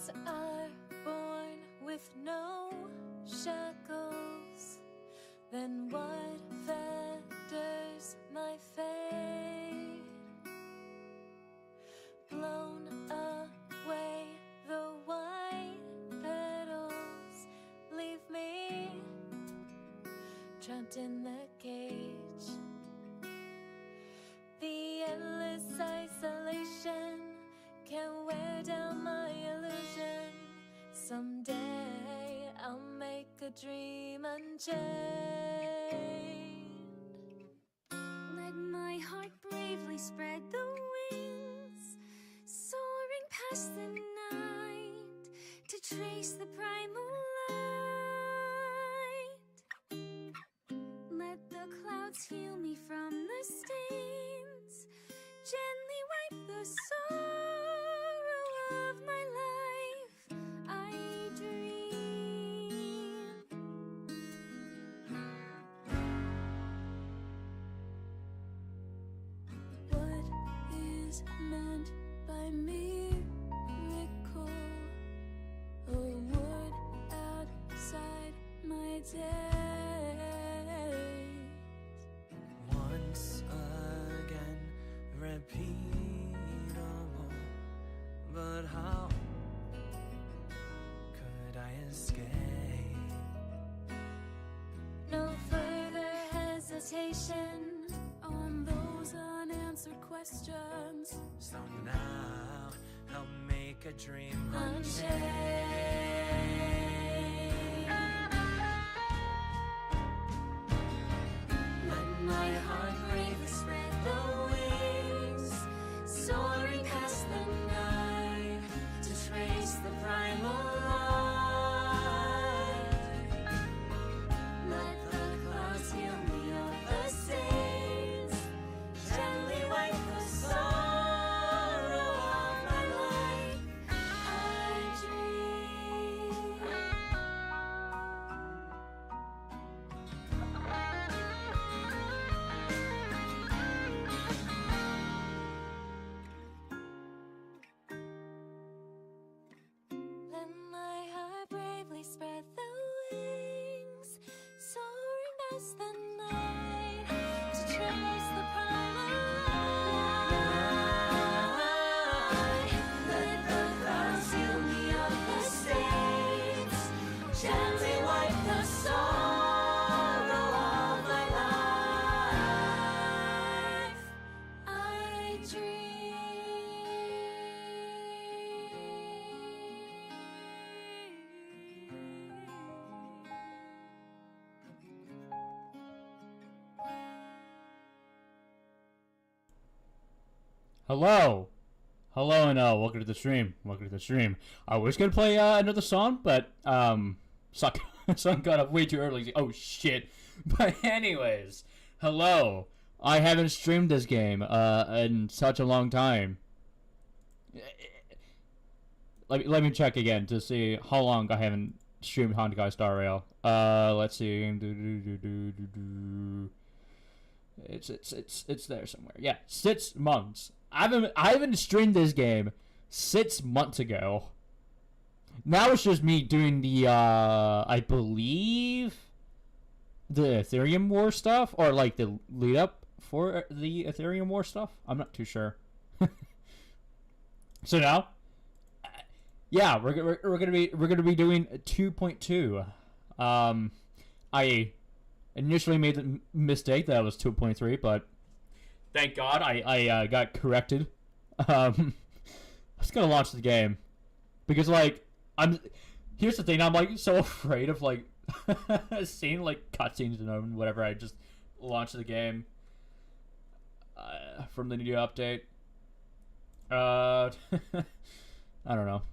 Wings are born with no shackles. Then what fetters my fate? Blown away, the white petals leave me trapped in the cage. The endless isolation can wear down my illusion. Someday I'll make a dream unchained. Let my heart bravely spread the wings, soaring past the night to trace the primal light. Let the clouds heal me from the stains, gently wipe the sorrow of my life. I dream. What is meant by miracle? A word outside my days. Once again, repeatable, but how could I escape? No further hesitation on those unanswered questions. So now I'll make a dream Unchained. Let my heart bravely spread the wings, soaring past the night to trace the primal light. Let the clouds heal me of the stains, gently wipe the sorrow of my life. I dream. Let my heart bravely spread the wings, soaring past the night to trace the primal light. Let the clouds heal me of the stains, gently wipe the sorrow of my life. I Hello, and welcome to the stream. I was gonna play another song, but song got up way too early. Oh shit! But anyways, hello. I haven't streamed this game in such a long time. Let me check again to see how long I haven't streamed Honkai Star Rail. Let's see. It's there somewhere. Yeah, 6 months. I haven't streamed this game 6 months ago. Now it's just me doing the I believe the Ethereum War stuff, or like the lead up for the Ethereum War stuff. I'm not too sure. So now, yeah, we're gonna be doing 2.2. I initially made the mistake that it was 2.3, but thank God I got corrected. I was gonna launch the game because like here's the thing, I'm like so afraid of like seeing like cutscenes and whatever. I just launched the game from the new update. I don't know.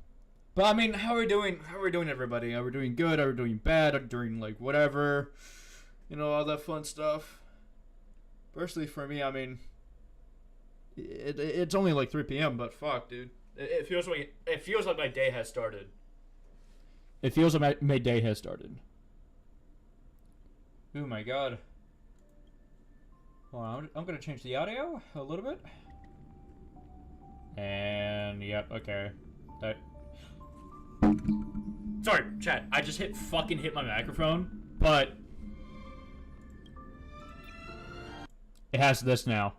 But I mean, how are we doing? Everybody? Are we doing good? Are we doing bad? Are we doing like whatever? You know, all that fun stuff. Personally, for me, I mean, it's only like 3 p.m. But fuck, dude, it feels like my day has started. It feels like my day has started. Oh my god. Hold on, I'm gonna change the audio a little bit. And yep, okay. That. Sorry, chat. I just fucking hit my microphone, but it has this now.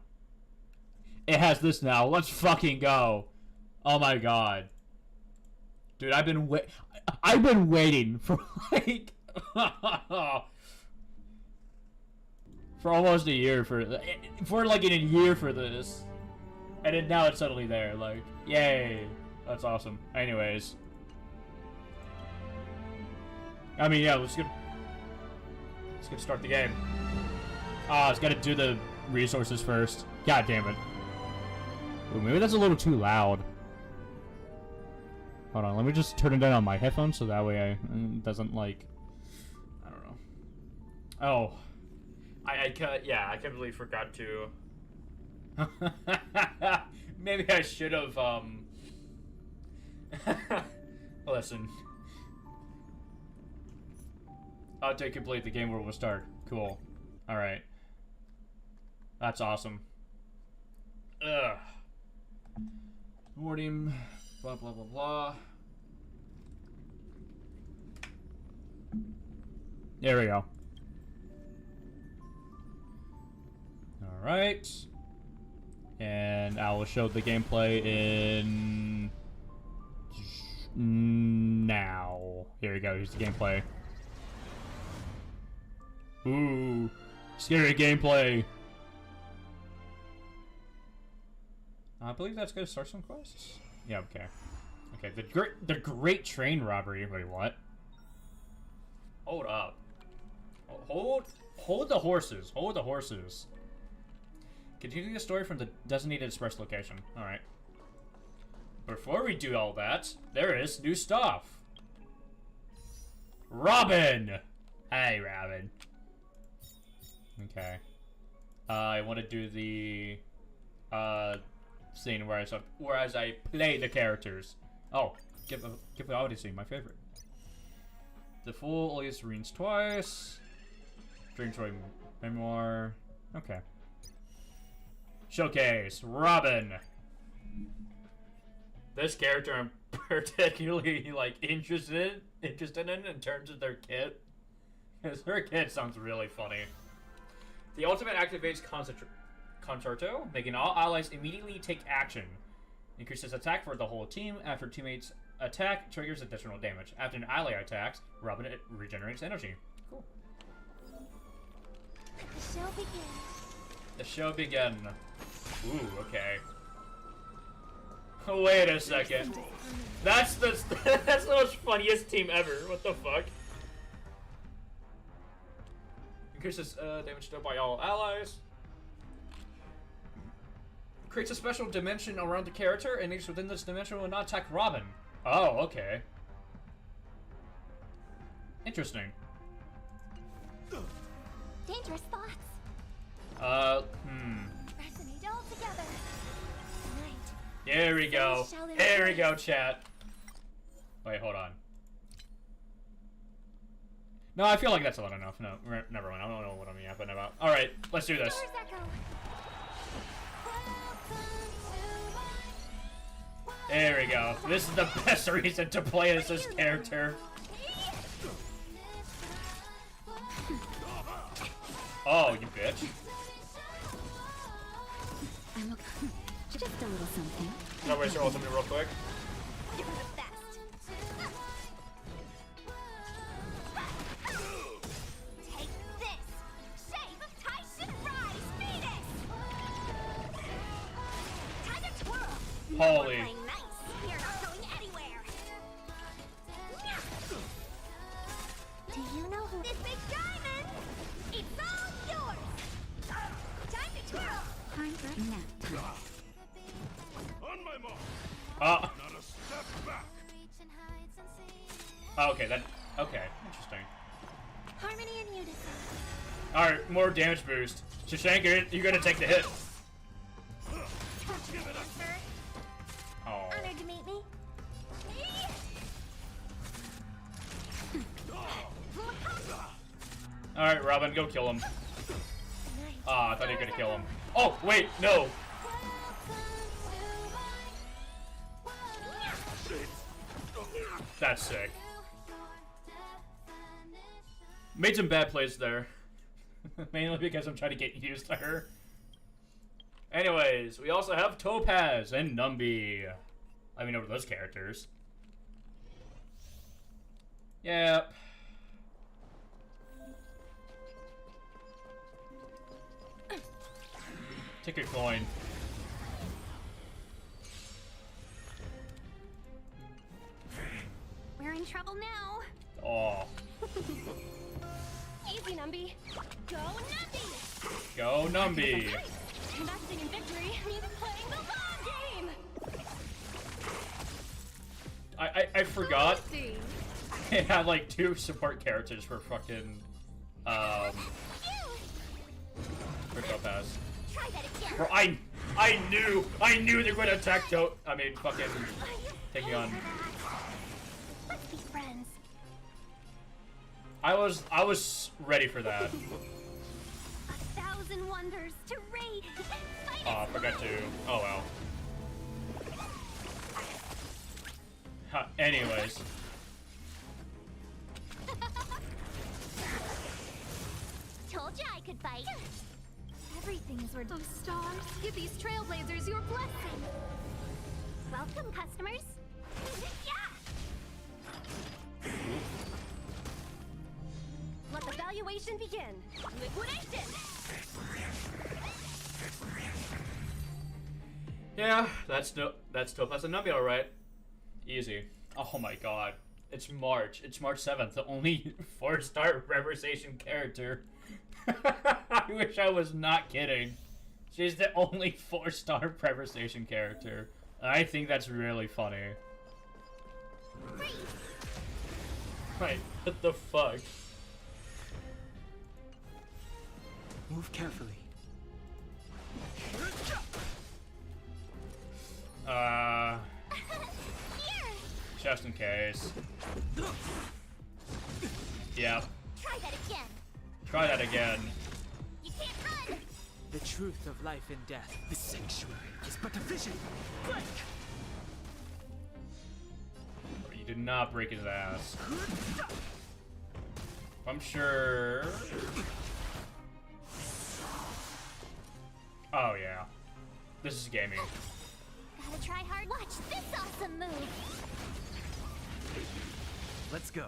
It has this now. Let's fucking go. Oh my god. Dude, I've been waiting for like for almost a year for like in a year for this. And then now it's suddenly there, like, yay. That's awesome. Anyways. I mean, yeah, let's get start the game. Ah, it's gotta do the resources first. God damn it. Ooh, maybe that's a little too loud. Hold on, let me just turn it down on my headphones so that way it doesn't, like, I don't know. Oh. I completely forgot to. Maybe I should have, listen. To complete the game will start. Cool. Alright. That's awesome. Ugh. Morning. Blah, blah, blah, blah. There we go. Alright. And I will show the gameplay in... now. Here we go, here's the gameplay. Ooh. Scary gameplay. I believe that's gonna start some quests. Yeah, okay. Okay, the great train robbery. Wait, what? Hold up. Hold the horses. Hold the horses. Continue the story from the designated express location. Alright. Before we do all that, there is new stuff. Robin! Hey, Robin. Okay. I want to do the scene where I play the characters. Oh, give the Odyssey, my favorite. The full Elias reads twice. Dream Troy memoir. Okay. Showcase Robin. This character I'm particularly like interested in terms of their kit. Because her kit sounds really funny. The ultimate activates Concerto, making all allies immediately take action. Increases attack for the whole team. After teammates attack, triggers additional damage. After an ally attacks, Robin regenerates energy. Cool. The show begins. The show begin. Ooh, okay. Wait a second. That's the most funniest team ever. What the fuck? Increases damage dealt by all allies. Creates a special dimension around the character, and each within this dimension will not attack Robin. Oh, okay. Interesting. Dangerous thoughts. Resonate all together. Tonight. Here we go. Here we go, chat. Wait, hold on. No, I feel like that's not enough. No, never mind. I don't know what I'm yapping about. All right, let's do this. There we go. This is the best reason to play as this character. Oh, you bitch. I'm okay. Just a little something. Can I waste your ultimate real quick? You're the best. Take this. Shave of Tyson Rise Venus. Time to twirl. Holy. Playing nice. You're not going anywhere. Do you know who this big diamond? It's all yours. Time to twirl. Time for nap time. On my mark. Not a step back. Okay, okay, interesting. Harmony and unison. Alright, more damage boost. Shashank, you're gonna take the hit. Give it up. Oh. Honored to meet me. Alright, Robin, go kill him. Ah, I thought you were gonna kill him. Oh, wait, no. That's sick. Made some bad plays there. Mainly because I'm trying to get used to her. Anyways, we also have Topaz and Numby. I mean, over those characters. Yep. Take a coin. We're in trouble now. Oh. Easy, Numby. Go, Numby! Go, Numby. Investing in victory means playing the long game! I forgot. See? It had like 2 support characters for fucking for Topaz. Try that again. Bro, I knew they were gonna attack fucking take me on. Let's be friends. I was ready for that. 1,000 wonders to raid. Oh, I forgot to. Oh well. Anyways. Told you I could fight. Everything is worth. Oh, stars, give these trailblazers your blessing. Welcome, customers. Yeah. Let the valuation begin. Liquidation. Yeah, that's Topaz and Numby, alright. Easy. Oh my god. It's March. It's March 7th. The only 4-star representation character. I wish I was not kidding. She's the only 4-star representation character. I think that's really funny. Wait, what the fuck? Move carefully. Just in case. Yep. Try that again. Try that again. You can't run. The truth of life and death. The sanctuary is but a vision. Break! You did not break his ass. I'm sure. Oh yeah. This is gaming. Gotta try hard. Watch this awesome move. Let's go.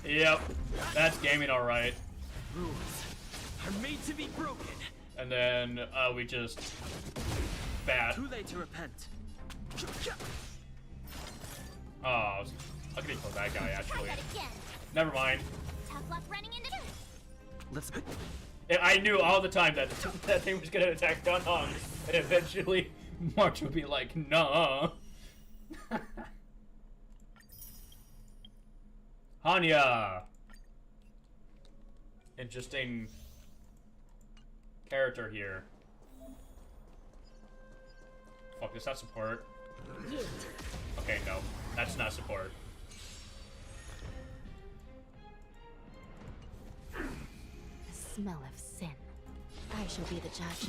Yep. That's gaming alright. Rules are made to be broken. And then we just bat. Too late to repent. Oh, I was gonna kill that guy Try actually. that again. Never mind. Tough luck running into this. Let's go. I knew all the time that that thing was gonna attack Don Hong, and eventually March would be like, nah. Hanya. Interesting character here. Fuck, is that support? Okay, no, that's not support. The smell of sin. I shall be the judge.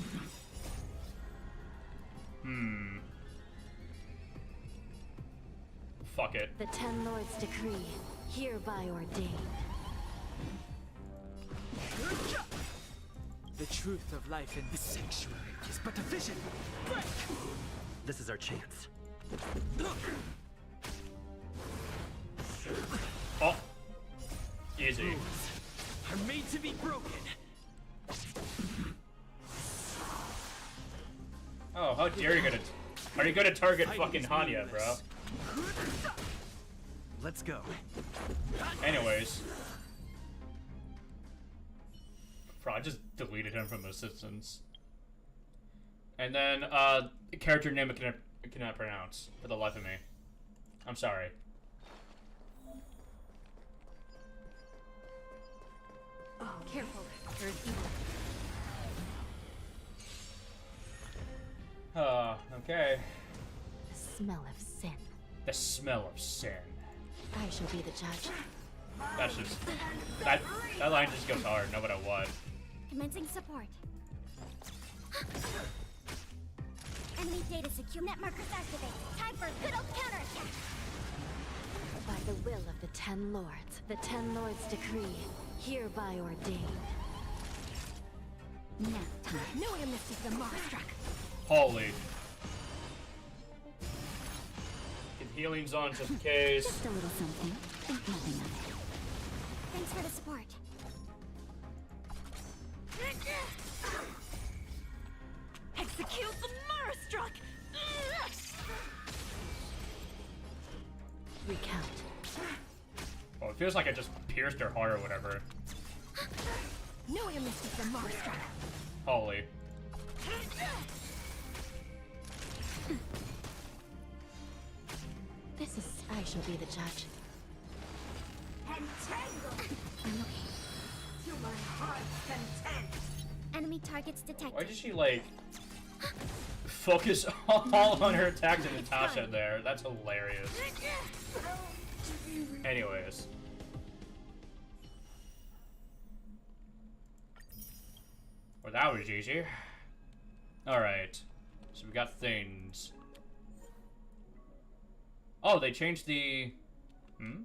Fuck it. The 10 Lords' decree, hereby ordain. The truth of life in the sanctuary is but a vision. Break! This is our chance. Oh, easy. Rules are made to be broken. Oh, how dare you gonna? Are you gonna target Fighting fucking is Hanya, bro? meaningless. Let's go. Anyways. Bro, I just deleted him from assistance. And then, the character name I cannot pronounce for the life of me. I'm sorry. Oh, careful. There's evil. Okay. The smell of sin. The smell of sin. I shall be the judge. That's just... That line just goes hard, no matter what. Commencing support. Enemy data secure. Net markers activate. Time for a good old counterattack. By the will of the 10 Lords, the 10 Lords' decree, Hereby ordained. Nap time. No amnesty for the Marstruck. Holy. Get healings on just in case. Just a little something. Think nothing of it. Thanks for the support. Execute the Marstruck! Recount. Well, it feels like I just pierced her heart or whatever. No amnesty for the Marstruck. Holy. This is... I shall be the judge. Entangle I'm okay. to my heart's content. Enemy targets detected. Why did she, like, focus all on her attack to Natasha there? That's hilarious. Anyways. Well, that was easy. Alright. So we got things. Oh, they changed the... Hmm?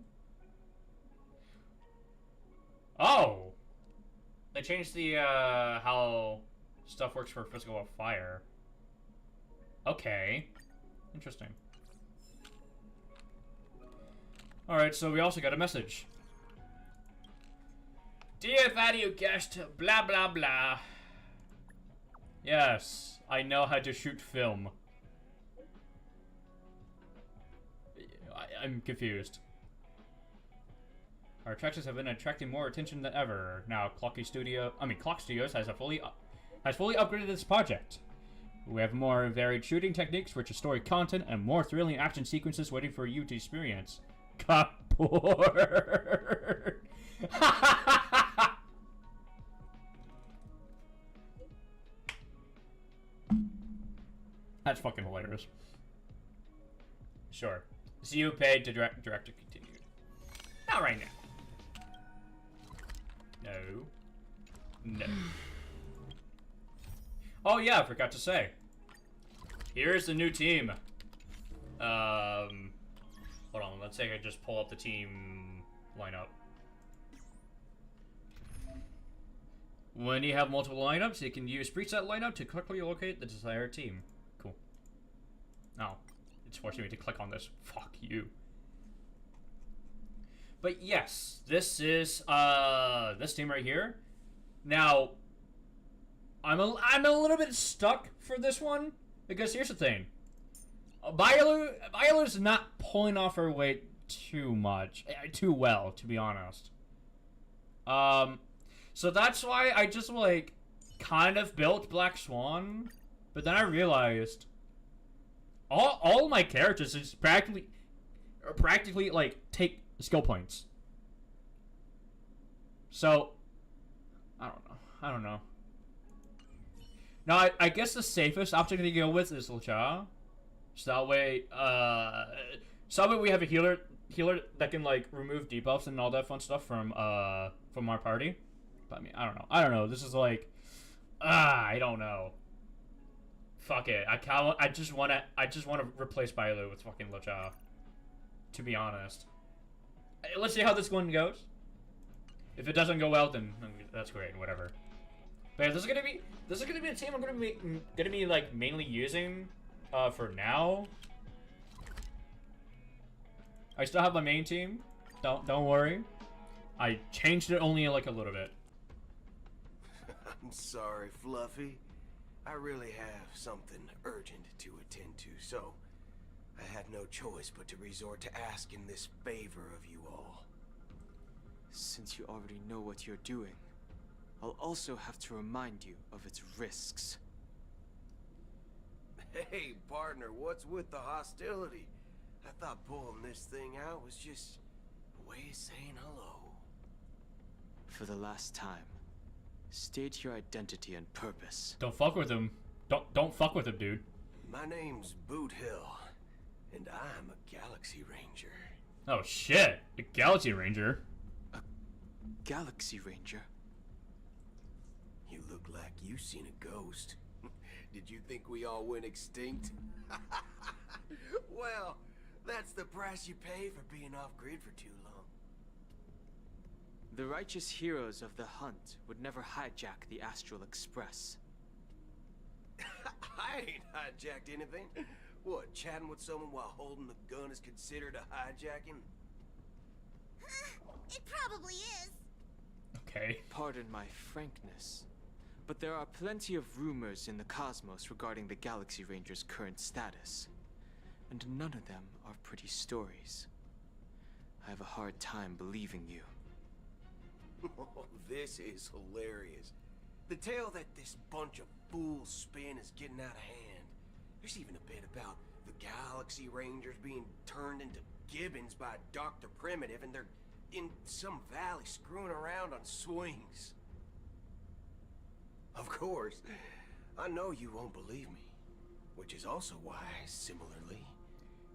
Oh! They changed the, how stuff works for physical fire. Okay. Interesting. Alright, so we also got a message. Dear value guest, blah blah blah. Yes, I know how to shoot film. I'm confused. Our attractions have been attracting more attention than ever. Now, Clock Studios has fully upgraded this project. We have more varied shooting techniques, richer story content, and more thrilling action sequences waiting for you to experience. Cupboard. That's fucking hilarious. Sure. See you paid to director continued. Not right now. No. No. Oh yeah, I forgot to say. Here's the new team. Hold on, let's say I just pull up the team lineup. When you have multiple lineups, you can use preset lineup to quickly locate the desired team. Cool. Oh, it's forcing me to click on this. Fuck you. But yes, this is this team right here. Now, I'm a little bit stuck for this one because here's the thing. Violet's not pulling off her weight too well, to be honest. So that's why I just like kind of built Black Swan, but then I realized all my characters is practically like take skill points. So I don't know. Now I guess the safest option to go with is Lucha. So that way we have a healer that can like remove debuffs and all that fun stuff from our party. But I mean, I don't know. This is like I don't know. Fuck it. I just want to replace Bailu with fucking Lucha. To be honest. Let's see how this one goes. If it doesn't go well, then that's great. Whatever. But yeah, this is gonna be a team I'm gonna be like mainly using for now. I still have my main team. Don't worry. I changed it only like a little bit. I'm sorry, Fluffy. I really have something urgent to attend to, so I had no choice but to resort to asking this favor of you all. Since you already know what you're doing, I'll also have to remind you of its risks. Hey, partner, what's with the hostility? I thought pulling this thing out was just a way of saying hello. For the last time, state your identity and purpose. Don't fuck with him. Don't fuck with him, dude. My name's Boot Hill, and I'm a Galaxy Ranger. Oh shit, a Galaxy Ranger. A Galaxy Ranger? You look like you seen a ghost. Did you think we all went extinct? Well, that's the price you pay for being off-grid for too long. The righteous heroes of the hunt would never hijack the Astral Express. I ain't hijacked anything. What, chatting with someone while holding the gun is considered a hijacking? It probably is. Okay. Pardon my frankness, but there are plenty of rumors in the cosmos regarding the Galaxy Ranger's current status, and none of them are pretty stories. I have a hard time believing you. Oh, this is hilarious. The tale that this bunch of fools spin is getting out of hand. There's even a bit about the Galaxy Rangers being turned into gibbons by Dr. Primitive, and they're in some valley screwing around on swings. Of course, I know you won't believe me, which is also why, similarly,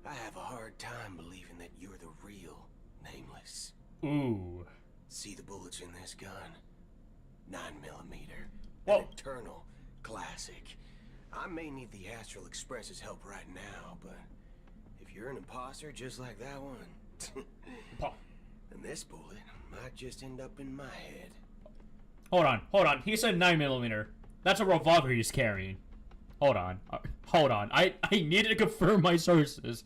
I have a hard time believing that you're the real Nameless. Ooh. See the bullets in this gun? 9mm. Whoa. An eternal classic. I may need the Astral Express's help right now, but if you're an imposter just like that one, then this bullet might just end up in my head. Hold on. He said 9mm. That's a revolver he's carrying. Hold on. I needed to confirm my sources.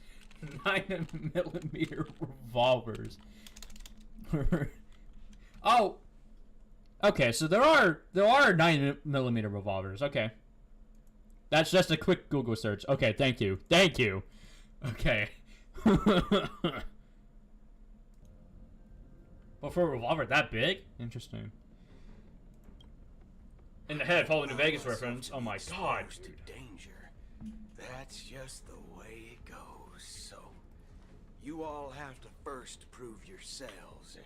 9mm revolvers. Oh. Okay, so there are 9mm revolvers. Okay. That's just a quick Google search. Okay, thank you. Okay. But for a revolver that big? Interesting. In the head, following the Vegas reference. Oh my god, Exposed dude. to danger. That's just the way it goes. So, you all have to first prove yourselves.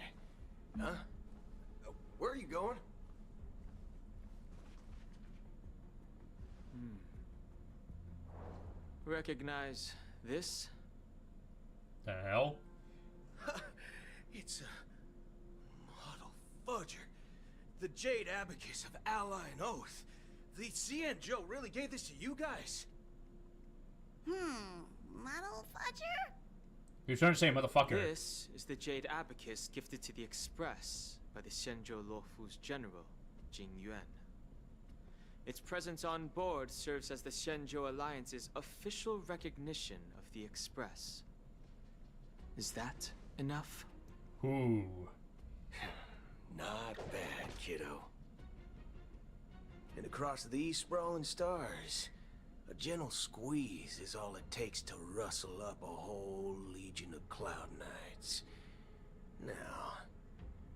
Huh? Where are you going? Recognize this? The hell? It's a model fudger. The Jade Abacus of Ally and Oath. The CN Joe really gave this to you guys? Model fudger? He was trying to say motherfucker. This is the Jade Abacus gifted to the Express by the Shenzhou Luofu's general, Jing Yuan. Its presence on board serves as the Shenzhou Alliance's official recognition of the Express. Is that enough? Ooh. Not bad, kiddo. And across these sprawling stars, a gentle squeeze is all it takes to rustle up a whole legion of Cloud Knights. Now,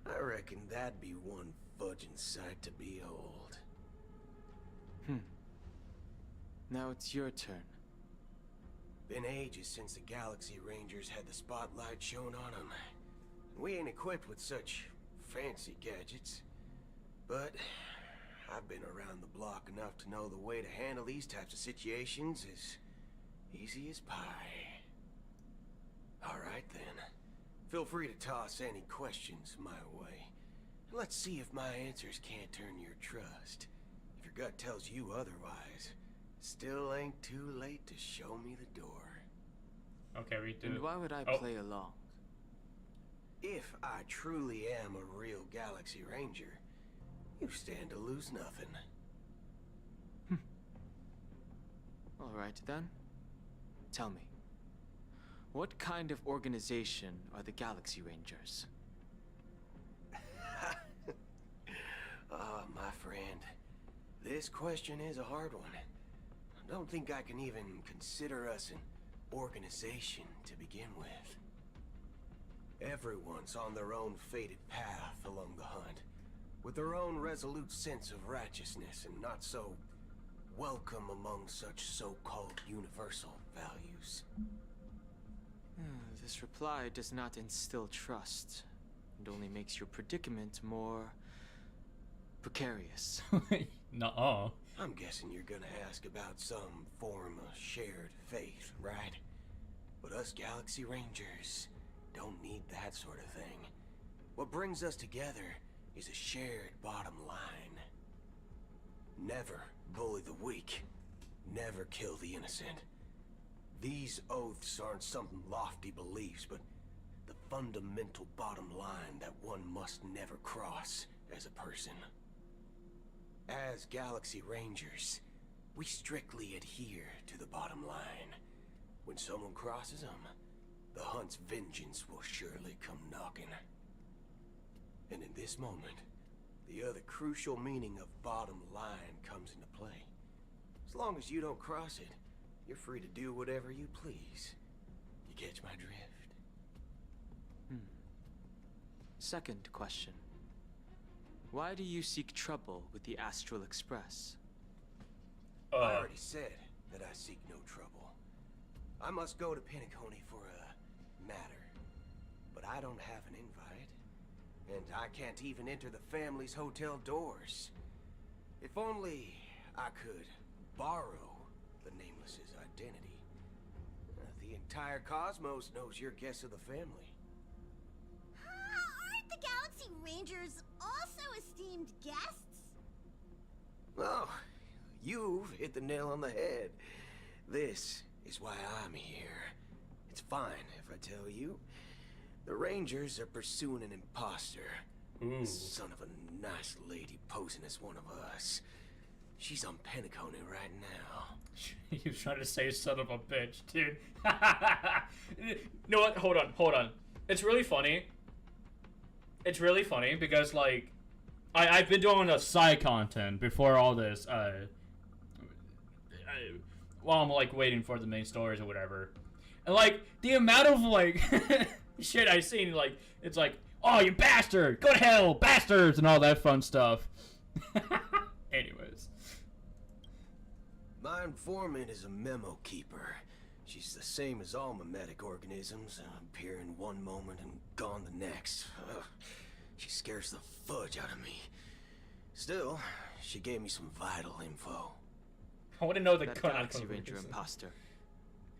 I reckon that'd be one fudging sight to behold. Now it's your turn. Been ages since the Galaxy Rangers had the spotlight shown on them. We ain't equipped with such fancy gadgets. But I've been around the block enough to know the way to handle these types of situations is easy as pie. Alright then. Feel free to toss any questions my way. Let's see if my answers can't turn your trust. If your gut tells you otherwise, still ain't too late to show me the door. Okay, we do. And why would I Oh. play along? If I truly am a real Galaxy Ranger, you stand to lose nothing. Alright then. Tell me, what kind of organization are the Galaxy Rangers? Oh, my friend. This question is a hard one. I don't think I can even consider us an organization to begin with. Everyone's on their own fated path along the hunt, with their own resolute sense of righteousness and not so welcome among such so-called universal values. This reply does not instill trust, and only makes your predicament more precarious. Nuh-uh. I'm guessing you're gonna ask about some form of shared faith, right? But us Galaxy Rangers don't need that sort of thing. What brings us together is a shared bottom line. Never bully the weak. Never kill the innocent. These oaths aren't some lofty beliefs, but the fundamental bottom line that one must never cross as a person. As Galaxy Rangers, we strictly adhere to the bottom line. When someone crosses them, the hunt's vengeance will surely come knocking. And in this moment, the other crucial meaning of bottom line comes into play. As long as you don't cross it, you're free to do whatever you please. You catch my drift? Second question. Why do you seek trouble with the Astral Express? I already said that I seek no trouble. I must go to Penacony for a matter. But I don't have an invite. And I can't even enter the family's hotel doors. If only I could borrow the Nameless's identity. The entire cosmos knows you're guest of the family. Aren't the Galaxy Rangers also esteemed guests? Oh, you've hit the nail on the head. This is why I'm here. It's fine if I tell you. The Rangers are pursuing an imposter. Ooh. Son of a nice lady posing as one of us. She's on Penacony right now. He was trying to say son of a bitch, dude. You know what? Hold on. It's really funny. It's really funny because, like, I've been doing a side content before all this, while I'm, like, waiting for the main stories or whatever. And, like, the amount of, like, shit I've seen, like, it's like, oh, you bastard! Go to hell, bastards! And all that fun stuff. Anyways. My informant is a memo keeper. She's the same as all mimetic organisms, appear in one moment and gone the next. She scares the fudge out of me. Still, she gave me some vital info. I want to know the That cut Galaxy Ranger imposter.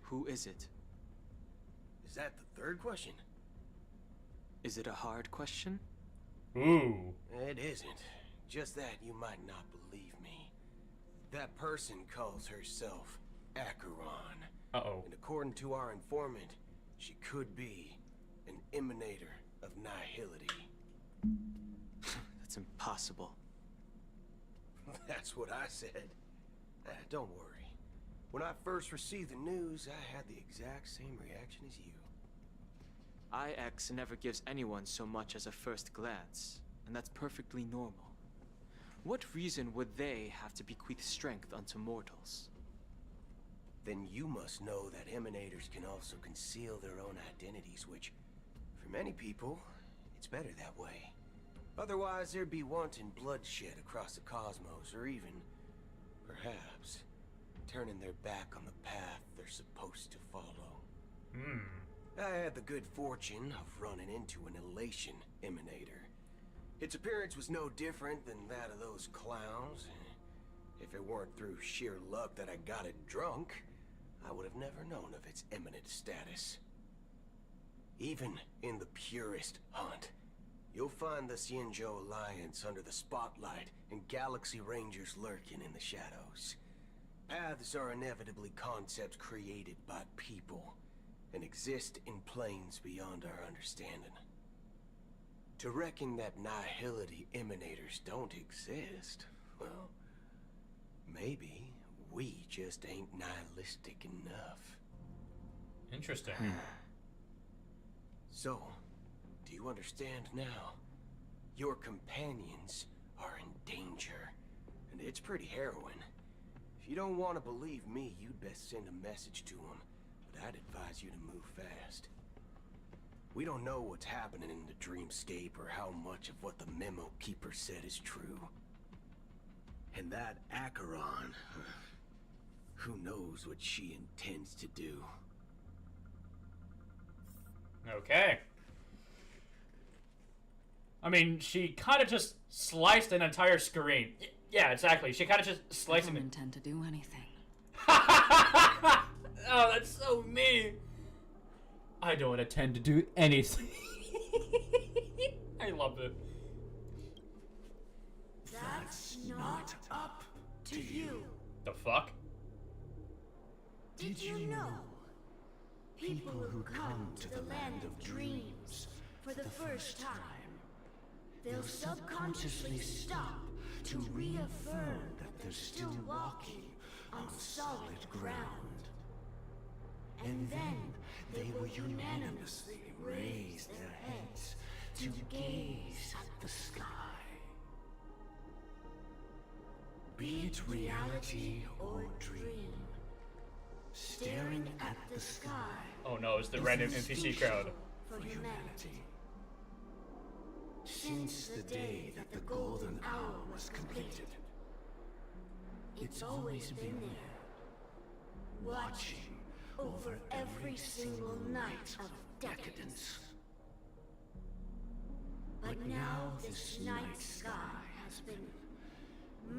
Who is it? Is that the third question? Is it a hard question? Ooh. It isn't. Just that you might not believe me. That person calls herself Acheron. Uh-oh. And according to our informant, she could be an emanator of nihility. That's impossible. That's what I said. Don't worry. When I first received the news, I had the exact same reaction as you. IX never gives anyone so much as a first glance, and that's perfectly normal. What reason would they have to bequeath strength unto mortals? Then you must know that emanators can also conceal their own identities, which, for many people, it's better that way. Otherwise, there'd be wanton bloodshed across the cosmos, or even, perhaps, turning their back on the path they're supposed to follow. I had the good fortune of running into an elation emanator. Its appearance was no different than that of those clowns. If it weren't through sheer luck that I got it drunk, I would have never known of its eminent status. Even in the purest hunt, you'll find the Xianzhou Alliance under the spotlight and Galaxy Rangers lurking in the shadows. Paths are inevitably concepts created by people and exist in planes beyond our understanding. To reckon that nihility emanators don't exist, well, maybe we just ain't nihilistic enough. Interesting. So, do you understand now? Your companions are in danger, and it's pretty harrowing. If you don't want to believe me, you'd best send a message to them, but I'd advise you to move fast. We don't know what's happening in the dreamscape or how much of what the memo keeper said is true. And that Acheron, who knows what she intends to do. Okay. I mean, she kind of just sliced an entire screen. Yeah, exactly. She kind of just sliced I don't it. intend to do anything. Oh, that's so mean. I don't intend to do anything. I love it. That's not up to you. The fuck? Did you know? People who come to the land of dreams for the first time. They'll subconsciously stop to reaffirm that they're still walking on solid ground. And then they will unanimously raise their heads to gaze at the sky. Be it reality or dream, staring at the sky. Oh no, it's the random NPC crowd. For humanity. Since the day that the golden hour was completed, it's always been there, watching over every single night of decadence. But now this night sky has been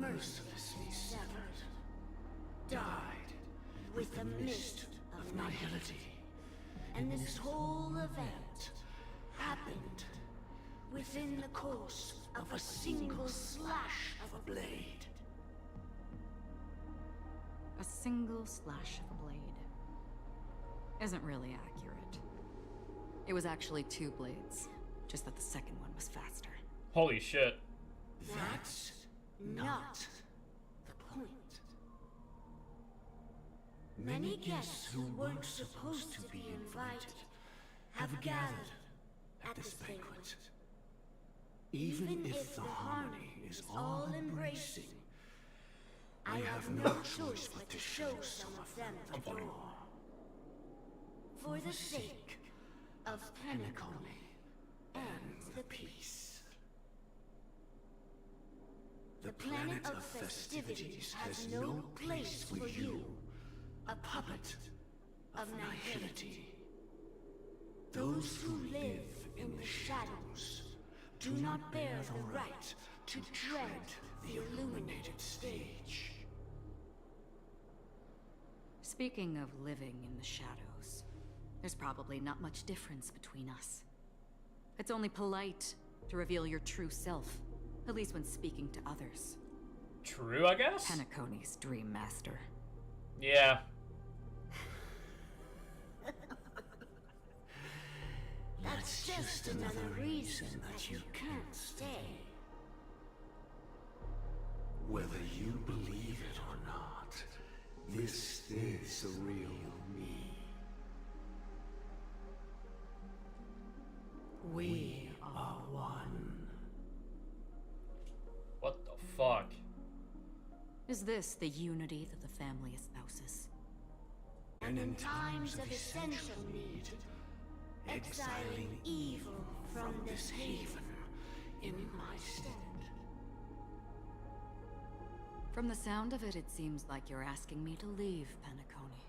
mercilessly severed, dyed with the mist of nihility. And this whole event happened within the course of a single slash of a blade. A single slash of a blade isn't really accurate. It was actually 2 blades, just that the second one was faster. Holy shit. That's not the point. Many guests who weren't supposed to be invited have gathered at this banquet. Even if the harmony is all-embracing, I have no choice but to show some of them the door. For the sake of Penacony and the peace. The planet of festivities has no place for you, a puppet of nihility. Those who live in the shadows do not bear the right to tread the illuminated stage. Speaking of living in the shadows, there's probably not much difference between us. It's only polite to reveal your true self, at least when speaking to others. True, I guess? Penacony's Dream Master. Yeah. That's just another reason that you can't stay. Whether you believe it or not, this is the real me. We are one. What the fuck? Is this the unity that the family espouses? And in times of essential need, exiling evil from this haven in my stead. From the sound of it, it seems like you're asking me to leave Penacony.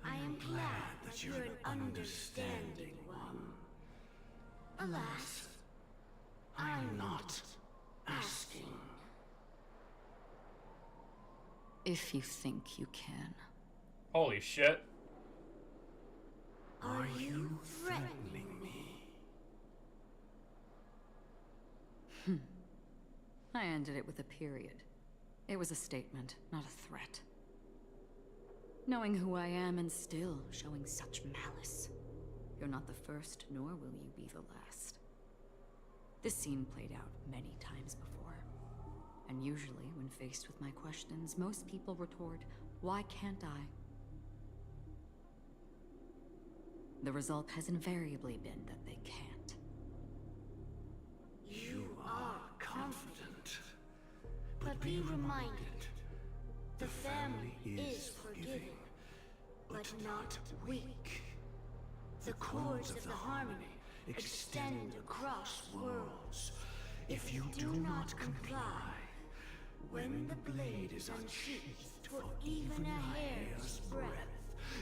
I am glad that you're an understanding one. Alas, I'm not asking. If you think you can. Holy shit. Are you threatening me? I ended it with a period. It was a statement, not a threat. Knowing who I am and still showing such malice. You're not the first, nor will you be the last. This scene played out many times before. And usually, when faced with my questions, most people retort, "Why can't I?" The result has invariably been that they can't. You are confident. But be reminded, the family is forgiving, but not weak. The cords of the harmony extend across worlds. If you do not comply, when the blade is unsheathed for even a hair's breadth,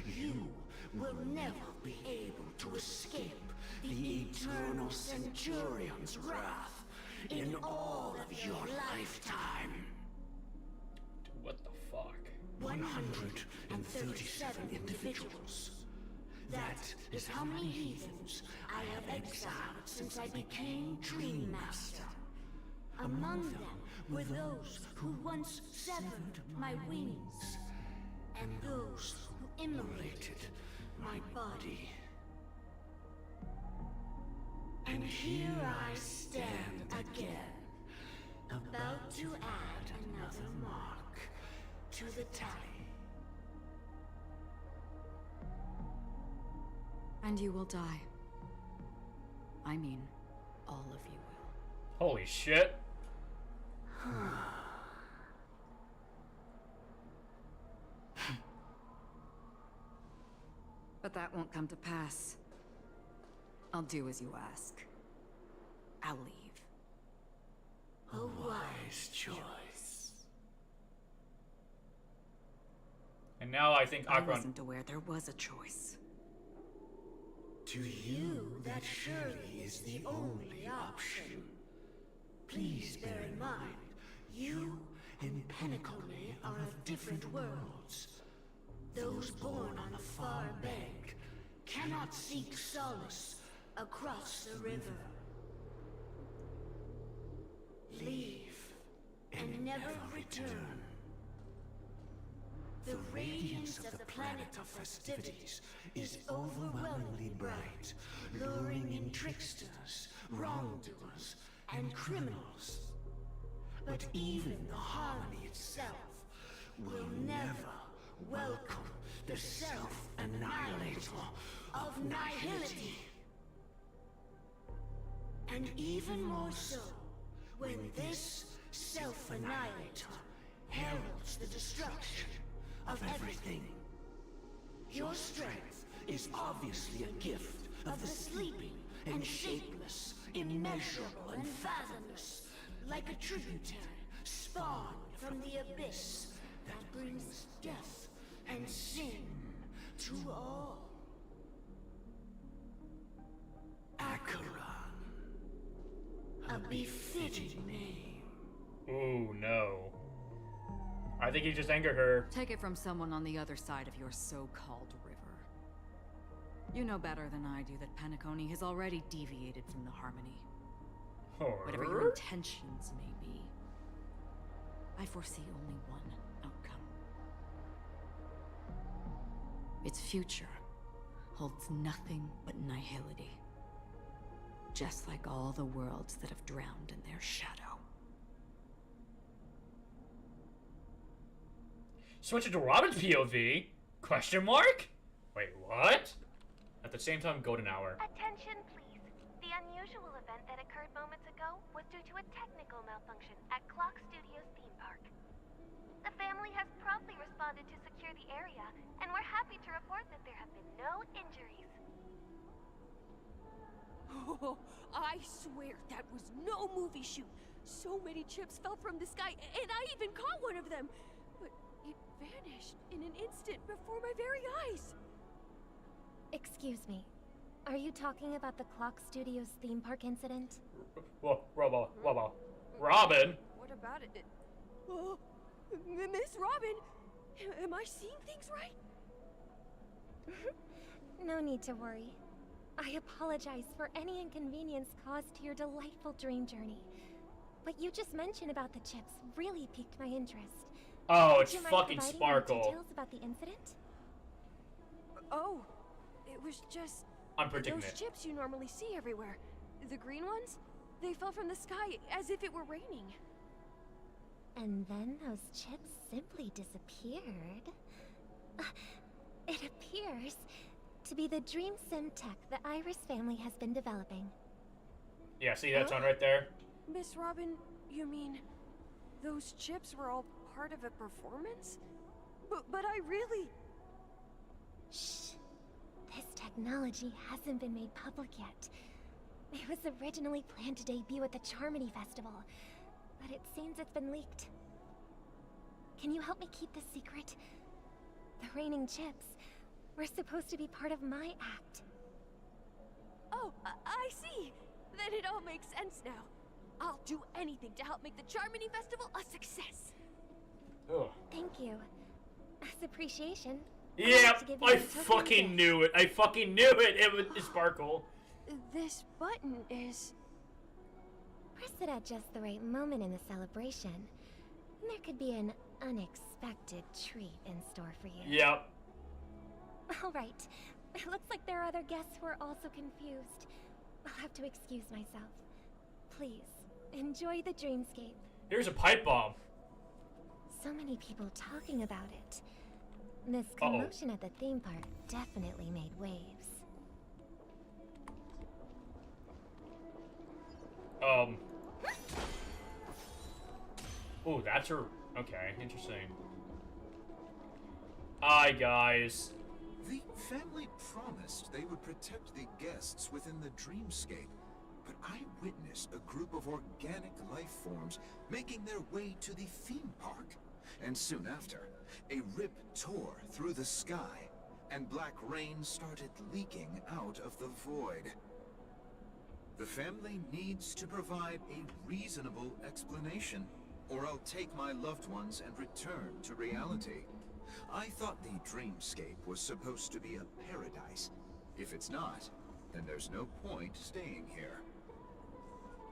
you will never be able to escape the eternal Centurion's wrath in all of your lifetime. What the fuck? 137 individuals. That is how many heathens I have exiled since I became Dream Master. Among them were those who once severed my wings. and those who immolated my body. And here I stand again, about to add another mark to the tally. And you will die. I mean, all of you will. Holy shit. But that won't come to pass. I'll do as you ask. I'll leave. A wise choice. And now I think I Akron... wasn't aware there was a choice. To you, that surely is the only option. Please bear in mind, you and Penacony are of different worlds. Those born on the far bank cannot seek solace across the river. Leave and never return. The radiance of the planet of festivities is overwhelmingly bright, luring in tricksters, wrongdoers, and criminals. But even the harmony itself will never welcome the self-annihilator of nihility. And even more so, when this self-annihilator heralds the destruction of everything. Your strength is obviously a gift of the sleeping and shapeless, immeasurable and fathomless, like a tributary spawned from the abyss that brings death and sin to all. Acheron, a befitting name. Ooh, no. I think you just angered her. Take it from someone on the other side of your so-called river. You know better than I do that Penacony has already deviated from the harmony. Whatever your intentions may be, I foresee only one outcome. Its future holds nothing but nihility. Just like all the worlds that have drowned in their shadow. Switch it to Robin's POV? Question mark? Wait, what? At the same time, golden hour. Attention, please. The unusual event that occurred moments ago was due to a technical malfunction at Clock Studios theme park. The family has promptly responded to secure the area, and we're happy to report that there have been no injuries. Oh, I swear that was no movie shoot. So many chips fell from the sky, and I even caught one of them. But it vanished in an instant before my very eyes. Excuse me. Are you talking about the Clock Studios theme park incident? Robin? What about it? Oh, Miss Robin, am I seeing things right? No need to worry. I apologize for any inconvenience caused to your delightful dream journey. What you just mentioned about the chips really piqued my interest. Oh, it's Would you mind fucking providing Sparkle. more details about the incident? Oh, it was just I'm predicting those it. chips you normally see everywhere. The green ones, they fell from the sky as if it were raining. And then those chips simply disappeared. It appears to be the dream sim tech the Iris family has been developing. Yeah, see that one right there? Miss Robin, you mean those chips were all part of a performance? But I really... Shh. This technology hasn't been made public yet. It was originally planned to debut at the Charmony Festival, but it seems it's been leaked. Can you help me keep this secret? The raining chips were supposed to be part of my act. Oh, I see. Then it all makes sense now. I'll do anything to help make the Charmony Festival a success. Ugh. Thank you. As appreciation. Yep, I fucking knew it. I fucking knew it. It was Sparkle. This button is... Press it at just the right moment in the celebration. There could be an unexpected treat in store for you. Yep. Alright. It looks like there are other guests who are also confused. I'll have to excuse myself. Please, enjoy the dreamscape. Here's a pipe bomb. So many people talking about it. This commotion at the theme park definitely made waves. Oh, that's her. Okay, interesting. Hi, guys. The family promised they would protect the guests within the dreamscape, but I witnessed a group of organic life forms making their way to the theme park. And soon after, a rip tore through the sky, and black rain started leaking out of the void. The family needs to provide a reasonable explanation, or I'll take my loved ones and return to reality. I thought the dreamscape was supposed to be a paradise. If it's not, then there's no point staying here.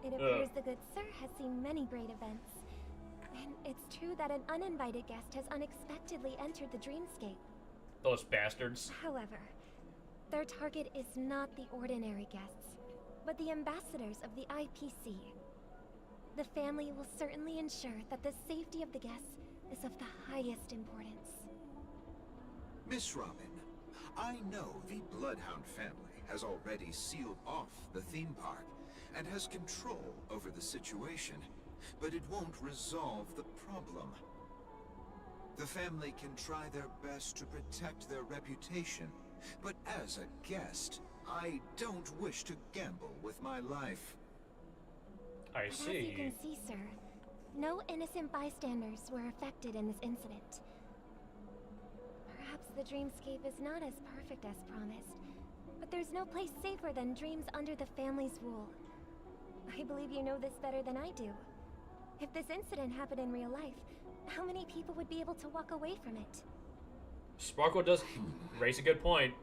It appears the good sir has seen many great events. And it's true that an uninvited guest has unexpectedly entered the dreamscape. Those bastards. However, their target is not the ordinary guests, but the ambassadors of the IPC. The family will certainly ensure that the safety of the guests is of the highest importance. Miss Robin, I know the Bloodhound family has already sealed off the theme park and has control over the situation, but it won't resolve the problem. The family can try their best to protect their reputation, but as a guest, I don't wish to gamble with my life. I see. As you can see, sir, no innocent bystanders were affected in this incident. Perhaps the dreamscape is not as perfect as promised, but there's no place safer than dreams under the family's rule. I believe you know this better than I do. If this incident happened in real life, how many people would be able to walk away from it? Sparkle does raise a good point.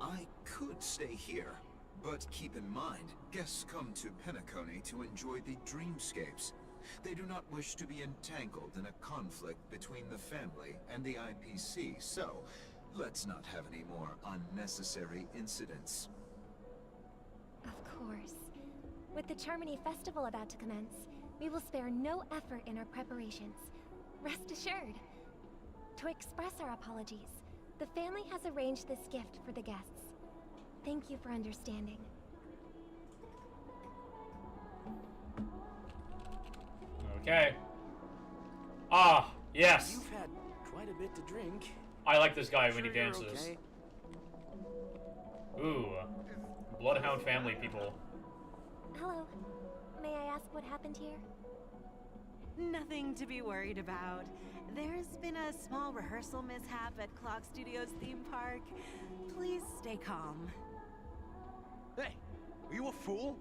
I could stay here, but keep in mind, guests come to Penacony to enjoy the dreamscapes. They do not wish to be entangled in a conflict between the family and the IPC, so let's not have any more unnecessary incidents. Of course. With the Charmony Festival about to commence, we will spare no effort in our preparations. Rest assured. To express our apologies, the family has arranged this gift for the guests. Thank you for understanding. Okay. Ah, yes. You've had quite a bit to drink. I like this guy when he Sure you're dances. okay? Ooh. Bloodhound family people. Hello. May I ask what happened here? Nothing to be worried about. There's been a small rehearsal mishap at Clock Studios theme park. Please stay calm. Hey, are you a fool?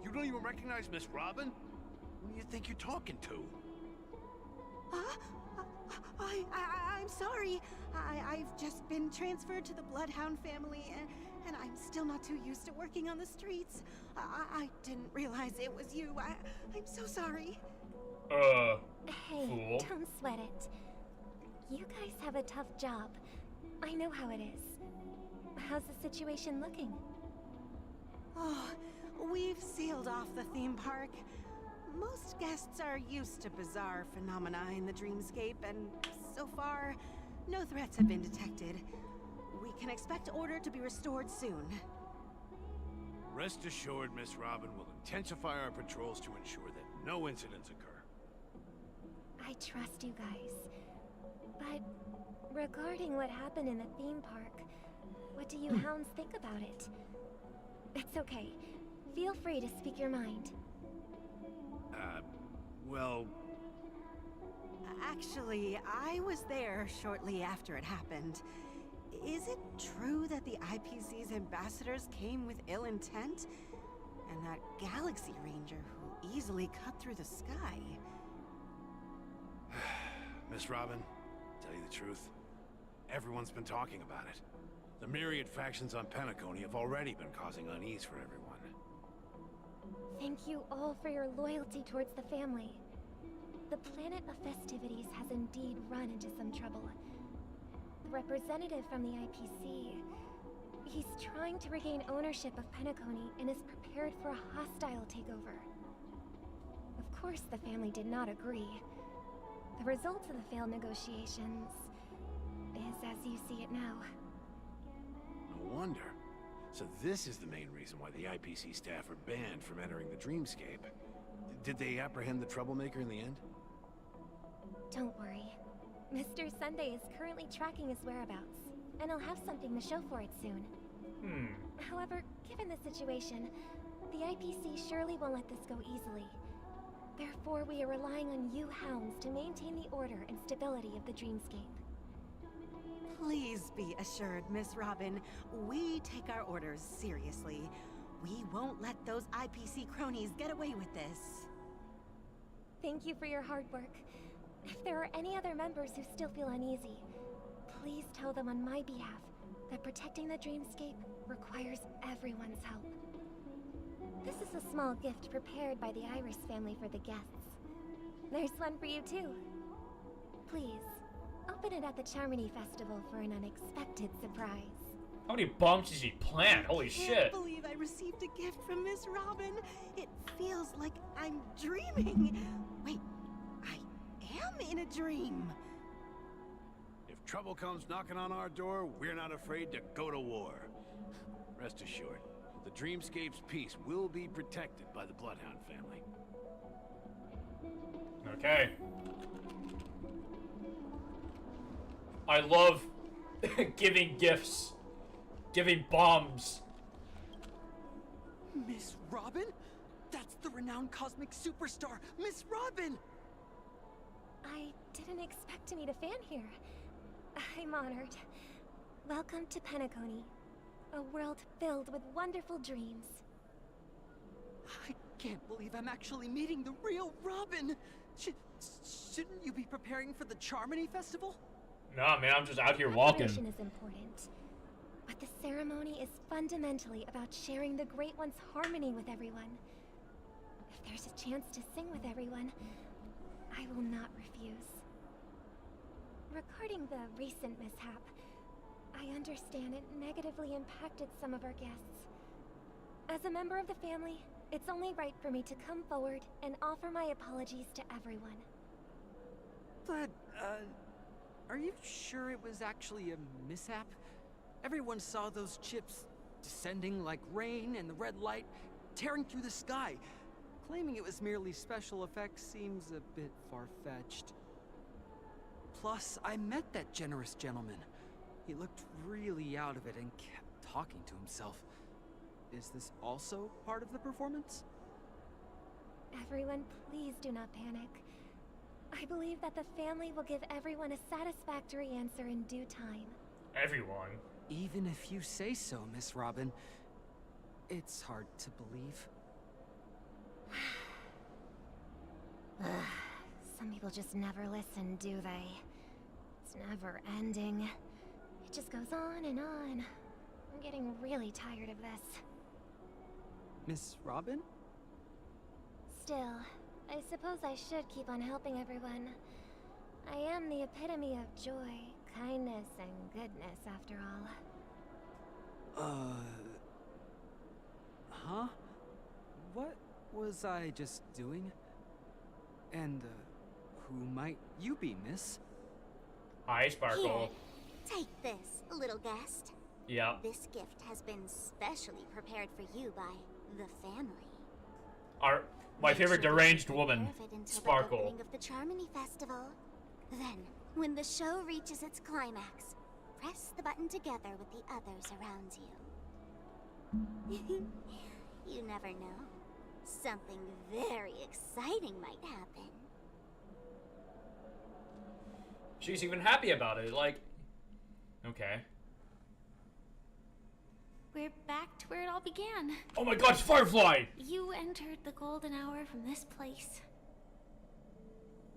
You don't even recognize Miss Robin? Who do you think you're talking to? I'm sorry. I've just been transferred to the Bloodhound family, and I'm still not too used to working on the streets. I didn't realize it was you. I'm so sorry. Hey, fool. don't sweat it. You guys have a tough job. I know how it is. How's the situation looking? Oh, we've sealed off the theme park. Most guests are used to bizarre phenomena in the dreamscape, and so far, no threats have been detected. We can expect order to be restored soon. Rest assured, Miss Robin will intensify our patrols to ensure that no incidents occur. I trust you guys. But regarding what happened in the theme park, what do you hounds think about it? It's okay. Feel free to speak your mind. Well... Actually, I was there shortly after it happened. Is it true that the IPC's ambassadors came with ill intent? And that Galaxy Ranger who easily cut through the sky? Miss Robin, tell you the truth, everyone's been talking about it. The myriad factions on Penacony have already been causing unease for everyone. Thank you all for your loyalty towards the family. the planet of festivities has indeed run into some trouble. The representative from the IPC, he's trying to regain ownership of Penacony and is prepared for a hostile takeover. Of course, the family did not agree. The result of the failed negotiations is as you see it now. No wonder. So this is the main reason why the IPC staff are banned from entering the Dreamscape. Did they apprehend the troublemaker in the end? Don't worry. Mr. Sunday is currently tracking his whereabouts, and he'll have something to show for it soon. However, given the situation, the IPC surely won't let this go easily. Therefore, we are relying on you hounds to maintain the order and stability of the Dreamscape. Please be assured, Miss Robin, we take our orders seriously. We won't let those IPC cronies get away with this. Thank you for your hard work. If there are any other members who still feel uneasy, please tell them on my behalf that protecting the Dreamscape requires everyone's help. This is a small gift prepared by the Iris family for the guests. There's one for you too. Please, open it at the Charmony Festival for an unexpected surprise. How many bombs does he plant? Holy I shit. can't believe I received a gift from Miss Robin. It feels like I'm dreaming. Wait, I am in a dream. If trouble comes knocking on our door, we're not afraid to go to war. Rest assured, the Dreamscape's peace will be protected by the Bloodhound family. Okay. I love giving gifts. Giving bombs. Miss Robin? That's the renowned cosmic superstar, Miss Robin! I didn't expect to meet a fan here. I'm honored. Welcome to Penacony, a world filled with wonderful dreams. I can't believe I'm actually meeting the real Robin! Shouldn't you be preparing for the Charmony Festival? Nah, man, I'm just out here walking. Preparation is important, but the ceremony is fundamentally about sharing the Great One's harmony with everyone. If there's a chance to sing with everyone, I will not refuse. Regarding the recent mishap, I understand it negatively impacted some of our guests. As a member of the family, it's only right for me to come forward and offer my apologies to everyone. But, are you sure it was actually a mishap? Everyone saw those chips descending like rain and the red light tearing through the sky. Claiming it was merely special effects seems a bit far-fetched. Plus, I met that generous gentleman. He looked really out of it and kept talking to himself. Is this also part of the performance? Everyone, please do not panic. I believe that the family will give everyone a satisfactory answer in due time. Everyone? Even if you say so, Miss Robin, it's hard to believe. Some people just never listen, do they? It's never ending. It just goes on and on. I'm getting really tired of this. Miss Robin? Still, I suppose I should keep on helping everyone. I am the epitome of joy, kindness, and goodness, after all. Huh? What was I just doing? And, who might you be, miss? Hi, Sparkle. Here, take this, little guest. Yeah. This gift has been specially prepared for you by the family. My favorite deranged woman, The Sparkle. opening of the Charmony Festival. Then, when the show reaches its climax, press the button together with the others around you. You never know. Something very exciting might happen. She's even happy about it, like... Okay. We're back to where it all began. Oh my god, it's Firefly! You entered the golden hour from this place.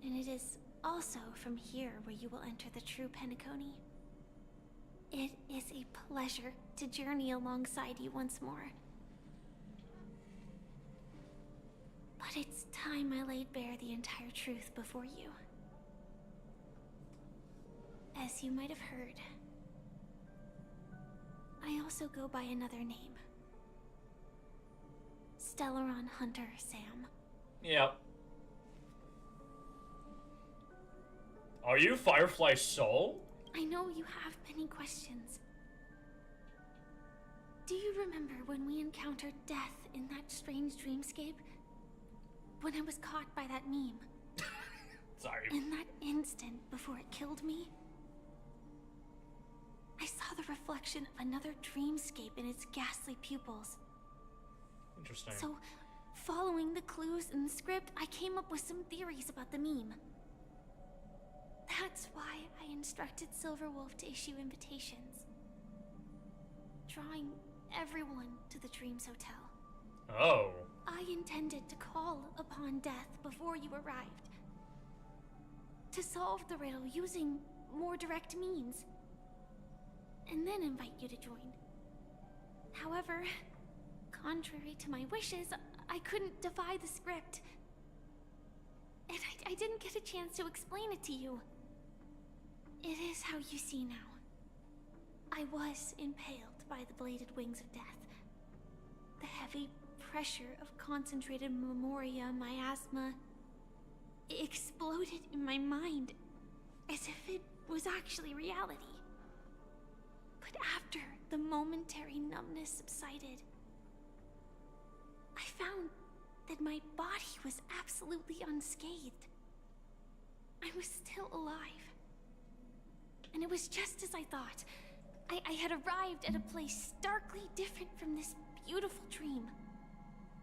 And it is also from here where you will enter the true Penacony. It is a pleasure to journey alongside you once more. But it's time I laid bare the entire truth before you. As you might have heard, I also go by another name. Stellaron Hunter Sam. Yep. Are you Firefly's soul? I know you have many questions. Do you remember when we encountered death in that strange dreamscape? When I was caught by that meme? Sorry. In that instant before it killed me, I saw the reflection of another dreamscape in its ghastly pupils. Interesting. So, following the clues in the script, I came up with some theories about the meme. That's why I instructed Silverwolf to issue invitations, drawing everyone to the Dreams Hotel. Oh. I intended to call upon death before you arrived, to solve the riddle using more direct means, and then invite you to join. However, contrary to my wishes, I couldn't defy the script, and I didn't get a chance to explain it to you. It is how you see now. I was impaled by the bladed wings of death. The heavy pressure of concentrated memoria miasma exploded in my mind as if it was actually reality. But after the momentary numbness subsided, I found that my body was absolutely unscathed. I was still alive. And it was just as I thought. I had arrived at a place starkly different from this beautiful dream.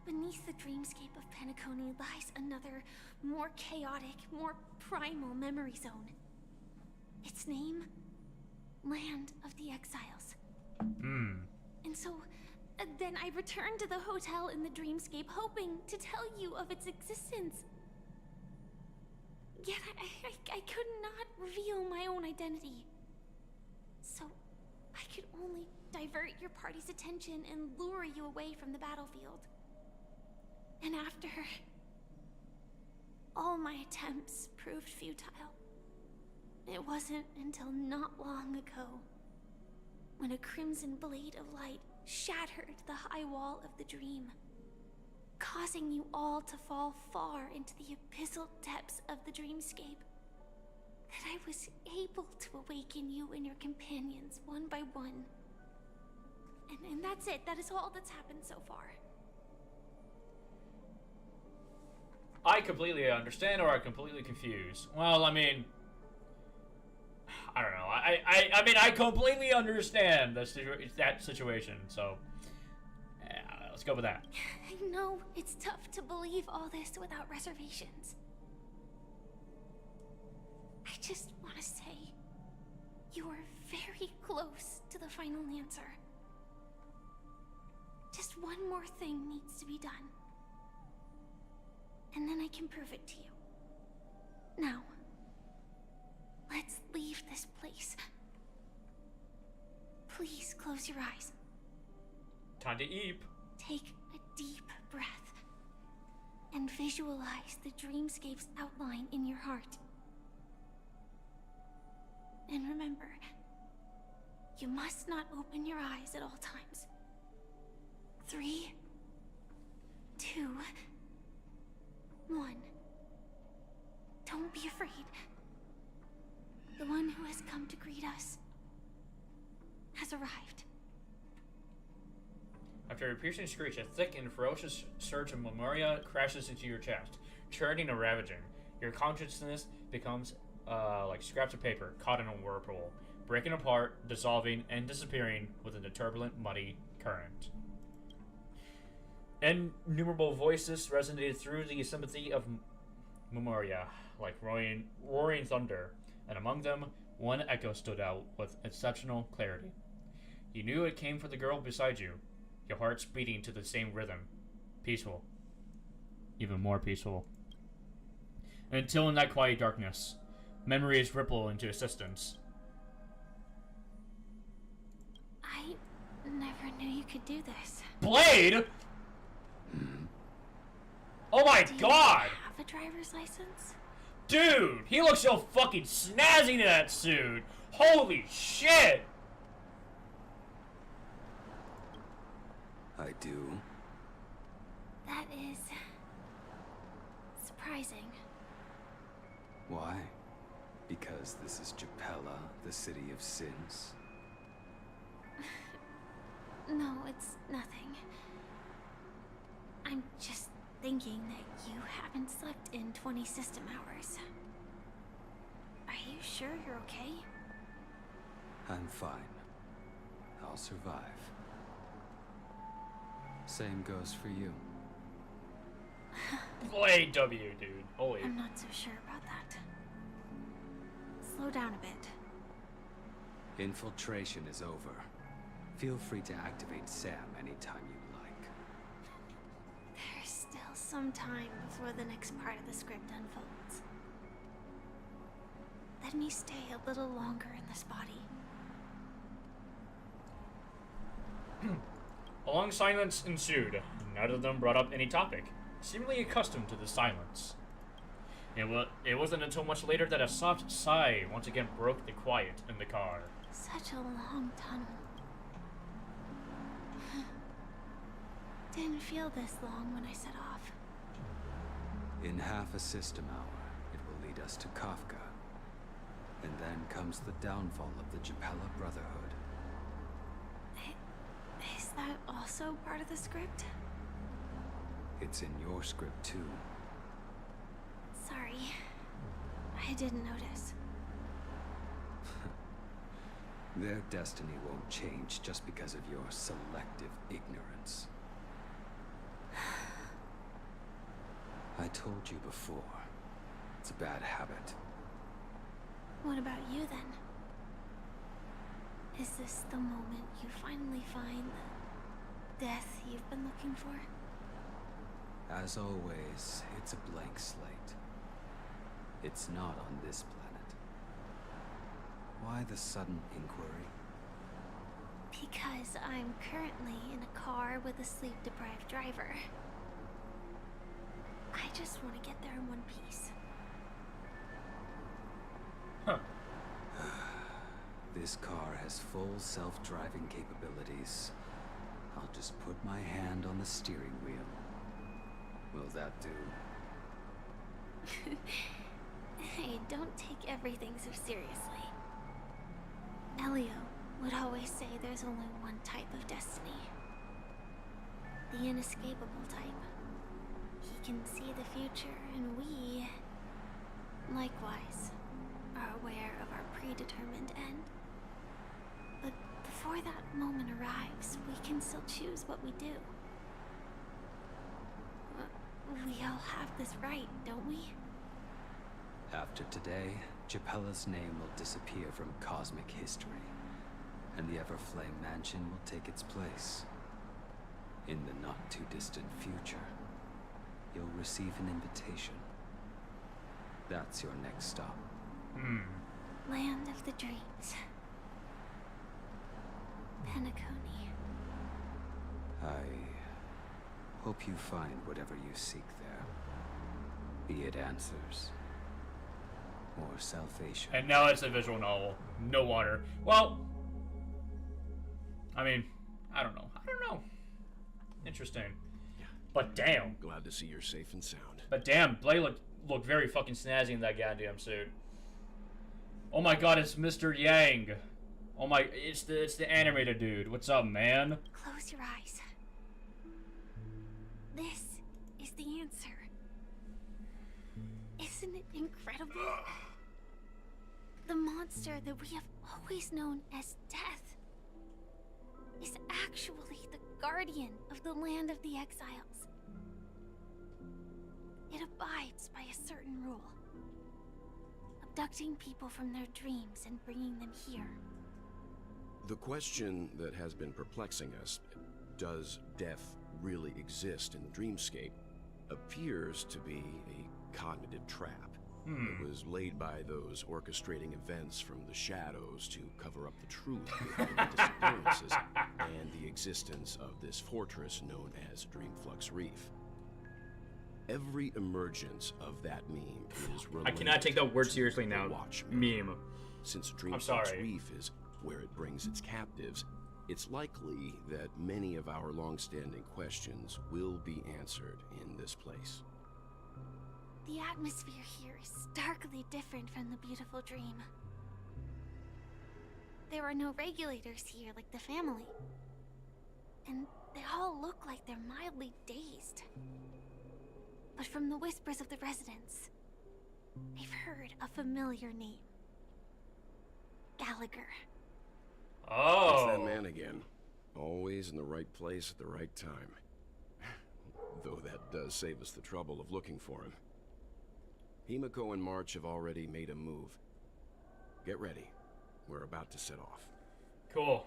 Beneath the dreamscape of Penacony lies another, more chaotic, more primal memory zone. Its name? Land of the Exiles. And so, then I returned to the hotel in the dreamscape, hoping to tell you of its existence. Yet I could not reveal my own identity. So, I could only divert your party's attention and lure you away from the battlefield. And after all my attempts proved futile, it wasn't until not long ago when a crimson blade of light shattered the high wall of the dream, causing you all to fall far into the abyssal depths of the dreamscape, that I was able to awaken you and your companions one by one. And that's it. That is all that's happened so far. I completely understand, or I'm completely confused. Well, I mean, I don't know. I mean, I completely understand that situation. So, let's go with that. I know it's tough to believe all this without reservations. I just want to say, you are very close to the final answer. Just one more thing needs to be done. And then I can prove it to you. Now, let's leave this place. Please close your eyes. Time to eat. Take a deep breath and visualize the dreamscape's outline in your heart. And remember, you must not open your eyes at all times. 3, 2, 1. Don't be afraid. The one who has come to greet us has arrived. After a piercing screech, a thick and ferocious surge of memoria crashes into your chest, churning and ravaging. Your consciousness becomes like scraps of paper caught in a whirlpool, breaking apart, dissolving, and disappearing within the turbulent, muddy current. Innumerable voices resonated through the sympathy of memoria, like roaring thunder, and among them, one echo stood out with exceptional clarity. You knew it came from the girl beside you, your hearts beating to the same rhythm. Peaceful. Even more peaceful. Until in that quiet darkness, memories ripple into existence. I never knew you could do this. Blade?! Oh my god! Have a driver's license? Dude, he looks so fucking snazzy in that suit. Holy shit! I do. That is... surprising. Why? Because this is Japella, the city of sins? No, it's nothing. I'm just thinking that you haven't slept in 20 system hours. Are you sure you're okay? I'm fine. I'll survive. Same goes for you. Play W, dude. Holy. I'm not so sure about that. Slow down a bit. Infiltration is over. Feel free to activate Sam anytime you like. There's still some time before the next part of the script unfolds. Let me stay a little longer in this body. A long silence ensued. Neither of them brought up any topic, seemingly accustomed to the silence. It wasn't until much later that a soft sigh once again broke the quiet in the car. Such a long tunnel. Didn't feel this long when I set off. In half a system hour, it will lead us to Kafka. And then comes the downfall of the Japella Brotherhood. Is that also part of the script? It's in your script too. Sorry. I didn't notice. Their destiny won't change just because of your selective ignorance. I told you before, it's a bad habit. What about you then? Is this the moment you finally find the death you've been looking for? As always, it's a blank slate. It's not on this planet. Why the sudden inquiry? Because I'm currently in a car with a sleep-deprived driver. I just want to get there in one piece. Huh. This car has full self-driving capabilities. I'll just put my hand on the steering wheel. Will that do? Hey, don't take everything so seriously. Elio would always say there's only one type of destiny. The inescapable type. He can see the future, and we, likewise, are aware of our predetermined end. But before that moment arrives, we can still choose what we do. We all have this right, don't we? After today, Japella's name will disappear from cosmic history, and the Everflame Mansion will take its place. In the not-too-distant future, you'll receive an invitation. That's your next stop. Land of the Dreams. Penacony. I hope you find whatever you seek there. Be it answers or salvation. And now it's a visual novel. No water. Well, I mean, I don't know. Interesting. Yeah. But damn. Glad to see you're safe and sound. But damn, Blay looked very fucking snazzy in that goddamn suit. Oh my god, it's Mr. Yang. Oh my, it's the animated dude. What's up, man? Close your eyes. This is the answer. Isn't it incredible? The monster that we have always known as Death is actually the guardian of the land of the exiles. It abides by a certain rule. Abducting people from their dreams and bringing them here. The question that has been perplexing us, does death really exist in the dreamscape, appears to be a cognitive trap. It was laid by those orchestrating events from the shadows to cover up the truth behind the disappearances and the existence of this fortress known as Dreamflux Reef. Every emergence of that meme is I cannot take that word seriously now. Meme. Since I'm Dreamforce sorry. Reef is where it brings its captives, it's likely that many of our long-standing questions will be answered in this place. The atmosphere here is starkly different from the beautiful dream. There are no regulators here like the family. And they all look like they're mildly dazed. But from the whispers of the residents, they've heard a familiar name. Gallagher. It's that man again. Always in the right place at the right time. Though that does save us the trouble of looking for him. Himiko and March have already made a move. Get ready. We're about to set off. Cool.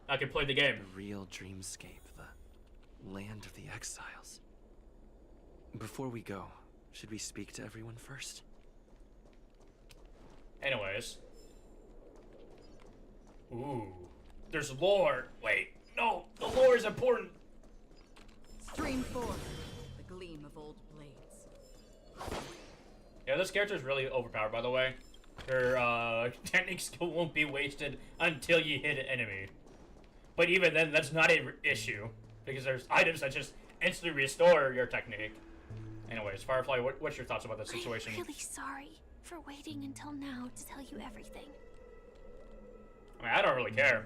I can play the game. The real dreamscape, the land of the exiles. Before we go, should we speak to everyone first? Anyways. Ooh. There's lore. Wait. No. The lore is important. Stream forth the gleam of old blades. Yeah, this character is really overpowered, by the way. Her technique skill won't be wasted until you hit an enemy. But even then, that's not an issue. Because there's items that just instantly restore your technique. Anyways, Firefly, what's your thoughts about this situation? I'm really sorry for waiting until now to tell you everything. I mean, I don't really care.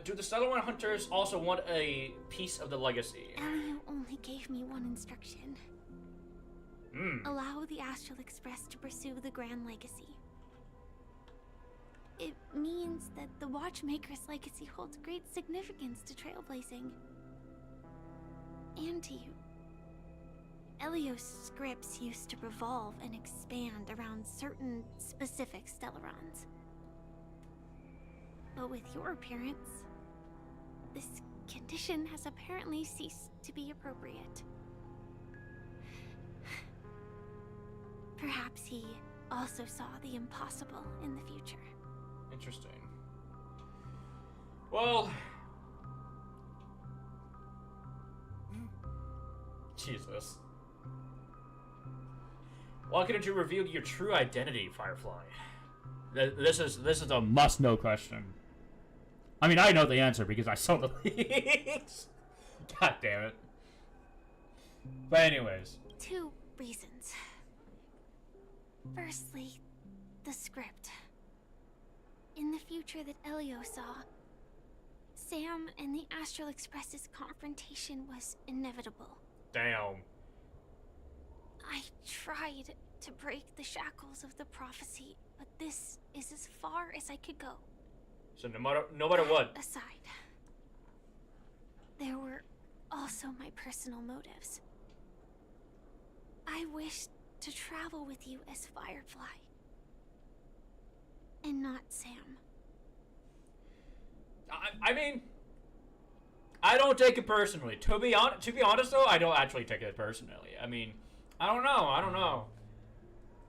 Do the Stellar One Hunters also want a piece of the legacy? Elio only gave me one instruction. Allow the Astral Express to pursue the Grand Legacy. It means that the Watchmaker's legacy holds great significance to trailblazing. And to you. Elio's scripts used to revolve and expand around certain specific Stellarons. But with your appearance, this condition has apparently ceased to be appropriate. Perhaps he also saw the impossible in the future. Interesting. Well... Jesus. Why couldn't you reveal your true identity, Firefly? This is a must-know question. I mean, I know the answer because I saw the leaks. God damn it. But anyways. 2 reasons. Firstly, the script. In the future that Elio saw, Sam and the Astral Express's confrontation was inevitable. Damn. I tried to break the shackles of the prophecy, but this is as far as I could go. So no matter what. Aside, there were also my personal motives. I wished to travel with you as Firefly, and not Sam. I mean, I don't take it personally. To be honest though, I don't actually take it personally. I mean, I don't know.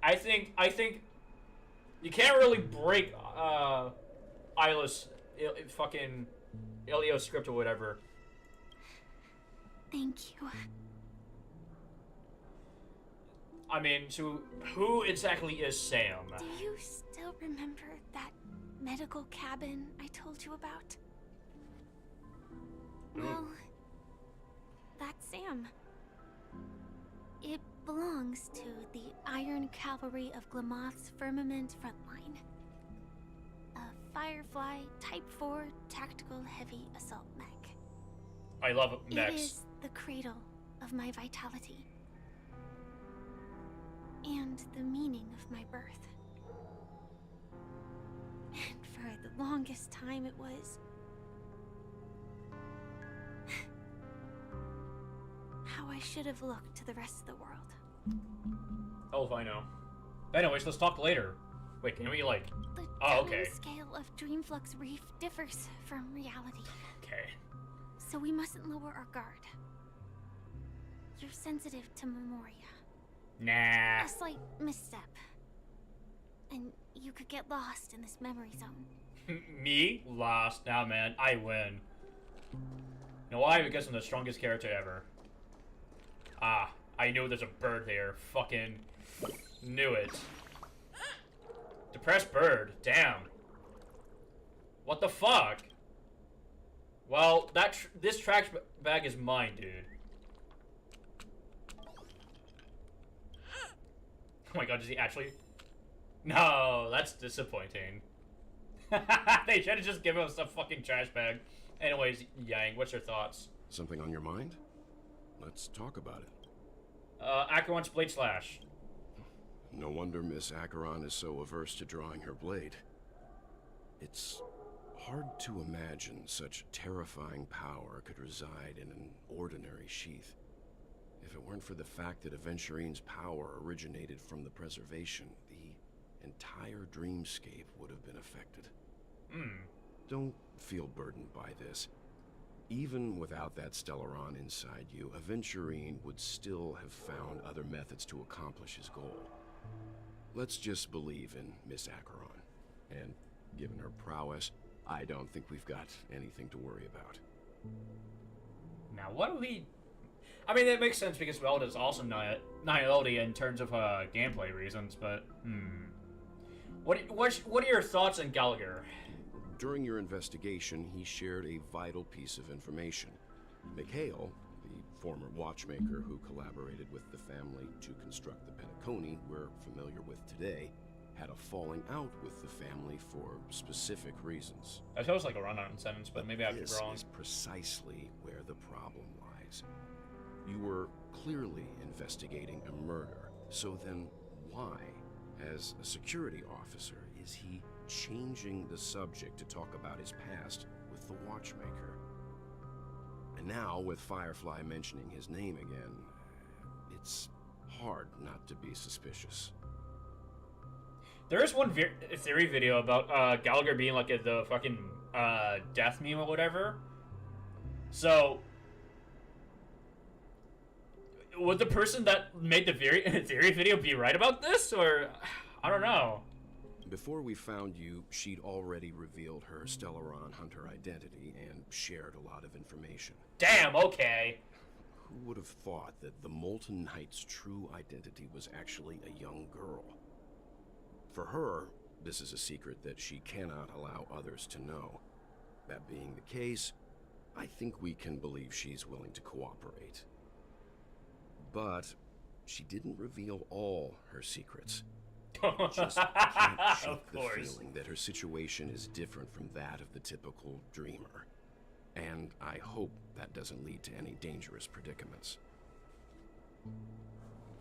I think you can't really break Isla's fucking Elio script or whatever. Thank you. I mean, so who exactly is Sam? Do you still remember that medical cabin I told you about? Well, that's Sam. It belongs to the Iron Cavalry of Glamoth's Firmament Frontline. A Firefly Type 4 Tactical Heavy Assault mech. I love mechs. It is the cradle of my vitality. And the meaning of my birth. And for the longest time it was... how I should have looked to the rest of the world. Oh, if I know. Anyways, let's talk later. Wait, can we like... The okay. scale of Dreamflux Reef differs from reality. Okay. So we mustn't lower our guard. You're sensitive to Memoria. Nah. A slight misstep. And you could get lost in this memory zone. Me? Lost. Nah, man. I win. You know why? Because I'm the strongest character ever. Ah, I knew there's a bird there. Fucking knew it. Depressed bird. Damn. What the fuck? Well, this trash bag is mine, dude. Oh my god, does he actually? No, that's disappointing. They should have just given us a fucking trash bag. Anyways, Yang, what's your thoughts? Something on your mind? Let's talk about it. Acheron's blade slash. No wonder Miss Acheron is so averse to drawing her blade. It's hard to imagine such terrifying power could reside in an ordinary sheath. If it weren't for the fact that Aventurine's power originated from the preservation, the entire dreamscape would have been affected. Don't feel burdened by this. Even without that Stellaron inside you, Aventurine would still have found other methods to accomplish his goal. Let's just believe in Miss Acheron. And given her prowess, I don't think we've got anything to worry about. Now, what do we... I mean, that makes sense because Velda is also Nihility in terms of gameplay reasons, but... What are your thoughts on Gallagher? During your investigation, he shared a vital piece of information. Mikhail, the former watchmaker who collaborated with the family to construct the Penacony we're familiar with today, had a falling out with the family for specific reasons. That feels like a run-on sentence, but maybe I could be wrong. This is precisely where the problem lies. You were clearly investigating a murder, so then why, as a security officer, is he changing the subject to talk about his past with the watchmaker? And now, with Firefly mentioning his name again, it's hard not to be suspicious. There is one theory video about Gallagher being like the fucking death meme or whatever. So, would the person that made the theory video be right about this, or I don't know. Before we found you, she'd already revealed her Stellaron Hunter identity and shared a lot of information. Damn, okay. Who would have thought that the Molten Knight's true identity was actually a young girl? For her, this is a secret that she cannot allow others to know. That being the case, I think we can believe she's willing to cooperate. But she didn't reveal all her secrets. Just can't shake the feeling that her situation is different from that of the typical dreamer. And I hope that doesn't lead to any dangerous predicaments.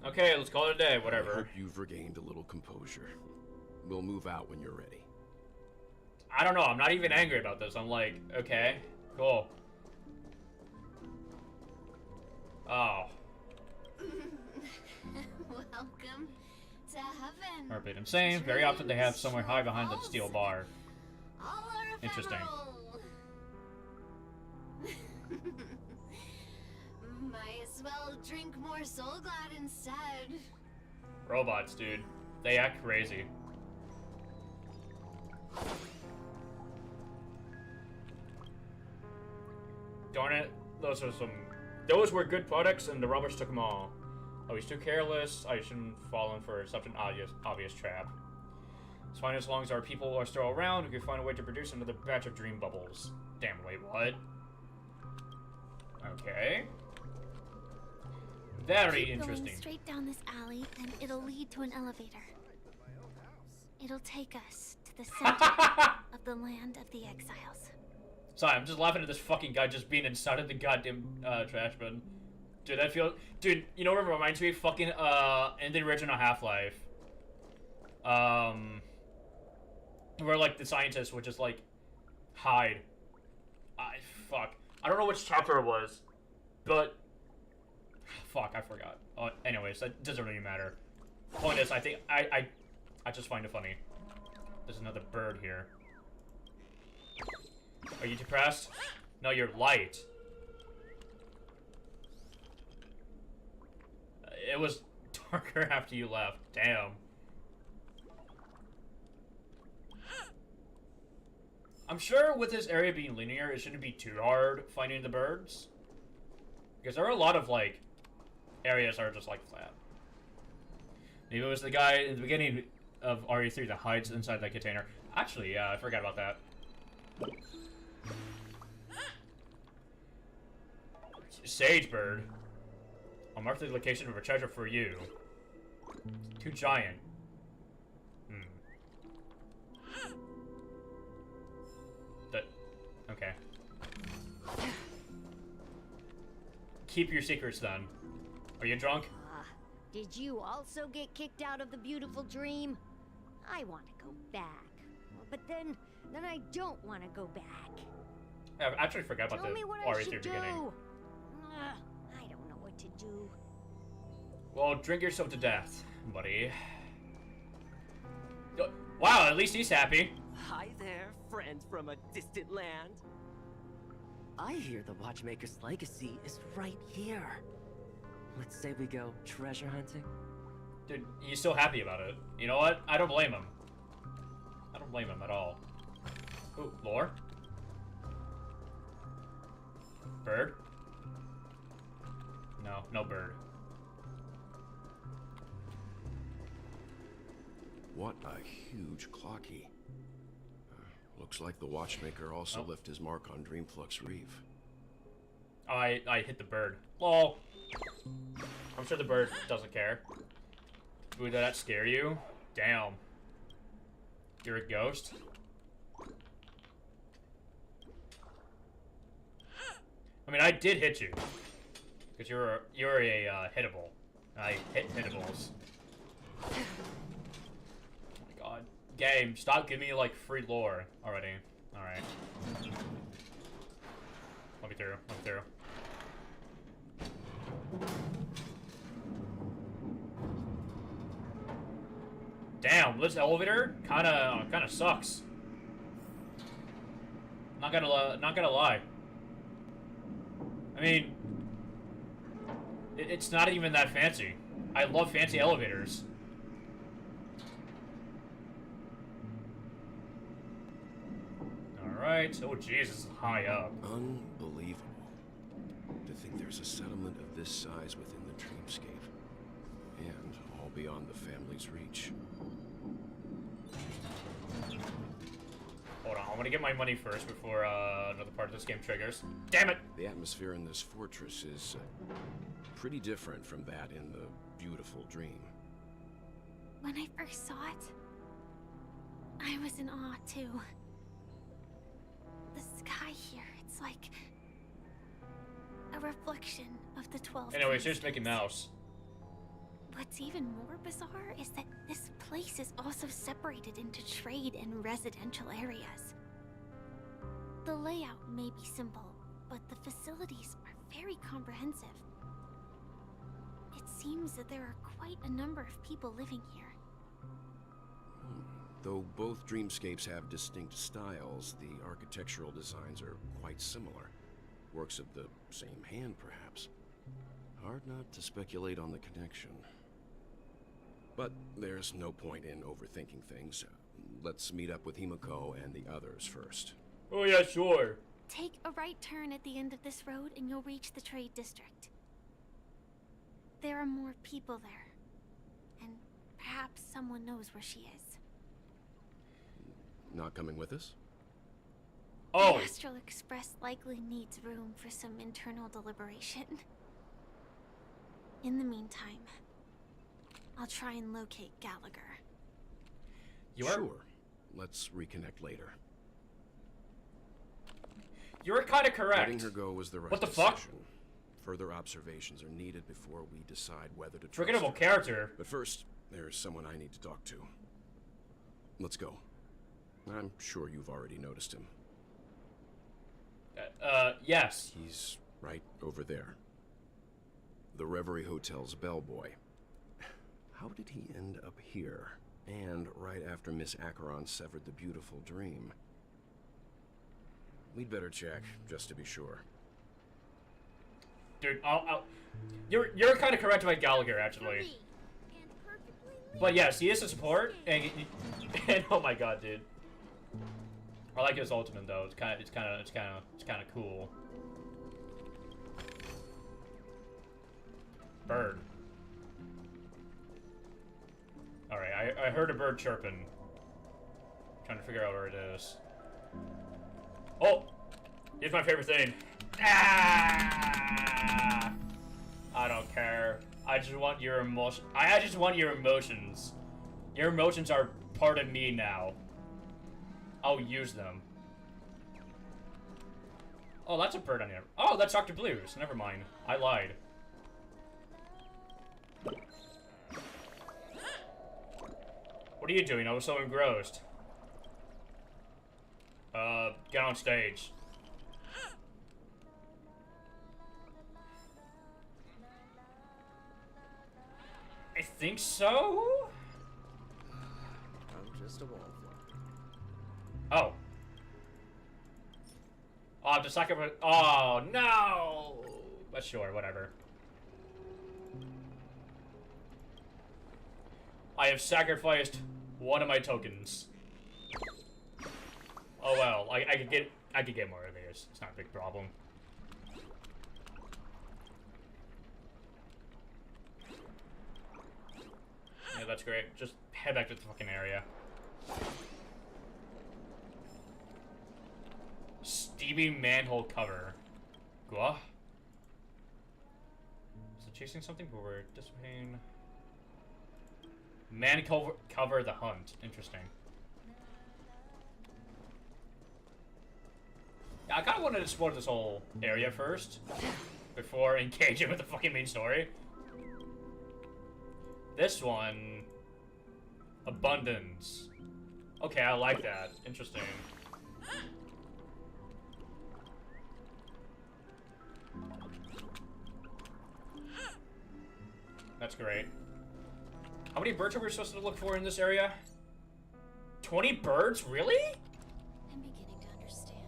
Okay, let's call it a day, whatever. I hope you've regained a little composure. We'll move out when you're ready. I don't know, I'm not even angry about this. I'm like, okay, cool. Oh. Welcome to heaven. Heartbeat insane. Very often they have somewhere high behind the steel bar. Interesting. Might as well drink more Soul Glad instead. Robots, dude. They act crazy. Darn it. Those were good products and the robbers took them all. I was too careless. I shouldn't have fallen for such an obvious trap. It's fine as long as our people are still around. We can find a way to produce another batch of dream bubbles. Damn, wait, what? Okay. Very interesting. Going straight down this alley, and it'll lead to an elevator. It'll take us to the center of the land of the exiles. Sorry, I'm just laughing at this fucking guy just being inside of the goddamn trash bin. Dude, that feels... Dude, you know what it reminds me of? Fucking, in the original Half-Life. Where, like, the scientists would just, like, hide. Fuck. I don't know which chapter it was, but... Fuck, I forgot. Anyways, that doesn't really matter. Point is, I think, I just find it funny. There's another bird here. Are you depressed? No, you're light. It was darker after you left. Damn. I'm sure with this area being linear, it shouldn't be too hard finding the birds. Because there are a lot of, like, areas are just like flat. Maybe it was the guy in the beginning of RE3 that hides inside that container. Actually, yeah, I forgot about that. Sagebird. I'll mark the location of a treasure for you. Too giant. Okay. Keep your secrets then. Are you drunk? Did you also get kicked out of the beautiful dream? I want to go back. But then I don't want to go back. I actually forgot about Tell the me what I RE3 should beginning. do. I don't know what to do. Well, drink yourself to death, buddy. Wow, at least he's happy. Hi there, friend from a distant land. I hear the Watchmaker's legacy is right here. Let's say we go treasure hunting. Dude, he's so happy about it. You know what? I don't blame him. I don't blame him at all. Ooh, lore? Bird? No, no bird. What a huge clocky. Looks like the Watchmaker also left his mark on Dreamflux Reef. I hit the bird. Lol. I'm sure the bird doesn't care. Would that scare you? Damn. You're a ghost? I mean, I did hit you. Because you're a hittable. I hit hittables. Oh my god. Game, stop giving me, like, free lore already. Alright. Let me through. Let me through. Damn, this elevator kinda sucks. Not gonna lie. I mean, it's not even that fancy. I love fancy elevators. Alright, oh jeez, this is high up. Unbelievable. To think there's a settlement of this size within the dreamscape. And all beyond the family's reach. Hold on, I want to get my money first before another part of this game triggers. Damn it! The atmosphere in this fortress is pretty different from that in the beautiful dream. When I first saw it, I was in awe too. The sky here, it's like a reflection of the 12 Anyways, here's Mickey Mouse. What's even more bizarre is that this place is also separated into trade and residential areas. The layout may be simple, but the facilities are very comprehensive. It seems that there are quite a number of people living here. Though both dreamscapes have distinct styles, the architectural designs are quite similar. Works of the same hand, perhaps. Hard not to speculate on the connection. But there's no point in overthinking things. Let's meet up with Himiko and the others first. Oh yeah, sure. Take a right turn at the end of this road and you'll reach the trade district. There are more people there. And perhaps someone knows where she is. Not coming with us? Oh! The Astral Express likely needs room for some internal deliberation. In the meantime, I'll try and locate Gallagher. Sure. Let's reconnect later. You're kind of correct. Letting her go was the right What the decision. fuck? Further observations are needed before we decide whether to trust Forgettable her. character. But first, there's someone I need to talk to. Let's go. I'm sure you've already noticed him. Yes. He's right over there. The Reverie Hotel's bellboy. How did he end up here? And right after Miss Acheron severed the beautiful dream. We'd better check, just to be sure. Dude, you're kind of correct about Gallagher, actually. But yes, he is a support, and oh my god, dude. I like his ultimate though. It's kind of cool. Bird. Alright, I heard a bird chirping. Trying to figure out where it is. Oh! Here's my favorite thing. Ah! I don't care. I just want your emotion. I just want your emotions. Your emotions are part of me now. I'll use them. Oh, that's a bird on here. Oh, that's Dr. Blues. Never mind. I lied. What are you doing? I was so engrossed. Get on stage. I think so? I'm just a wallflower. Oh. Oh, I have to sacrifice. Oh, no! But sure, whatever. I have sacrificed one of my tokens. Oh well, I could get more of these. It's not a big problem. Yeah, that's great. Just head back to the fucking area. Steamy manhole cover. Gua? Is it chasing something? But we're dissipating. Man cover the hunt. Interesting. Yeah, I kind of wanted to explore this whole area first before engaging with the fucking main story. This one, abundance. Okay, I like that. Interesting. That's great. How many birds are we supposed to look for in this area? 20 birds? Really? I'm beginning to understand.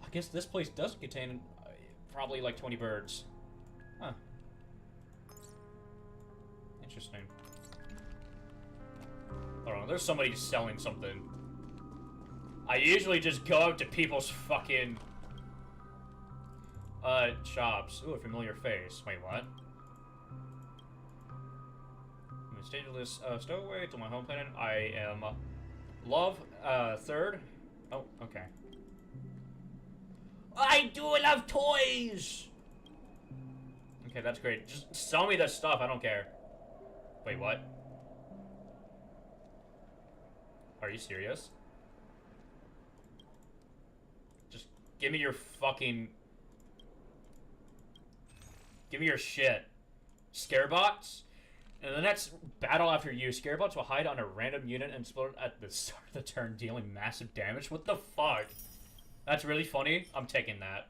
I guess this place does contain probably like 20 birds. Huh. Interesting. Hold on, there's somebody selling something. I usually just go up to people's fucking shops. Ooh, a familiar face. Wait, what? I'm gonna stage this stowaway to my home planet. I am love third. Oh, okay. I do love toys! Okay, that's great. Just sell me this stuff, I don't care. Wait, what? Are you serious? Just give me your fucking... Give me your shit. Scarebots? In the next battle after you, Scarebots will hide on a random unit and explode at the start of the turn, dealing massive damage? What the fuck? That's really funny. I'm taking that.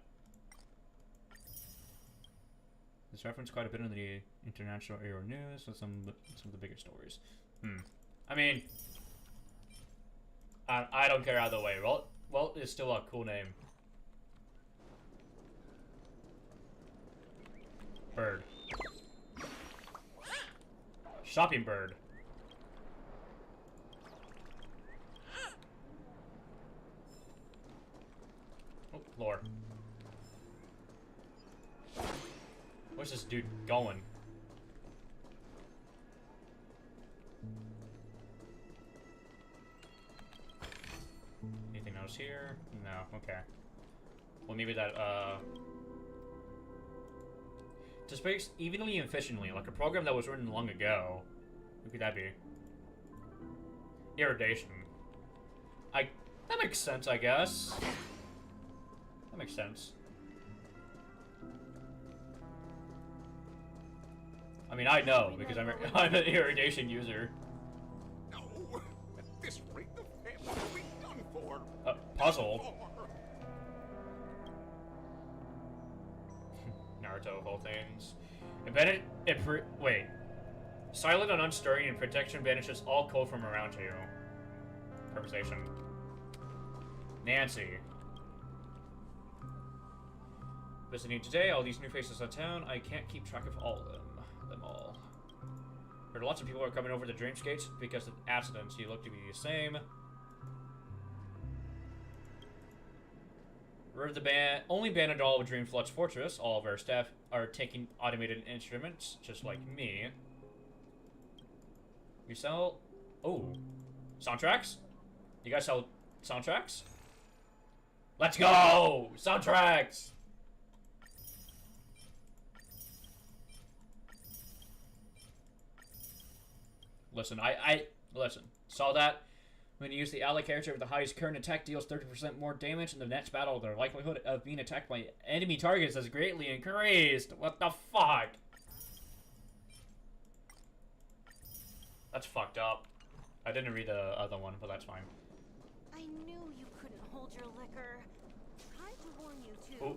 This reference quite a bit in the international Aero news with some of the bigger stories. I mean, I don't care either way. Walt is still a cool name. Bird. Shopping bird. Oh, lore. Where's this dude going? Anything else here? No, okay. Well, maybe that, displays evenly and efficiently, like a program that was written long ago. Who could that be? Irrigation. That makes sense, I guess. That makes sense. I mean, I know, because I'm an irrigation user. No, at this rate, the family will be done for. Puzzle. Naruto of all things. Wait. Silent and unstirring and protection banishes all cold from around you. Conversation. Nancy. Visiting today, all these new faces in town. I can't keep track of all of them. All. Heard lots of people are coming over to Dreamscapes because of accidents. You look to be the same. We're the only band at all of Dreamflux Fortress. All of our staff are taking automated instruments, just like me. We sell... Oh. Soundtracks? You guys sell soundtracks? Let's go! Soundtracks! Listen, listen. Saw that? When you use the ally character with the highest current attack deals 30% more damage in the next battle, their likelihood of being attacked by enemy targets has greatly increased. What the fuck? That's fucked up. I didn't read the other one, but that's fine. I knew you couldn't hold your liquor. Tried to warn you too. Oh.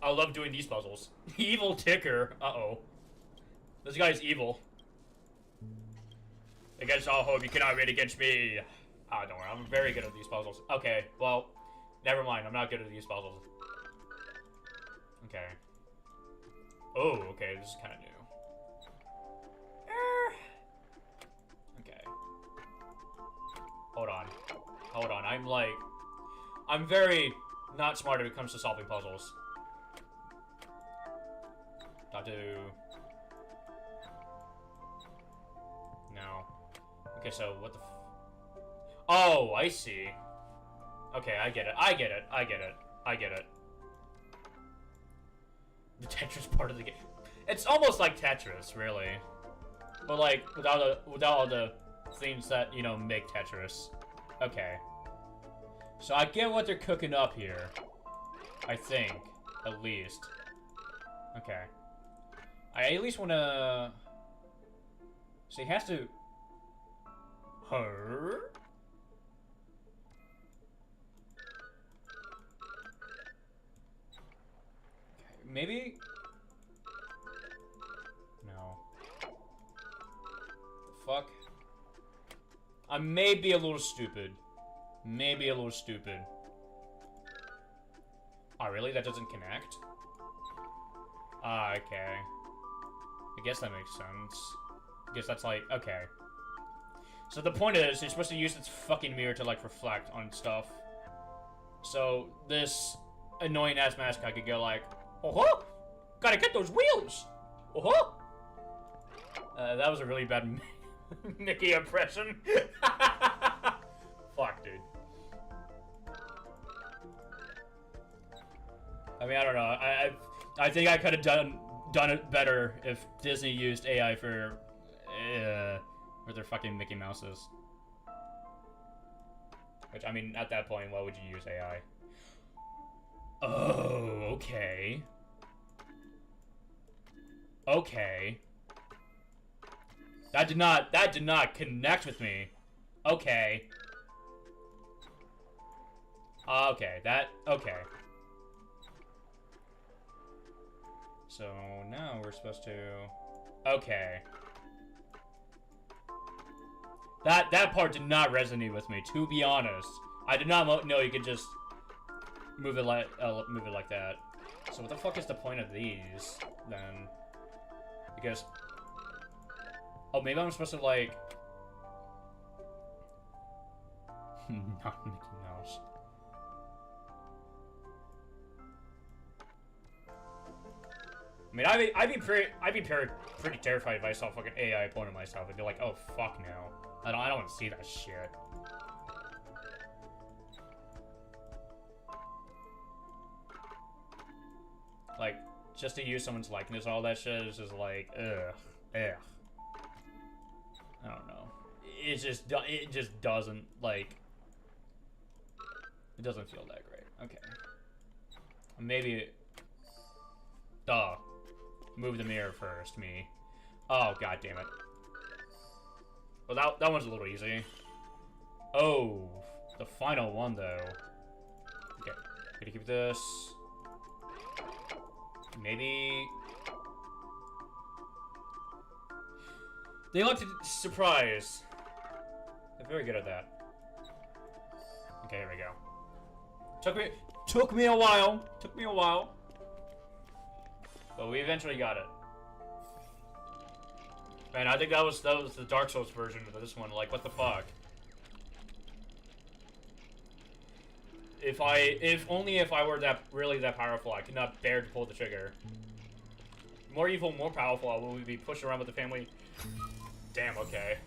I love doing these puzzles. Evil ticker. Uh-oh. This guy's evil. Against all hope, you cannot raid against me. Ah, don't worry, I'm very good at these puzzles. Okay, well, never mind, I'm not good at these puzzles. Okay. Oh, okay, this is kind of new. Okay. Hold on, I'm very not smart when it comes to solving puzzles. Not to... No. Okay, so what the Oh, I see. Okay, I get it. The Tetris part of the game. It's almost like Tetris, really. But like, without all the things that, you know, make Tetris. Okay. So I get what they're cooking up here. I think. At least. Okay. I at least wanna... So he has to... Her? Okay, maybe? No. Fuck. I may be a little stupid. Maybe a little stupid. Oh, really? That doesn't connect? Ah, okay. I guess that makes sense. I guess that's like, okay. So the point is, you're supposed to use this fucking mirror to, like, reflect on stuff. So, this annoying-ass mascot could go like, oh-ho! Gotta get those wheels! Oh-ho! That was a really bad Mickey impression. Fuck, dude. I mean, I don't know. I think I could have done it better if Disney used AI for their fucking Mickey Mouses. Which, I mean, at that point, why would you use AI? Oh, okay. Okay. That did not connect with me. Okay. Okay, okay. So now we're supposed to... Okay. That part did not resonate with me, to be honest. I did not know you could just move it like that. So what the fuck is the point of these, then? Because... Oh, maybe I'm supposed to, like... Not Mickey Mouse. I mean, I'd be pretty terrified if I saw fucking AI pointing at myself. I'd be like, oh fuck no, I don't want to see that shit. Like, just to use someone's likeness, all that shit is just like, ugh. I don't know. It just doesn't, like, it doesn't feel that great. Okay. Maybe, duh. Move the mirror first, me. Oh, god damn it. Well, that one's a little easy. Oh, the final one, though. Okay, gonna keep this. Maybe... They like to surprise. They're very good at that. Okay, here we go. Took me a while. But we eventually got it. Man, I think that was the Dark Souls version of this one. Like, what the fuck? If only if I were really that powerful, I could not bear to pull the trigger. More evil, more powerful, I will be pushed around with the family. Damn, okay.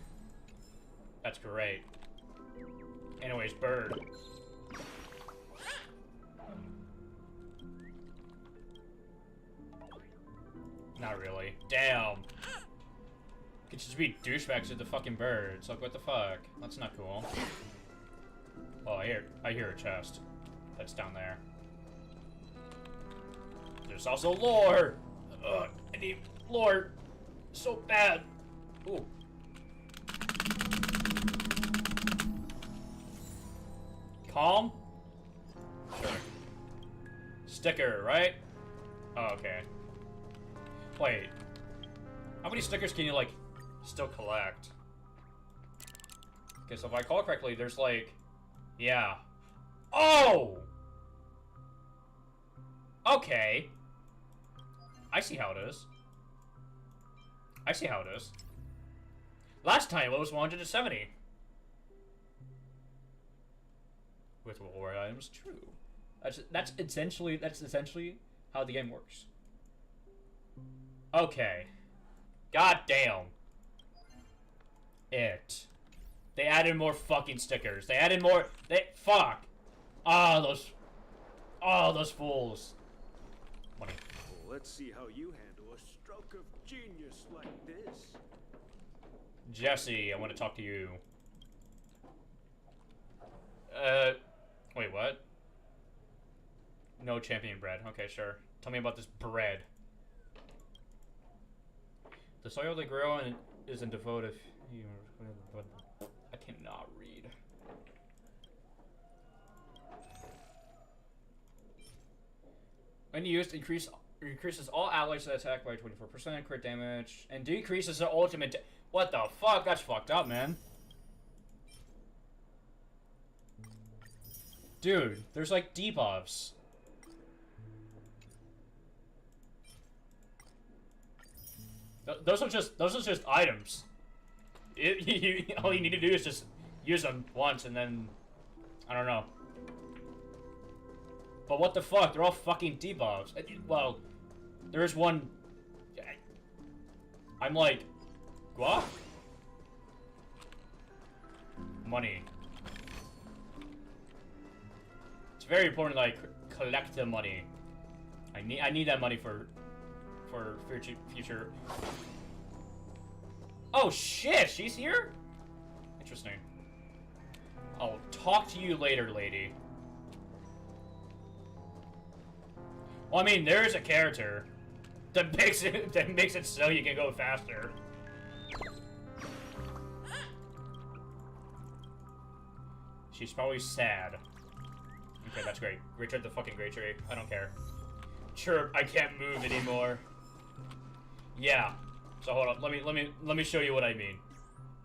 That's great. Anyways, bird. Not really. Damn. Could just be douchebags with the fucking birds. Like, what the fuck? That's not cool. Oh, I hear a chest. That's down there. There's also lore! Ugh, I need lore so bad. Ooh. Calm? Sure. Sticker, right? Oh, okay. Wait. How many stickers can you, like, still collect? Okay, so if I recall correctly, there's, like... Yeah. Oh! Okay. I see how it is. I see how it is. Last time it was 170. With reward items, true. That's essentially how the game works. Okay. God damn. They added more fucking stickers. They added more. Fuck. Oh, those fools. Money. Well, let's see how you handle a stroke of genius like this. Jesse, I want to talk to you. Wait, what? No champion bread. Okay, sure. Tell me about this bread. The soil they grow in isn't devoted. I cannot read. When used, increases all allies that attack by 24%, crit damage, and decreases the ultimate. What the fuck? That's fucked up, man. Dude, there's like debuffs. Those are just items. All you need to do is just use them once and then I don't know. But what the fuck? They're all fucking debuffs. Well, there's one. I'm like, guap? Money. It's very important that I collect the money. I need that money for future. Oh shit, she's here? Interesting. I'll talk to you later, lady. Well, I mean, there is a character that makes it so you can go faster. She's probably sad. Okay, that's great. Richard the fucking Great Tree. I don't care. Chirp, I can't move anymore. Yeah. So hold on. Let me show you what I mean.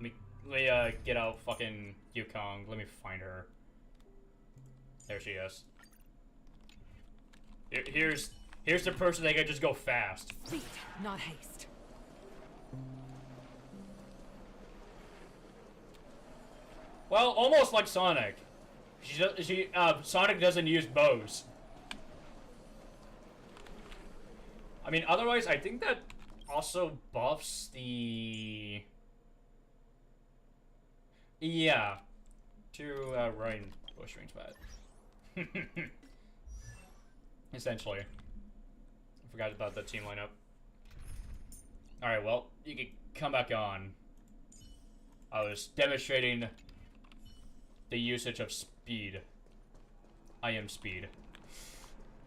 Let me get out fucking Yukong. Let me find her. There she is. Here's the person that can just go fast. Speed, not haste. Well, almost like Sonic. Sonic doesn't use bows. I mean, otherwise, I think that also buffs the... Yeah. To, Ryan Bush range pad. Essentially. I forgot about the team lineup. Alright, well, you can come back on. I was demonstrating the usage of speed. I am speed.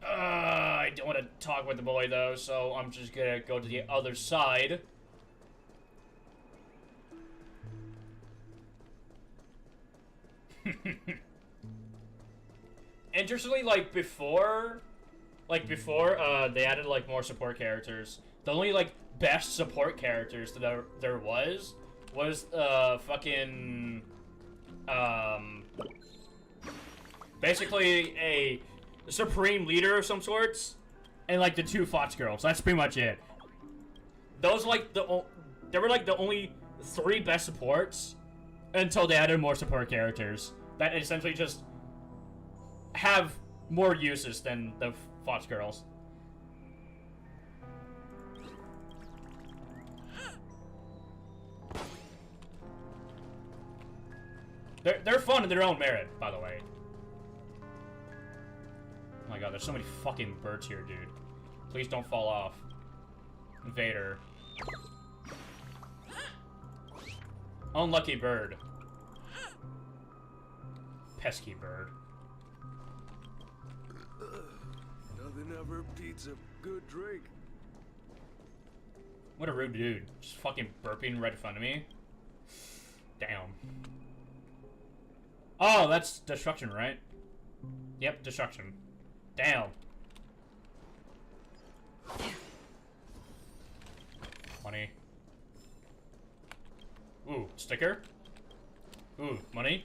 I don't want to talk with the boy though, so I'm just gonna go to the other side. Interestingly, like before they added like more support characters, the only like best support characters that there was fucking basically a supreme leader of some sorts, and like the two Fox girls. That's pretty much it. Those like they were like the only 3 best supports until they added more support characters. That essentially just have more uses than the Fox girls. They're fun in their own merit, by the way. Oh my god, there's so many fucking birds here, dude. Please don't fall off. Vader. Unlucky bird. Pesky bird. Nothing ever beats a good drink. What a rude dude. Just fucking burping right in front of me. Damn. Oh, that's destruction, right? Yep, destruction. Damn. Money. Ooh, sticker. Ooh, money.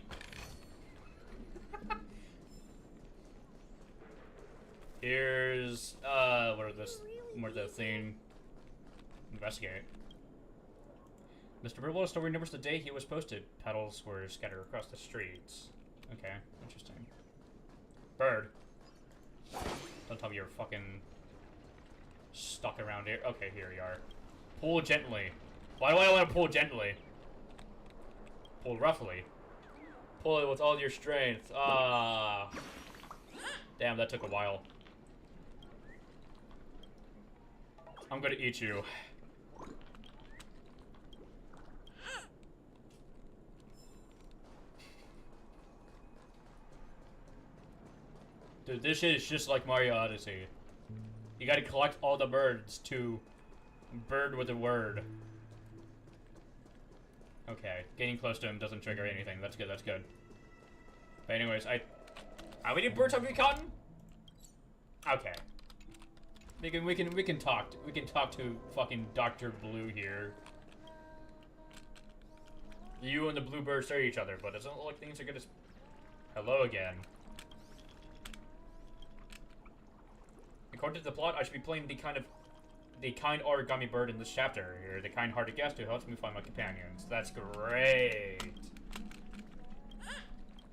Here's, what are this? More the thing. Investigate. Mr. Burwell's story remembers the day he was posted. Petals were scattered across the streets. Okay, interesting. Bird. Don't tell me you're fucking stuck around here. Okay, here you are. Pull gently. Why do I want to pull gently? Pull roughly. Pull it with all your strength. Ah. Damn, that took a while. I'm gonna eat you. Dude, this shit is just like Mario Odyssey. You gotta collect all the birds to bird with a word. Okay, getting close to him doesn't trigger anything. That's good, that's good. But anyways, how many birds have we caught? Okay. We can talk to fucking Dr. Blue here. You and the blue birds share each other, but it doesn't look like things are gonna. Hello again. According to the plot, I should be playing the kind origami bird in this chapter. You're the kind-hearted guest who helps me find my companions. That's great.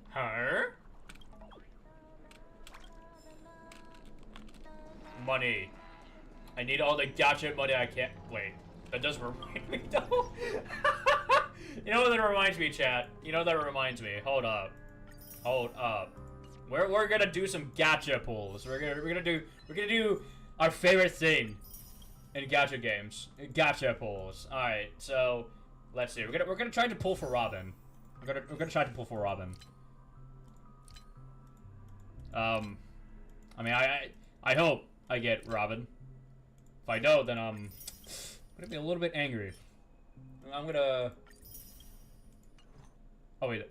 Huh? Money. I need all the gacha money I can. Wait, that does remind me though. You know what that reminds me, chat? You know what that reminds me? Hold up. Hold up. We're gonna do some gacha pulls. We're gonna do our favorite thing in gacha games. Gacha pulls. Alright, so let's see. We're gonna try to pull for Robin. We're gonna try to pull for Robin. I mean I hope I get Robin. If I don't, then I'm gonna be a little bit angry. I'm gonna. Oh wait.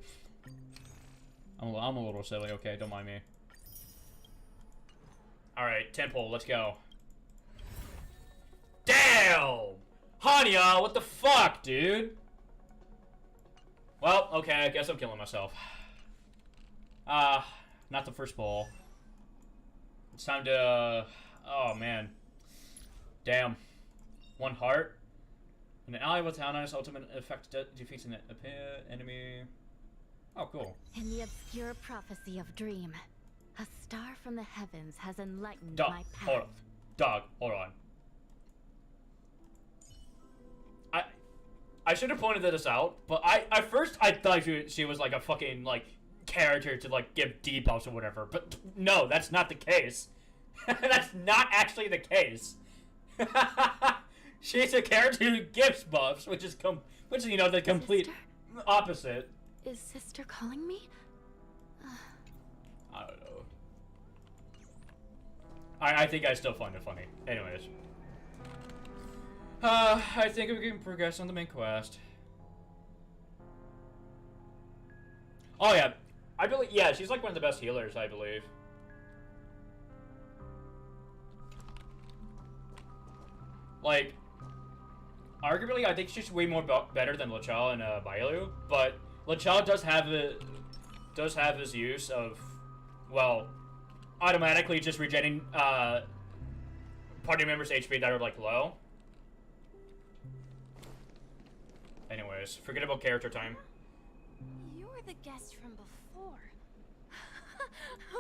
I'm a little silly. Okay, don't mind me. All right, 10 pull. Let's go. Damn, Hanya, what the fuck, dude? Well, okay, I guess I'm killing myself. Not the first pull. It's time to. Oh man. Damn. One heart. An ally with Hana's ultimate effect defeats an enemy. Oh, cool. In the obscure prophecy of Dream, a star from the heavens has enlightened my path. Hold on. Dog, hold on. I should have pointed this out, but at first I thought she was like a fucking like character to like give debuffs or whatever, but no, that's not the case. That's not actually the case. She's a character who gives buffs, which is you know the complete opposite. Is Sister calling me? I don't know. I think I still find it funny. Anyways. I think we can progress on the main quest. Oh yeah. I believe, yeah, she's like one of the best healers, I believe. Like, arguably, I think she's way more better than Lechal and Bailu, but Lechal does have his use of, well, automatically just regenerating party members' HP that are like low. Anyways, forgettable character time. You're the guest from before.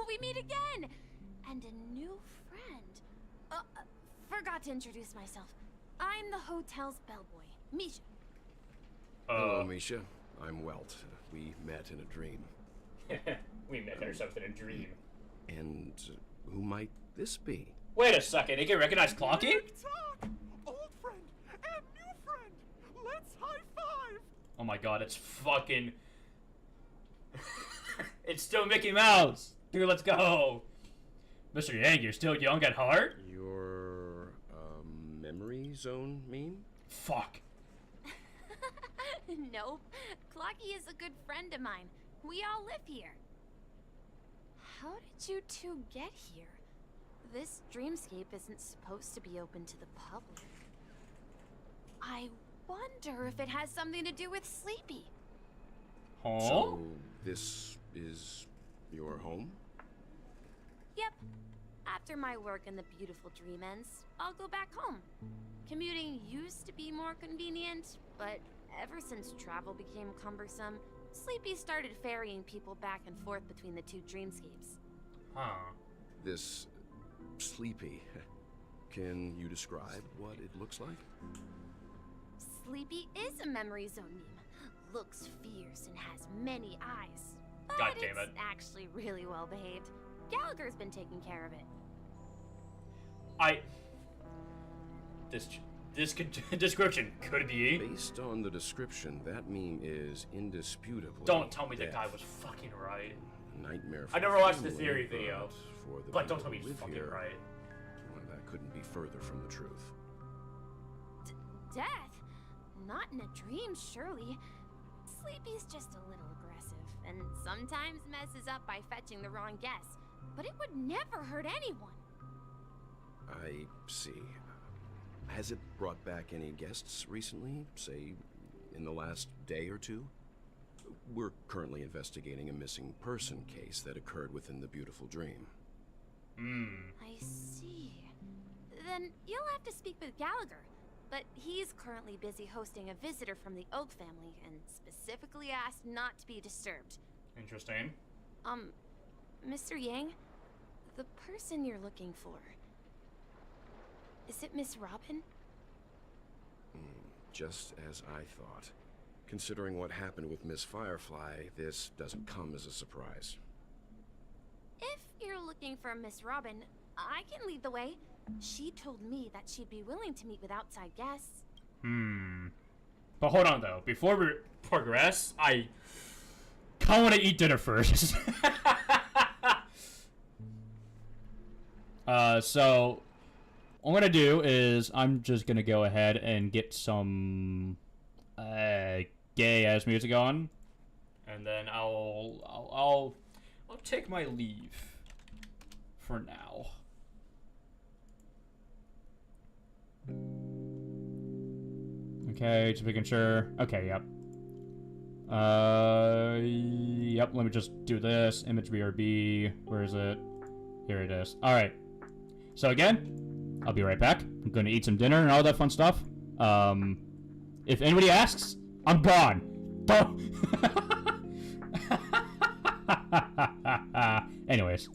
we meet again! And a new friend. Forgot to introduce myself. I'm the hotel's bellboy, Misha. Hello, Misha. I'm Welt. We met in a dream. We met ourselves in a dream. And who might this be? Wait a second, he can recognize Clocky? Old friend and new friend. Let's high five. Oh my god, it's fucking... It's still Mickey Mouse! Dude, let's go! Mr. Yang, you're still young at heart? Your, memory zone mean? Fuck. Nope. Clocky is a good friend of mine. We all live here. How did you two get here? This dreamscape isn't supposed to be open to the public. I wonder if it has something to do with Sleepy. Huh? So, this is your home? Yep. After my work in the beautiful dream ends, I'll go back home. Commuting used to be more convenient, but ever since travel became cumbersome, Sleepy started ferrying people back and forth between the two dreamscapes. Huh. This Sleepy. Can you describe what it looks like? Sleepy is a memory zone meme. Looks fierce and has many eyes. But God damn it. It's actually really well behaved. Gallagher's been taking care of it. This description could be... Based on the description, that meme is indisputably Don't tell me the death. guy was fucking right. Nightmare for I never watched the family, theory video, for the but don't people tell me who he's live fucking here, right. Well, that couldn't be further from the truth. Death? Not in a dream, surely. Sleepy's just a little aggressive, and sometimes messes up by fetching the wrong guess. But it would never hurt anyone. I see. Has it brought back any guests recently? Say, in the last day or two? We're currently investigating a missing person case that occurred within the beautiful dream. I see. Then you'll have to speak with Gallagher. But he's currently busy hosting a visitor from the Oak family and specifically asked not to be disturbed. Interesting. Mr. Yang, the person you're looking for, is it Miss Robin? Just as I thought. Considering what happened with Miss Firefly, this doesn't come as a surprise. If you're looking for Miss Robin, I can lead the way. She told me that she'd be willing to meet with outside guests. But hold on, though. Before we progress, I kind of want to eat dinner first. So what I'm going to do is I'm just going to go ahead and get some gay-ass music on. And then I'll take my leave for now. Okay, just making sure. Okay, yep. Yep, let me just do this. Image BRB. Where is it? Here it is. Alright. So again, I'll be right back. I'm gonna eat some dinner and all that fun stuff. If anybody asks, I'm gone. Don't. Anyways.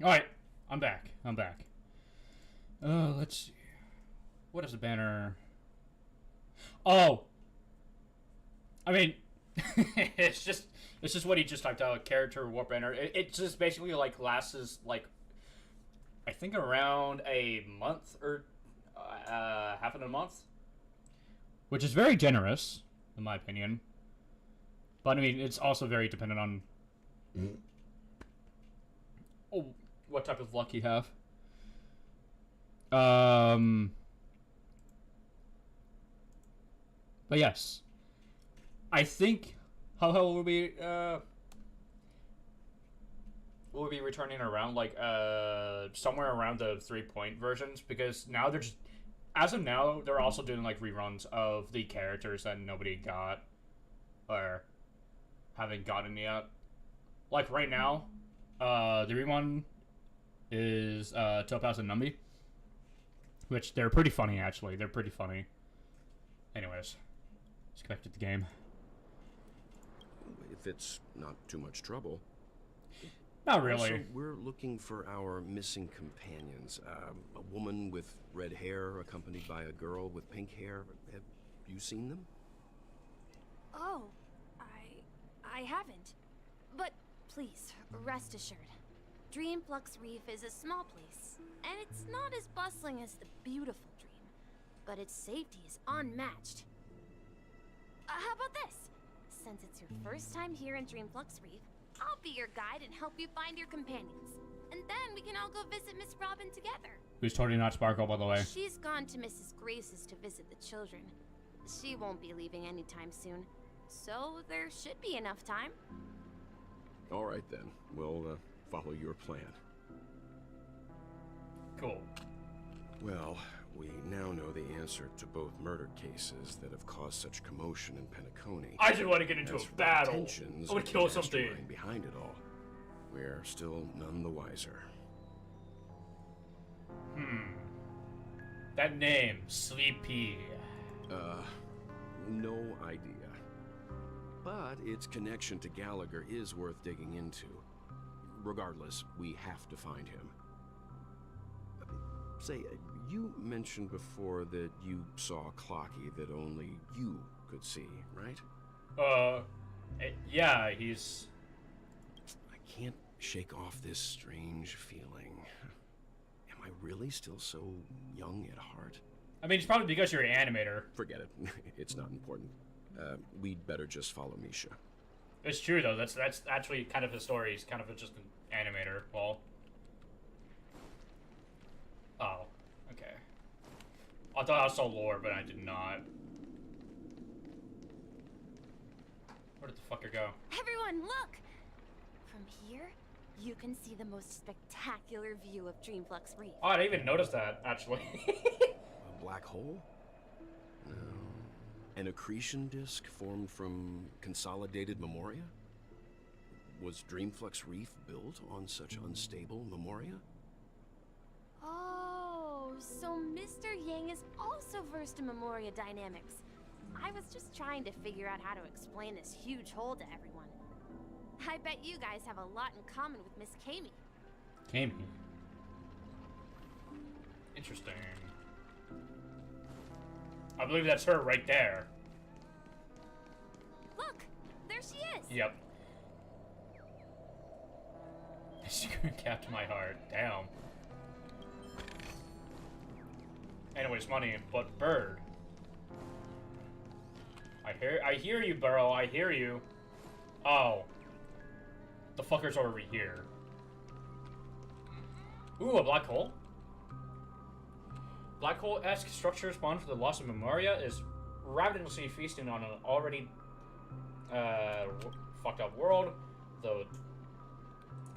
Alright, I'm back. Let's see. What is the banner? Oh! I mean, it's just what he just typed out, character warp banner. It just basically, like, lasts, like, I think around a month or half of a month. Which is very generous, in my opinion. But, I mean, it's also very dependent on what type of luck you have. But yes. I think we'll be returning around like somewhere around the 3-point versions, because now they're just, as of now, they're also doing like reruns of the characters that nobody got or haven't gotten yet. Like right now, the rerun is Topaz and Numby, which they're pretty funny actually. They're pretty funny. Anyways, let's get back to the game. If it's not too much trouble. Not really. Also, we're looking for our missing companions. A woman with red hair accompanied by a girl with pink hair. Have you seen them? Oh, I haven't. But please, rest assured. Dreamflux Reef is a small place, and it's not as bustling as the beautiful Dream, but its safety is unmatched. How about this? Since it's your first time here in Dreamflux Reef, I'll be your guide and help you find your companions. And then we can all go visit Miss Robin together. Who's totally not Sparkle, by the way. She's gone to Mrs. Grace's to visit the children. She won't be leaving anytime soon, so there should be enough time. All right then, we'll follow your plan. Cool. Well, we now know the answer to both murder cases that have caused such commotion in Penacony. I just want to get into As a for the battle. intentions I want of to the kill something. mastermind behind it all, we're still none the wiser. That name, Sleepy. No idea. But its connection to Gallagher is worth digging into. Regardless, we have to find him. Say, you mentioned before that you saw Clocky that only you could see, right? Yeah, he's... I can't shake off this strange feeling. Am I really still so young at heart? I mean, it's probably because you're an animator. Forget it. It's not important. We'd better just follow Misha. It's true, though. That's actually kind of his story. He's kind of just an animator. Well... Oh, okay. I thought I saw lore, but I did not. Where did the fucker go? Everyone, look! From here, you can see the most spectacular view of Dreamflux Reef. Oh, I didn't even notice that, actually. A black hole? No. An accretion disk formed from consolidated memoria? Was Dreamflux Reef built on such unstable memoria? Oh, so Mr. Yang is also versed in Memoria dynamics. I was just trying to figure out how to explain this huge hole to everyone. I bet you guys have a lot in common with Miss Kami. Kami? Interesting. I believe that's her right there. Look, there she is. Yep. She captured my heart. Damn. Anyways, money, but bird. I hear you, Burrow. I hear you. Oh. The fucker's over here. Ooh, a black hole. Black hole-esque structure spawned for the loss of Memoria is ravenously feasting on an already fucked up world. Though,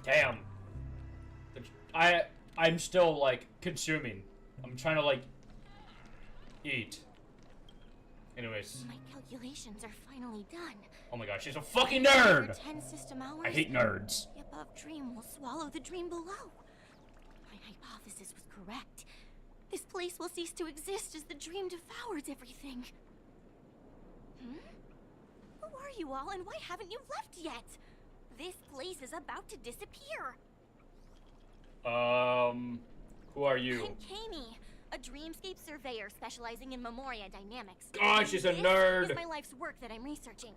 damn. I'm still like consuming. I'm trying to like eat. Anyways. My calculations are finally done. Oh my god, she's a fucking nerd! 10 system hours, I hate nerds. The above dream will swallow the dream below. My hypothesis was correct. This place will cease to exist as the dream devours everything. Who are you all, and why haven't you left yet? This place is about to disappear. Who are you? I'm Kami, a dreamscape surveyor specializing in Memoria dynamics. God, she's a nerd. This is my life's work that I'm researching.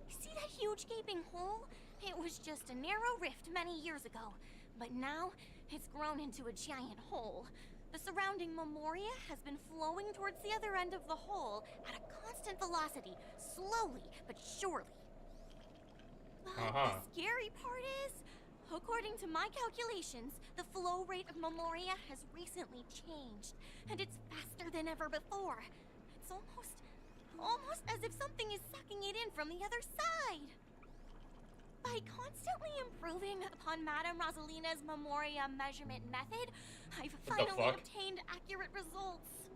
See that huge gaping hole? It was just a narrow rift many years ago, but now it's grown into a giant hole. The surrounding Memoria has been flowing towards the other end of the hole at a constant velocity, slowly but surely. But the scary part is, according to my calculations, the flow rate of Memoria has recently changed, and it's faster than ever before. It's almost as if something is sucking it in from the other side. By constantly improving upon Madame Rosalina's Memoria measurement method, I've finally obtained accurate results.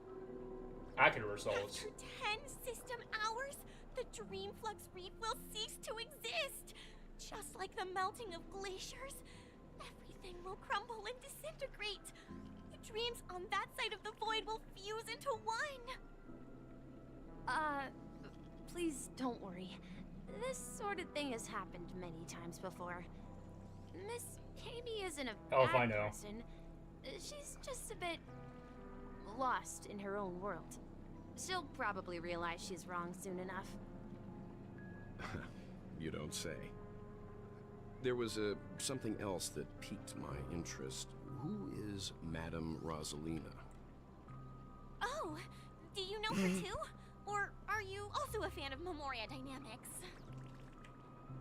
Accurate results? After 10 system hours, the Dreamflux Reef will cease to exist. Just like the melting of glaciers, everything will crumble and disintegrate. The dreams on that side of the void will fuse into one. Please don't worry. This sort of thing has happened many times before. Miss Kami isn't a bad person. She's just a bit lost in her own world. She'll probably realize she's wrong soon enough. You don't say. There was something else that piqued my interest. Who is Madame Rosalina? Oh, do you know her too? Or are you also a fan of Memoria dynamics?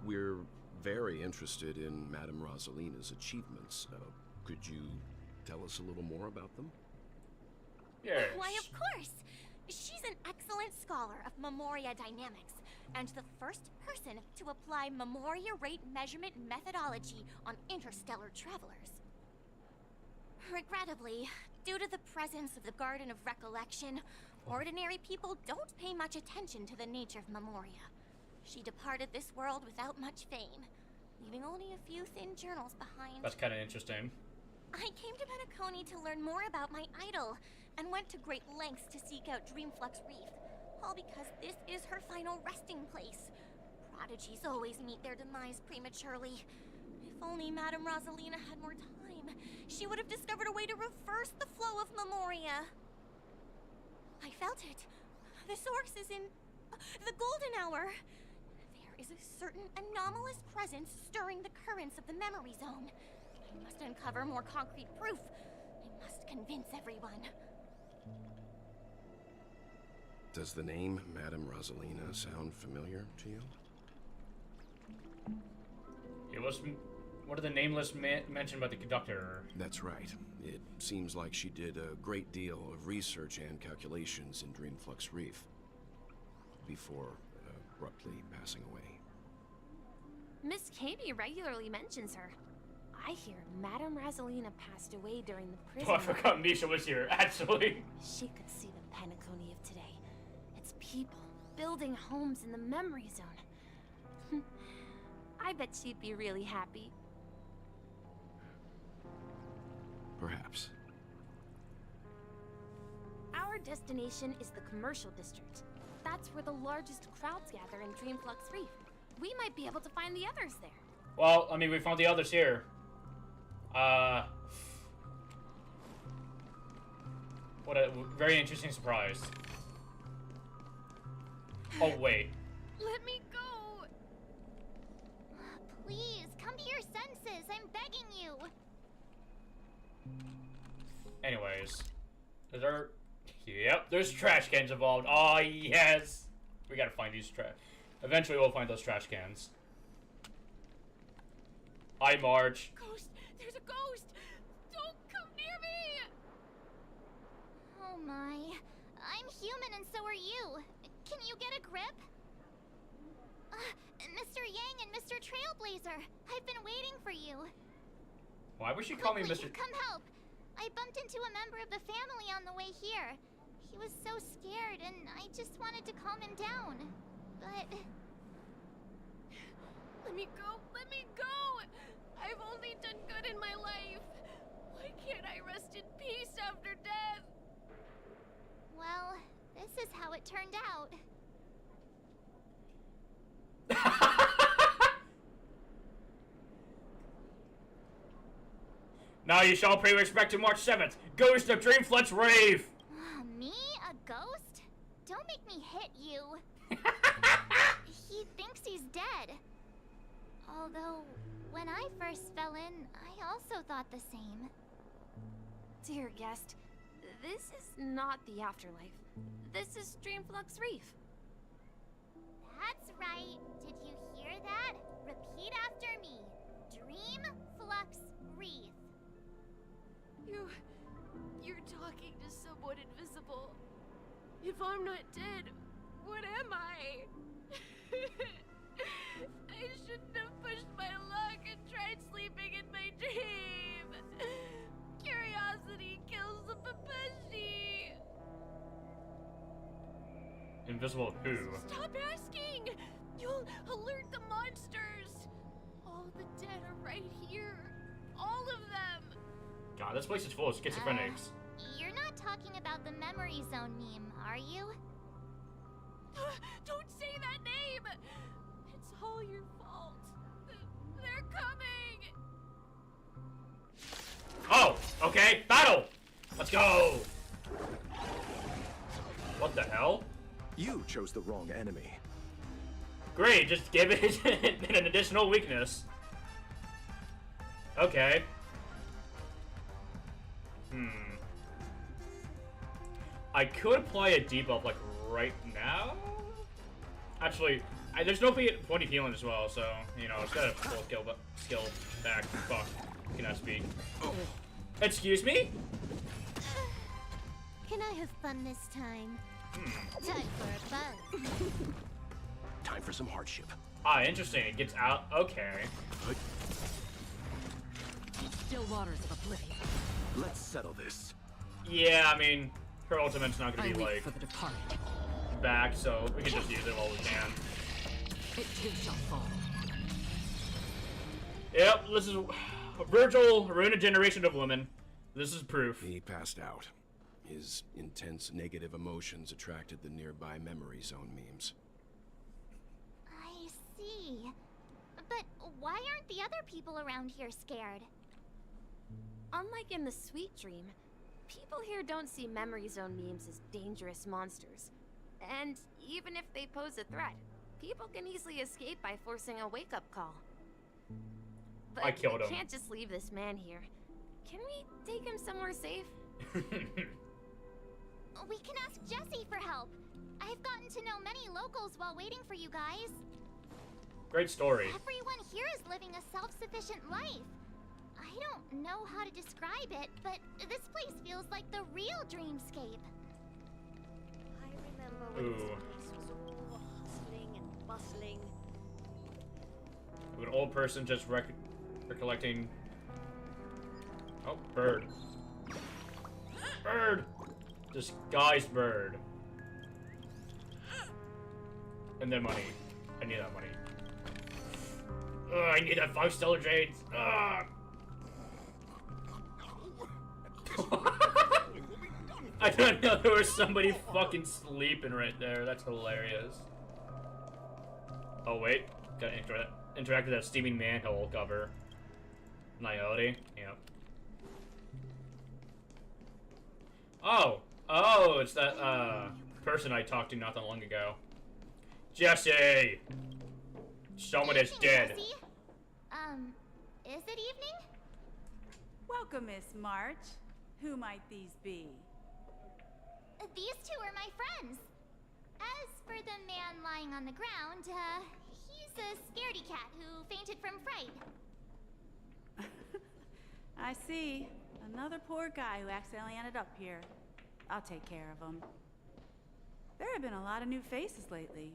We're very interested in Madame Rosalina's achievements. Could you tell us a little more about them? Yes. Why, of course! She's an excellent scholar of Memoria dynamics, and the first person to apply Memoria rate measurement methodology on interstellar travelers. Regrettably, due to the presence of the Garden of Recollection, ordinary people don't pay much attention to the nature of Memoria. She departed this world without much fame, leaving only a few thin journals behind. That's kind of interesting. I came to Penacony to learn more about my idol, and went to great lengths to seek out Dreamflux Reef, all because this is her final resting place. Prodigies always meet their demise prematurely. If only Madame Rosalina had more time, she would have discovered a way to reverse the flow of Memoria. I felt it. The source is in the golden hour. There is a certain anomalous presence stirring the currents of the memory zone. I must uncover more concrete proof. I must convince everyone. Does the name Madame Rosalina sound familiar to you? It was one of the nameless mentioned by the conductor. That's right. It seems like she did a great deal of research and calculations in Dreamflux Reef before abruptly passing away. Miss Kami regularly mentions her. I hear Madame Rosalina passed away during the prison. Oh, I forgot Misha was here, actually. She could see the Penacony of today. Its people building homes in the memory zone. I bet she'd be really happy. Perhaps. Our destination is the commercial district. That's where the largest crowds gather in Dreamflux Reef. We might be able to find the others there. Well, I mean, we found the others here. What a very interesting surprise. Oh, wait. Let me go! Please, come to your senses. I'm begging you. Anyways. Is there... Yep, there's trash cans involved. Oh, yes! We gotta find these trash... Eventually we'll find those trash cans. Hi, Marge. Ghost! There's a ghost! Don't come near me! Oh my. I'm human and so are you. Can you get a grip? Mr. Yang and Mr. Trailblazer, I've been waiting for you. Why would she call me Mr. Come help. I bumped into a member of the family on the way here. He was so scared and I just wanted to calm him down. But... Let me go! Let me go! I've only done good in my life. Why can't I rest in peace after death? Well, this is how it turned out. Now you shall pay respect to March 7th, Ghost of Dreamflex Rave! Me? A ghost? Don't make me hit you. He thinks he's dead. Although, when I first fell in, I also thought the same. Dear guest, this is not the afterlife. This is Dreamflux Reef. That's right. Did you hear that? Repeat after me. Dreamflux Reef. You're talking to someone invisible. If I'm not dead, what am I? I shouldn't have pushed my luck and tried sleeping in my dream. Curiosity kills the Papeshi. Invisible who? Stop asking! You'll alert the monsters. All the dead are right here. All of them. God, this place is full of schizophrenics. You're not talking about the memory zone meme, are you? Don't say that name! It's all your fault. They're coming! Oh, okay, battle! Let's go! What the hell? You chose the wrong enemy. Great, just give it an additional weakness. Okay. I could apply a debuff like right now. Actually, there's no point of healing as well, so you know it's got a full skill back. Fuck, cannot speak. Excuse me? Can I have fun this time? Time for a buzz. Time for some hardship. Ah, interesting. It gets out. Okay. Still waters of oblivion. Let's settle this. Yeah, I mean, her ultimate's not gonna I be wait like for the departed. back, so we can just use it while we can. It too shall fall. Yep, this is Virgil, ruined a generation of women. This is proof. He passed out. His intense negative emotions attracted the nearby memory zone memes. I see. But why aren't the other people around here scared? Unlike in the Sweet Dream, people here don't see memory zone memes as dangerous monsters. And even if they pose a threat, people can easily escape by forcing a wake-up call. But I killed him. We can't just leave this man here. Can we take him somewhere safe? We can ask Jessie for help. I've gotten to know many locals while waiting for you guys. Great story. Everyone here is living a self-sufficient life. I don't know how to describe it, but this place feels like the real dreamscape. I remember when Ooh. this place was all hustling and bustling. An old person just recollecting. Oh, bird. Bird! Disguised bird. And then money. I need that money. I need that 5 stellar jades. I didn't know there was somebody fucking sleeping right there. That's hilarious. Oh wait, gotta interact with that steaming manhole cover. Niobe, yep. Oh, it's that person I talked to not that long ago. Jesse! Someone is dead. Jessie? Is it evening? Welcome, Miss March. Who might these be? These two are my friends. As for the man lying on the ground, he's a scaredy cat who fainted from fright. I see. Another poor guy who accidentally ended up here. I'll take care of him. There have been a lot of new faces lately.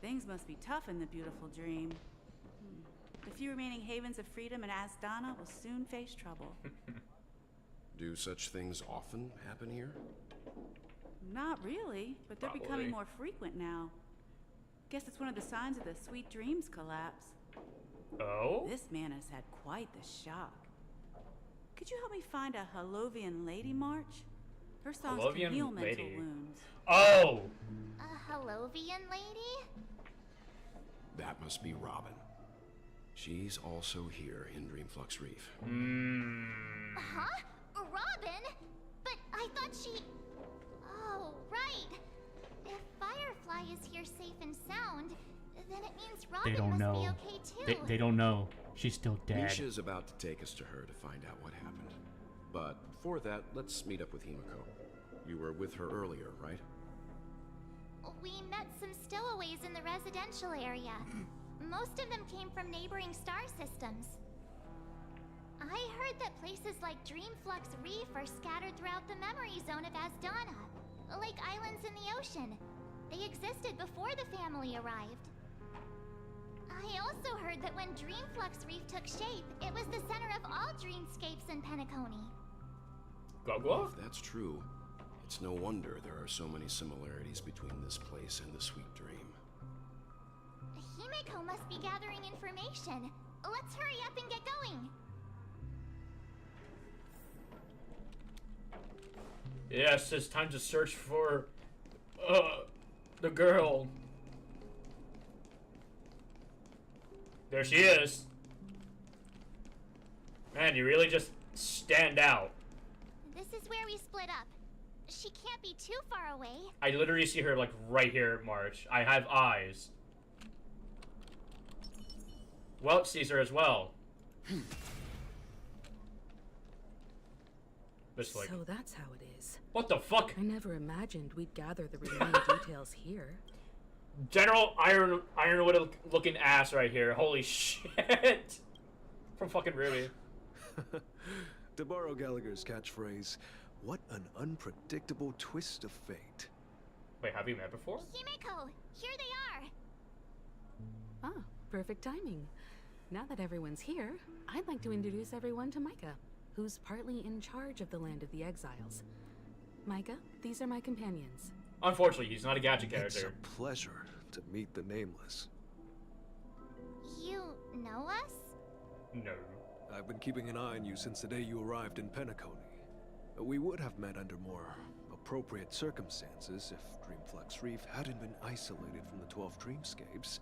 Things must be tough in the beautiful dream. The few remaining havens of freedom in Asdana will soon face trouble. Do such things often happen here? Not really, but they're Probably. becoming more frequent now. Guess it's one of the signs of the Sweet Dreams collapse. Oh? This man has had quite the shock. Could you help me find a Halovian lady, March? Her songs Halovian can heal mental lady. wounds. Oh! A Halovian lady? That must be Robin. She's also here in Dreamflux Reef. Huh? Robin? But I thought she... Oh, right. If Firefly is here safe and sound, then it means Robin They don't must know. be okay too. They don't know. She's still dead. Misha's about to take us to her to find out what happened. But before that, let's meet up with Himiko. You were with her earlier, right? We met some stowaways in the residential area. Most of them came from neighboring star systems. I heard that places like Dreamflux Reef are scattered throughout the memory zone of Asdana, like islands in the ocean. They existed before the family arrived. I also heard that when Dreamflux Reef took shape, it was the center of all dreamscapes in Penacony. If that's true, it's no wonder there are so many similarities between this place and the Sweet Dream. Himiko must be gathering information. Let's hurry up and get going. Yes, it's time to search for the girl. There she is. Man, you really just stand out. This is where we split up. She can't be too far away. I literally see her like right here, March. I have eyes. Welch sees her as well. Just like, So that's how it is. what the fuck? I never imagined we'd gather the remaining details here. General Ironwood looking ass right here. Holy shit. From fucking Ruby. To borrow Gallagher's catchphrase, what an unpredictable twist of fate. Wait, have we met before? Himiko, here they are. Ah, perfect timing. Now that everyone's here, I'd like to introduce everyone to Micah, who's partly in charge of the Land of the Exiles. Micah, these are my companions. Unfortunately, he's not a gadget character. It's a pleasure to meet the Nameless. You know us? No. I've been keeping an eye on you since the day you arrived in Penacony. We would have met under more appropriate circumstances if Dreamflux Reef hadn't been isolated from the 12 Dreamscapes.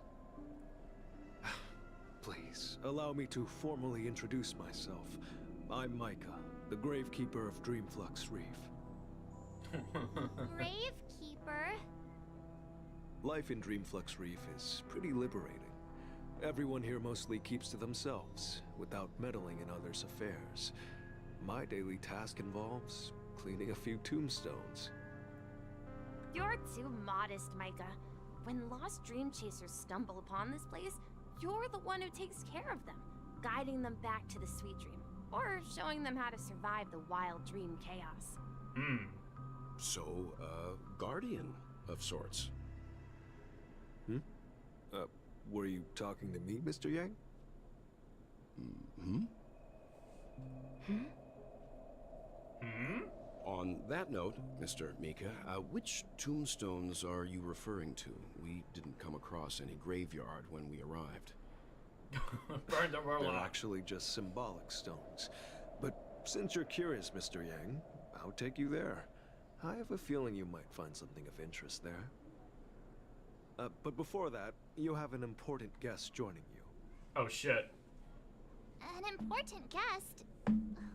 Please, allow me to formally introduce myself. I'm Micah, the Gravekeeper of Dreamflux Reef. Gravekeeper? Life in Dreamflux Reef is pretty liberating. Everyone here mostly keeps to themselves, without meddling in others' affairs. My daily task involves cleaning a few tombstones. You're too modest, Micah. When lost dream chasers stumble upon this place, you're the one who takes care of them, guiding them back to the Sweet Dream, or showing them how to survive the wild dream chaos. So, guardian of sorts. Were you talking to me, Mr. Yang? On that note, Mr. Mika, which tombstones are you referring to? We didn't come across any graveyard when we arrived. Burn them all They're off. actually just symbolic stones. But since you're curious, Mr. Yang, I'll take you there. I have a feeling you might find something of interest there. But before that, you have an important guest joining you. Oh shit. An important guest?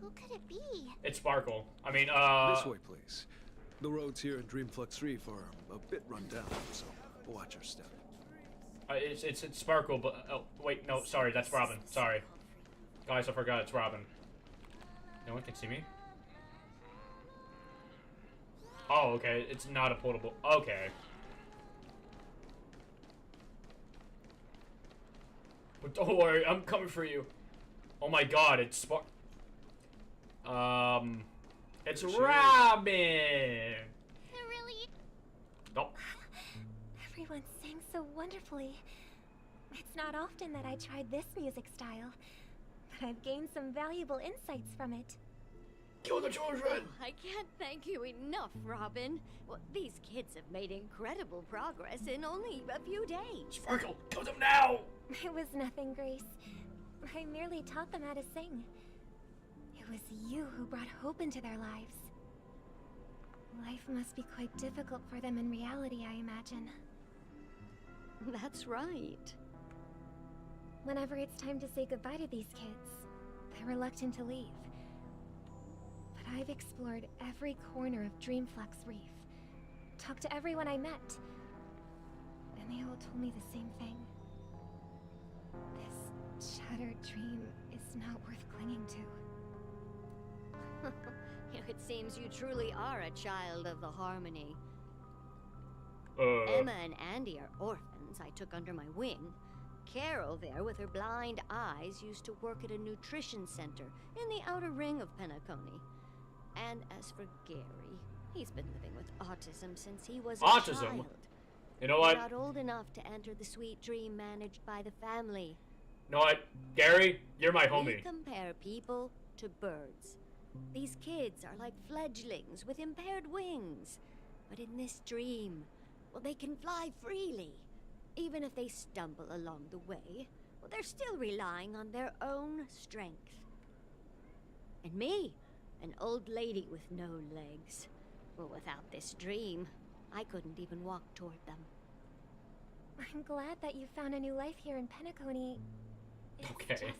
Who could it be? It's Sparkle. I mean, This way, please. The roads here in Dreamflux Reef are a bit run down, so watch your step. It's Sparkle, but oh wait, no, sorry, that's Robin. Sorry, guys, I forgot it's Robin. No one can see me. Oh, okay, it's not a portable. Okay. But don't worry, I'm coming for you. Oh my God, it's it's Robin. Really? Nope. Everyone sang so wonderfully. It's not often that I tried this music style, but I've gained some valuable insights from it. Kill the children! I can't thank you enough, Robin. Well, these kids have made incredible progress in only a few days. Sparkle, kill them now! It was nothing, Grace. I merely taught them how to sing. It was you who brought hope into their lives. Life must be quite difficult for them in reality, I imagine. That's right. Whenever it's time to say goodbye to these kids, they're reluctant to leave. But I've explored every corner of Dreamflux Reef, talked to everyone I met, and they all told me the same thing. This shattered dream is not worth clinging to. It seems you truly are a child of the Harmony. Emma and Andy are orphans I took under my wing. Carol there, with her blind eyes, used to work at a nutrition center in the outer ring of Penacony. And as for Gary, he's been living with autism since he was a child. You know what? Not old enough to enter the sweet dream managed by the family. You know what? Gary, you're my homie. We compare people to birds. These kids are like fledglings with impaired wings. But in this dream, well, they can fly freely. Even if they stumble along the way, well, they're still relying on their own strength. And me, an old lady with no legs. Well, without this dream, I couldn't even walk toward them. I'm glad that you found a new life here in Penacony. Okay.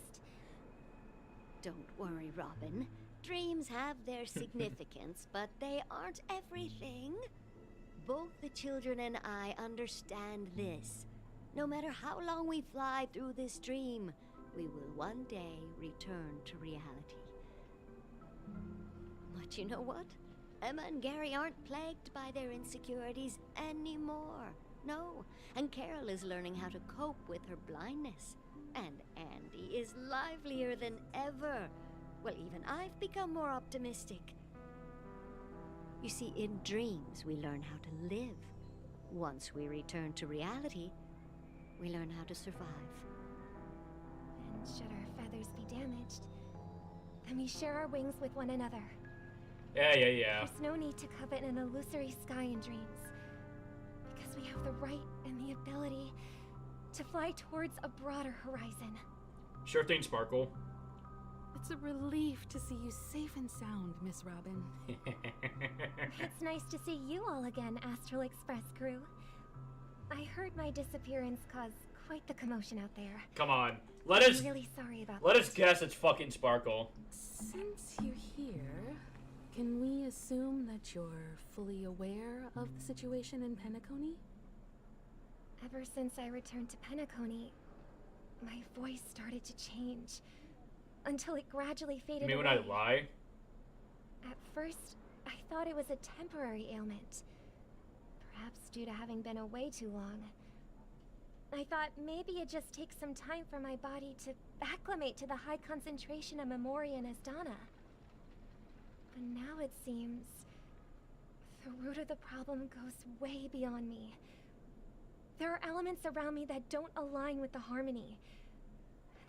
Don't worry, Robin. Dreams have their significance, but they aren't everything. Both the children and I understand this. No matter how long we fly through this dream, we will one day return to reality. But you know what? Emma and Gary aren't plagued by their insecurities anymore. No, and Carol is learning how to cope with her blindness. And Andy is livelier than ever. Well, even I've become more optimistic. You see, in dreams, we learn how to live. Once we return to reality, we learn how to survive. And should our feathers be damaged, then we share our wings with one another. Yeah. There's no need to covet an illusory sky in dreams, because we have the right and the ability to fly towards a broader horizon. Sure thing, Sparkle. It's a relief to see you safe and sound, Miss Robin. It's nice to see you all again, Astral Express crew. I heard my disappearance caused quite the commotion out there. Come on. I'm really sorry about Let us guess it's fucking Sparkle. Since you're here, can we assume that you're fully aware of the situation in Penacony? Ever since I returned to Penacony, my voice started to change, until it gradually faded away. You mean when I lie? At first, I thought it was a temporary ailment. Perhaps due to having been away too long. I thought maybe it just takes some time for my body to acclimate to the high concentration of Memoria and Asdana. But now it seems the root of the problem goes way beyond me. There are elements around me that don't align with the harmony.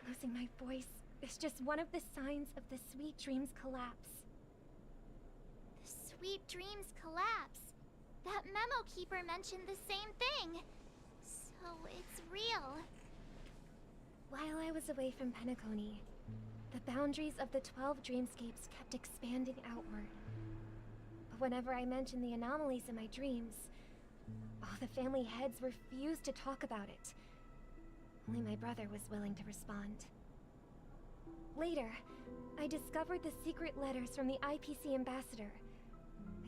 Losing my voice is just one of the signs of the Sweet Dreams collapse. The Sweet Dreams collapse? That memo keeper mentioned the same thing. So it's real. While I was away from Penacony, the boundaries of the 12 dreamscapes kept expanding outward. But whenever I mentioned the anomalies in my dreams, the family heads refused to talk about it. Only my brother was willing to respond. Later, I discovered the secret letters from the IPC ambassador,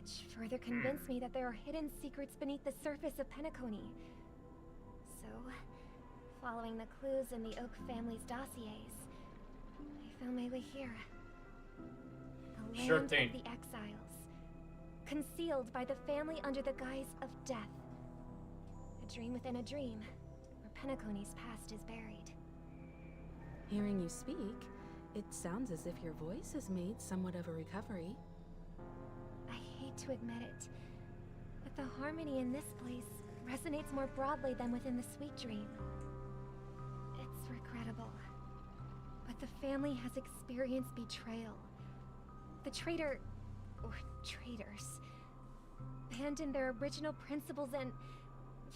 which further convinced me that there are hidden secrets beneath the surface of Penacony. So, following the clues in the Oak family's dossiers, I found my way here. The land of the Exiles, concealed by the family under the guise of death. A dream within a dream, where Penacony's past is buried. Hearing you speak, it sounds as if your voice has made somewhat of a recovery. I hate to admit it, but the harmony in this place resonates more broadly than within the Sweet Dream. It's regrettable, but the family has experienced betrayal. The traitor, or traitors, abandoned their original principles and,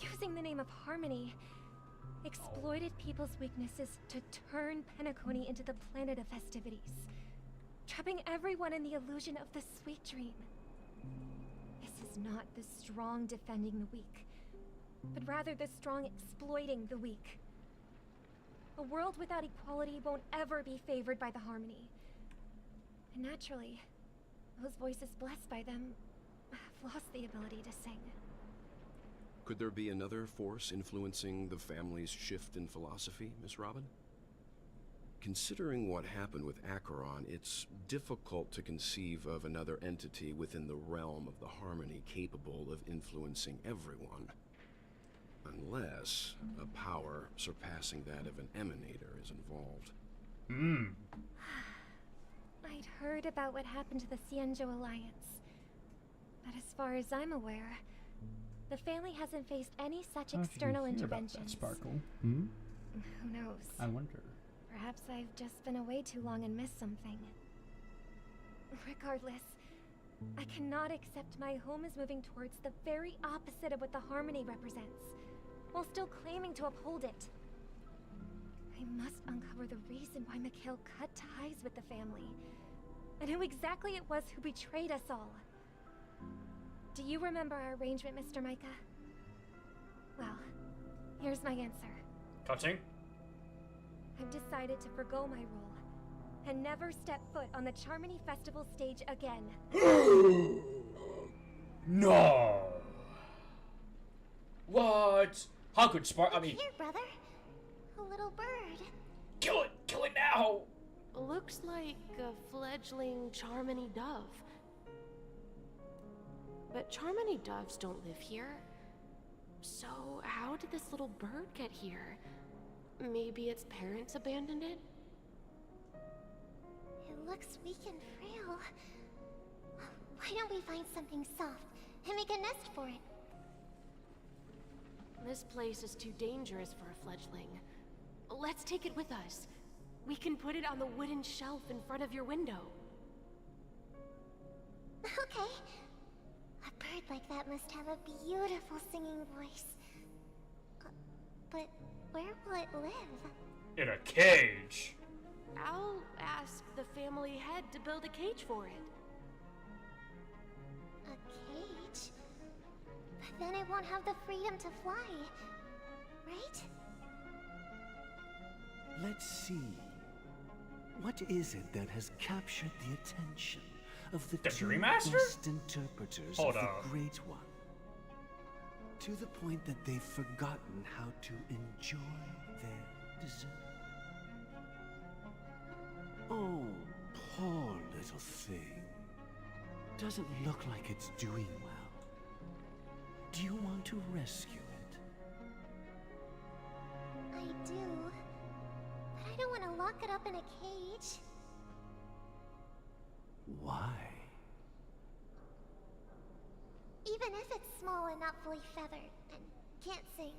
using the name of harmony, exploited people's weaknesses to turn Penacony into the planet of festivities, trapping everyone in the illusion of the Sweet Dream. This is not the strong defending the weak, but rather the strong exploiting the weak. A world without equality won't ever be favored by the Harmony. And naturally, those voices blessed by them have lost the ability to sing. Could there be another force influencing the family's shift in philosophy, Miss Robin? Considering what happened with Acheron, it's difficult to conceive of another entity within the realm of the Harmony capable of influencing everyone. Unless a power surpassing that of an emanator is involved. I'd heard about what happened to the Xianzhou Alliance. But as far as I'm aware, the family hasn't faced any such external interventions. Sparkle. Who knows? I wonder. Perhaps I've just been away too long and missed something. Regardless, I cannot accept my home is moving towards the very opposite of what the Harmony represents, while still claiming to uphold it. I must uncover the reason why Mikhail cut ties with the family, and who exactly it was who betrayed us all. Do you remember our arrangement, Mr. Micah? Well, here's my answer. Cutting? I've decided to forgo my role, and never step foot on the Charmony Festival stage again. No! What? How could I mean... Here, brother. A little bird. Kill it! Kill it now! Looks like a fledgling Charmony dove. But Charmony doves don't live here. So how did this little bird get here? Maybe its parents abandoned it? It looks weak and frail. Why don't we find something soft and make a nest for it? This place is too dangerous for a fledgling. Let's take it with us. We can put it on the wooden shelf in front of your window. Okay. A bird like that must have a beautiful singing voice. But where will it live? In a cage. I'll ask the family head to build a cage for it. A cage? But then it won't have the freedom to fly, right? Let's see. What is it that has captured the attention of the two Dream Master? best interpreters Hold of on. the Great One? To the point that they've forgotten how to enjoy their dessert. Oh, poor little thing. Doesn't look like it's doing well. Do you want to rescue it? I do. But I don't want to lock it up in a cage. Why? Even if it's small and not fully feathered and can't sing,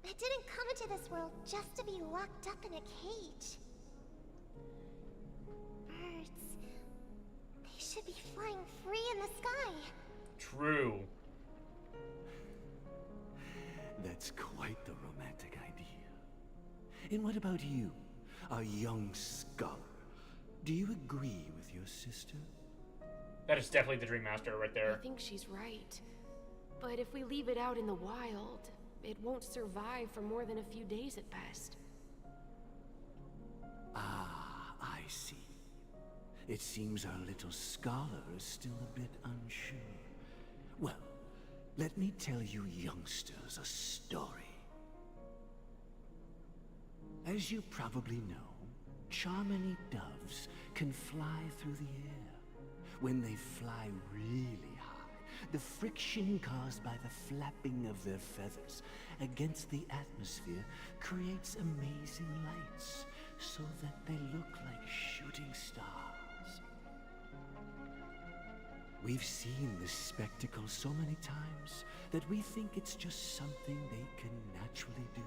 it didn't come into this world just to be locked up in a cage. Birds, they should be flying free in the sky. True. That's quite the romantic idea. And what about you, a young scholar? Do you agree with your sister? That is definitely the Dream Master right I there. think she's right. But if we leave it out in the wild, it won't survive for more than a few days at best. Ah, I see. It seems our little scholar is still a bit unsure. Well, let me tell you youngsters a story. As you probably know, Charmony doves can fly through the air. When they fly really high, the friction caused by the flapping of their feathers against the atmosphere creates amazing lights, so that they look like shooting stars. We've seen this spectacle so many times that we think it's just something they can naturally do.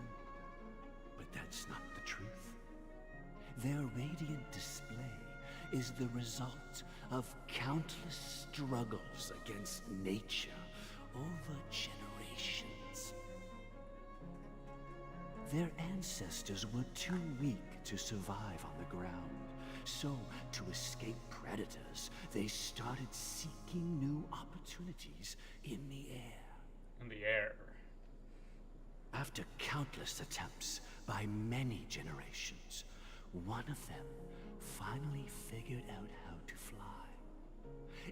But that's not the truth. Their radiant display is the result of countless struggles against nature over generations. Their ancestors were too weak to survive on the ground, so to escape predators, they started seeking new opportunities in the air. In the air. After countless attempts by many generations, one of them finally figured out how to fly.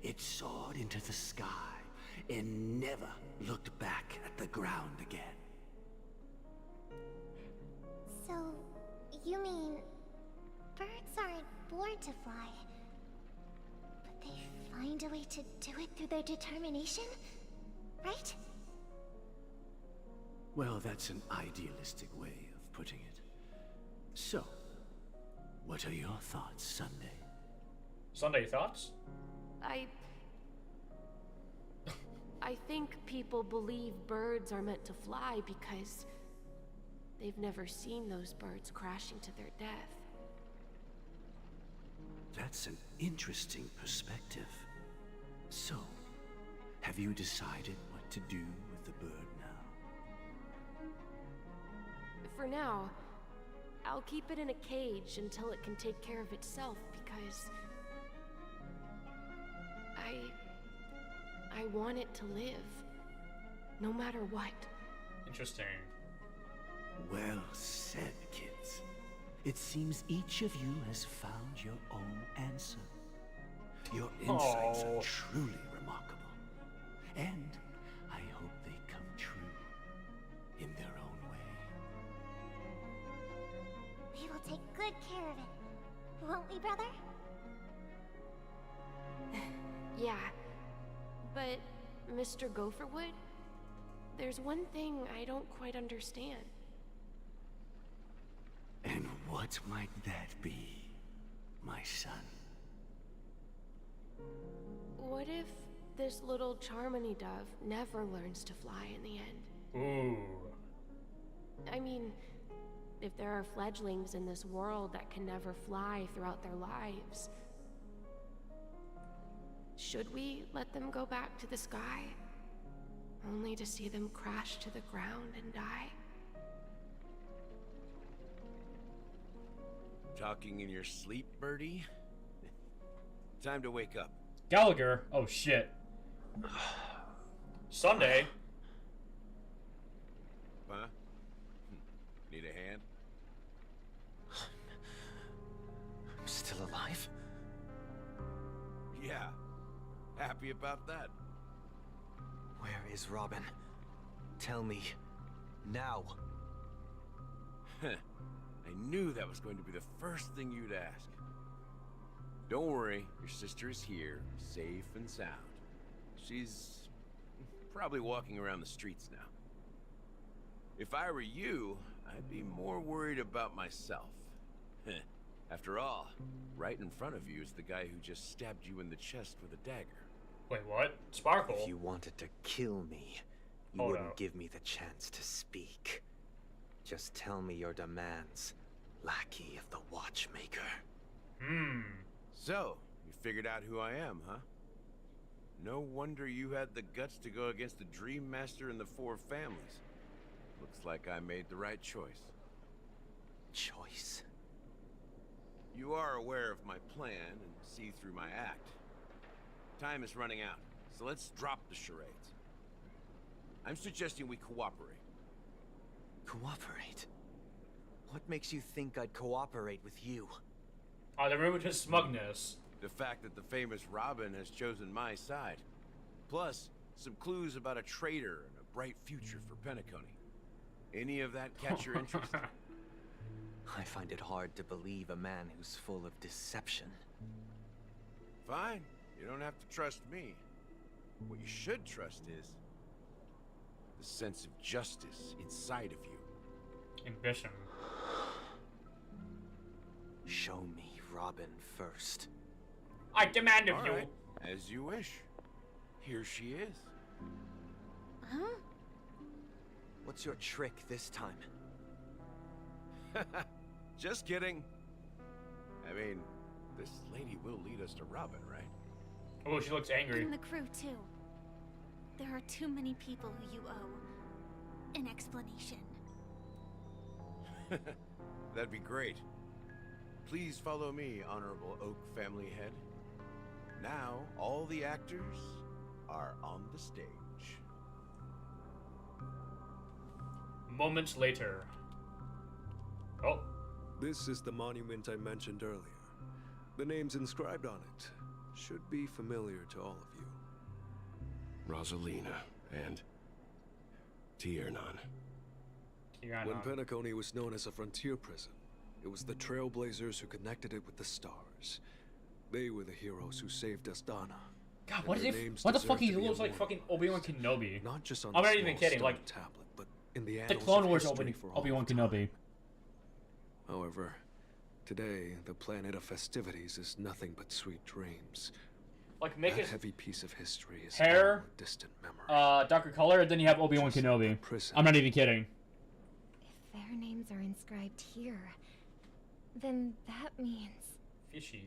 It soared into the sky and never looked back at the ground again. So, you mean birds aren't born to fly, but they find a way to do it through their determination, right? Well, that's an idealistic way of putting it. So, what are your thoughts, Sunday? Sunday thoughts? I think people believe birds are meant to fly because they've never seen those birds crashing to their death. That's an interesting perspective. So, have you decided what to do with the bird now? For now, I'll keep it in a cage until it can take care of itself because I want it to live, no matter what. Interesting. Well said, kids. It seems each of you has found your own answer. Your insights are truly remarkable. And I hope they come true in their own way. We will take good care of it, won't we, brother? Yeah, but Mr. Gopherwood, there's one thing I don't quite understand. And what might that be, my son? What if this little Charmony dove never learns to fly in the end? Ooh. I mean, if there are fledglings in this world that can never fly throughout their lives, should we let them go back to the sky, only to see them crash to the ground and die? Talking in your sleep, Birdie? Time to wake up. Gallagher? Oh shit. Sunday? Huh? Need a hand? I'm still alive? Yeah. Happy about that. Where is Robin? Tell me. Now. I knew that was going to be the first thing you'd ask. Don't worry, your sister is here, safe and sound. She's probably walking around the streets now. If I were you, I'd be more worried about myself. After all, right in front of you is the guy who just stabbed you in the chest with a dagger. Wait, what? Sparkle? If you wanted to kill me, you wouldn't give me the chance to speak. Just tell me your demands, lackey of the Watchmaker. So, you figured out who I am, huh? No wonder you had the guts to go against the Dream Master and the Four Families. Looks like I made the right choice. Choice? You are aware of my plan and see through my act. Time is running out, so let's drop the charades. I'm suggesting we cooperate. Cooperate? What makes you think I'd cooperate with you? I remember his smugness. The fact that the famous Robin has chosen my side. Plus, some clues about a traitor and a bright future for Penacony. Any of that catch your interest? I find it hard to believe a man who's full of deception. Fine. You don't have to trust me. What you should trust is the sense of justice inside of you. Ambition. Show me Robin first. I demand of All you. right. As you wish. Here she is. Huh? What's your trick this time? Just kidding. I mean, this lady will lead us to Robin, right? Oh, she looks angry. And the crew, too. There are too many people who you owe an explanation. That'd be great. Please follow me, Honorable Oak Family Head. Now, all the actors are on the stage. Moments later. Oh. This is the monument I mentioned earlier. The names inscribed on it should be familiar to all of you. Rosalina and Tiernan. When Penacony was known as a frontier prison, it was the Trailblazers who connected it with the stars. They were the heroes who saved Astana. God, what is it? What the fuck? He looks like fucking Obi-Wan Kenobi. Not just on I'm the not even kidding. stone Like tablet, but in the the annals Clone of Wars history for all Obi-Wan of time. Kenobi. However, today the planet of festivities is nothing but sweet dreams. Like make that his heavy piece of history is hair, a distant memory. darker color, and then you have Obi-Wan Kenobi. I'm not even kidding. If their names are inscribed here, then that means... Fishy.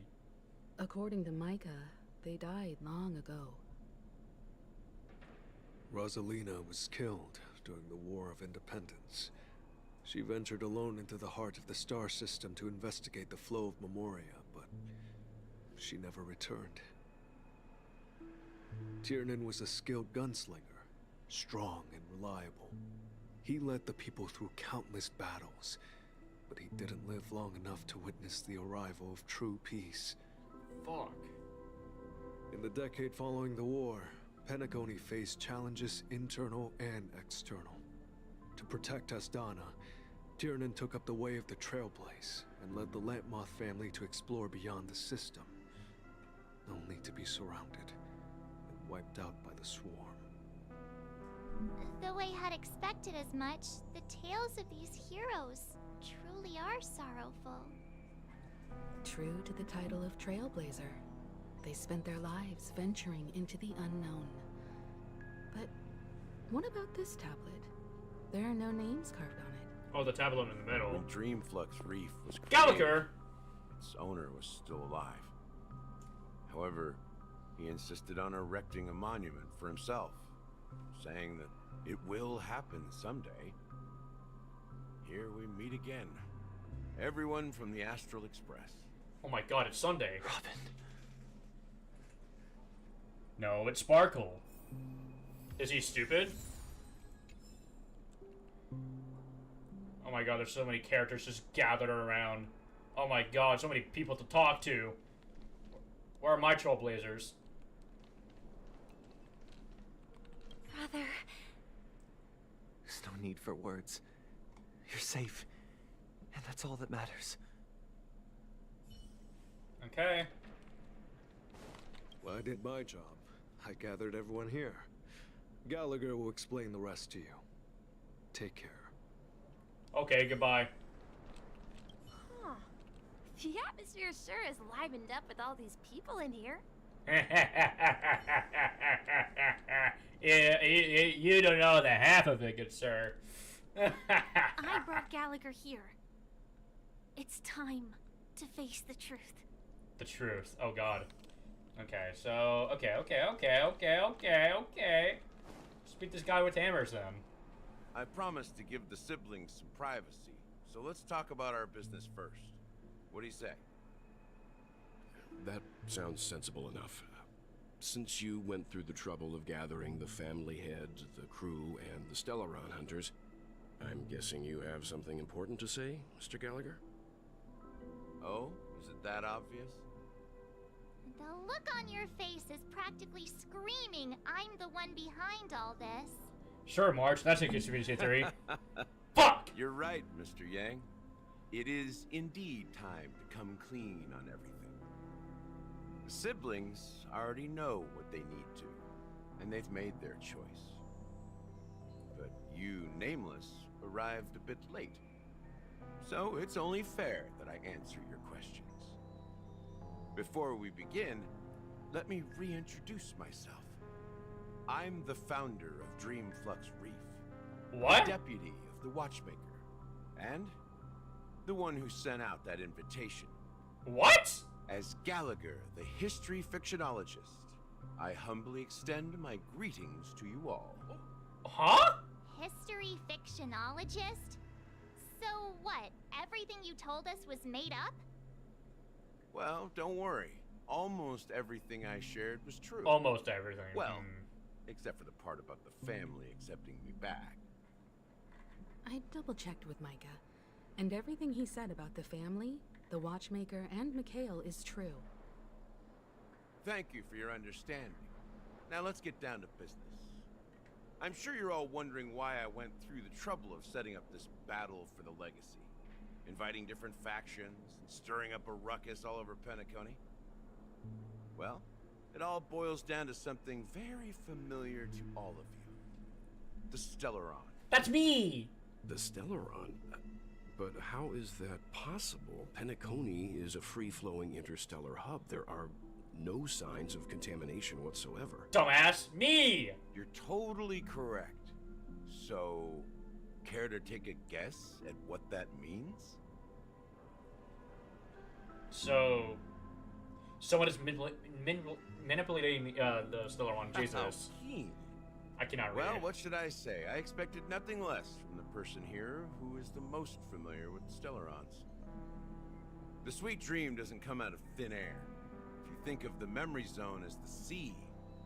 According to Micah, they died long ago. Rosalina was killed during the War of Independence. She ventured alone into the heart of the star system to investigate the flow of Memoria, but she never returned. Tiernan was a skilled gunslinger, strong and reliable. He led the people through countless battles, but he didn't live long enough to witness the arrival of true peace. Fuck. In the decade following the war, Penacony faced challenges internal and external. To protect Astana, Tiernan took up the way of the Trailblaze and led the Lampmoth family to explore beyond the system, only to be surrounded and wiped out by the swarm. Though I had expected as much, the tales of these heroes truly are sorrowful. True to the title of Trailblazer, they spent their lives venturing into the unknown. But what about this tablet? There are no names carved on it. Oh, the tablet in the middle. When Dreamflux Reef was created, Gallagher! its owner was still alive. However, he insisted on erecting a monument for himself, saying that it will happen someday. Here we meet again. Everyone from the Astral Express. Oh my god, it's Sunday. Robin. No, it's Sparkle. Is he stupid? Oh my god, there's so many characters just gathered around. Oh my god, so many people to talk to. Where are my Trailblazers? Brother. There's no need for words. You're safe. And that's all that matters. Okay. Well, I did my job. I gathered everyone here. Gallagher will explain the rest to you. Take care. Okay, goodbye. Huh. The atmosphere sure is livened up with all these people in here. Yeah, you don't know the half of it, good sir. I brought Gallagher here. It's time to face the truth. The truth. Oh god. Okay, so okay. Just beat this guy with hammers then. I promised to give the siblings some privacy, so let's talk about our business first. What do you say? That sounds sensible enough. Since you went through the trouble of gathering the family head, the crew, and the Stellaron hunters, I'm guessing you have something important to say, Mr. Gallagher? Oh, is it that obvious? The look on your face is practically screaming, I'm the one behind all this. Sure, March. That's a conspiracy theory. Fuck! You're right, Mr. Yang. It is indeed time to come clean on everything. The siblings already know what they need to, and they've made their choice. But you, Nameless, arrived a bit late. So it's only fair that I answer your questions. Before we begin, let me reintroduce myself. I'm the founder of Dreamflux Reef. What? The deputy of the Watchmaker. And the one who sent out that invitation. What? As Gallagher, the history fictionologist, I humbly extend my greetings to you all. Huh? History fictionologist? So what? Everything you told us was made up? Well, don't worry. Almost everything I shared was true. Almost everything. Well, except for the part about the family accepting me back. I double-checked with Micah, and everything he said about the family, the Watchmaker, and Mikhail is true. Thank you for your understanding. Now let's get down to business. I'm sure you're all wondering why I went through the trouble of setting up this battle for the legacy, inviting different factions and stirring up a ruckus all over Penacony. Well, it all boils down to something very familiar to all of you. The Stellaron. That's me! The Stellaron? But how is that possible? Penacony is a free-flowing interstellar hub. There are no signs of contamination whatsoever. Dumbass, me! You're totally correct. So, care to take a guess at what that means? So, someone is manipulating the Stellaron. Jesus. I cannot read. Well, what should I say? I expected nothing less from the person here who is the most familiar with the Stellarons. The sweet dream doesn't come out of thin air. If you think of the memory zone as the sea,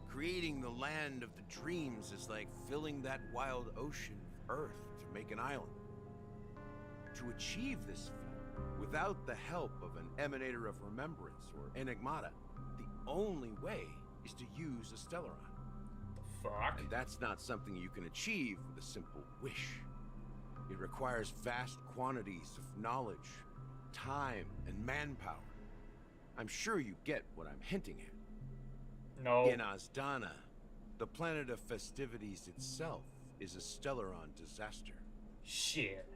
creating the land of the dreams is like filling that wild ocean of Earth to make an island. To achieve this feat, without the help of an emanator of remembrance or enigmata, the only way is to use a Stellaron. Fuck. And that's not something you can achieve with a simple wish. It requires vast quantities of knowledge, time, and manpower. I'm sure you get what I'm hinting at. No. In Azdana, the planet of festivities itself is a Stellaron disaster. Shit.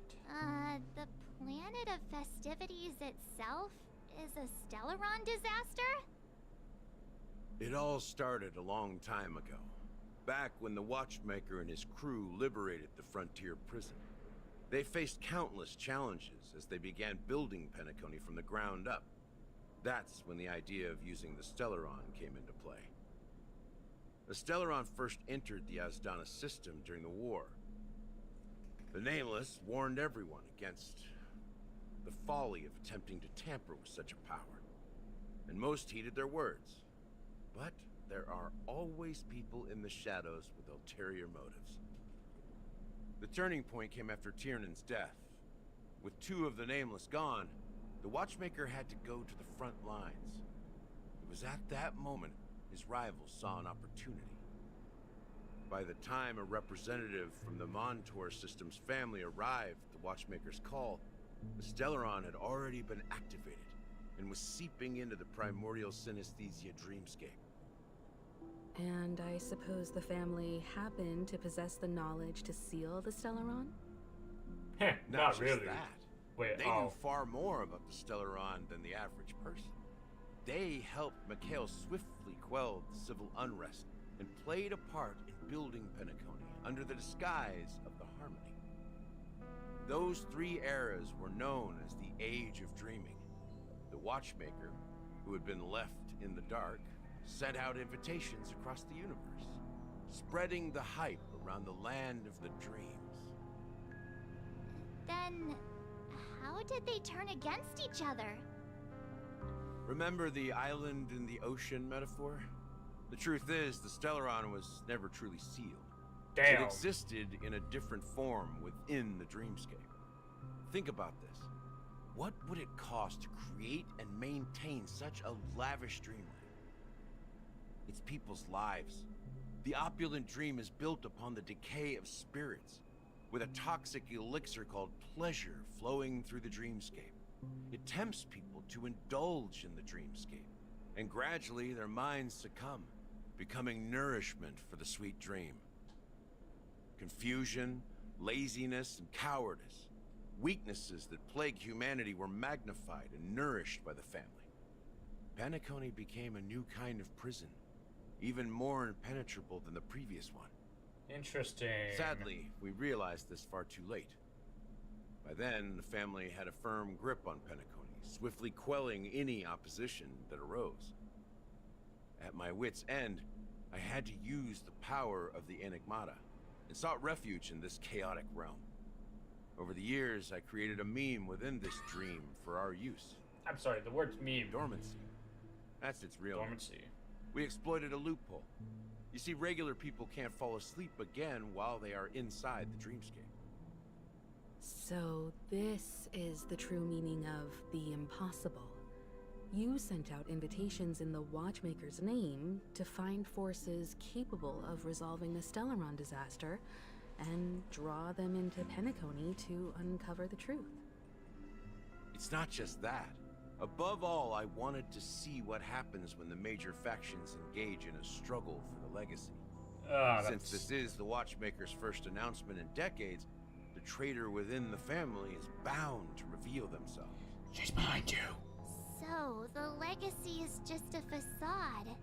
The planet of festivities itself is a Stellaron disaster? It all started a long time ago. Back when the Watchmaker and his crew liberated the frontier prison. They faced countless challenges as they began building Penacony from the ground up. That's when the idea of using the Stellaron came into play. The Stellaron first entered the Azdana system during the war. The Nameless warned everyone against the folly of attempting to tamper with such a power, and most heeded their words. But there are always people in the shadows with ulterior motives. The turning point came after Tiernan's death. With two of the Nameless gone, the Watchmaker had to go to the front lines. It was at that moment his rivals saw an opportunity. By the time a representative from the Montour Systems family arrived at the Watchmaker's call, the Stellaron had already been activated and was seeping into the primordial synesthesia dreamscape. And I suppose the family happened to possess the knowledge to seal the Stellaron? Not just really. That. Wait, they knew far more about the Stellaron than the average person. They helped Mikhail swiftly quell the civil unrest and played a part in building Penacony under the disguise of the Harmony. Those three eras were known as the Age of Dreaming. The Watchmaker, who had been left in the dark, sent out invitations across the universe, spreading the hype around the land of the dreams. Then, how did they turn against each other? Remember the island in the ocean metaphor? The truth is, the Stellaron was never truly sealed. Damn. It existed in a different form within the dreamscape. Think about this. What would it cost to create and maintain such a lavish dreamland? It's people's lives. The opulent dream is built upon the decay of spirits, with a toxic elixir called pleasure flowing through the dreamscape. It tempts people to indulge in the dreamscape, and gradually their minds succumb, becoming nourishment for the sweet dream. Confusion, laziness, and cowardice, weaknesses that plague humanity, were magnified and nourished by the family. Penacony became a new kind of prison, even more impenetrable than the previous one. Interesting. Sadly, we realized this far too late. By then, the family had a firm grip on Penacony, swiftly quelling any opposition that arose. At my wit's end, I had to use the power of the Enigmata, and sought refuge in this chaotic realm. Over the years, I created a meme within this dream for our use. I'm sorry, the word's meme. Dormancy. That's its real name. Dormancy. We exploited a loophole. You see, regular people can't fall asleep again while they are inside the dreamscape. So this is the true meaning of the impossible. You sent out invitations in the Watchmaker's name to find forces capable of resolving the Stellaron disaster and draw them into Penacony to uncover the truth. It's not just that. Above all, I wanted to see what happens when the major factions engage in a struggle for the legacy. Since this is the Watchmaker's first announcement in decades, the traitor within the family is bound to reveal themselves. She's behind you. So, the legacy is just a facade.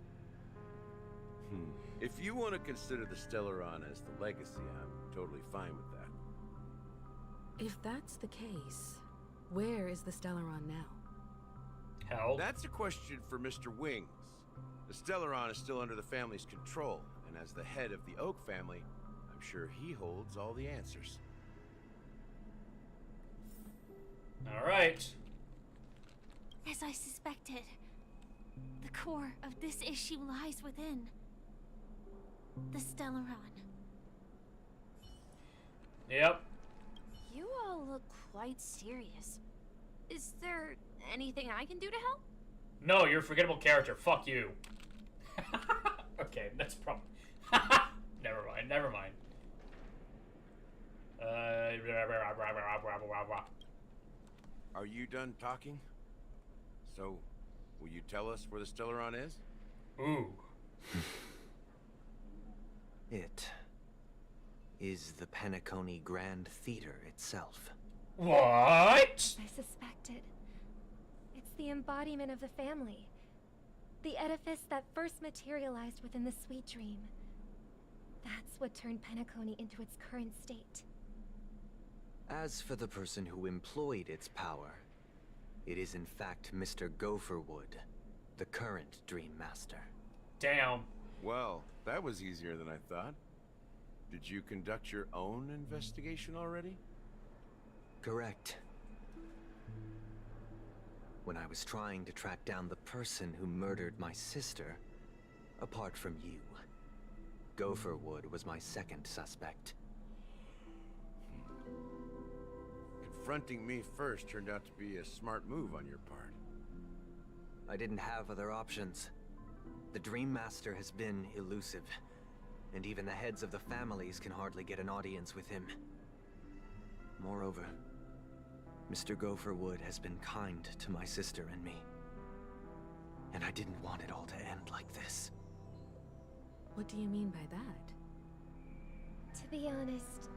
If you want to consider the Stellaron as the legacy, I'm totally fine with that. If that's the case, where is the Stellaron now? Hell. That's a question for Mr. Wings. The Stellaron is still under the family's control, and as the head of the Oak family, I'm sure he holds all the answers. All right. As I suspected, the core of this issue lies within the Stellaron. Yep. You all look quite serious. Is there anything I can do to help? No, you're a forgettable character. Fuck you. Okay, that's probably... Never mind, never mind. Are you done talking? So, will you tell us where the Stellaron is? Ooh. It is the Penacony Grand Theater itself. What? I suspected. It's the embodiment of the family. The edifice that first materialized within the Sweet Dream. That's what turned Penacony into its current state. As for the person who employed its power, it is in fact Mr. Gopherwood, the current Dream Master. Damn. Well, that was easier than I thought. Did you conduct your own investigation already? Correct. When I was trying to track down the person who murdered my sister, apart from you, Gopherwood was my second suspect. Confronting me first turned out to be a smart move on your part. I didn't have other options. The Dream Master has been elusive, and even the heads of the families can hardly get an audience with him. Moreover, Mr. Gopherwood has been kind to my sister and me. And I didn't want it all to end like this. What do you mean by that? To be honest,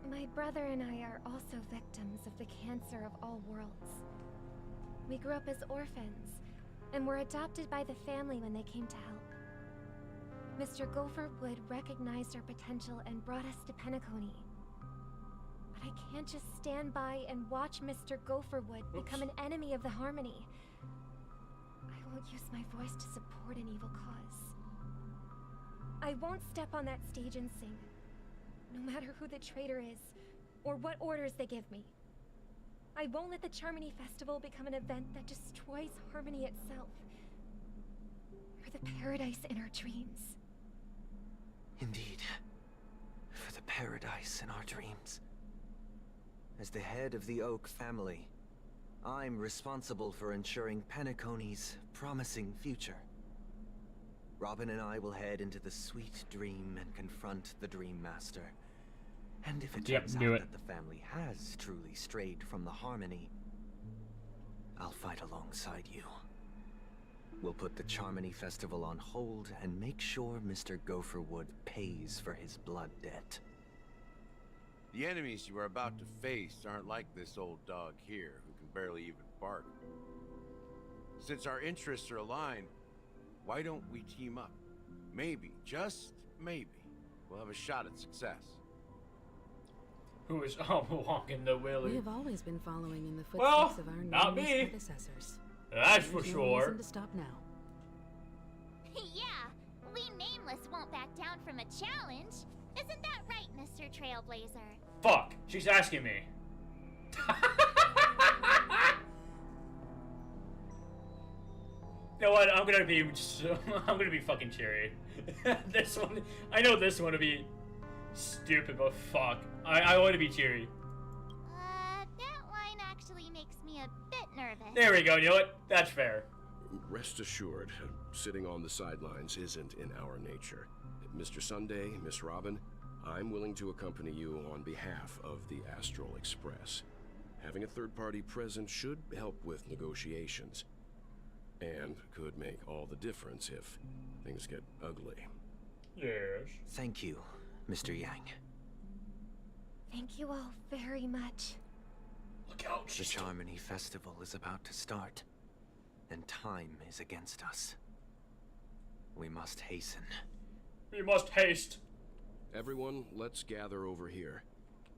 my brother and I are also victims of the cancer of all worlds. We grew up as orphans, and were adopted by the family when they came to help. Mr. Gopherwood recognized our potential and brought us to Penacony. But I can't just stand by and watch Mr. Gopherwood become an enemy of the Harmony. I won't use my voice to support an evil cause. I won't step on that stage and sing, no matter who the traitor is, or what orders they give me. I won't let the Charmony Festival become an event that destroys Harmony itself, or the paradise in our dreams. Indeed, for the paradise in our dreams. As the head of the Oak family, I'm responsible for ensuring Penacony's promising future. Robin and I will head into the Sweet Dream and confront the Dream Master. And if it turns out that the family has truly strayed from the Harmony, I'll fight alongside you. We'll put the Charmony Festival on hold and make sure Mr. Gopherwood pays for his blood debt. The enemies you are about to face aren't like this old dog here, who can barely even bark. Since our interests are aligned, why don't we team up? Maybe, just maybe, we'll have a shot at success. Who is walking the willy? We have always been following in the footsteps of our not nameless me. predecessors. That's for There's no sure. reason to stop now. Yeah, we Nameless won't back down from a challenge. Isn't that right, Mr. Trailblazer? Fuck, she's asking me. You know what? I'm gonna be fucking cheery. This one, I know this one will be stupid, but fuck, I want to be cheery. nervous. There we go, you know what? That's fair. Rest assured, sitting on the sidelines isn't in our nature. Mr. Sunday, Miss Robin, I'm willing to accompany you on behalf of the Astral Express. Having a third party present should help with negotiations, and could make all the difference if things get ugly. Yes. Thank you, Mr. Yang. Thank you all very much. Look out! The Charmony Festival is about to start, and time is against us. We must hasten. We must haste. Everyone, let's gather over here.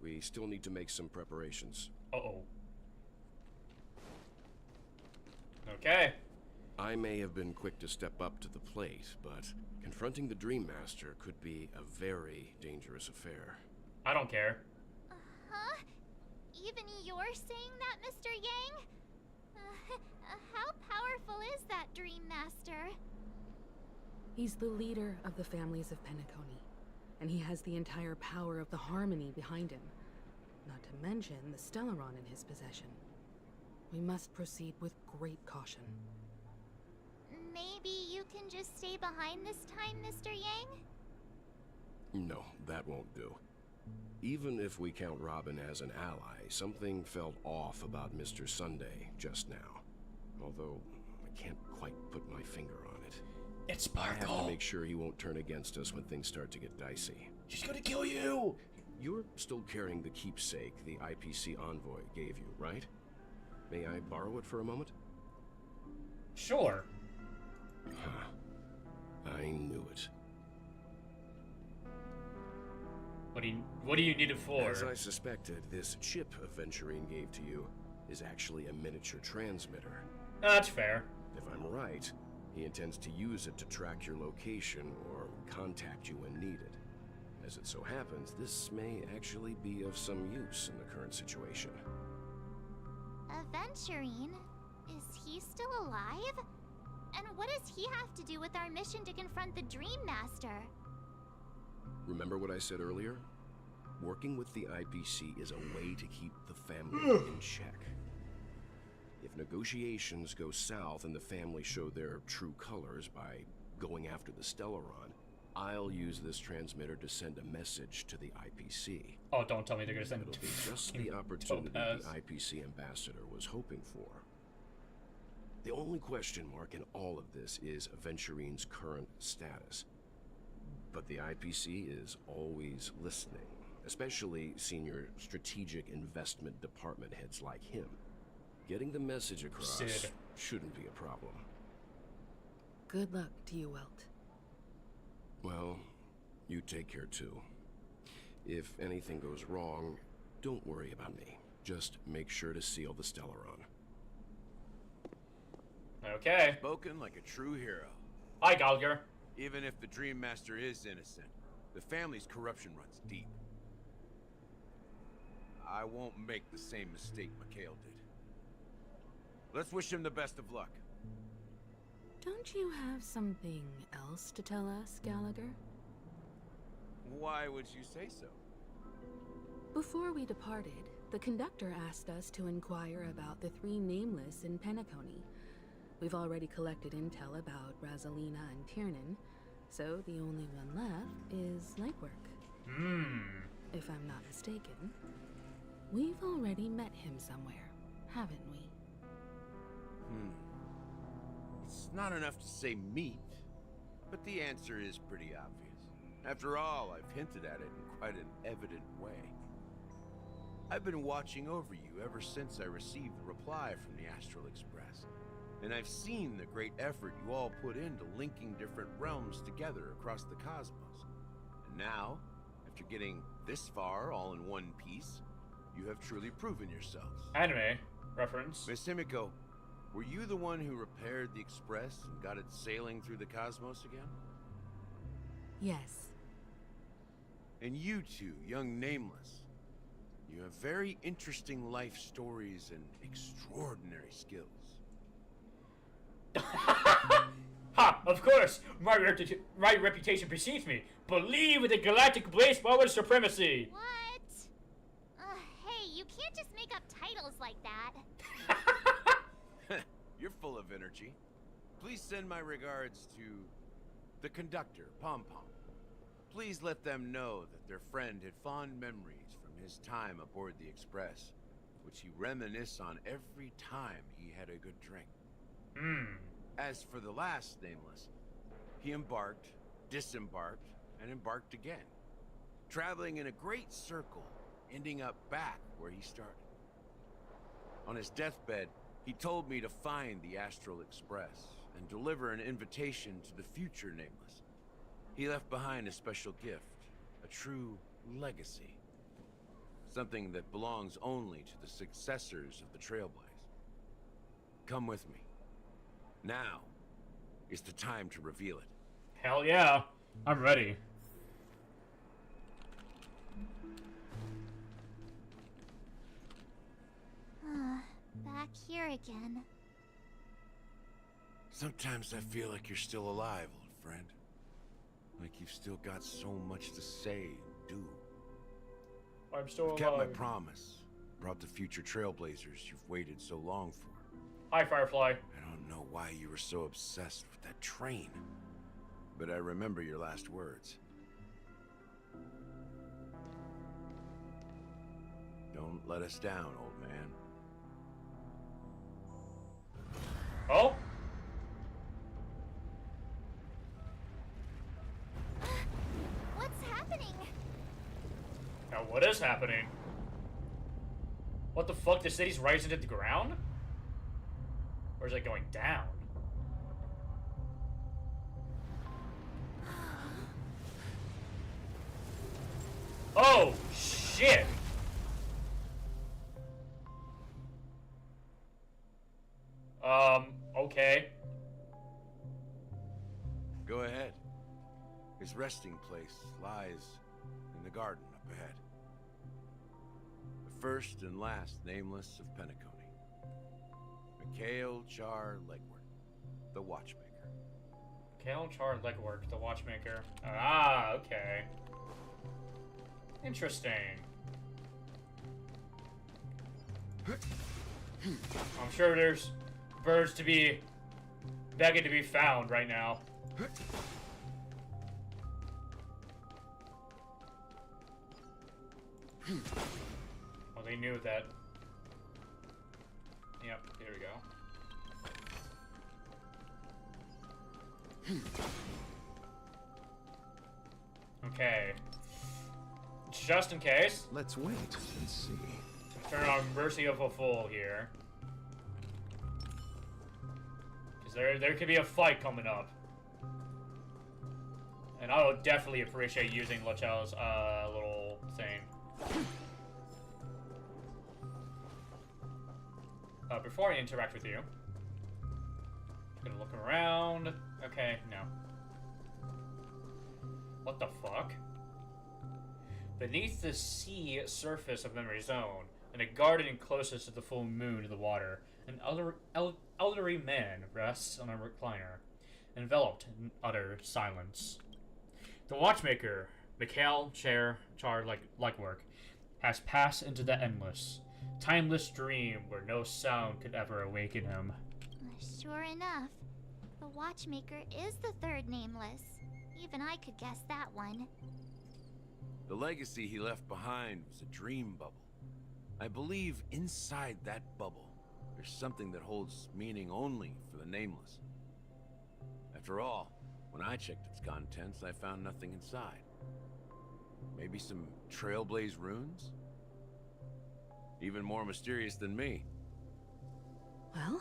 We still need to make some preparations. Uh-oh. Okay. I may have been quick to step up to the plate, but confronting the Dream Master could be a very dangerous affair. I don't care. Huh? Even you're saying that, Mr. Yang? How powerful is that Dream Master? He's the leader of the families of Penacony, and he has the entire power of the Harmony behind him. Not to mention the Stellaron in his possession. We must proceed with great caution. Maybe you can just stay behind this time, Mr. Yang? No, that won't do. Even if we count Robin as an ally, something felt off about Mr. Sunday just now. Although, I can't quite put my finger on it. It's I have Sparkle. to make sure he won't turn against us when things start to get dicey. She's gonna kill you! You're still carrying the keepsake the IPC envoy gave you, right? May I borrow it for a moment? Sure. I knew it. What do you need it for? As I suspected, this chip Aventurine gave to you is actually a miniature transmitter. That's fair. If I'm right, he intends to use it to track your location or contact you when needed. As it so happens, this may actually be of some use in the current situation. Aventurine? Is he still alive? And what does he have to do with our mission to confront the Dream Master? Remember what I said earlier? Working with the IPC is a way to keep the family in check. If negotiations go south and the family show their true colors by going after the Stellaron, I'll use this transmitter to send a message to the IPC. Oh, don't tell me they're gonna send It'll it be to just the opportunity the IPC ambassador was hoping for. The only question mark in all of this is Aventurine's current status. But the IPC is always listening, especially senior strategic investment department heads like him. Getting the message across Sid. shouldn't be a problem. Good luck to you, Welt. Well, you take care too. If anything goes wrong, don't worry about me. Just make sure to seal the Stellaron. Okay. Spoken like a true hero. Hi, Gallagher. Even if the Dream Master is innocent, the family's corruption runs deep. I won't make the same mistake Mikhail did. Let's wish him the best of luck. Don't you have something else to tell us, Gallagher? Why would you say so? Before we departed, the conductor asked us to inquire about the three nameless in Penacony. We've already collected intel about Rosalina and Tiernan, so the only one left is Lightwork. If I'm not mistaken, we've already met him somewhere, haven't we? It's not enough to say meet, but the answer is pretty obvious. After all, I've hinted at it in quite an evident way. I've been watching over you ever since I received the reply from the Astral Express. And I've seen the great effort you all put into linking different realms together across the cosmos. And now, after getting this far all in one piece, you have truly proven yourselves. Anime reference. Miss Himiko, were you the one who repaired the Express and got it sailing through the cosmos again? Yes. And you two, young Nameless, you have very interesting life stories and extraordinary skills. Ha! Of course! My reputation precedes me. Believe in the galactic blaze power supremacy! What? Hey, you can't just make up titles like that. You're full of energy. Please send my regards to the conductor, Pom Pom. Please let them know that their friend had fond memories from his time aboard the Express, which he reminisced on every time he had a good drink. As for the last nameless, he embarked, disembarked, and embarked again, traveling in a great circle, ending up back where he started. On his deathbed, he told me to find the Astral Express and deliver an invitation to the future nameless. He left behind a special gift, a true legacy. Something that belongs only to the successors of the Trailblaze. Come with me. Now is the time to reveal it. Hell yeah. I'm ready. Back here again. Sometimes I feel like you're still alive, old friend. Like you've still got so much to say and do. I'm still alive. Kept my promise. Brought the future Trailblazers you've waited so long for. Hi, Firefly. I don't know why you were so obsessed with that train, but I remember your last words. Don't let us down, old man. Oh? What's happening? Now, what is happening? What the fuck? The city's rising to the ground? Or is it going down? Oh, shit! Okay. Go ahead. His resting place lies in the garden up ahead. The first and last nameless of Penacony. Mikhail Char Legwork, the watchmaker. Mikhail Char Legwork, the watchmaker. Ah, okay. Interesting. I'm sure there's birds to be begging to be found right now. Well, they knew that. Yep, here we go. Okay. Just in case. Let's wait and see. Turn on Mercy of a Fool here. Because there could be a fight coming up. And I would definitely appreciate using Lachel's little thing. Before I interact with you, just gonna look around. Okay, no. What the fuck? Beneath the sea surface of Memory Zone, in a garden closest to the full moon of the water, an elderly man rests on a recliner, enveloped in utter silence. The watchmaker, Mikhail Char Legwork, has passed into the endless, timeless dream where no sound could ever awaken him. Sure enough, the watchmaker is the third nameless. Even I could guess that one. The legacy he left behind was a dream bubble. I believe inside that bubble, there's something that holds meaning only for the nameless. After all, when I checked its contents, I found nothing inside. Maybe some Trailblaze runes? Even more mysterious than me. Well,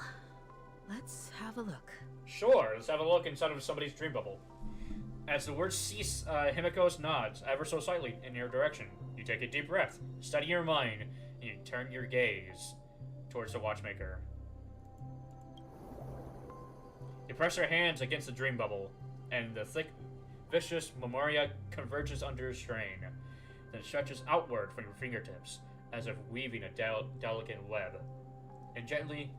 let's have a look. Sure, let's have a look inside of somebody's dream bubble. As the words cease, Himikos nods ever so slightly in your direction. You take a deep breath, steady your mind, and you turn your gaze towards the watchmaker. You press your hands against the dream bubble, and the thick, vicious memoria converges under strain, then stretches outward from your fingertips, as if weaving a delicate web, and gently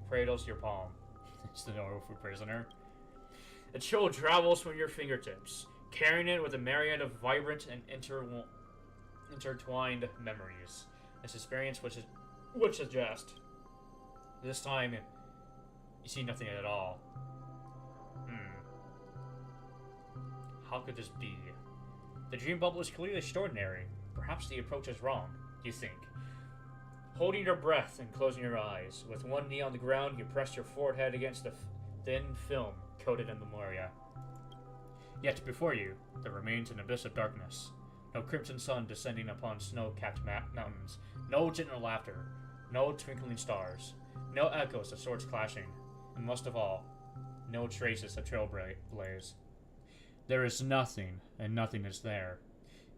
cradles your palm. It's the Norwood prisoner. A chill travels from your fingertips, carrying it with a myriad of vibrant and intertwined memories. This experience which is just. This time, You see nothing at all. How could this be? The dream bubble is clearly extraordinary. Perhaps the approach is wrong, you think. Holding your breath and closing your eyes, with one knee on the ground, you press your forehead against the thin film coated in memoria. Yet before you, there remains an abyss of darkness. No crimson sun descending upon snow-capped mountains. No gentle laughter. No twinkling stars. No echoes of swords clashing. And most of all, no traces of trailblaze. There is nothing, and nothing is there.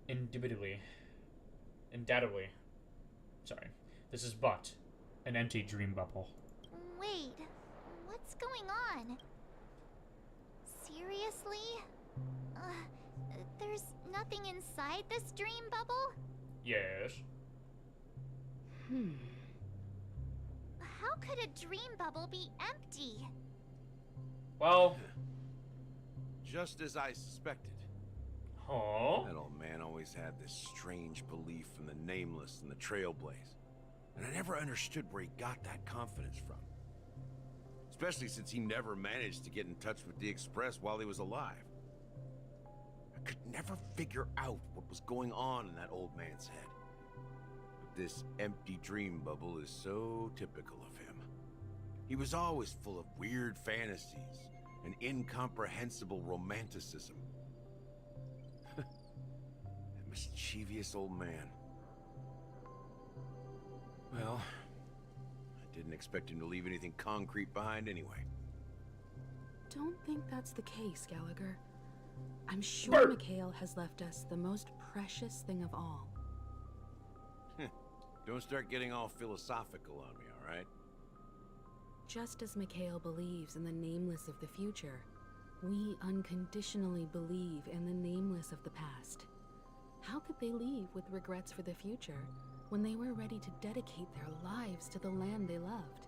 Indubitably. Sorry. This is but an empty dream bubble. Wait, what's going on? Seriously? There's nothing inside this dream bubble? Yes. How could a dream bubble be empty? Well... Just as I suspected. Huh? That old man always had this strange belief in the nameless and the trailblaze. And I never understood where he got that confidence from. Especially since he never managed to get in touch with the Express while he was alive. I could never figure out what was going on in that old man's head. But this empty dream bubble is so typical of him. He was always full of weird fantasies and incomprehensible romanticism. That mischievous old man. Well, I didn't expect him to leave anything concrete behind anyway. Don't think that's the case, Gallagher. I'm sure Mikhail has left us the most precious thing of all. Don't start getting all philosophical on me, all right? Just as Mikhail believes in the nameless of the future, we unconditionally believe in the nameless of the past. How could they leave with regrets for the future when they were ready to dedicate their lives to the land they loved?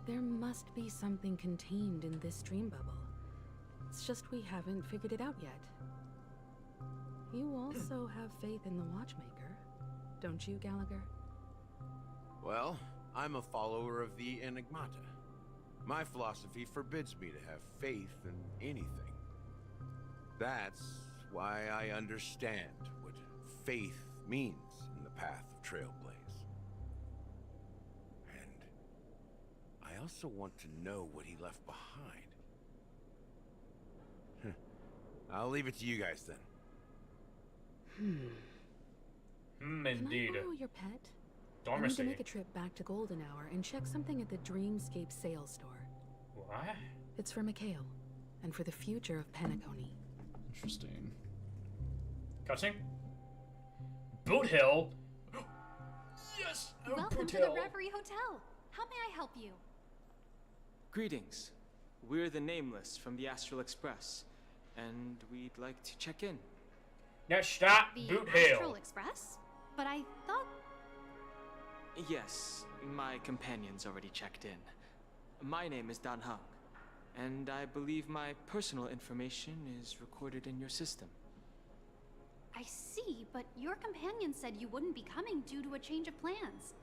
There must be something contained in this dream bubble. It's just we haven't figured it out yet. You also have faith in the Watchmaker, don't you, Gallagher? Well, I'm a follower of the Enigmata. My philosophy forbids me to have faith in anything. That's why I understand what faith means in the path of Trailblaze. And I also want to know what he left behind. I'll leave it to you guys then. Indeed. Can I borrow your pet? Dormancy. I need to make a trip back to Golden Hour and check something at the Dreamscape sales store. What? It's for Mikhail, and for the future of Penacony. Interesting. Cutscene? Boot Hill? Yes! Welcome Boot to Hill. the Reverie Hotel. How may I help you? Greetings. We're the Nameless from the Astral Express, and we'd like to check in. Now stop, The Boot Hill. Astral Express? But I thought... Yes, my companion's already checked in. My name is Dan Hung, and I believe my personal information is recorded in your system. I see, but your companion said you wouldn't be coming due to a change of plans.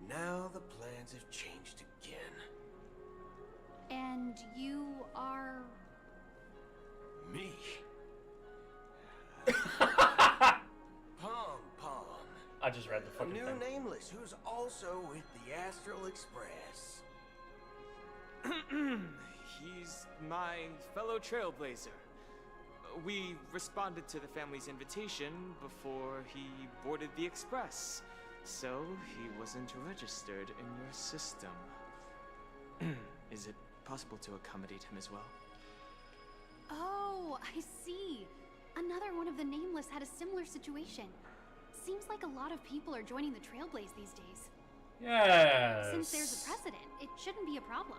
Now the plans have changed again. And you are... Me? Pom Pom. I just read the A fucking new thing. Nameless who's also with the Astral Express. He's my fellow trailblazer. We responded to the family's invitation before he boarded the Express, so he wasn't registered in your system. Is it possible to accommodate him as well? Oh, I see. Another one of the Nameless had a similar situation. Seems like a lot of people are joining the Trailblaze these days. Yes. Since there's a precedent, it shouldn't be a problem.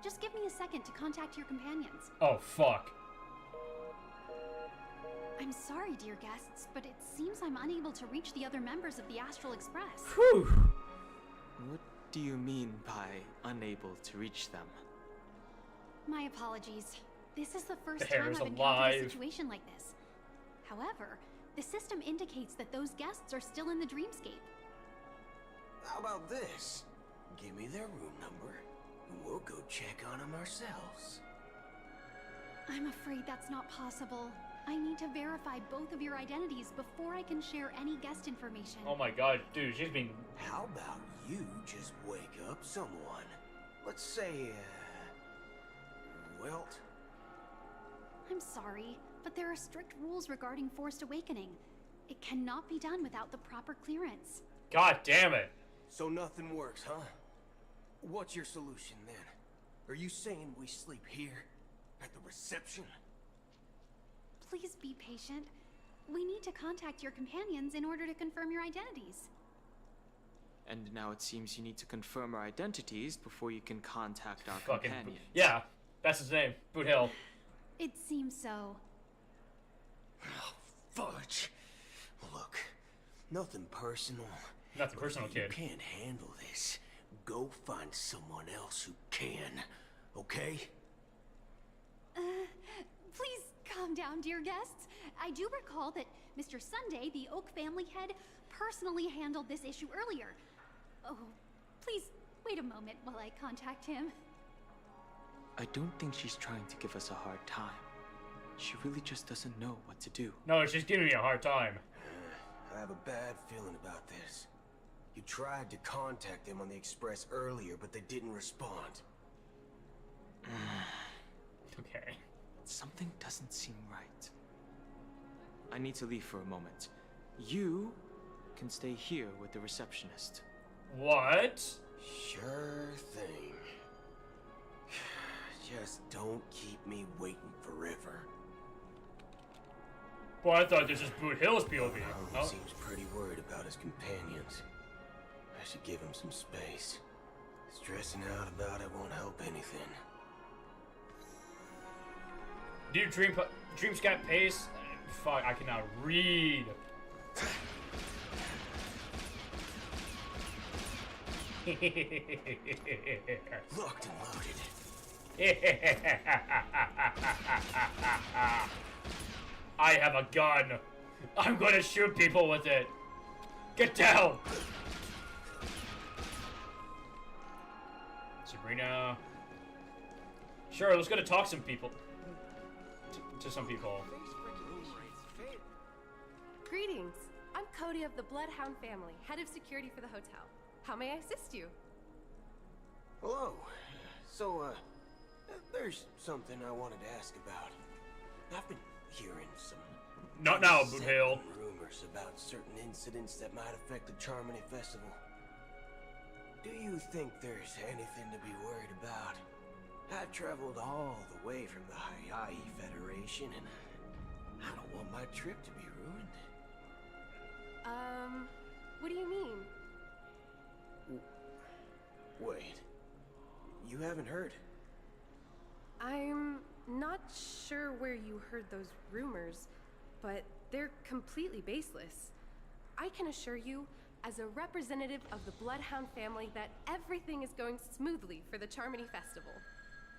Just give me a second to contact your companions. Oh, fuck. I'm sorry, dear guests, but it seems I'm unable to reach the other members of the Astral Express. Whew. What do you mean by unable to reach them? My apologies. This is the first The hair time is I've encountered alive. a situation like this. However, the system indicates that those guests are still in the dreamscape. How about this? Give me their room number, and we'll go check on them ourselves. I'm afraid that's not possible. I need to verify both of your identities before I can share any guest information. Oh my god, dude, she's being... How about you just wake up someone? Let's say, Welt? I'm sorry, but there are strict rules regarding forced awakening. It cannot be done without the proper clearance. God damn it. So nothing works, huh? What's your solution then? Are you saying we sleep here? At the reception? Please be patient. We need to contact your companions in order to confirm your identities. And now it seems you need to confirm our identities before you can contact our Fucking companions. yeah, that's his name. Boot Hill. It seems so. Oh, fudge. Look, nothing personal. Nothing personal, kid. If you can't handle this, go find someone else who can, okay? Please calm down, dear guests. I do recall that Mr. Sunday, the Oak family head, personally handled this issue earlier. Oh, please wait a moment while I contact him. I don't think she's trying to give us a hard time. She really just doesn't know what to do. No, she's giving me a hard time. I have a bad feeling about this. You tried to contact them on the express earlier, but they didn't respond. Okay. Something doesn't seem right. I need to leave for a moment. You can stay here with the receptionist. What? Sure thing. Just don't keep me waiting forever. Boy, I thought this is Boot Hill's POV. He seems pretty worried about his companions. I should give him some space. Stressing out about it won't help anything. Dude, Dreamscat pace? Fuck, I cannot read. Locked and loaded. I have a gun. I'm gonna shoot people with it. Get down. Sabrina. Sure, let's go to talk to some people. To some people. Greetings. I'm Cody of the Bloodhound family, head of security for the hotel. How may I assist you? Hello. So, there's something I wanted to ask about. I've been hearing some... Not now, Boot Hill. ...rumors about certain incidents that might affect the Charmony Festival. Do you think there's anything to be worried about? I've traveled all the way from the Hawaii Federation, and I don't want my trip to be ruined. What do you mean? Wait. You haven't heard? I'm not sure where you heard those rumors, but they're completely baseless. I can assure you, as a representative of the Bloodhound family, that everything is going smoothly for the Charmony Festival.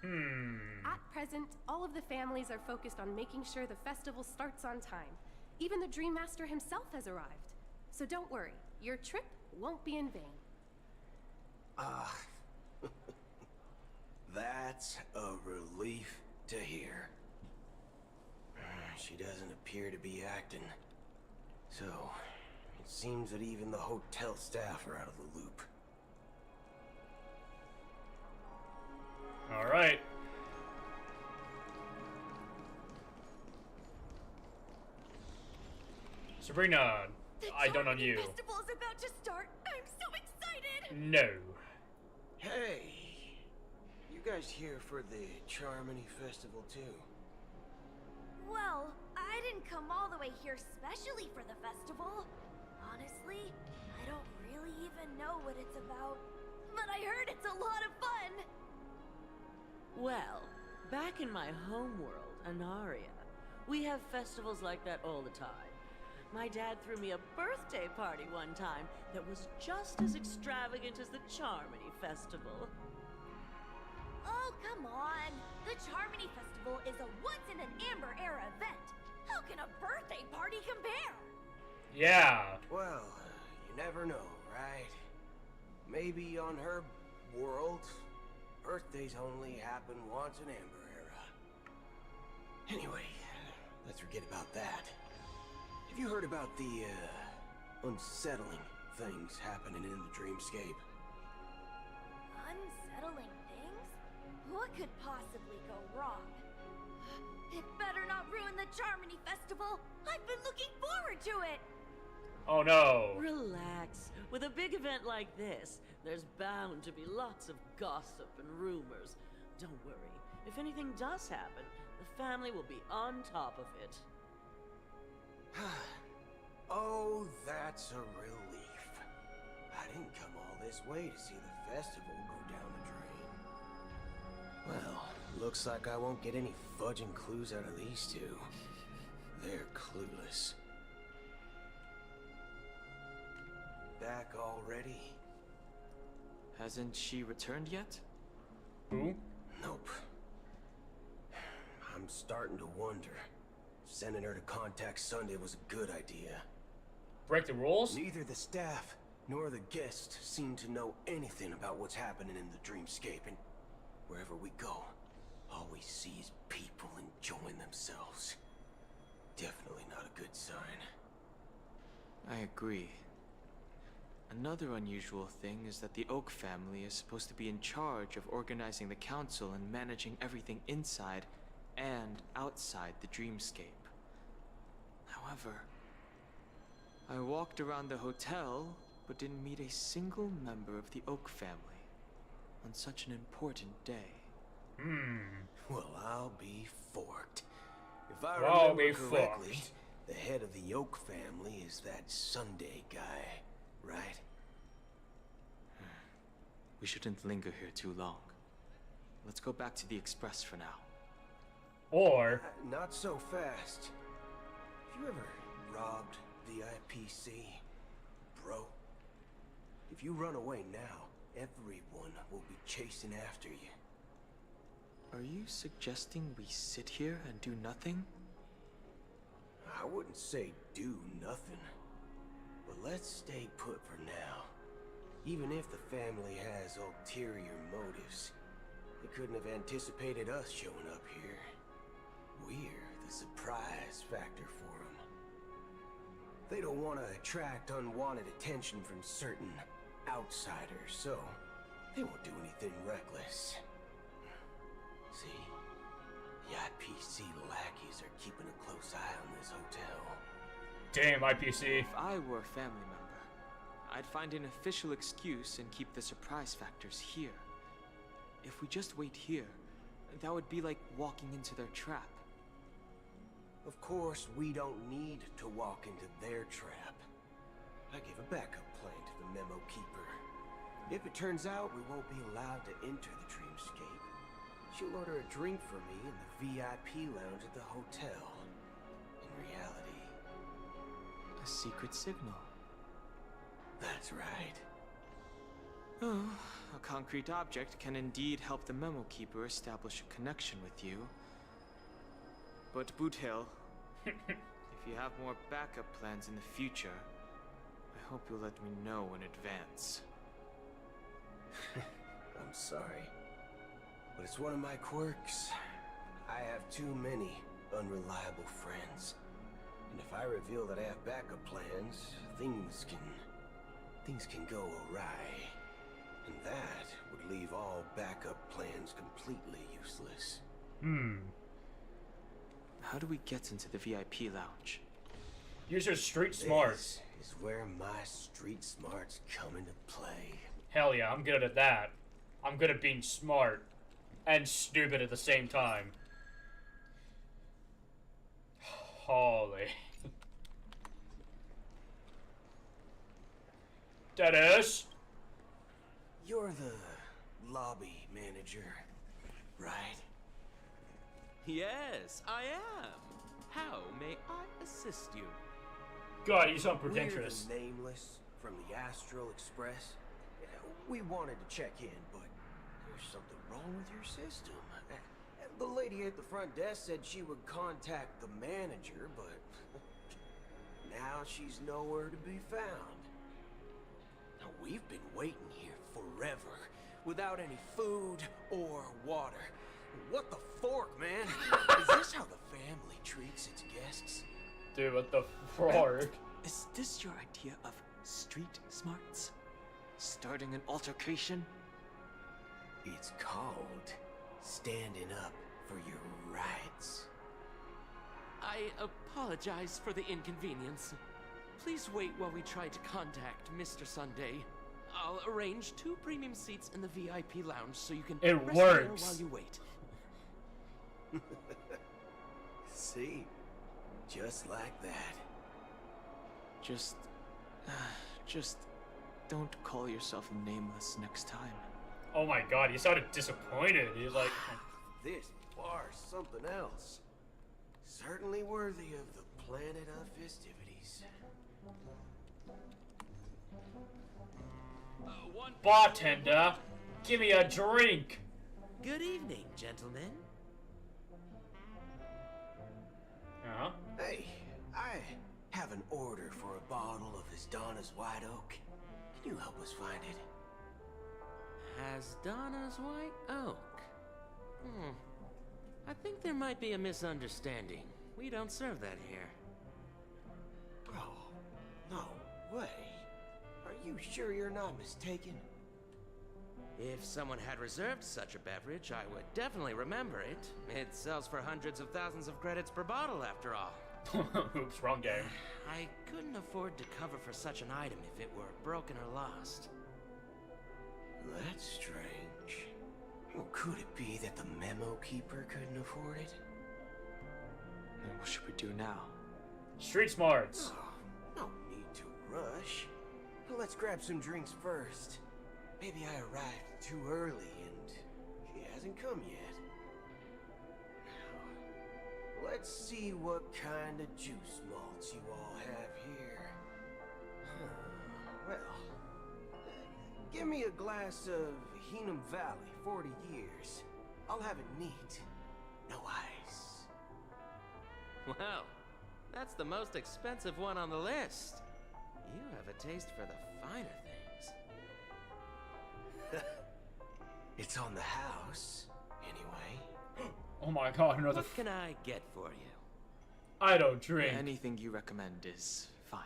At present, all of the families are focused on making sure the festival starts on time. Even the Dream Master himself has arrived. So don't worry, your trip won't be in vain. That's a relief to hear. She doesn't appear to be acting. So, it seems that even the hotel staff are out of the loop. Alright. Sabrina, I don't know you. The festival is about to start. I'm so excited. No. Hey! You guys here for the Charmony Festival too? Well, I didn't come all the way here specially for the festival. Honestly, I don't really even know what it's about. But I heard it's a lot of fun. Well, back in my homeworld, Anaria, we have festivals like that all the time. My dad threw me a birthday party one time that was just as extravagant as the Charmony Festival. Oh, come on. The Charmony Festival is a once-in-an-amber era event. How can a birthday party compare? Yeah. Well, you never know, right? Maybe on her world, birthdays only happen once in Amber Era. Anyway, let's forget about that. Have you heard about the, unsettling things happening in the dreamscape? Unsettling things? What could possibly go wrong? It better not ruin the Charmony Festival! I've been looking forward to it! Oh no. Relax. With a big event like this, there's bound to be lots of gossip and rumors. Don't worry. If anything does happen, the family will be on top of it. Oh, that's a relief. I didn't come all this way to see the festival go down the drain. Well, looks like I won't get any fudging clues out of these two. They're clueless. Back already? Hasn't she returned yet? Who? Nope. I'm starting to wonder. Sending her to contact Sunday was a good idea. Break the rules? Neither the staff nor the guests seem to know anything about what's happening in the dreamscape, and wherever we go, all we see is people enjoying themselves. Definitely not a good sign. I agree. Another unusual thing is that the Oak family is supposed to be in charge of organizing the council and managing everything inside and outside the dreamscape. However, I walked around the hotel, but didn't meet a single member of the Oak family on such an important day. Well, I'll be forked. If I remember correctly, the head of the Oak family is that Sunday guy, right? We shouldn't linger here too long. Let's go back to the Express for now. Or... Not so fast. Have you ever robbed the IPC, bro? If you run away now, everyone will be chasing after you. Are you suggesting we sit here and do nothing? I wouldn't say do nothing, but let's stay put for now. Even if the family has ulterior motives, they couldn't have anticipated us showing up here. We're the surprise factor for them. They don't want to attract unwanted attention from certain outsiders, so they won't do anything reckless. See, the IPC lackeys are keeping a close eye on this hotel. Damn, IPC. If I were a family member, I'd find an official excuse and keep the surprise factors here. If we just wait here, that would be like walking into their trap. Of course, we don't need to walk into their trap. I gave a backup plan to the memo keeper. If it turns out we won't be allowed to enter the dreamscape, she'll order a drink for me in the VIP lounge at the hotel. In reality, a secret signal. That's right. Oh, a concrete object can indeed help the memo keeper establish a connection with you. But Boot Hill, if you have more backup plans in the future, I hope you'll let me know in advance. I'm sorry, but it's one of my quirks. I have too many unreliable friends. And if I reveal that I have backup plans, things can go awry. And that would leave all backup plans completely useless. How do we get into the VIP lounge? Use your street smarts. This is where my street smarts come into play. Hell yeah, I'm good at that. I'm good at being smart and stupid at the same time. Holy. Dennis? You're the lobby manager, right? Yes, I am. How may I assist you? God, you sound pretentious. We're the Nameless from the Astral Express. We wanted to check in, but there's something wrong with your system. The lady at the front desk said she would contact the manager, but now she's nowhere to be found. Now, we've been waiting here forever without any food or water. What the fork, man? Is this how the family treats its guests? Dude, what the fork? Is this your idea of street smarts? Starting an altercation? It's called standing up for your rights. I apologize for the inconvenience. Please wait while we try to contact Mr. Sunday. I'll arrange 2 premium seats in the VIP lounge so you can It rest works. there while you wait. See? Just like that. Just don't call yourself nameless next time. Oh my god, he sounded disappointed. He's like... This bar's something else. Certainly worthy of the planet of festivities. Bartender, give me a drink. Good evening, gentlemen. Uh-huh. Hey, I have an order for a bottle of His Donna's White Oak. Can you help us find it? Has Donna's White Oak? I think there might be a misunderstanding. We don't serve that here. Oh, no way. Are you sure you're not mistaken? If someone had reserved such a beverage, I would definitely remember it. It sells for hundreds of thousands of credits per bottle, after all. Oops, wrong game. I couldn't afford to cover for such an item if it were broken or lost. That's strange. Well, could it be that the memo keeper couldn't afford it? Then what should we do now? Street smarts. Oh, no need to rush. Let's grab some drinks first. Maybe I arrived too early and she hasn't come yet. Now, let's see what kind of juice malts you all have here. Well, give me a glass of Heenum Valley, 40 years. I'll have it neat. No ice. Well, that's the most expensive one on the list. You have a taste for the finer things. It's on the house, anyway. Oh my god, another... What can I get for you? I don't drink. Anything you recommend is fine.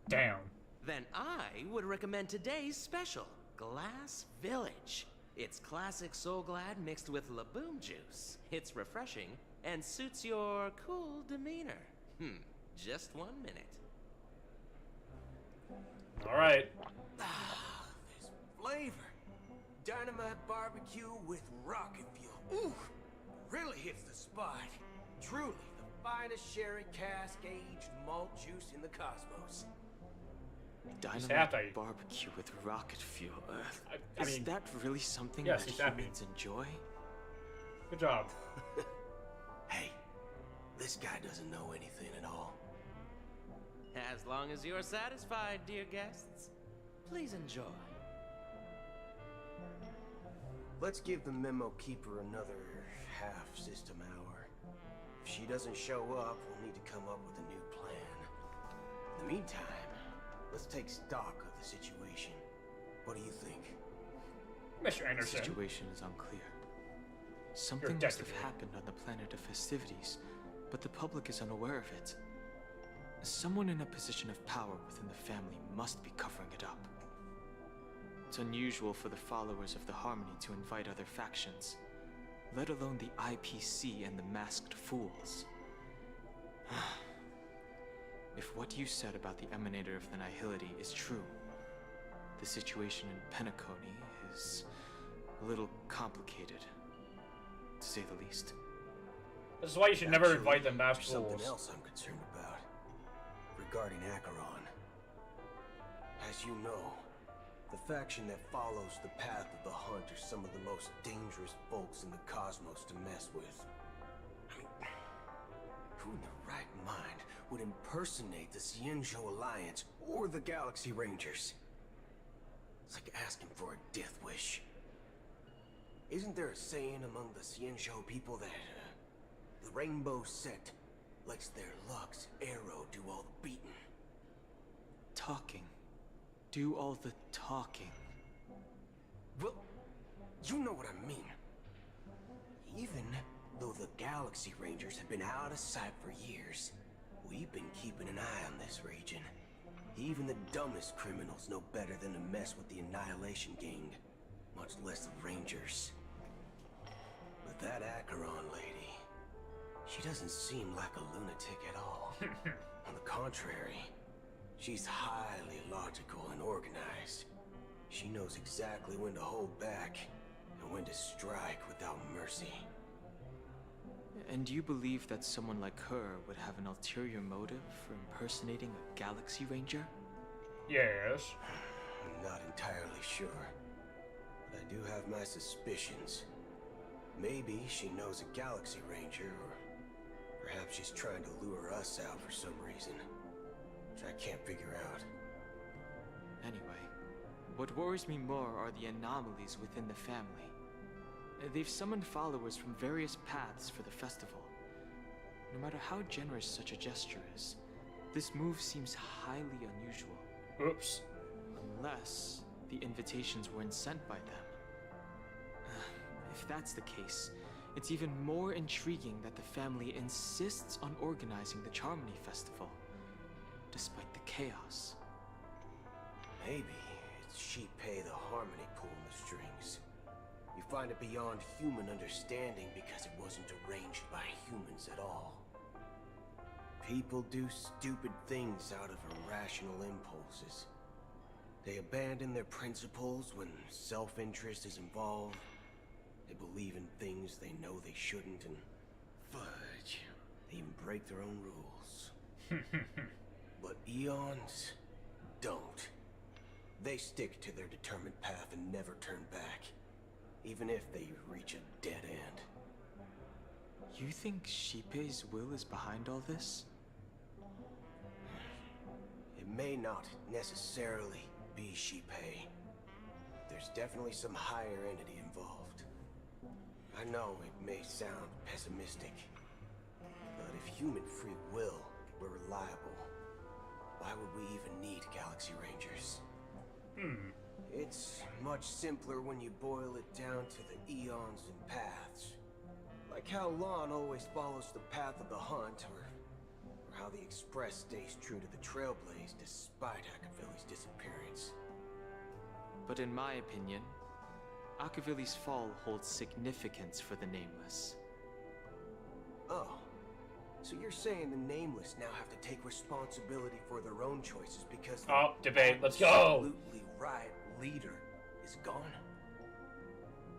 Damn. Then I would recommend today's special, Glass Village. It's classic Soul Glad mixed with Laboom juice. It's refreshing and suits your cool demeanor. Just 1 minute. Alright. This flavor. Dynamite barbecue with rocket fuel. Ooh, really hits the spot. Truly the finest sherry cask-aged malt juice in the cosmos. Dynamite barbecue with rocket fuel. Is that really something that humans enjoy? Good job. Hey, this guy doesn't know anything at all. As long as you're satisfied, dear guests, please enjoy. Let's give the memo keeper another half-system hour. If she doesn't show up, we'll need to come up with a new plan. In the meantime, let's take stock of the situation. What do you think? Mr. Anderson. The situation is unclear. Something must have happened on the planet of festivities, but the public is unaware of it. Someone in a position of power within the family must be covering it up. It's unusual for the followers of the Harmony to invite other factions, let alone the IPC and the Masked Fools. If what you said about the Emanator of the Nihility is true, the situation in Penacony is a little complicated, to say the least. This is why you should never invite the Masked Fools. Something else I'm concerned about, regarding Acheron. As you know, the faction that follows the path of the Hunt are some of the most dangerous folks in the cosmos to mess with. I mean, who in their right mind would impersonate the Xianzhou Alliance or the Galaxy Rangers? It's like asking for a death wish. Isn't there a saying among the Xianzhou people that the Rainbow Sect lets their Lux Arrow do all the beating? Talking. Do all the talking. Well, You know what I mean. Even though the Galaxy Rangers have been out of sight for years, we've been keeping an eye on this region. Even the dumbest criminals know better than to mess with the Annihilation Gang, much less the Rangers. But that Acheron lady, she doesn't seem like a lunatic at all. On the contrary, she's highly logical and organized. She knows exactly when to hold back and when to strike without mercy. And you believe that someone like her would have an ulterior motive for impersonating a Galaxy Ranger? Yes. I'm not entirely sure, but I do have my suspicions. Maybe she knows a Galaxy Ranger, or perhaps she's trying to lure us out for some reason, which I can't figure out. Anyway, what worries me more are the anomalies within the family. They've summoned followers from various paths for the festival. No matter how generous such a gesture is, this move seems highly unusual. Oops. Unless the invitations weren't sent by them. If that's the case, it's even more intriguing that the family insists on organizing the Charmony Festival, despite the chaos. Maybe it's Sheepei the Harmony pulling the strings. You find it beyond human understanding because it wasn't arranged by humans at all. People do stupid things out of irrational impulses. They abandon their principles when self-interest is involved. They believe in things they know they shouldn't, and fudge, they even break their own rules. But Eons don't. They stick to their determined path and never turn back, even if they reach a dead end. You think Sheepei's will is behind all this? It may not necessarily be Sheepei. There's definitely some higher entity involved. I know it may sound pessimistic, but if human free will were reliable, why would we even need Galaxy Rangers? It's much simpler when you boil it down to the eons and paths. Like how Lon always follows the path of the hunt, or how the Express stays true to the Trailblaze despite Akavili's disappearance. But in my opinion, Akavili's fall holds significance for the Nameless. Oh, so you're saying the Nameless now have to take responsibility for their own choices because the debate, let's go! absolutely right leader is gone?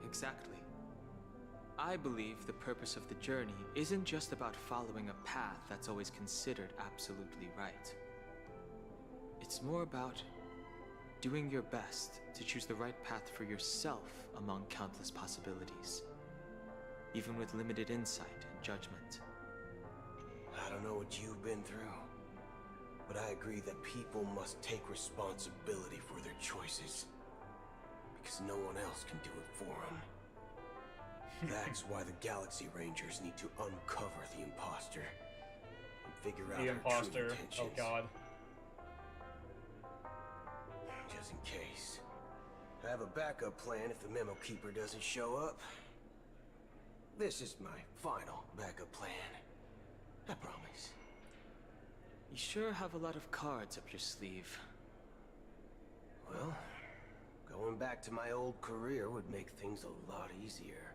Exactly. I believe the purpose of the journey isn't just about following a path that's always considered absolutely right. It's more about doing your best to choose the right path for yourself among countless possibilities, even with limited insight and judgment. I don't know what you've been through, but I agree that people must take responsibility for their choices, because no one else can do it for them. That's why the Galaxy Rangers need to uncover the imposter and figure out her true intentions. Oh god. Just in case. I have a backup plan if the Memo Keeper doesn't show up. This is my final backup plan. I promise. You sure have a lot of cards up your sleeve. Well, going back to my old career would make things a lot easier.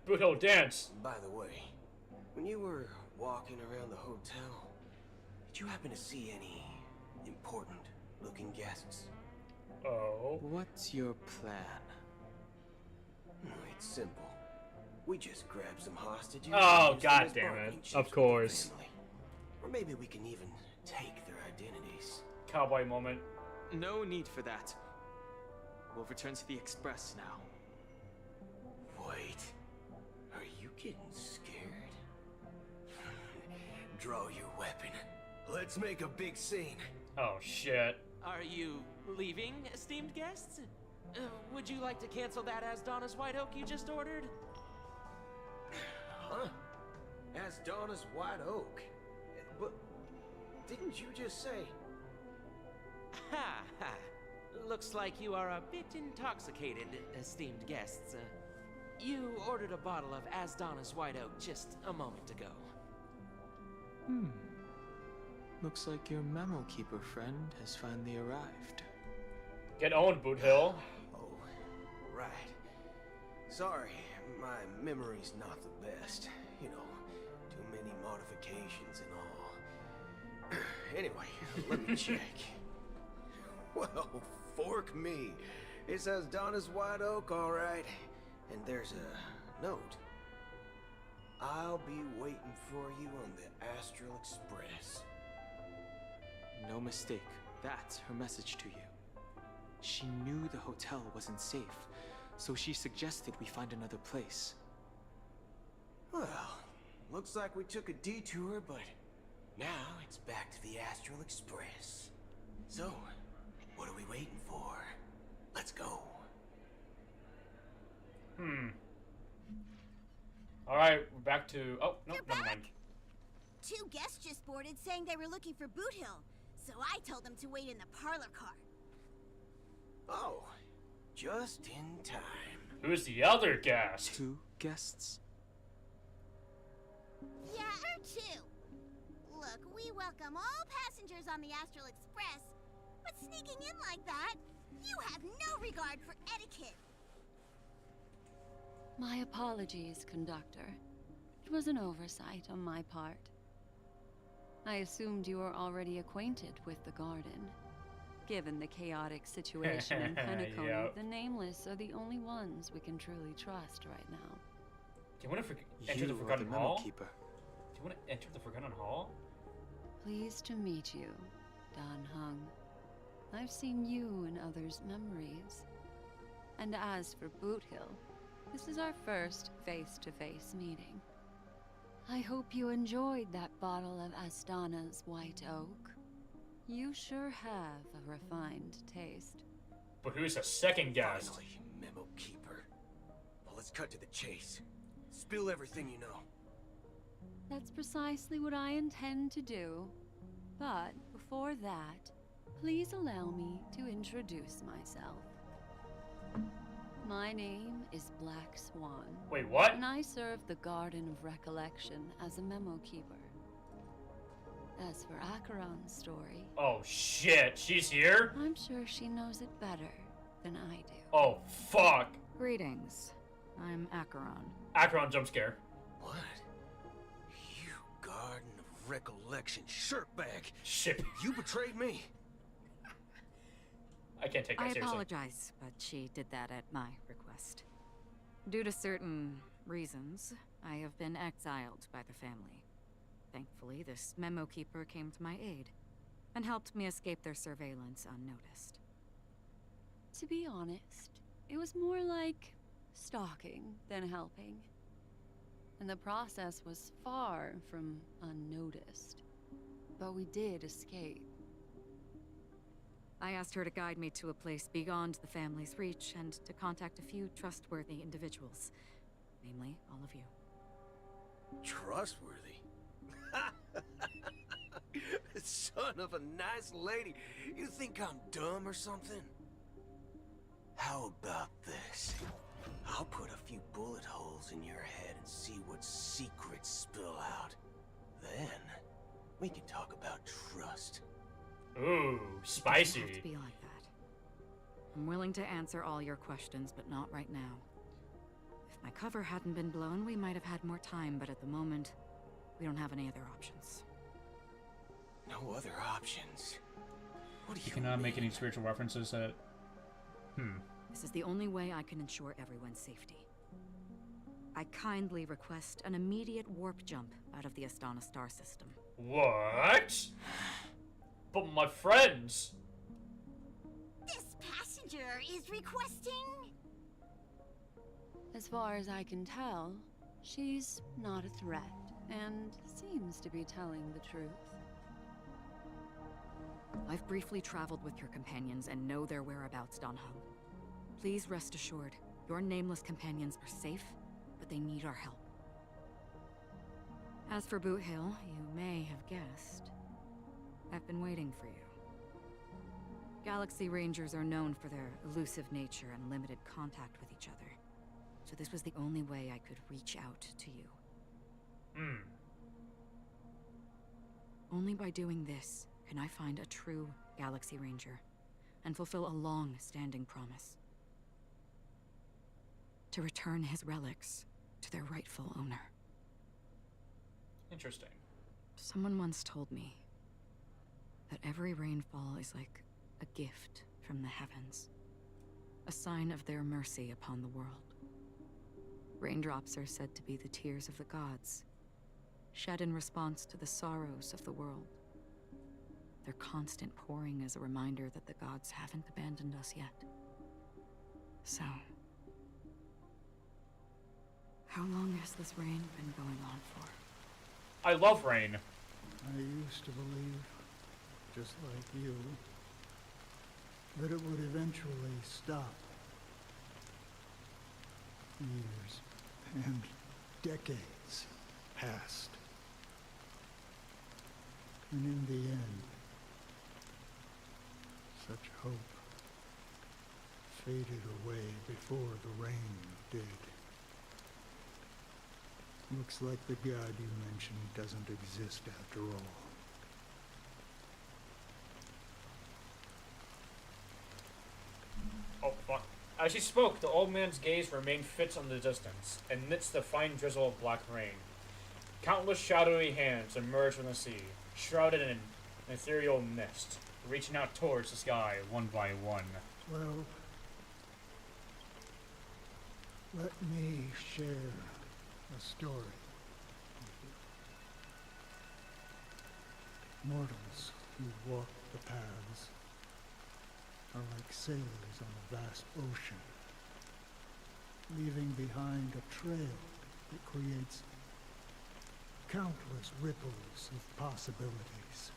Good old dance. By the way, when you were walking around the hotel, did you happen to see any important-looking guests? Oh. What's your plan? It's simple. We just grab some hostages. Oh, god damn it. Of course. Or maybe we can even take their identities. Cowboy moment. No need for that. We'll return to the Express now. Wait. Are you getting scared? Draw your weapon. Let's make a big scene. Oh, shit. Are you leaving, esteemed guests? Would you like to cancel that As Donna's White Oak you just ordered? Huh? As Donna's White Oak? But didn't you just say? Ha ha. Looks like you are a bit intoxicated, esteemed guests. You ordered a bottle of Asdana's White Oak just a moment ago. Looks like your memo keeper friend has finally arrived. Get owned, Boot Hill. Oh, right. Sorry, my memory's not the best. You know, too many modifications and all. Anyway, let me check. Well, fork me. It says Donna's White Oak, all right. And there's a note. I'll be waiting for you on the Astral Express. No mistake. That's her message to you. She knew the hotel wasn't safe, so she suggested we find another place. Well, looks like we took a detour, but now it's back to the Astral Express. So, what are we waiting for? Let's go. Alright, we're back to... Oh, no, never mind. Two guests just boarded saying they were looking for Boot Hill, so I told them to wait in the parlor car. Oh, just in time. Who's the other guest? 2 guests? Yeah, her too. Look, we welcome all passengers on the Astral Express, but sneaking in like that, you have no regard for etiquette. My apologies, conductor. It was an oversight on my part. I assumed you were already acquainted with the garden. Given the chaotic situation in Penacony, Yep. the Nameless are the only ones we can truly trust right now. Do you want to enter the You are Forgotten the memo Hall? keeper. Do you want to enter the Forgotten Hall? Pleased to meet you, Dan Hung. I've seen you in others' memories. And as for Boot Hill, this is our first face-to-face meeting. I hope you enjoyed that bottle of Astana's White Oak. You sure have a refined taste. But who's the second guest? Finally, memo keeper. Well, let's cut to the chase. Spill everything you know. That's precisely what I intend to do. But before that, please allow me to introduce myself. My name is Black Swan. Wait, what? And I serve the Garden of Recollection as a memo keeper. As for Acheron's story... Oh shit, she's here? I'm sure she knows it better than I do. Oh fuck. Greetings. I'm Acheron. Acheron jump scare. What? You Garden of Recollection shirtbag. Shit. You betrayed me. I can't take that I seriously. apologize, but she did that at my request. Due to certain reasons, I have been exiled by the family. Thankfully, this memo keeper came to my aid and helped me escape their surveillance unnoticed. To be honest, it was more like stalking than helping. And the process was far from unnoticed. But we did escape. I asked her to guide me to a place beyond the family's reach and to contact a few trustworthy individuals. Namely, all of you. Trustworthy? Son of a nice lady. You think I'm dumb or something? How about this? I'll put a few bullet holes in your head and see what secrets spill out. Then, we can talk about trust. Ooh, spicy. It doesn't have to be like that. I'm willing to answer all your questions, but not right now. If my cover hadn't been blown, we might have had more time, but at the moment, we don't have any other options. No other options? What do You cannot make any spiritual references that... This is the only way I can ensure everyone's safety. I kindly request an immediate warp jump out of the Astana star system. What? But my friends... This passenger is requesting... As far as I can tell, she's not a threat, and seems to be telling the truth. I've briefly traveled with your companions and know their whereabouts, Dan Hung. Please rest assured, your nameless companions are safe, but they need our help. As for Boot Hill, you may have guessed. I've been waiting for you. Galaxy Rangers are known for their elusive nature and limited contact with each other. so this was the only way I could reach out to you. Only by doing this can I find a true Galaxy Ranger and fulfill a long-standing promise. To return his relics to their rightful owner. Interesting. Someone once told me that every rainfall is like a gift from the heavens, a sign of their mercy upon the world. Raindrops are said to be the tears of the gods, shed in response to the sorrows of the world. Their constant pouring is a reminder that the gods haven't abandoned us yet. So, how long has this rain been going on for? I love rain. I used to believe, just like you, that it would eventually stop. Years and decades passed. And in the end, such hope faded away before the rain did. Looks like the god you mentioned doesn't exist after all. Oh, fuck. As he spoke, the old man's gaze remained fixed on the distance, amidst the fine drizzle of black rain. Countless shadowy hands emerged from the sea, shrouded in an ethereal mist, reaching out towards the sky one by one. Well, let me share a story with you. Mortals who walk the paths are like sailors on a vast ocean, leaving behind a trail that creates countless ripples of possibilities.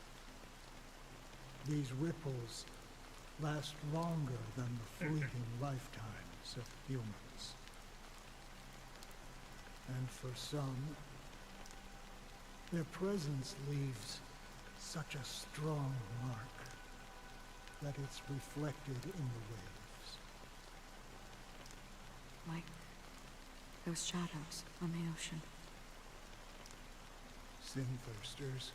These ripples last longer than the fleeting lifetimes of humans. And for some, their presence leaves such a strong mark that it's reflected in the waves. Like those shadows on the ocean. Sin-thirsters,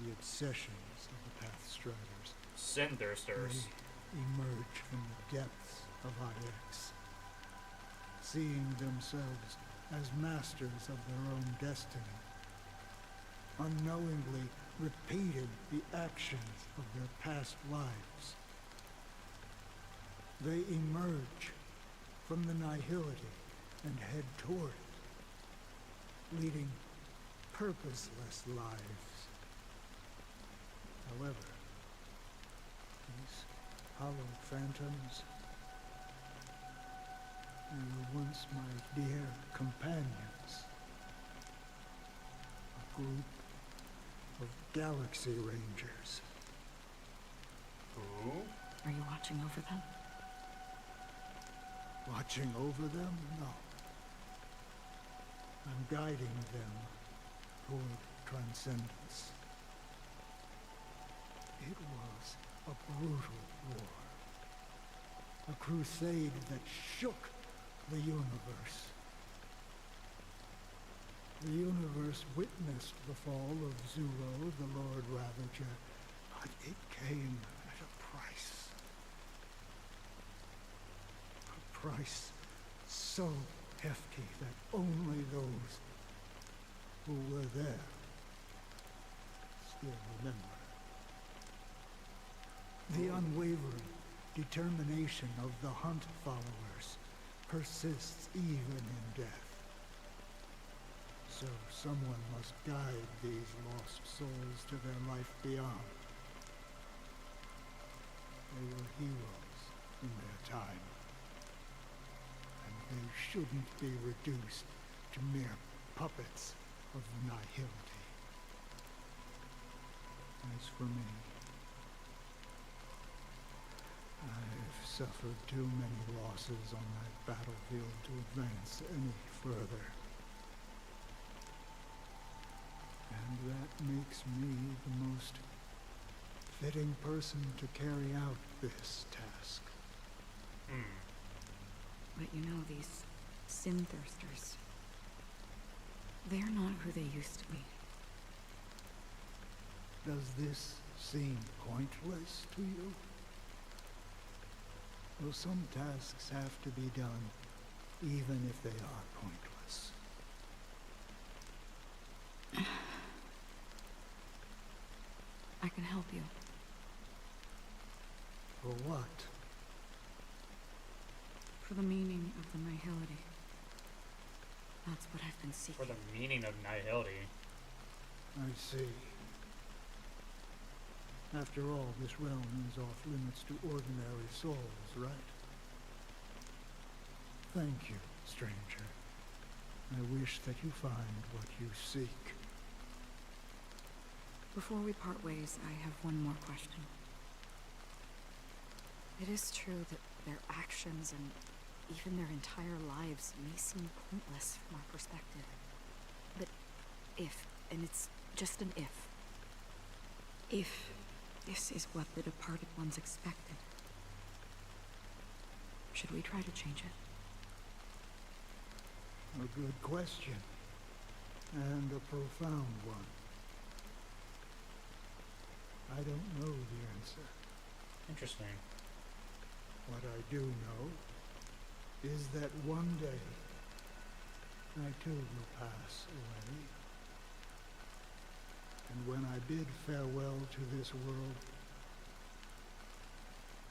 the obsessions of the Pathstriders. Sin-thirsters. They emerge from the depths of IX, seeing themselves as masters of their own destiny, unknowingly repeating the actions of their past lives. They emerge from the nihility and head toward it, leading purposeless lives. However, these hollow phantoms, they were once my dear companions. A group of Galaxy Rangers. Who? Are you watching over them? Watching over them? No. I'm guiding them toward transcendence. It was a brutal war. A crusade that shook the universe. The universe witnessed the fall of Zuro, the Lord Ravager, but it came at a price. A price so hefty that only those who were there still remember. The unwavering determination of the Hunt followers persists even in death. So someone must guide these lost souls to their life beyond. They were heroes in their time. And they shouldn't be reduced to mere puppets of nihility. As for me, I've suffered too many losses on that battlefield to advance any further. And that makes me the most fitting person to carry out this task. But you know, these sin thirsters, they're not who they used to be. Does this seem pointless to you? Well, some tasks have to be done, even if they are pointless. I can help you. For what? For the meaning of the nihility. That's what I've been seeking. For the meaning of nihility. I see. After all, this realm is off limits to ordinary souls, right? Thank you, stranger. I wish that you find what you seek. Before we part ways, I have one more question. It is true that their actions and even their entire lives may seem pointless from our perspective. But if, and it's just an if this is what the departed ones expected, should we try to change it? A good question. And a profound one. I don't know the answer. Interesting. What I do know is that one day I too will pass away. And when I bid farewell to this world,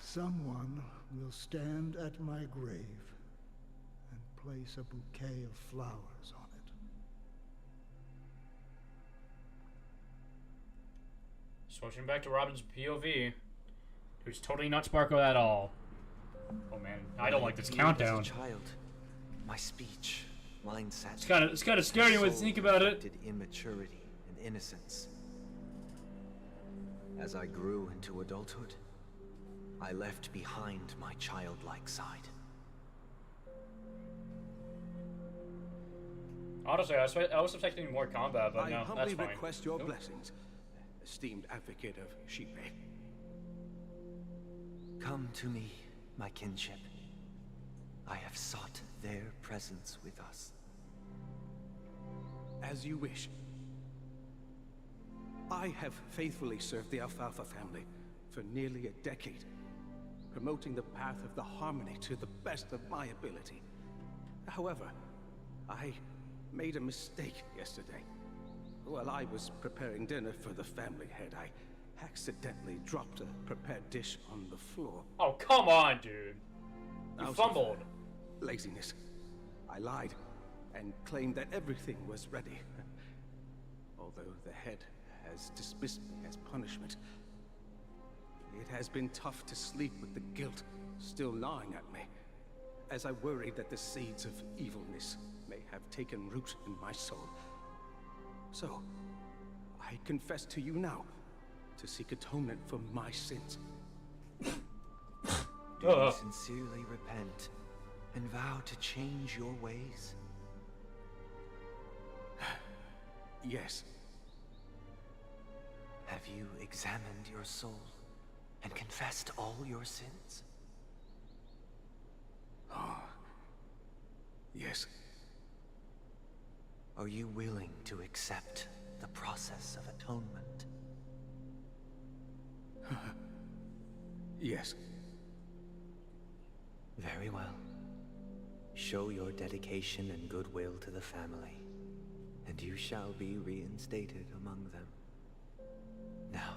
someone will stand at my grave and place a bouquet of flowers on it. Switching back to Robin's POV, who's totally not Sparko at all. Oh man, I don't like this countdown. As a child, my speech, mindset. It's kind of scary when you think about it. Immaturity and innocence. As I grew into adulthood, I left behind my childlike side. Honestly, I was expecting more combat, but no, that's fine. I humbly request your blessings, esteemed advocate of Shipe. Come to me, my kinship. I have sought their presence with us. As you wish. I have faithfully served the Alfalfa family for nearly a decade, promoting the path of the harmony to the best of my ability. However, I made a mistake yesterday. While I was preparing dinner for the family head, I accidentally dropped a prepared dish on the floor. Oh, come on, dude. You fumbled. Laziness. I lied and claimed that everything was ready. Although the head has dismissed me as punishment, it has been tough to sleep with the guilt still gnawing at me, as I worried that the seeds of evilness may have taken root in my soul. So, I confess to you now, to seek atonement for my sins. Do you sincerely repent and vow to change your ways? Yes. Have you examined your soul and confessed all your sins? Yes. Are you willing to accept the process of atonement? Yes. Very well. Show your dedication and goodwill to the family, and you shall be reinstated among them. Now,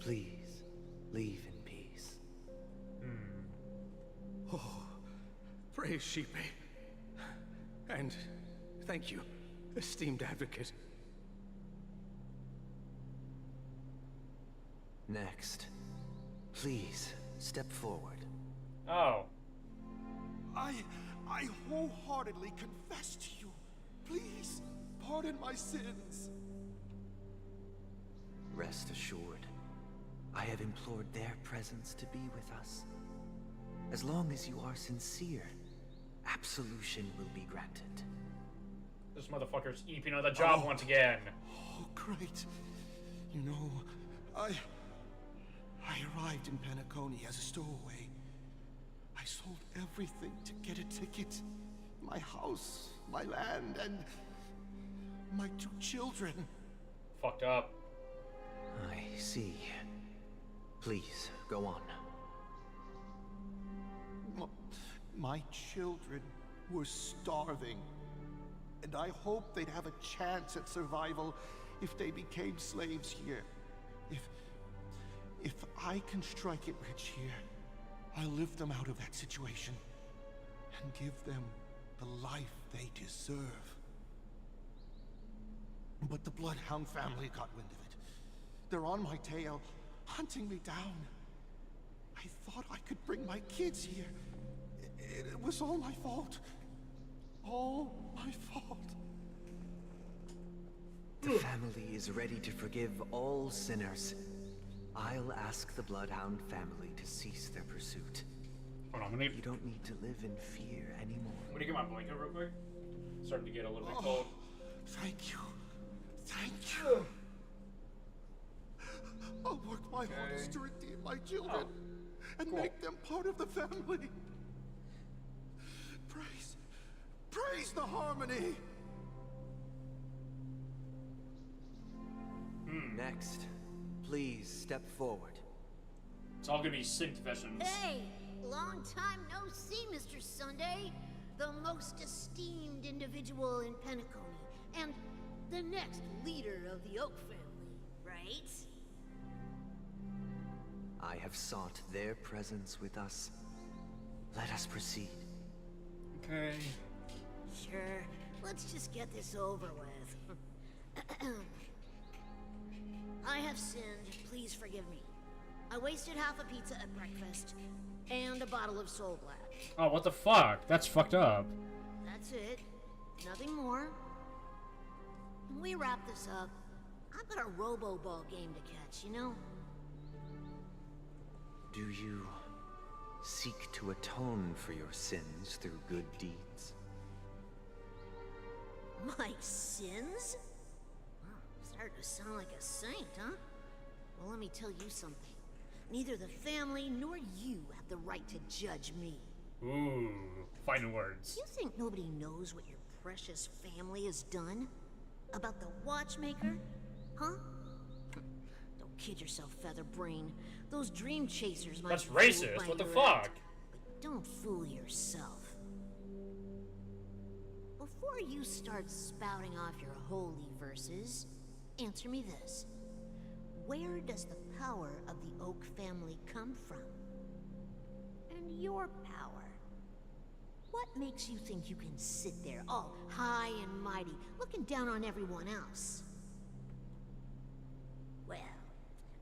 please, leave in peace. Oh, praise Shipe. And thank you, esteemed advocate. Next, please step forward. Oh. I wholeheartedly confess to you. Please, pardon my sins. Rest assured, I have implored their presence to be with us. As long as you are sincere, absolution will be granted. This motherfucker's eeping on the job once again. Oh, great. You know, I arrived in Penacony as a stowaway. I saw sold everything to get a ticket. My house, my land, and my 2 children. Fucked up. I see. Please, go on. My children were starving, and I hoped they'd have a chance at survival if they became slaves here. If I can strike it rich here, I'll lift them out of that situation and give them the life they deserve. But the Bloodhound family got wind of it. They're on my tail, hunting me down. I thought I could bring my kids here. It was all my fault. All my fault. The family is ready to forgive all sinners. I'll ask the Bloodhound family to cease their pursuit. Hold on, You don't need to live in fear anymore. I'm gonna get my blanket real quick. It's starting to get a little bit cold. Thank you. Thank you. I'll work my hardest to redeem my children and make them part of the family. Praise the harmony. Next, please step forward. It's all gonna be sync confessions. Hey, long time no see, Mr. Sunday. The most esteemed individual in Penacony, and the next leader of the Oak family, right? I have sought their presence with us. Let us proceed. Okay. Sure, let's just get this over with. I have sinned, please forgive me. I wasted half a pizza at breakfast, and a bottle of Soul Glad. Oh, what the fuck? That's fucked up. That's it. Nothing more. When we wrap this up, I've got a robo-ball game to catch, you know? Do you seek to atone for your sins through good deeds? My sins? Wow, starting to sound like a saint, huh? Well, let me tell you something. Neither the family nor you have the right to judge me. Ooh, fighting words. You think nobody knows what your precious family has done? About the watchmaker? Huh? Don't kid yourself, Featherbrain. Those dream chasers might That's be fooled racist. by What the your fuck? act, but don't fool yourself. Before you start spouting off your holy verses, answer me this. Where does the power of the Oak family come from? And your power? What makes you think you can sit there all high and mighty, looking down on everyone else? Well,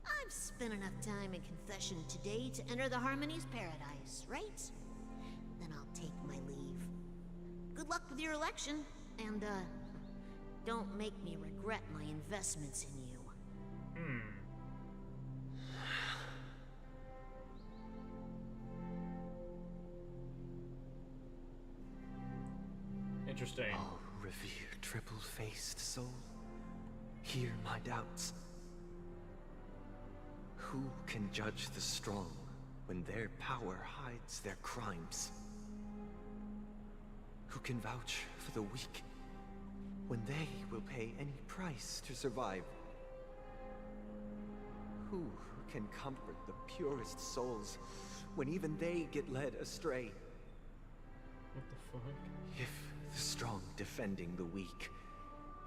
I've spent enough time in confession today to enter the Harmony's paradise, right? Then I'll take my leave. Good luck with your election, and, don't make me regret my investments in you. Interesting. Oh, revered triple-faced soul, hear my doubts. Who can judge the strong when their power hides their crimes? Who can vouch for the weak when they will pay any price to survive? Who can comfort the purest souls when even they get led astray? What the fuck? If the strong defending the weak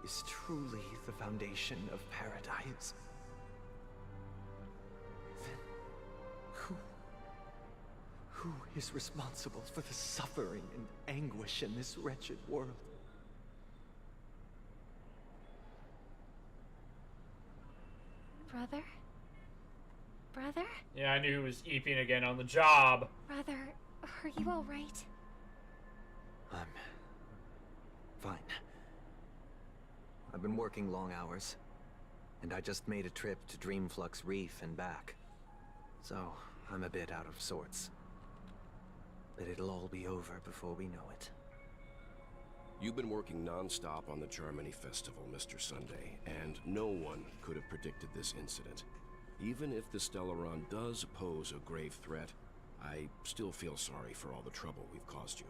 is truly the foundation of paradise, then who is responsible for the suffering and anguish in this wretched world? Brother? Brother? Yeah, I knew he was eeping again on the job. Brother, are you alright? I'm fine. I've been working long hours, and I just made a trip to Dreamflux Reef and back. So, I'm a bit out of sorts. But it'll all be over before we know it. You've been working non-stop on the Charmony Festival, Mr. Sunday, and no one could have predicted this incident. Even if the Stellaron does pose a grave threat, I still feel sorry for all the trouble we've caused you.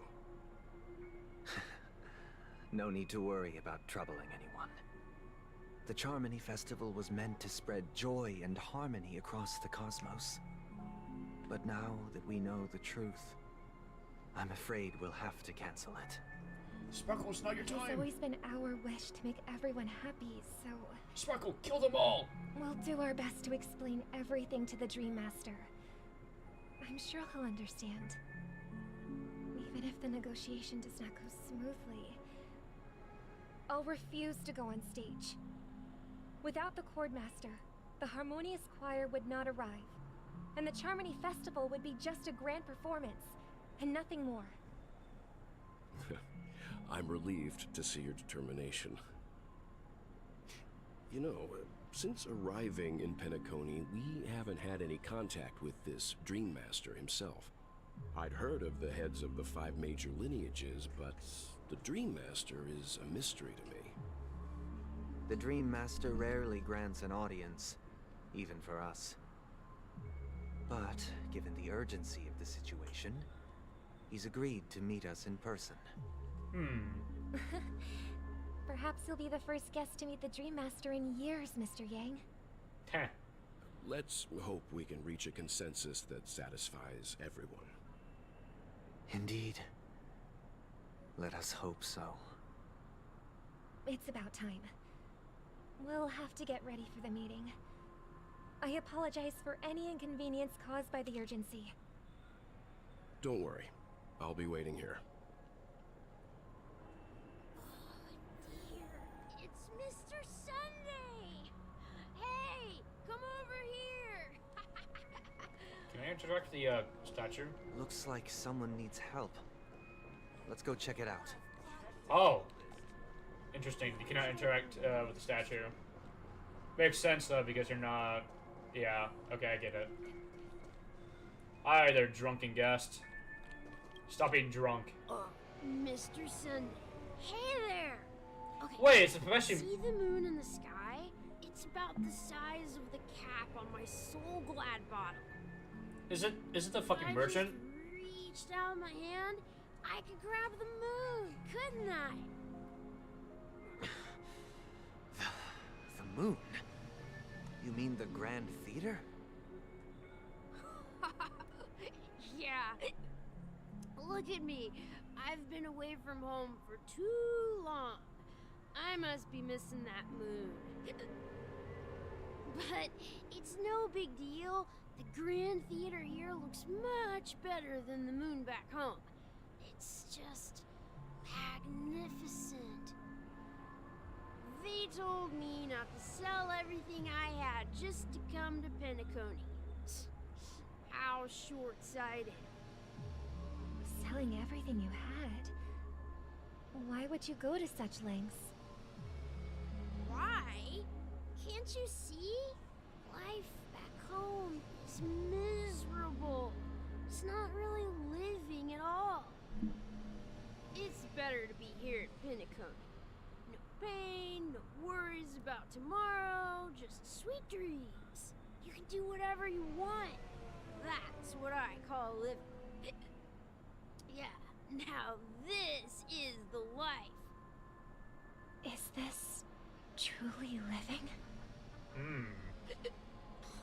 No need to worry about troubling anyone. The Charmony Festival was meant to spread joy and harmony across the cosmos. But now that we know the truth, I'm afraid we'll have to cancel it. Sparkle, it's not your It's time! always been our wish to make everyone happy, so... Sparkle, kill them all! We'll do our best to explain everything to the Dream Master. I'm sure he'll understand. Even if the negotiation does not go smoothly, I'll refuse to go on stage. Without the Chord Master, the Harmonious Choir would not arrive, and the Charmony Festival would be just a grand performance, and nothing more. I'm relieved to see your determination. You know, since arriving in Penacony, we haven't had any contact with this Dream Master himself. I'd heard of the heads of the 5 major lineages, but the Dream Master is a mystery to me. The Dream Master rarely grants an audience, even for us. But, given the urgency of the situation, he's agreed to meet us in person. Perhaps you'll be the first guest to meet the Dream Master in years, Mr. Yang. Let's hope we can reach a consensus that satisfies everyone. Indeed. Let us hope so. It's about time. We'll have to get ready for the meeting. I apologize for any inconvenience caused by the urgency. Don't worry. I'll be waiting here. It's Mr. Sunday! Hey, come over here! Can I interact with the statue? Looks like someone needs help. Let's go check it out. Oh! Interesting. You cannot interact with the statue. Makes sense though, because you're not... Yeah, okay, I get it. Hi there, drunken guest. Stop being drunk. Mr. Sunday. Hey there! Okay, Wait, it's especially... see the moon in the sky? It's about the size of the cap on my Soul Glad bottle. Is it the fucking I merchant? Just reached out my hand, I could grab the moon, couldn't I? The moon? You mean the Grand Theater? Yeah. Look at me. I've been away from home for too long. I must be missing that moon. But it's no big deal. The Grand Theater here looks much better than the moon back home. It's just magnificent. They told me not to sell everything I had just to come to Penacony. How short-sighted. Selling everything you had? Why would you go to such lengths? Why? Can't you see? Life back home is miserable. It's not really living at all. It's better to be here at Penacony. No pain, no worries about tomorrow, just sweet dreams. You can do whatever you want. That's what I call living. Yeah, now this is the life. Is this truly living?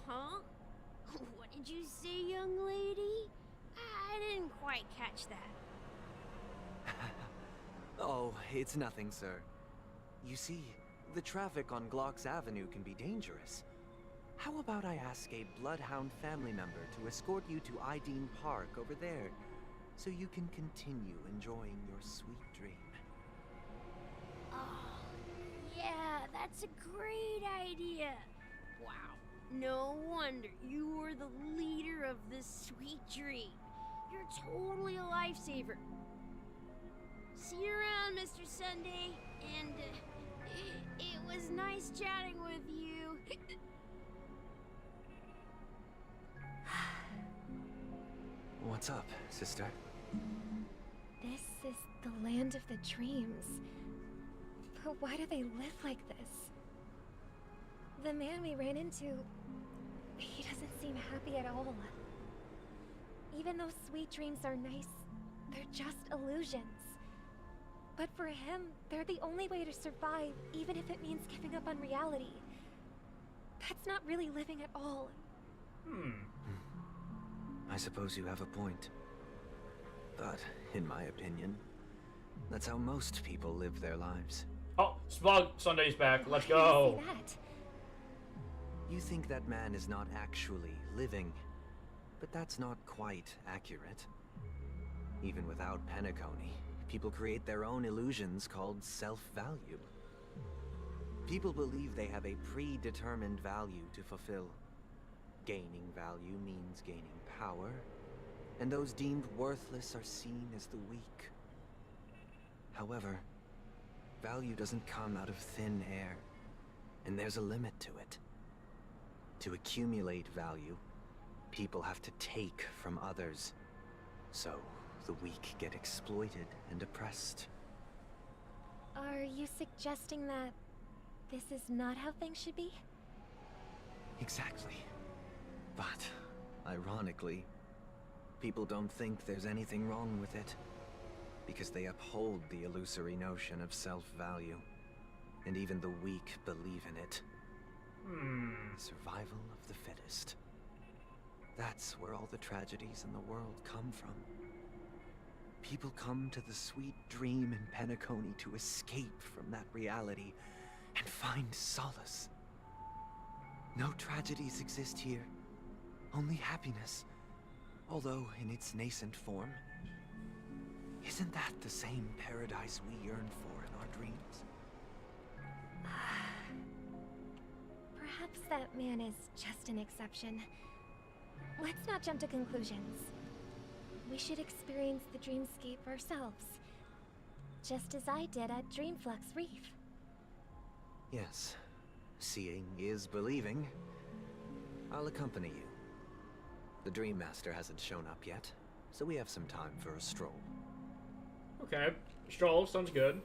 Huh? What did you say, young lady? I didn't quite catch that. Oh, it's nothing, sir. You see, the traffic on Glock's Avenue can be dangerous. How about I ask a Bloodhound family member to escort you to Ideen Park over there, so you can continue enjoying your sweet dream? Oh, yeah, that's a great idea. Wow, no wonder you were the leader of this sweet dream. You're totally a lifesaver. See you around, Mr. Sunday, and it was nice chatting with you. What's up, sister? This is the land of the dreams. But why do they live like this? The man we ran into, he doesn't seem happy at all. Even though sweet dreams are nice, they're just illusions. But for him, they're the only way to survive, even if it means giving up on reality. That's not really living at all. I suppose you have a point. But, in my opinion, that's how most people live their lives. Oh, Smug Sunday's back. Let's go. You think that man is not actually living, but that's not quite accurate. Even without Penacony, people create their own illusions called self-value. People believe they have a predetermined value to fulfill. Gaining value means gaining power, and those deemed worthless are seen as the weak. However, value doesn't come out of thin air, and there's a limit to it. To accumulate value, people have to take from others, so the weak get exploited and oppressed. Are you suggesting that this is not how things should be? Exactly. But, ironically, people don't think there's anything wrong with it, because they uphold the illusory notion of self-value, and even the weak believe in it. Survival of the fittest. That's where all the tragedies in the world come from. People come to the sweet dream in Penacony to escape from that reality and find solace. No tragedies exist here, only happiness, although in its nascent form. Isn't that the same paradise we yearn for in our dreams? Perhaps that man is just an exception. Let's not jump to conclusions. We should experience the dreamscape ourselves, just as I did at Dreamflux Reef. Yes, seeing is believing. I'll accompany you. The Dream Master hasn't shown up yet, so we have some time for a stroll. Okay, stroll sounds good.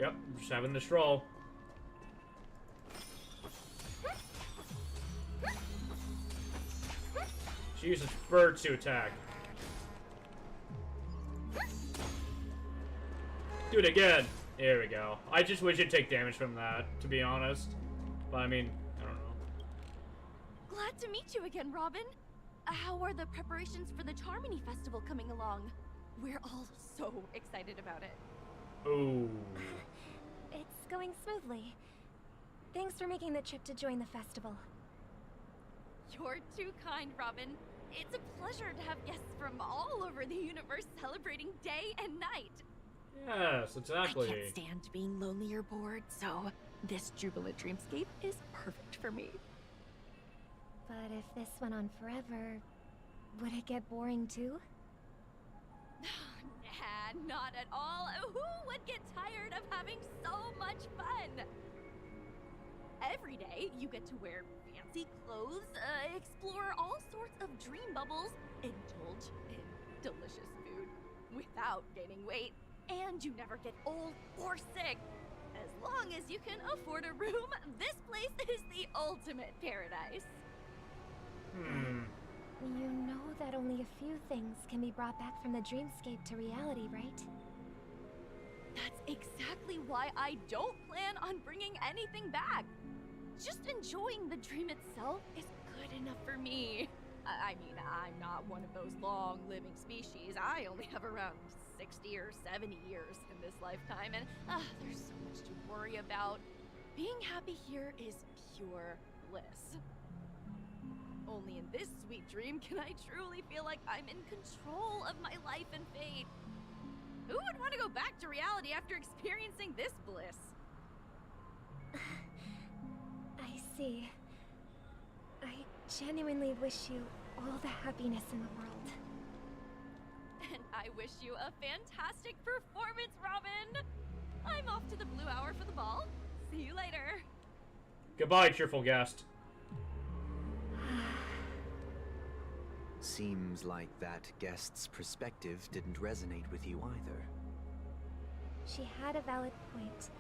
Yep, just having the stroll. She uses bird to attack. Do it again. There we go. I just wish it'd take damage from that, to be honest. But I mean, I don't know. Glad to meet you again, Robin. How are the preparations for the Charmony Festival coming along? We're all so excited about it. Ooh. It's going smoothly. Thanks for making the trip to join the festival. You're too kind, Robin. It's a pleasure to have guests from all over the universe celebrating day and night. Yes, exactly. I can't stand being lonely or bored, so this jubilant dreamscape is perfect for me. But if this went on forever, would it get boring too? Nah, not at all. Who would get tired of having so much fun? Every day, you get to wear fancy clothes, explore all sorts of dream bubbles, indulge in delicious food without gaining weight, and you never get old or sick. As long as you can afford a room, this place is the ultimate paradise. You know that only a few things can be brought back from the dreamscape to reality, right? That's exactly why I don't plan on bringing anything back. Just enjoying the dream itself is good enough for me. I mean, I'm not one of those long-living species. I only have around 60 or 70 years in this lifetime, and there's so much to worry about. Being happy here is pure bliss. Only in this sweet dream can I truly feel like I'm in control of my life and fate. Who would want to go back to reality after experiencing this bliss? I see. I genuinely wish you all the happiness in the world. And I wish you a fantastic performance, Robin! I'm off to the Blue Hour for the ball. See you later. Goodbye, cheerful guest. Seems like that guest's perspective didn't resonate with you either. She had a valid point,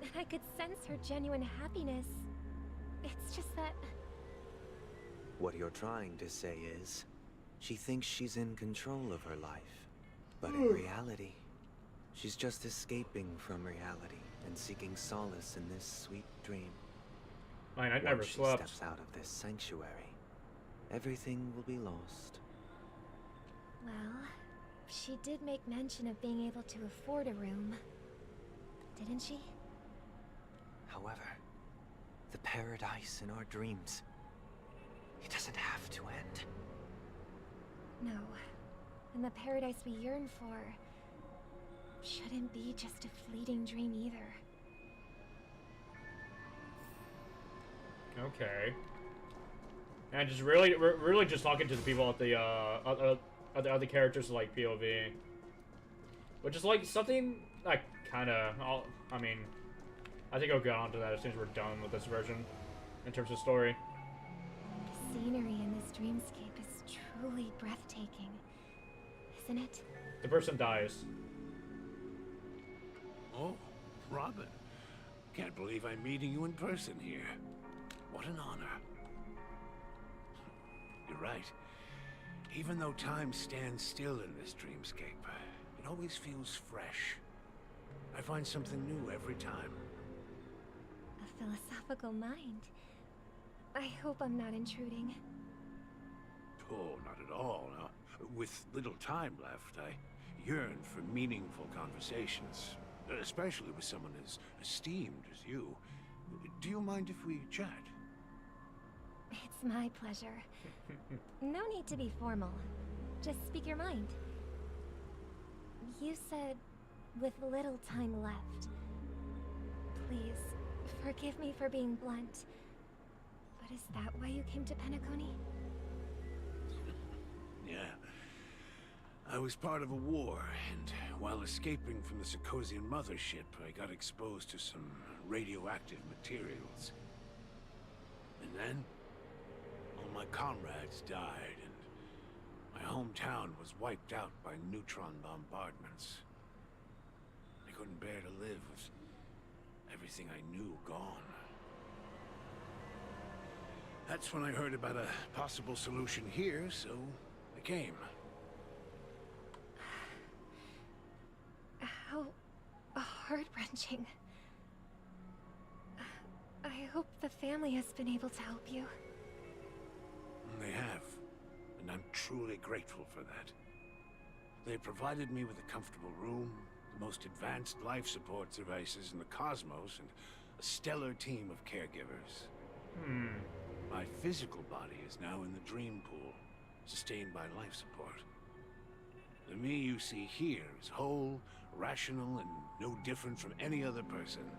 and I could sense her genuine happiness. It's just that What you're trying to say is, she thinks she's in control of her life. But in reality, she's just escaping from reality and seeking solace in this sweet dream. Man, I never slept. Once she steps out of this sanctuary, everything will be lost. Well, she did make mention of being able to afford a room, didn't she? However, the paradise in our dreams, it doesn't have to end. No. And the paradise we yearn for shouldn't be just a fleeting dream either. Okay. And just really just talking to the people at the other characters like POV, which is like something like kind of. I mean, I think I'll get on to that as soon as we're done with this version, in terms of story. The scenery in this dreamscape is truly breathtaking, isn't it? The person dies. Oh, Robin. Can't believe I'm meeting you in person here. What an honor. You're right. Even though time stands still in this dreamscape, it always feels fresh. I find something new every time. A philosophical mind. I hope I'm not intruding. Oh, not at all. No. With little time left, I yearn for meaningful conversations, especially with someone as esteemed as you. Do you mind if we chat? It's my pleasure. No need to be formal. Just speak your mind. You said, with little time left. Please, forgive me for being blunt. But is that why you came to Penacony? Yeah. I was part of a war, and while escaping from the Sarkosian mothership, I got exposed to some radioactive materials. And then, all my comrades died, and my hometown was wiped out by neutron bombardments. I couldn't bear to live with everything I knew gone. That's when I heard about a possible solution here, so I came. How heart-wrenching. I hope the family has been able to help you. They have, and I'm truly grateful for that. They provided me with a comfortable room, the most advanced life support devices in the cosmos, and a stellar team of caregivers. My physical body is now in the dream pool, sustained by life support. The me you see here is whole, rational, and no different from any other person.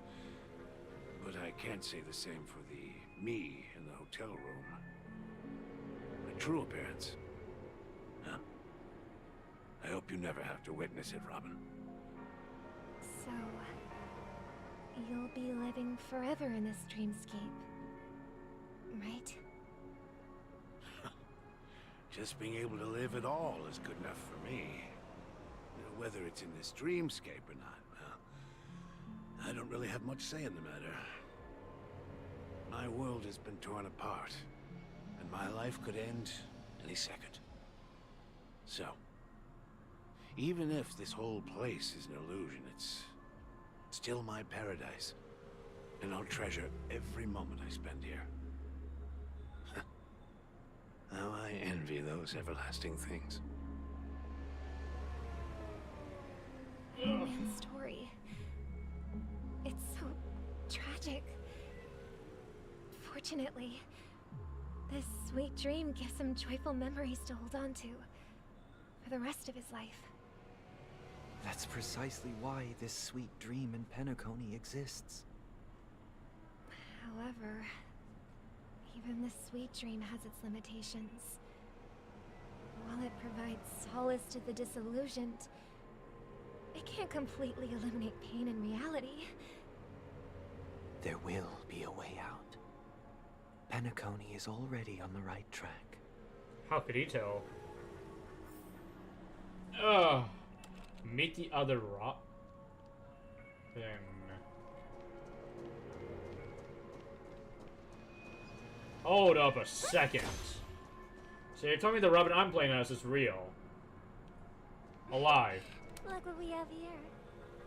But I can't say the same for the me in the hotel room. My true appearance. Huh? I hope you never have to witness it, Robin. So, you'll be living forever in this dreamscape, right? Just being able to live at all is good enough for me. Whether it's in this dreamscape or not, well, I don't really have much say in the matter. My world has been torn apart, and my life could end any second. So, even if this whole place is an illusion, it's still my paradise, and I'll treasure every moment I spend here. How I envy those everlasting things. Man's story. It's so tragic. Fortunately, this sweet dream gives him joyful memories to hold on to for the rest of his life. That's precisely why this sweet dream in Penacony exists. However, even the sweet dream has its limitations. While it provides solace to the disillusioned, it can't completely eliminate pain in reality. There will be a way out. Penacony is already on the right track. How could he tell? Meet the other rock. Hold up a second. So you're telling me the Robin I'm playing as is real? Alive. Look what we have here.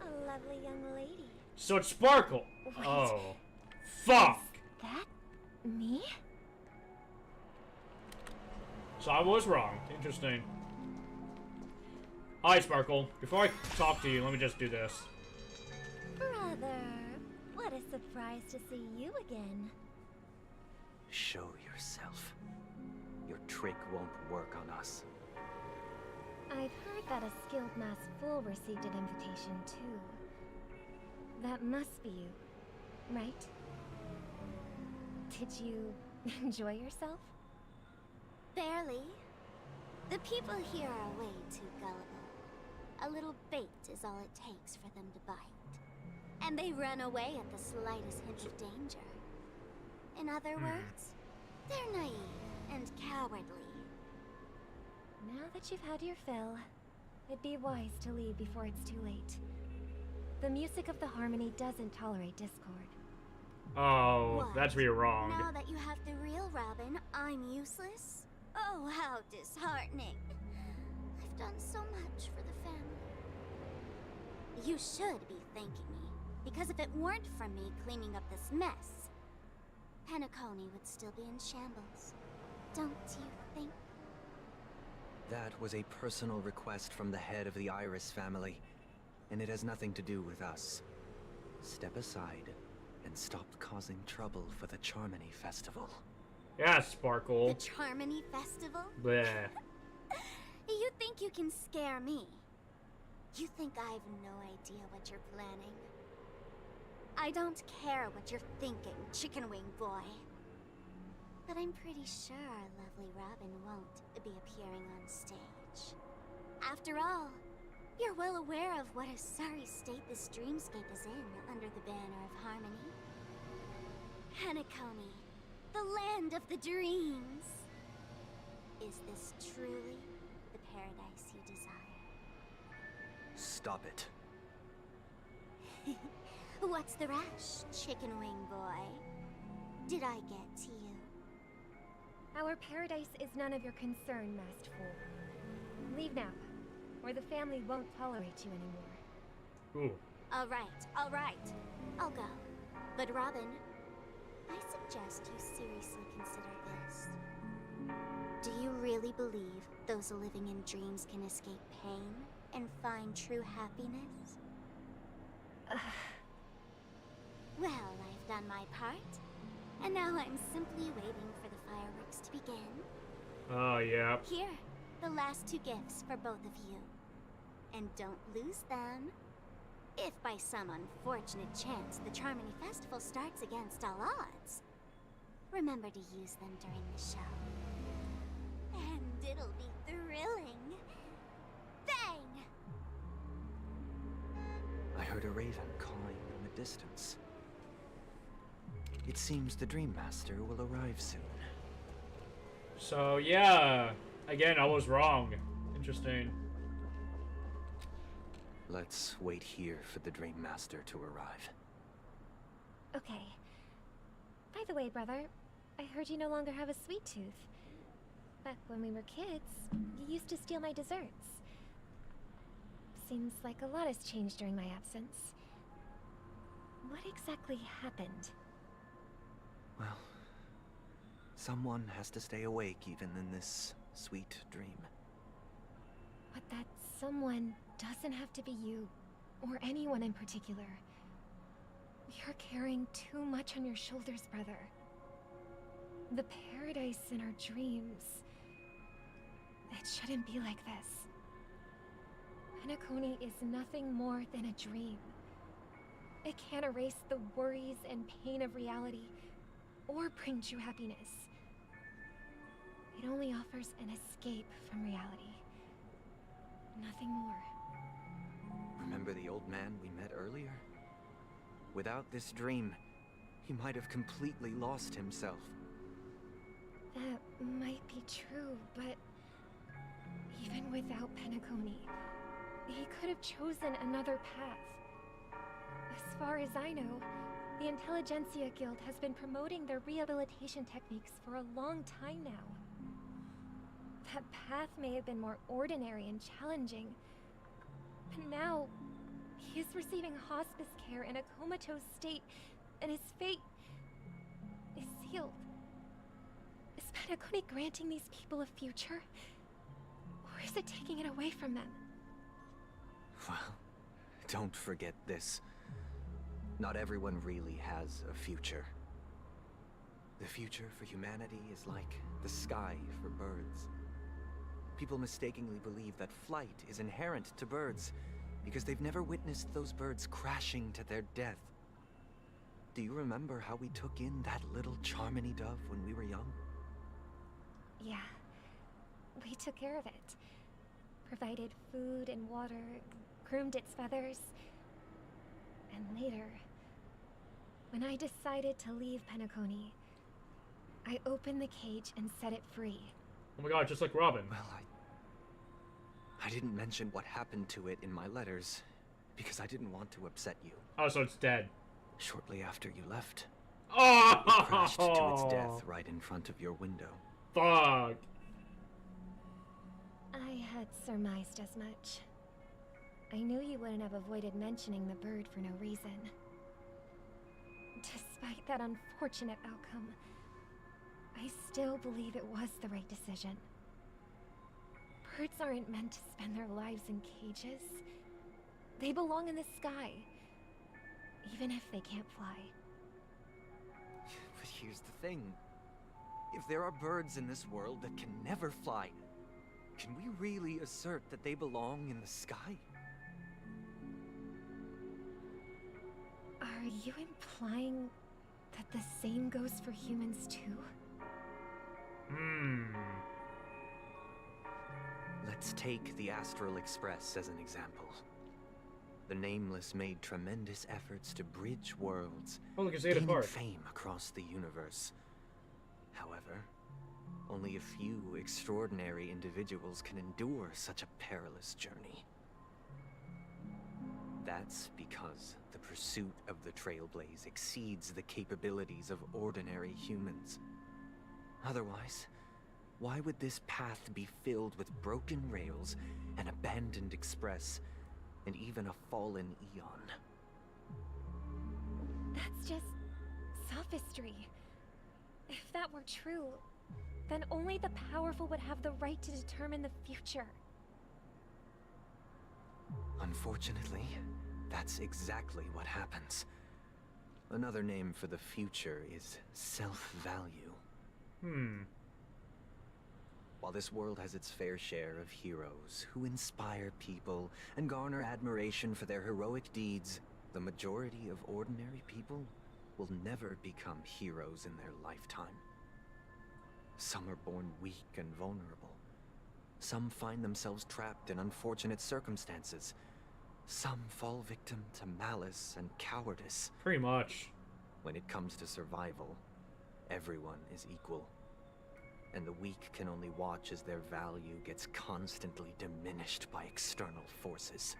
A lovely young lady. So it's Sparkle. Wait. Oh. Fuck! That me? So I was wrong. Interesting. Hi, Sparkle. Before I talk to you, let me just do this. Brother, what a surprise to see you again. Show yourself. Your trick won't work on us. I've heard that a skilled masked fool received an invitation too. That must be you, right? Did you enjoy yourself? Barely. The people here are way too gullible. A little bait is all it takes for them to bite. And they run away at the slightest hint of danger. In other words, they're naive and cowardly. Now that you've had your fill, it'd be wise to leave before it's too late. The music of the harmony doesn't tolerate discord. Oh, What? that's where you're wrong. Now that you have the real Robin, I'm useless? Oh, how disheartening. I've done so much for the family. You should be thanking me, because if it weren't for me cleaning up this mess, Penacony would still be in shambles. Don't you think? That was a personal request from the head of the Iris family, and it has nothing to do with us. Step aside and stop causing trouble for the Charmony Festival. Yeah, Sparkle. The Charmony Festival? Bleh. You think you can scare me? You think I have no idea what you're planning? I don't care what you're thinking, Chicken Wing Boy. But I'm pretty sure our lovely Robin won't be appearing on stage. After all, you're well aware of what a sorry state this dreamscape is in under the banner of harmony. Penacony, the land of the dreams. Is this truly the paradise you desire? Stop it. What's the rush, Chicken Wing Boy? Did I get to you? Our paradise is none of your concern, masked fool. Leave now, or the family won't tolerate you anymore. Ooh. All right. I'll go. But Robin, I suggest you seriously consider this. Do you really believe those living in dreams can escape pain and find true happiness? Well, I've done my part, and now I'm simply waiting for the fireworks to begin. Oh, yeah. Here, the last two gifts for both of you. And don't lose them. If by some unfortunate chance the Charmony Festival starts against all odds, remember to use them during the show. And it'll be thrilling. Bang! I heard a raven cawing in the distance. It seems the Dream Master will arrive soon. So, yeah. Again, I was wrong. Interesting. Let's wait here for the Dream Master to arrive. Okay. By the way, brother, I heard you no longer have a sweet tooth. Back when we were kids, you used to steal my desserts. Seems like a lot has changed during my absence. What exactly happened? Well, someone has to stay awake even in this sweet dream. But that someone doesn't have to be you, or anyone in particular. You're carrying too much on your shoulders, brother. The paradise in our dreams. It shouldn't be like this. Penacony is nothing more than a dream. It can't erase the worries and pain of reality, or bring true happiness. It only offers an escape from reality. Nothing more. Remember the old man we met earlier? Without this dream, he might have completely lost himself. That might be true, but even without Penacony, he could have chosen another path. As far as I know, the Intelligentsia Guild has been promoting their rehabilitation techniques for a long time now. That path may have been more ordinary and challenging, but now he is receiving hospice care in a comatose state, and his fate is sealed. Is Penacony granting these people a future? Or is it taking it away from them? Well, don't forget this. Not everyone really has a future. The future for humanity is like the sky for birds. People mistakenly believe that flight is inherent to birds because they've never witnessed those birds crashing to their death. Do you remember how we took in that little Charmony dove when we were young? Yeah. We took care of it. Provided food and water, groomed its feathers. And later, when I decided to leave Penacony, I opened the cage and set it free. Oh my god, just like Robin. Well, I didn't mention what happened to it in my letters because I didn't want to upset you. Oh, so it's dead. Shortly after you left, oh! it crashed to its death right in front of your window. Fuck. I had surmised as much. I knew you wouldn't have avoided mentioning the bird for no reason. Despite that unfortunate outcome, I still believe it was the right decision. Birds aren't meant to spend their lives in cages. They belong in the sky, even if they can't fly. But here's the thing. If there are birds in this world that can never fly, can we really assert that they belong in the sky? Are you implying that the same goes for humans too? Let's take the Astral Express as an example. The Nameless made tremendous efforts to bridge worlds, gaining fame across the universe. However, only a few extraordinary individuals can endure such a perilous journey. That's because the pursuit of the Trailblaze exceeds the capabilities of ordinary humans. Otherwise, why would this path be filled with broken rails, an abandoned express, and even a fallen Eon? That's just sophistry. If that were true, then only the powerful would have the right to determine the future. Unfortunately, that's exactly what happens. Another name for the future is self-value. While this world has its fair share of heroes who inspire people and garner admiration for their heroic deeds, the majority of ordinary people will never become heroes in their lifetime. Some are born weak and vulnerable. Some find themselves trapped in unfortunate circumstances. Some fall victim to malice and cowardice. Pretty much. When it comes to survival, everyone is equal. And the weak can only watch as their value gets constantly diminished by external forces.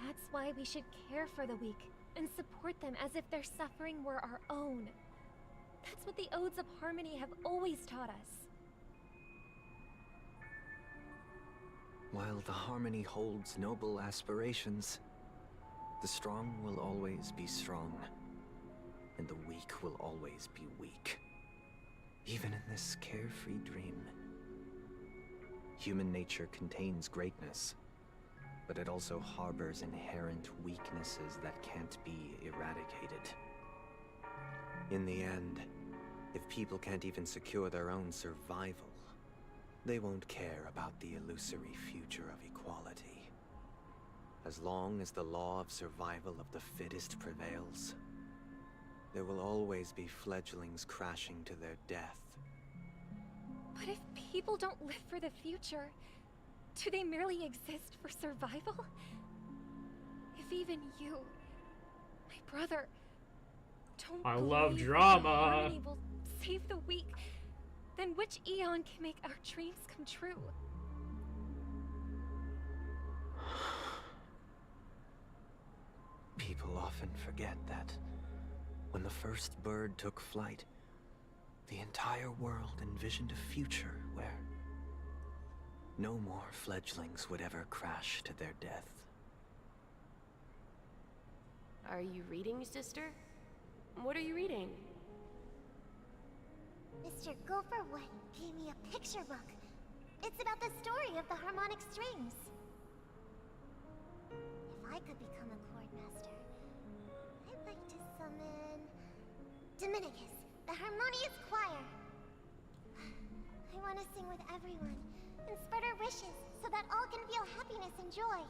That's why we should care for the weak and support them as if their suffering were our own. That's what the Odes of Harmony have always taught us. While the Harmony holds noble aspirations, the strong will always be strong, and the weak will always be weak. Even in this carefree dream. Human nature contains greatness, but it also harbors inherent weaknesses that can't be eradicated. In the end, if people can't even secure their own survival, they won't care about the illusory future of equality. As long as the law of survival of the fittest prevails, there will always be fledglings crashing to their death. But if people don't live for the future, do they merely exist for survival? If even you, my brother, don't I love believe that drama. Harmony will save the weak, then which Eon can make our dreams come true? People often forget that when the first bird took flight, the entire world envisioned a future where no more fledglings would ever crash to their death. Are you reading, sister? What are you reading? Mr. Gopherwood gave me a picture book. It's about the story of the harmonic strings. If I could become a chord master, I'd like to summon Dominicus, the harmonious choir. I want to sing with everyone and spread our wishes so that all can feel happiness and joy.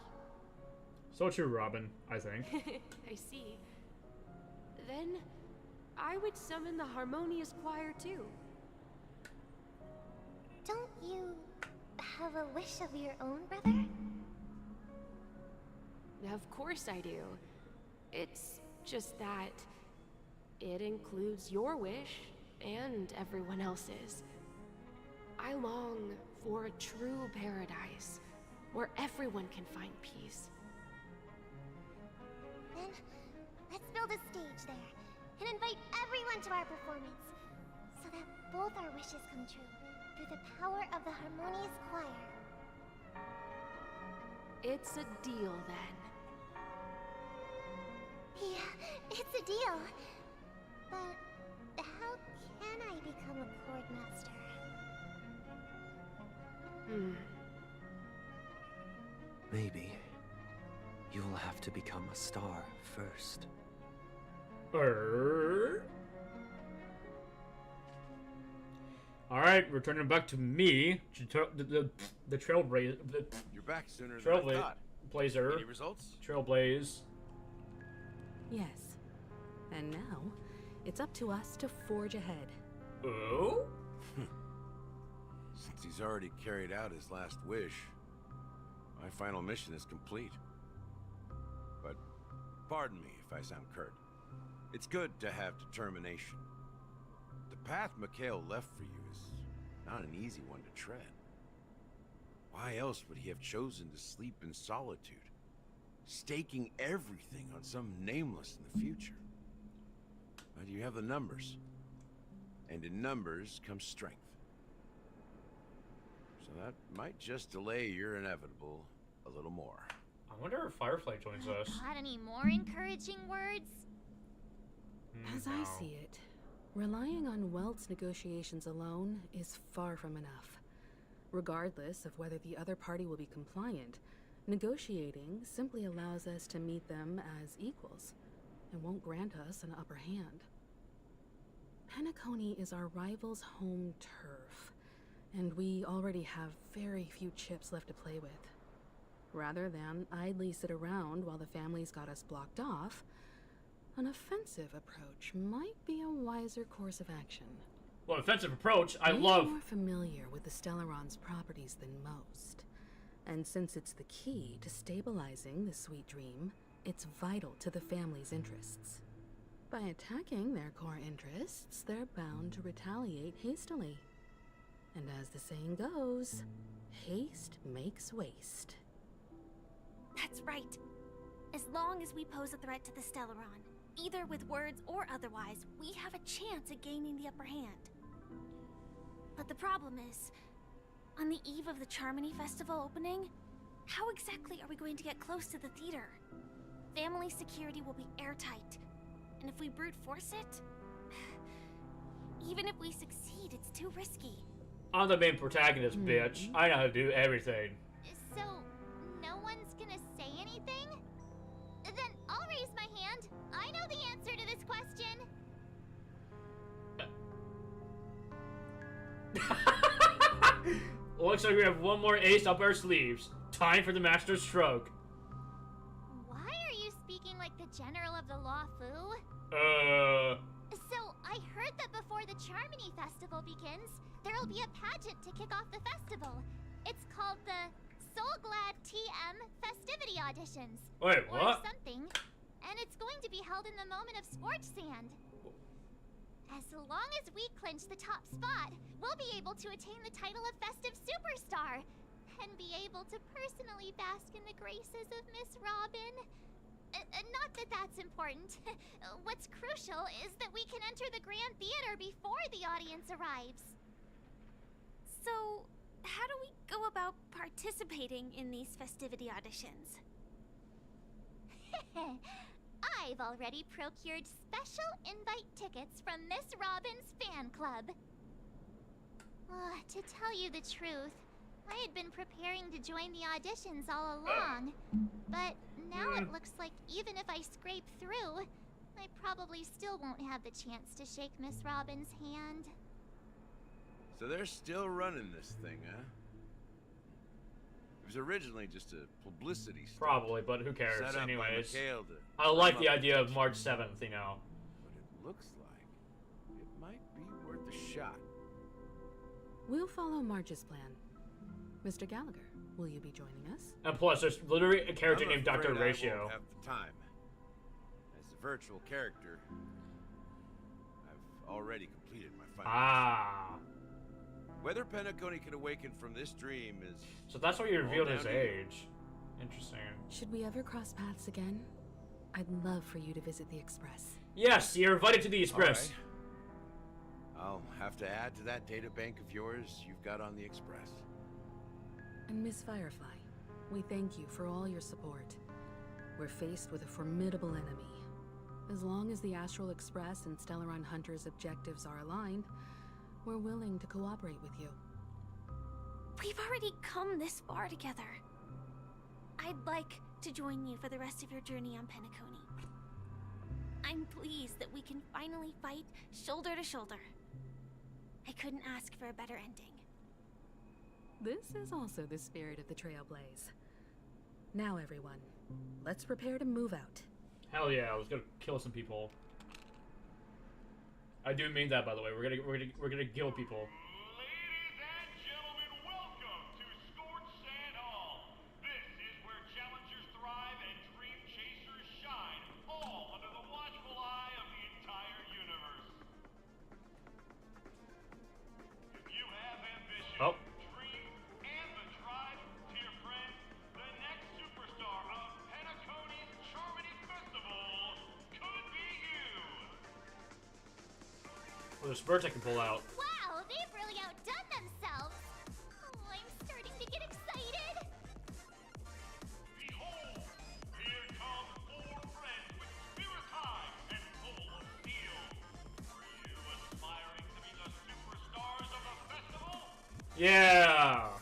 So true, Robin, I think. I see. Then I would summon the harmonious choir too. Don't you have a wish of your own, brother? Of course I do. It's just that it includes your wish and everyone else's. I long for a true paradise where everyone can find peace. Then, let's build a stage there and invite everyone to our performance so that both our wishes come true through the power of the harmonious choir. It's a deal then. Yeah, it's a deal. But how can I become a chord master? Maybe you'll have to become a star first. Alright, returning back to me, the trailblazer. You're back sooner than I thought. Blazer. Any results? Trailblaze. Yes. And now, it's up to us to forge ahead. Oh? Since he's already carried out his last wish, my final mission is complete. But pardon me if I sound curt. It's good to have determination. The path Mikhail left for you is not an easy one to tread. Why else would he have chosen to sleep in solitude, staking everything on some nameless in the future? But you have the numbers, and in numbers comes strength. So that might just delay your inevitable a little more. I wonder if Firefly joins us. Got any more encouraging words? As I see it, relying on Welt's negotiations alone is far from enough. Regardless of whether the other party will be compliant, negotiating simply allows us to meet them as equals and won't grant us an upper hand. Penacony is our rival's home turf, and we already have very few chips left to play with. Rather than idly sit around while the family's got us blocked off, an offensive approach might be a wiser course of action. Well, offensive approach, I We're love. more familiar with the Stellaron's properties than most, and since it's the key to stabilizing the sweet dream, it's vital to the family's interests. By attacking their core interests, they're bound to retaliate hastily. And as the saying goes, haste makes waste. That's right. As long as we pose a threat to the Stellaron, either with words or otherwise, we have a chance at gaining the upper hand. But the problem is, on the eve of the Charmony Festival opening, how exactly are we going to get close to the theater? Family security will be airtight, and if we brute force it, even if we succeed, it's too risky. I'm the main protagonist, bitch. I know how to do everything. So, no one's gonna say anything? Then I'll raise my hand. I know the answer to this question. Looks like we have one more ace up our sleeves. Time for the master stroke. Why are you speaking like the general of the Law Fu? So, I heard that before the Charmony Festival begins, there'll be a pageant to kick off the festival. It's called the Soulglad TM Festivity Auditions. Wait, or what? something. And it's going to be held in the moment of scorched sand. As long as we clinch the top spot, we'll be able to attain the title of Festive Superstar and be able to personally bask in the graces of Miss Robin. Not that that's important. What's crucial is that we can enter the Grand Theater before the audience arrives. So, how do we go about participating in these festivity auditions? I've already procured special invite tickets from Miss Robin's fan club. To tell you the truth, I had been preparing to join the auditions all along, but now it looks like even if I scrape through, I probably still won't have the chance to shake Miss Robin's hand. So they're still running this thing, huh? It was originally just a publicity stunt. Probably, but who cares? Set up by Anyways, Mikhail to I like drum the up idea of attention. March 7th. You know. But it looks like it might be worth a shot. We'll follow Marge's plan. Mr. Gallagher, will you be joining us? And plus, there's literally a character I'm named Dr. afraid I Ratio. won't have the time. As a virtual character, I've already completed my final mission. Whether Penacony can awaken from this dream is... So that's why you all revealed down his to you. age. Interesting. Should we ever cross paths again? I'd love for you to visit the Express. Yes, you're invited to the Express. I'll have to add to that data bank of yours you've got on the Express. And Miss Firefly, we thank you for all your support. We're faced with a formidable enemy. As long as the Astral Express and Stellaron Hunter's objectives are aligned, we're willing to cooperate with you. We've already come this far together. I'd like to join you for the rest of your journey on Penacony. I'm pleased that we can finally fight shoulder to shoulder. I couldn't ask for a better ending. This is also the spirit of the Trailblaze. Now, everyone, let's prepare to move out. Hell yeah, I was gonna kill some people. I do mean that, by the way. We're gonna kill people. Oh. Well, there's birds I can pull out. Wow, they've really outdone themselves. Oh, I'm starting to get excited. Behold, here come 4 friends with spirit high and full of steel. Are you aspiring to be the superstars of the festival? Yeah.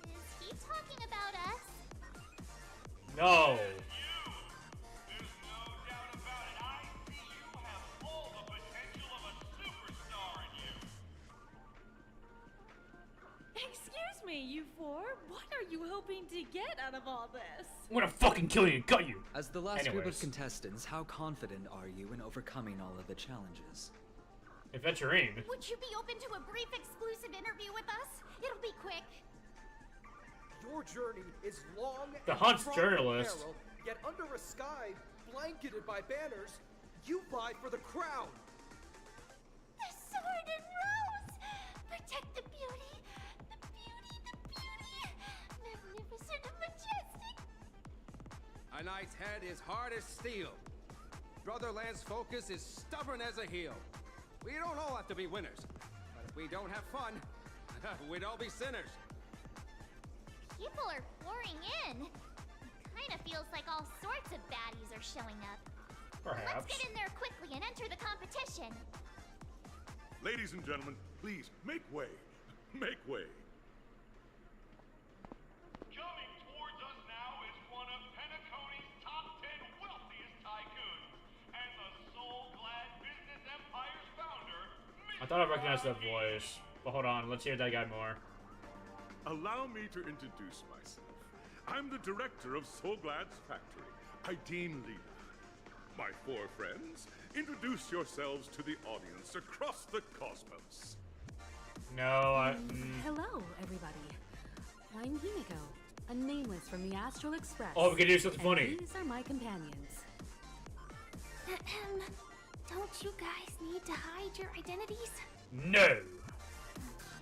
Is he talking about us? No. Excuse me, you 4. What are you hoping to get out of all this? I'm gonna fucking kill you and cut you. As the last group of Anyways. contestants, how confident are you in overcoming all of the challenges? Adventurine. Would you be open to a brief exclusive interview with us? It'll be quick. Your journey is long The and Hunt's fraught journalist. with peril, yet under a sky blanketed by banners, you vie for the crown. The sword and rose! Protect the beauty! The beauty, the beauty! Magnificent and majestic! A knight's head is hard as steel. Brotherland's focus is stubborn as a heel. We don't all have to be winners, but if we don't have fun, we'd all be sinners. People are pouring in. It kind of feels like all sorts of baddies are showing up. Perhaps. Let's get in there quickly and enter the competition. Ladies and gentlemen, please make way. Make way. Coming towards us now is one of Penacony's top 10 wealthiest tycoons and the soul-glad business empire's founder. I thought I recognized that voice. But hold on, let's hear that guy more. Allow me to introduce myself. I'm the director of Solglad's factory, Ideen Lena. My 4 friends, introduce yourselves to the audience across the cosmos. No, Hello, everybody. I'm Himiko, a nameless from the Astral Express. Oh, we can do something and funny. These are my companions. Don't you guys need to hide your identities? No.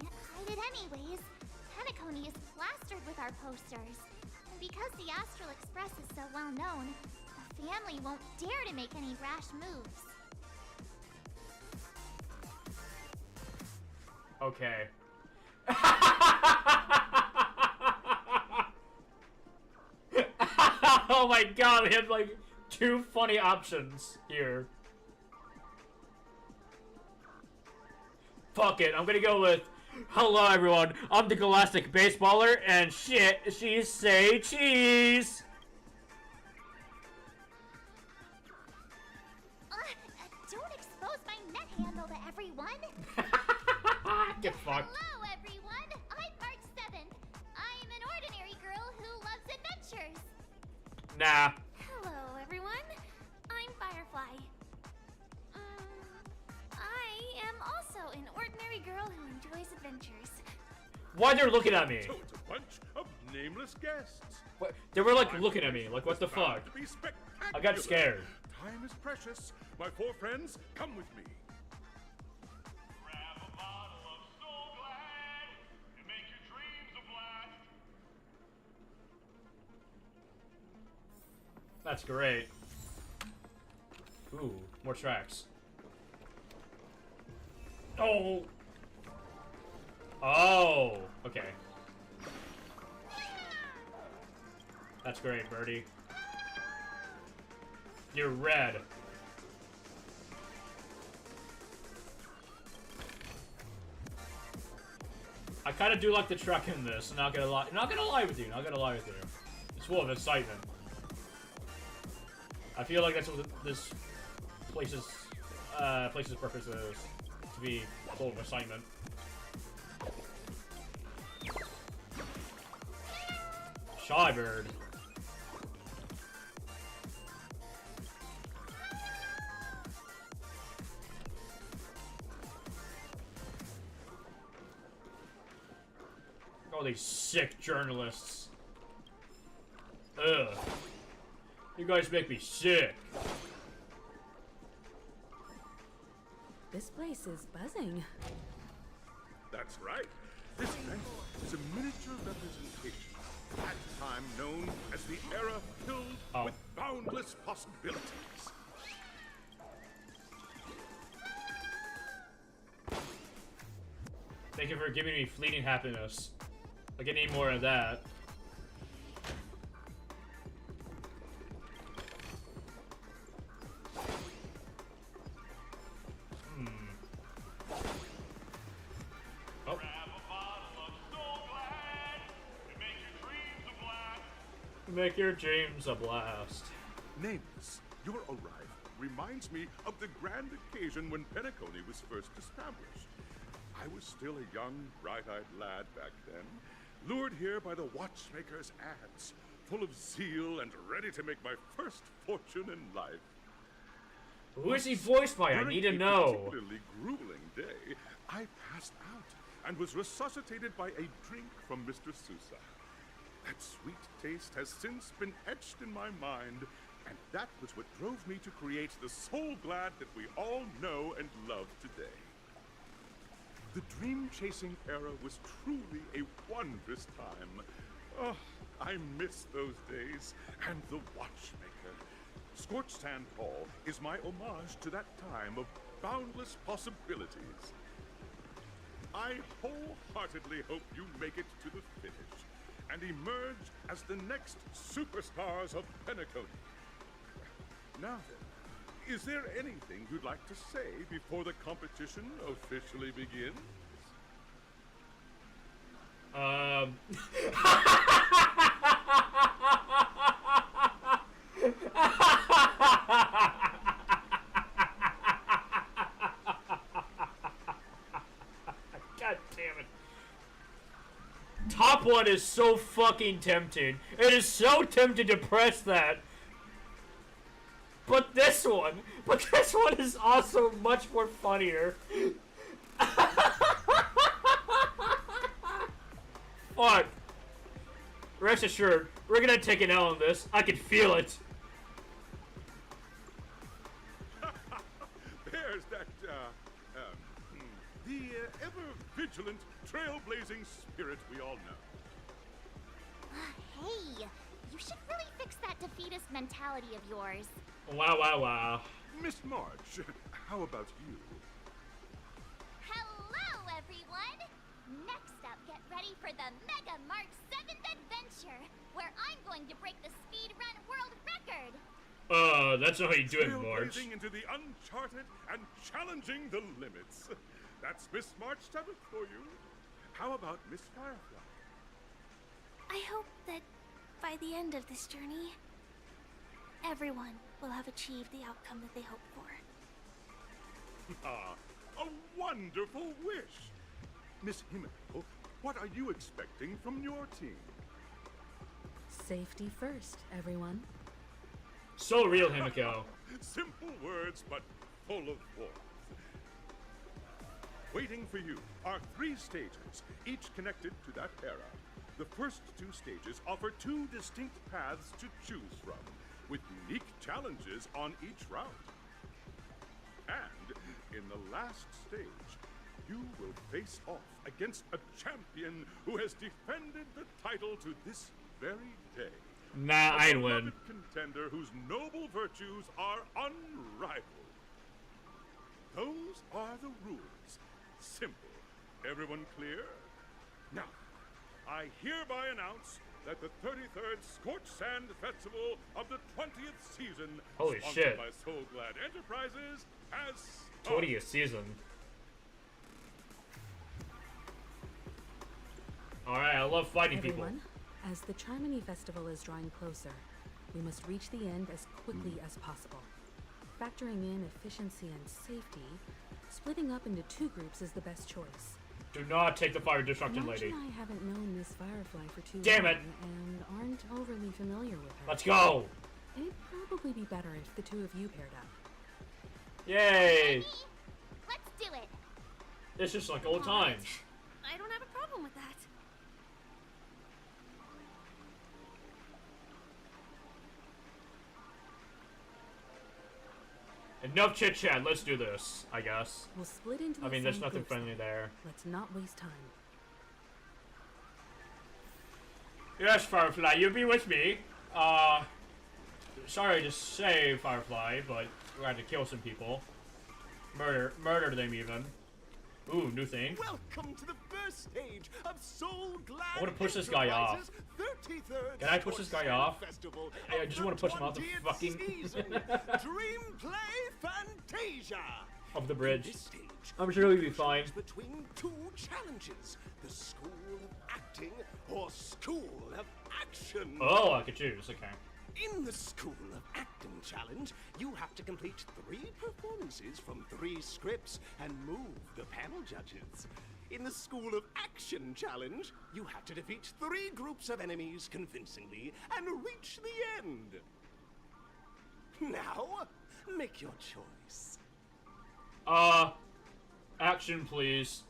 Can't hide it anyways. Penacony is plastered with our posters. And because the Astral Express is so well known, the family won't dare to make any rash moves. Okay. Oh my god, we have like 2 funny options here. Fuck it, I'm gonna go with, hello everyone, I'm the Galactic Baseballer, and shit, she say cheese! Don't expose my net handle to everyone! Get fucked. Hello everyone, I'm March 7th. I'm an ordinary girl who loves adventures. Nah. Hello, everyone. I'm Firefly. I am also an ordinary girl who enjoys adventures. Why they're looking at me? So it's a bunch of nameless guests. What? They were like looking at me, like what the fuck? To be I got scared. Time is precious. My 4 friends, come with me. Grab a bottle of Soul Glad and make your dreams a blast. That's great. Ooh, more tracks. Oh! Oh! Okay. That's great, Birdie. You're red. I kind of do like the truck in this. Not gonna lie. Not gonna lie with you. Not gonna lie with you. It's full of excitement. I feel like that's what this place's purpose is, to be full of excitement. Shy bird. All these sick journalists. Ugh. You guys make me sick. This place is buzzing. That's right. This event is a miniature representation of that time known as the era filled with boundless possibilities. Thank you for giving me fleeting happiness. Like, I need more of that. Oh. Make your dreams a blast. Nameless, your arrival reminds me of the grand occasion when Penacony was first established. I was still a young, bright-eyed lad back then, lured here by the watchmaker's ads, full of zeal and ready to make my first fortune in life. Who is he voiced by? I need to know. During a particularly grueling day, I passed out and was resuscitated by a drink from Mr. Sousa. That sweet taste has since been etched in my mind, and that was what drove me to create the Soul Glad that we all know and love today. The dream-chasing era was truly a wondrous time. Oh, I miss those days, and the watchmaker. Scorched Sand Hall is my homage to that time of boundless possibilities. I wholeheartedly hope you make it to the finish and emerge as the next superstars of Penacony. Now then, is there anything you'd like to say before the competition officially begins? God damn it. Top one is so fucking tempting. It is so tempting to press that. But this one is also much more funnier. Fuck. Rest assured, we're gonna take an L on this. I can feel it. There's that, the ever-vigilant, trailblazing spirit we all know. Hey, you should really fix that defeatist mentality of yours. Wow, wow, wow. Miss March, how about you? Hello, everyone! Next up, get ready for the Mega Mark 7th Adventure, where I'm going to break the speedrun world record. That's not how you do it, March. Trailblazing into the uncharted and challenging the limits. That's Miss March 7th for you. How about Miss Firefly? I hope that by the end of this journey, everyone will have achieved the outcome that they hoped for. Ah, a wonderful wish. Miss Himiko, what are you expecting from your team? Safety first, everyone. So real, Himiko. Simple words, but full of warmth. Waiting for you are 3 stages, each connected to that era. The first 2 stages offer 2 distinct paths to choose from, with unique challenges on each route. And in the last stage, you will face off against a champion who has defended the title to this very day. Nah, I ain't win. A contender whose noble virtues are unrivaled. Those are the rules. Simple. Everyone clear? Now, I hereby announce that the 33rd Scorch Sand Festival of the 20th season, Holy sponsored shit. by Soul Glad Enterprises, has 20th season. Alright, I love fighting Everyone, as the Charmony Festival is drawing closer, we must reach the end as quickly as possible. Factoring in efficiency and safety, splitting up into 2 groups is the best choice. people. Do not take the fire destruction March lady. and I haven't known Miss Firefly for too Damn long it. and aren't overly familiar with her. Let's go. It'd probably be better if the 2 of you paired up. Yay. Let's do it. It's just like old times. I don't have a problem with that. Enough chit chat. Let's do this, I guess. We'll split into the I mean, there's same nothing groups, friendly then. there. Let's not waste time. Yes, Firefly, you'll be with me. Sorry to say, Firefly, but we had to kill some people. Murder them even. Ooh, new thing. Welcome to the first stage of Soul Glad I want to push this guy off. Enterprises' 33rd Can I push this guy off? Festival I of just want to push him off the 20th fucking season. Dream Play Fantasia. of the bridge. This stage, I'm sure he'll be fine. between 2 challenges: the School of Acting or School of Action. Oh, I could choose. Okay. In the School of Acting Challenge, you have to complete 3 performances from 3 scripts and move the panel judges. In the School of Action Challenge, you have to defeat 3 groups of enemies convincingly and reach the end. Now, make your choice. Action, please.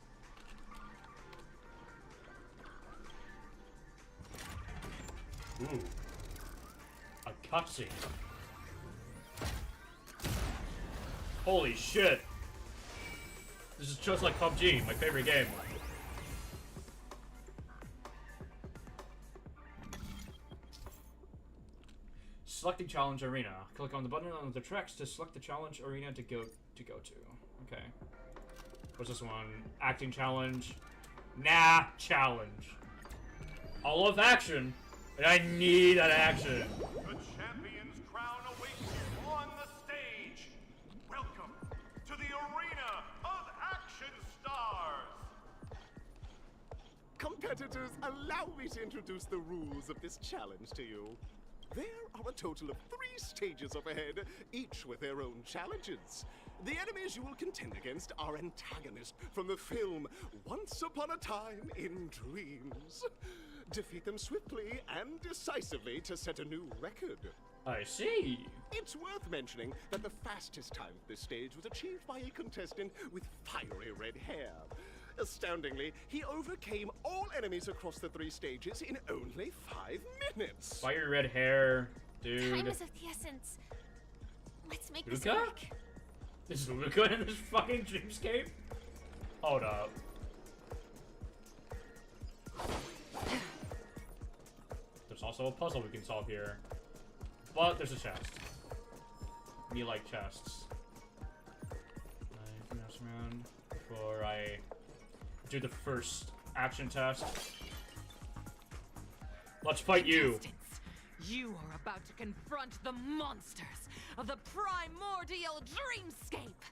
Ooh. A cutscene. Holy shit. This is just like PUBG, my favorite game. Selecting challenge arena. Click on the button on the tracks to select the challenge arena to go to. Okay. What's this one? Acting challenge. Nah, challenge. I love action, and I need an action. The champion's crown awaits you on the stage. Welcome to the arena of action stars. Competitors, allow me to introduce the rules of this challenge to you. There are a total of 3 stages up ahead, each with their own challenges. The enemies you will contend against are antagonists from the film Once Upon a Time in Dreams. Defeat them swiftly and decisively to set a new record. I see. It's worth mentioning that the fastest time at this stage was achieved by a contestant with fiery red hair. Astoundingly, he overcame all enemies across the 3 stages in only 5 minutes. Fire red hair, dude. Time is of the essence. Let's make this Luca? work. Is Luca in this fucking dreamscape? Hold up. There's also a puzzle we can solve here. But there's a chest. Me like chests. I can mess around before I do the first Action test. Let's fight you. You are about to confront the monsters of the primordial dreamscape.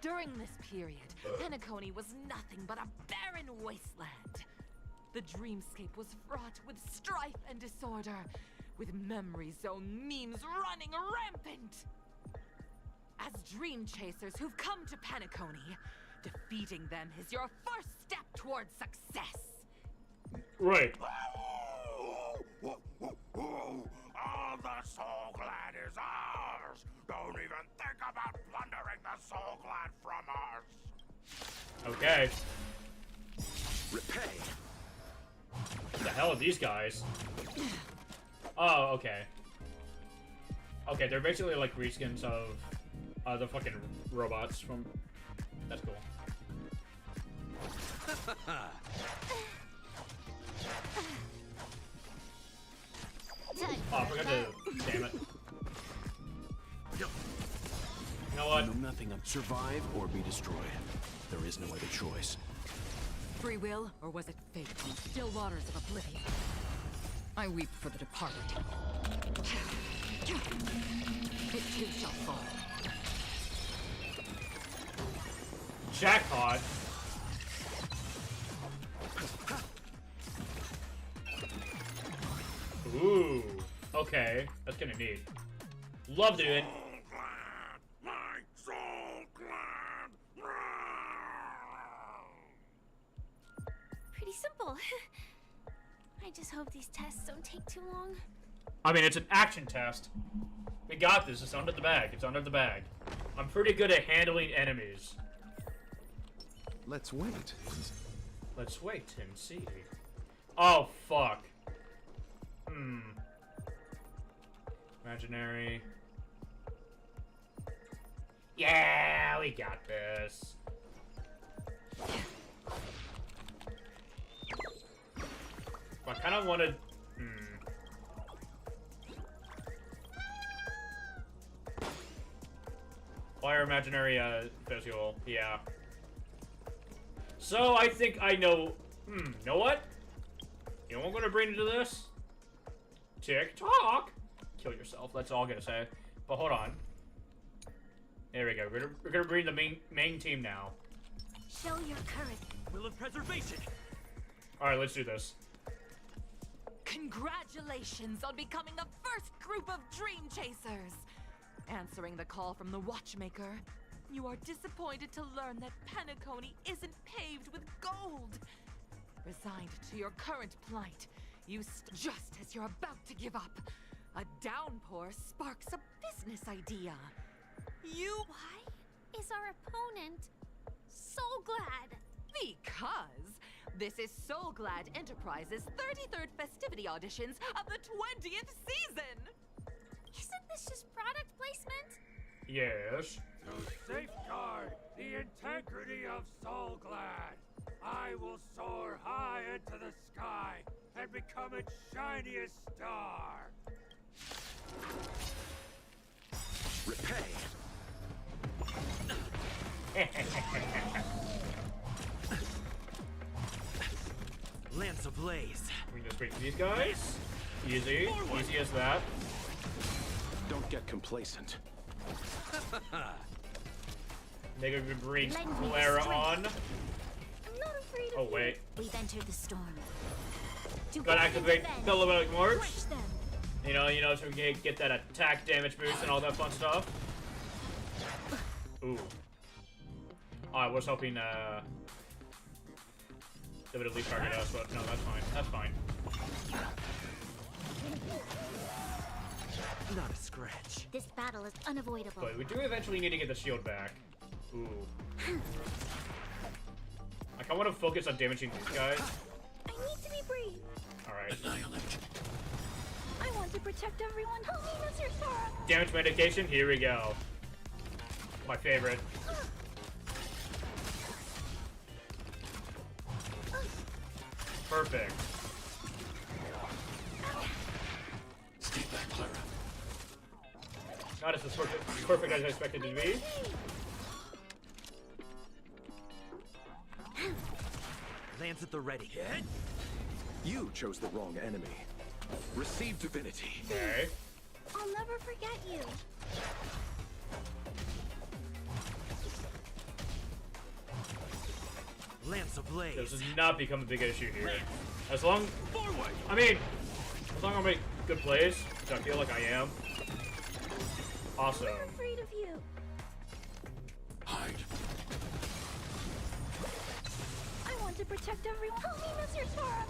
During this period, Penacony was nothing but a barren wasteland. The dreamscape was fraught with strife and disorder, with memory zone memes running rampant. As dream chasers who've come to Penacony, defeating them is your first step towards success. Right. All the Soul Glad is ours! Don't even think about plundering the Soul Glad from us! Okay. Repay. What the hell are these guys? Oh, okay. Okay, they're basically like reskins of the fucking robots from... That's cool. Oh, I forgot to... Damn it. You know what? Know nothing of survive or be destroyed. There is no other choice. Free will, or was it fate from still waters of oblivion? I weep for the departed. It too shall fall. Jackpot. Ooh. Okay. That's kinda neat. Love doing. Pretty simple. I just hope these tests don't take too long. I mean, it's an action test. We got this. It's under the bag. It's under the bag. I'm pretty good at handling enemies. Let's wait. Let's wait and see. Oh, fuck. Imaginary. Yeah, we got this. I kind of wanted... Fire imaginary visual, yeah. So I think I know... you know what? You know what I'm gonna bring into this? TikTok! Kill yourself, that's all I'm gonna say. But hold on. There we go, we're gonna bring the main team now. Show your courage. Will of preservation. Alright, let's do this. Congratulations on becoming the first group of Dream Chasers! Answering the call from the Watchmaker, you are disappointed to learn that Penacony isn't paved with gold. Resigned to your current plight, just as you're about to give up, a downpour sparks a business idea. Why is our opponent Soul Glad? Because this is Soul Glad Enterprises' 33rd festivity auditions of the 20th season! Isn't this just product placement? Yes. To safeguard the integrity of Soul Glad, I will soar high into the sky and become its shiniest star. Repay. Lance ablaze. We can just wait for these guys. Easy. Easy as that. Don't get complacent. Mega Green Clara on. I'm not afraid of Oh, wait. We've entered the storm. Gotta activate Bellowing March. Crush them. You know, so we can get that attack damage boost and all that fun stuff. Ooh. Oh, I was hoping, they would at least target us, but no, that's fine. That's fine. Not a scratch. This battle is unavoidable. But we do eventually need to get the shield back. Ooh. Like, I want to focus on damaging these guys. I need to be brave. Alright. I want to protect everyone. Help me, Mr. Sora. Damage medication, here we go. My favorite. Perfect. Stay back, Clara. Not as perfect as I expected it to be. Lance at the ready. You chose the wrong enemy. Receive divinity. Okay. I'll never forget you. Lance ablaze. This does not become a big issue here. As long, I mean, as long as I make good plays, which I feel like I am. Awesome. I'm afraid of you. Hide. I want to protect everyone. Help me, Mr. Sora.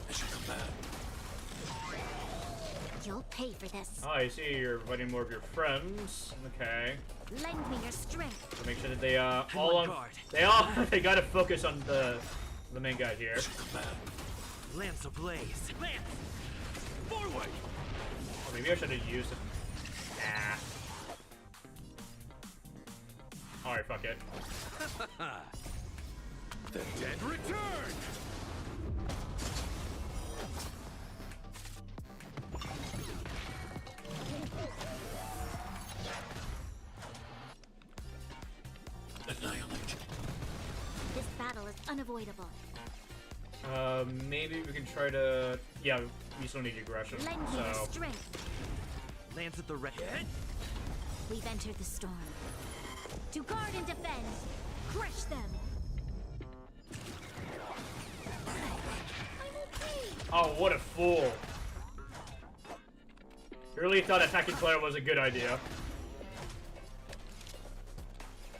I should come back. You'll pay for this. Oh, I see you're inviting more of your friends. Okay. Lend me your strength. So make sure that they they gotta focus on the main guy here. Lance ablaze. Lance! Forward! Or maybe I should have used it. Nah. Alright, fuck it. The dead return! Annihilate. This battle is unavoidable. Maybe we can try to. Yeah, we still need aggression. Lend me your So strength. Lance at the ready. We've entered the storm. To guard and defend. Crush them. I'm okay. oh, what a fool! You really thought attacking Claire was a good idea.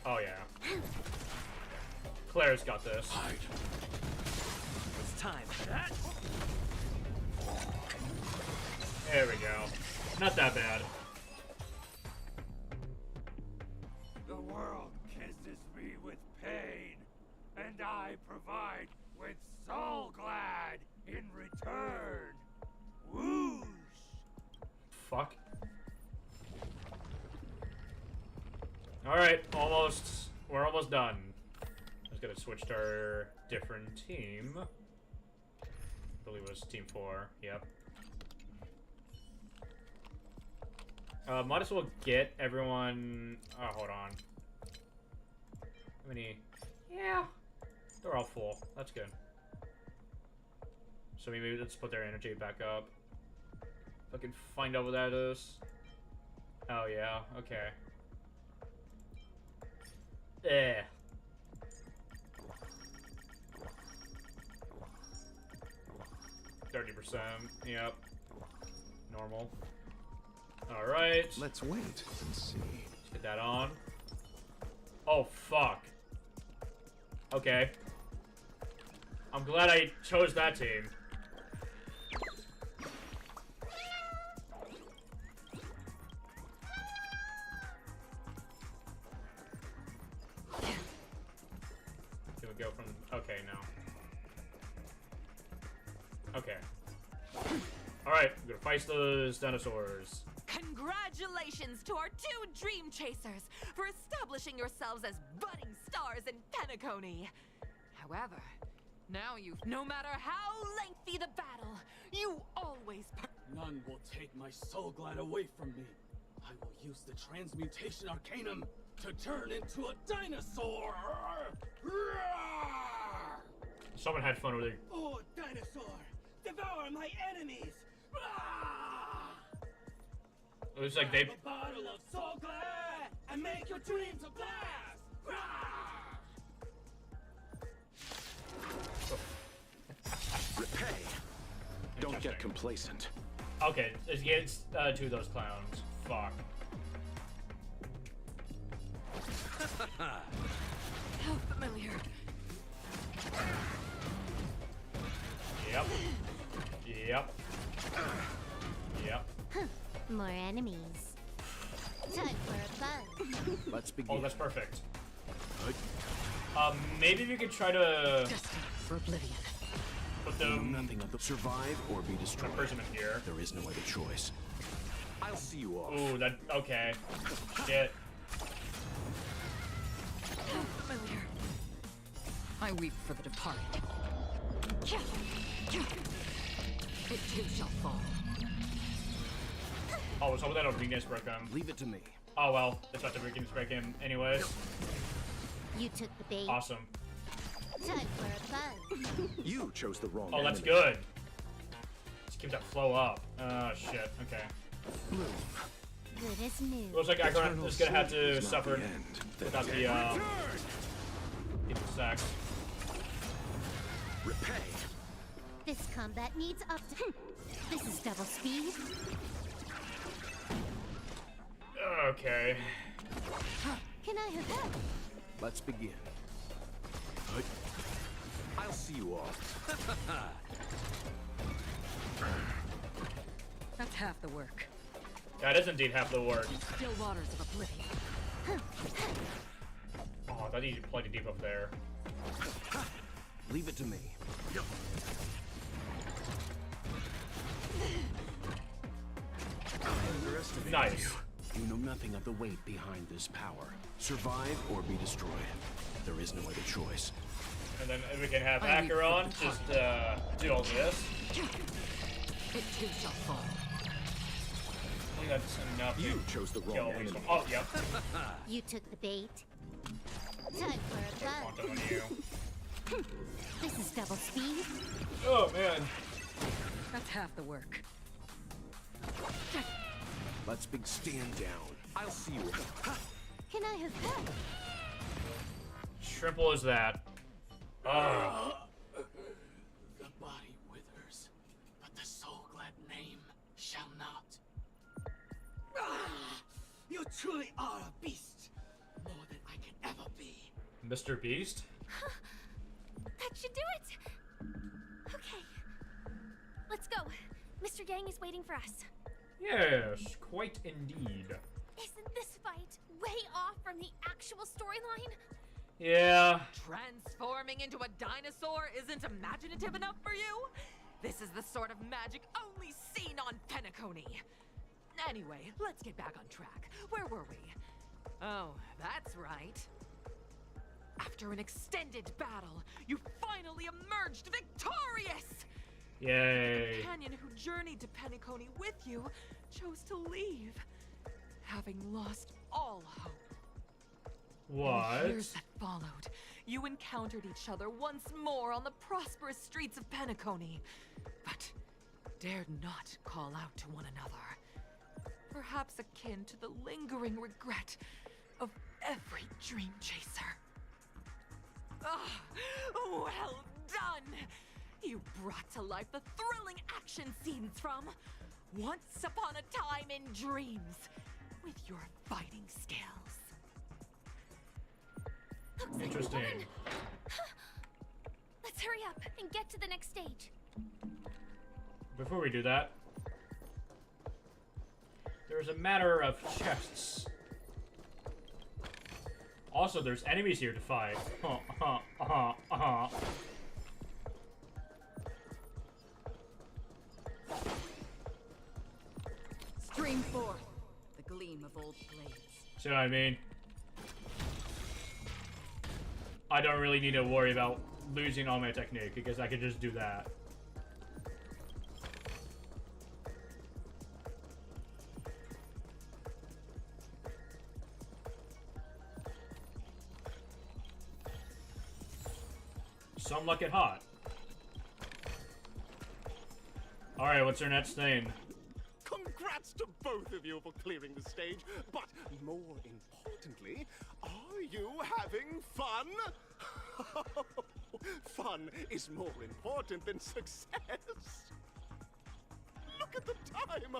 Oh yeah. Claire's got this. It's time. There we go. Not that bad. The world kisses me with pain, and I provide with soul glad in return. Whoosh! Fuck. Alright, almost. We're almost done. Just gotta switch to our different team. I believe it was Team 4. Yep. Might as well get everyone. Oh, hold on. How many? Yeah. They're all full. That's good. So maybe let's put their energy back up. If I can find out what that is. Oh, yeah. Okay. Eh. %. Yep. Normal. Alright. Let's wait and see. Let's get that on. Oh, fuck. Okay. I'm glad I chose that team. Can we go from... Okay, no. Okay. Alright, I'm gonna fight those dinosaurs. Congratulations to our 2 Dream Chasers for establishing yourselves as budding stars in Penacony. However, now no matter how lengthy the battle, you always None will take my soul glad away from me. I will use the transmutation arcanum to turn into a dinosaur. Someone had fun with it. Oh, dinosaur! Devour my enemies! It was like they... A bottle of soul glad and make your dreams a blast! Repay. Don't get complacent. Okay, it's against 2 of those clowns. Fuck. How familiar. Yep. Yep. Yep. More enemies. Time for a fun. Let's begin. Oh, that's perfect. Maybe we could try to... For oblivion. Put them... Nothing of the survive or be destroyed. Imprisonment here. There is no other choice. I'll see you off. Ooh, that... Okay. Shit. How familiar. I weep for the departed. It too shall fall. Oh, so that will weakness broke them. Leave it to me. Oh well, it's not that we can strike him anyways. You took the bait. Awesome. Time for a buzz. You chose the wrong Oh, that's enemy. good. Just keep that flow up. Oh shit. Okay. Bloom. Good as new. Looks like I'm just gonna have to Is not suffer the end. without the sex. Repay. This combat needs up to. This is double speed. Okay. Can I hook up? Let's begin. I'll see you off. That's half the work. That is indeed half the work. Still waters of oblivion. Oh, that needs plenty deep up there. Leave it to me. Nice. You know nothing of the weight behind this power. Survive or be destroyed. There is no other choice. And then we can have Acheron just do all this. It too shall fall. I think that's enough. You chose the wrong enemy. Oh, yep. You took the bait. Time for a Want that buzz. on you. This is double speed. Oh man. That's half the work. Let's stand down. I'll see you. Can I hook up? Shrimple is that. Oh. The body withers, but the soul-glad name shall not. You truly are a beast, more than I can ever be. Mr. Beast? That should do it! Okay. Let's go. Mr. Yang is waiting for us. Yes, quite indeed. Isn't this fight way off from the actual storyline? Yeah. Transforming into a dinosaur isn't imaginative enough for you? This is the sort of magic only seen on Penacony. Anyway, let's get back on track. Where were we? Oh, that's right. After an extended battle, you finally emerged victorious! Yay. The companion who journeyed to Penacony with you chose to leave, having lost all hope. What? In the years that followed, you encountered each other once more on the prosperous streets of Penacony, but dared not call out to one another. Perhaps akin to the lingering regret of every dream chaser. Ah, well done! You brought to life the thrilling action scenes from Once Upon a Time in Dreams with your fighting skills. Looks Interesting. like we won. Let's hurry up and get to the next stage. Before we do that, there's a matter of chests. Also, there's enemies here to fight. Stream forth the gleam of old blades. See what I mean? I don't really need to worry about losing all my technique because I can just do that. Some like it hot. Alright, what's our next thing? Congrats to both of you for clearing the stage, but more importantly, are you having fun? Fun is more important than success. Look at the time!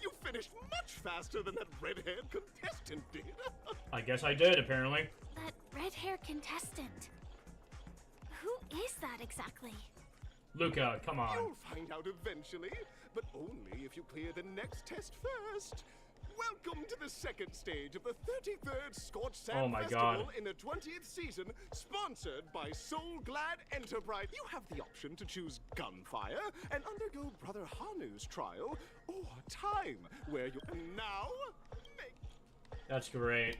You finished much faster than that red-haired contestant did. I guess I did, apparently. That red-haired contestant. Who is that exactly? Luca, come on. You'll find out eventually, but only if you clear the next test first. Welcome to the second stage of the 33rd Scorched Sand Oh my Festival God. in the 20th season, sponsored by Soul Glad Enterprise. You have the option to choose gunfire and undergo Brother Hanu's trial, or time, where you can now make... That's great.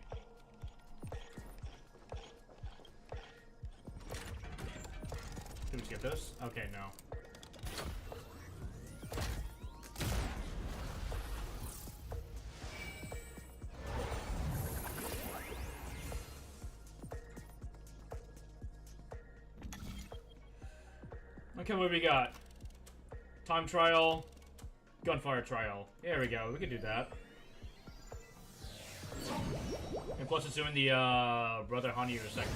Can we skip this? Okay, no. Okay, what do we got? Time trial, gunfire trial. There we go. We can do that. And plus, it's doing the Brother Hanyu segment,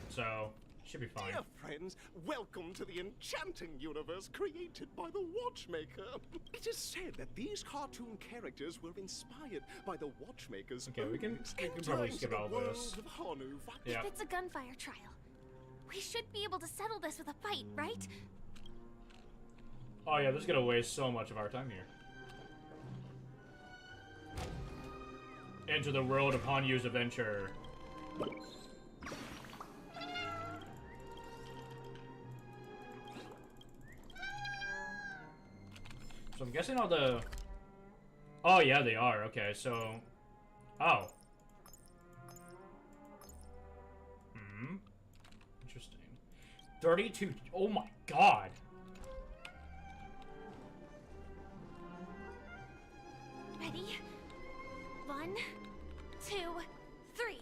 so should be fine. Dear friends, welcome to the enchanting universe created by the Watchmaker. It is said that these cartoon characters were inspired by the Watchmaker's. Okay, we can probably skip all this. Yeah. If it's a gunfire trial, we should be able to settle this with a fight, right? Oh yeah, this is gonna waste so much of our time here. Enter the world of Hanyu's adventure. So I'm guessing all the... Oh yeah, they are. Okay, so... Oh. Hmm. Interesting. 32... Oh my god! Ready? 1, 2, 3.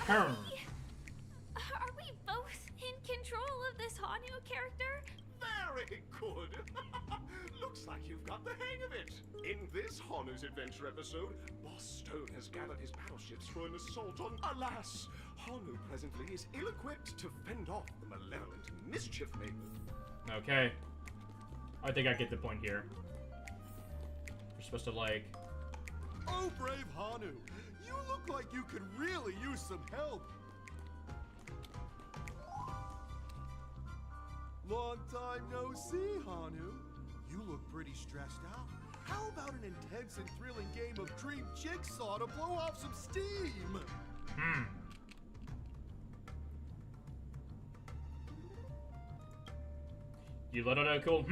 Are we both in control of this Hanyu character? Very good. Looks like you've got the hang of it. In this Hanu's adventure episode, Boss Stone has gathered his battleships for an assault on... Alas, Hanu presently is ill-equipped to fend off the malevolent mischief maker. Okay. I think I get the point here. We're supposed to, like... Oh, brave Hanu! You look like you could really use some help! Long time no see, Hanu. You look pretty stressed out. How about an intense and thrilling game of Dream Jigsaw to blow off some steam? You let out a cool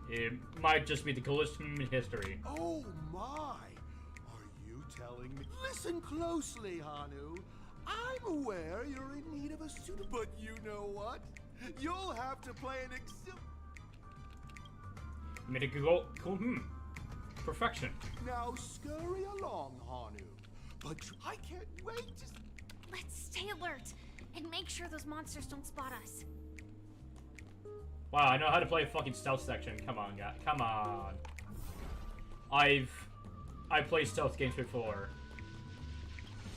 It might just be the coolest in history. Oh my! Are you telling me? Listen closely, Hanu. I'm aware you're in need of a suit, but you know what? You'll have to play an Made it go cool. Perfection. Now scurry along, Hanu. But I can't wait to... Let's stay alert and make sure those monsters don't spot us. Wow, I know how to play a fucking stealth section. Come on, guy. Come on. I played stealth games before.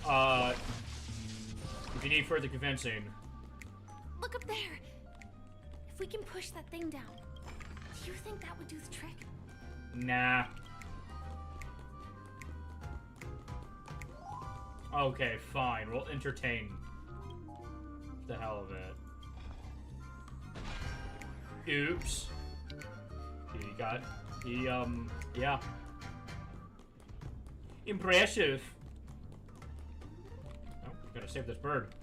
If you need further convincing. Look up there. If we can push that thing down, do you think that would do the trick? Nah. Okay, fine. We'll entertain the hell of it. Oops. Yeah. Impressive. Oh, gotta save this bird.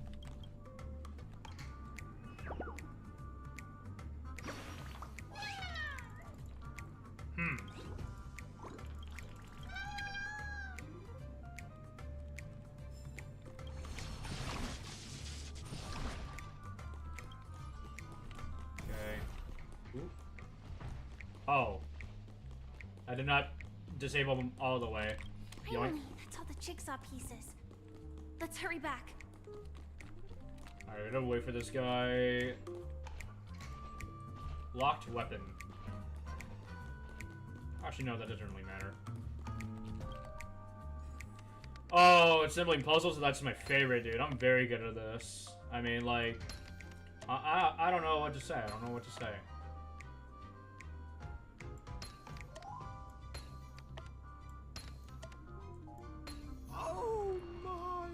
Oh. I did not disable them all the way. Finally, that's all the jigsaw pieces. Let's hurry back. Alright, I'm gonna wait for this guy. Locked weapon. Actually, no, that doesn't really matter. Oh, assembling puzzles? That's my favorite, dude. I'm very good at this. I mean, like... I don't know what to say. I don't know what to say. Oh my!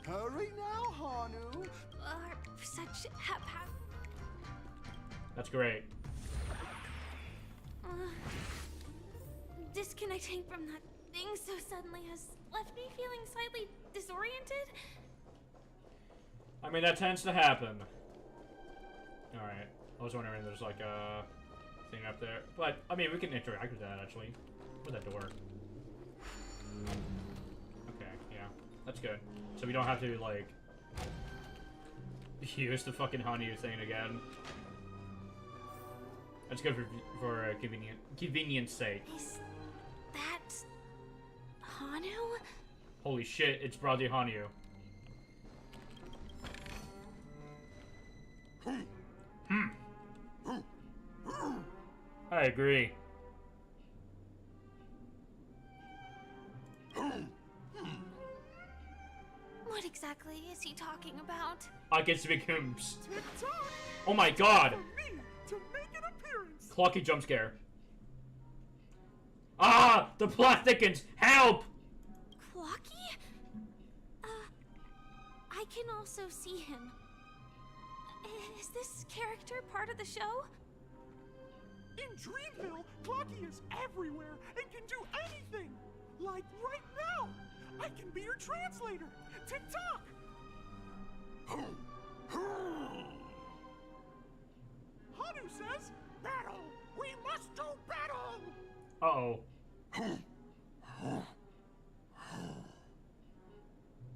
Hurry now, Hanu! Such That's great. Disconnecting from that thing so suddenly has left me feeling slightly disoriented. I mean, that tends to happen. Alright. I was wondering if there's like a thing up there. But, I mean, we can interact with that, actually. With that door. Okay, yeah. That's good. So we don't have to, like... use the fucking Hanyu thing again. That's good for convenience sake. Is that... Hanu? Holy shit, it's Brother Hanyu. I agree. What exactly is he talking about? I get to make him. Oh my god! Clocky jump scare. Ah! The plot thickens! Help! Clocky? I can also see him. Is this character part of the show? In Dreamville, Clocky is everywhere and can do anything. Like right now. I can be your translator. Tick-tock! Hanu says, battle! We must do battle! Uh-oh.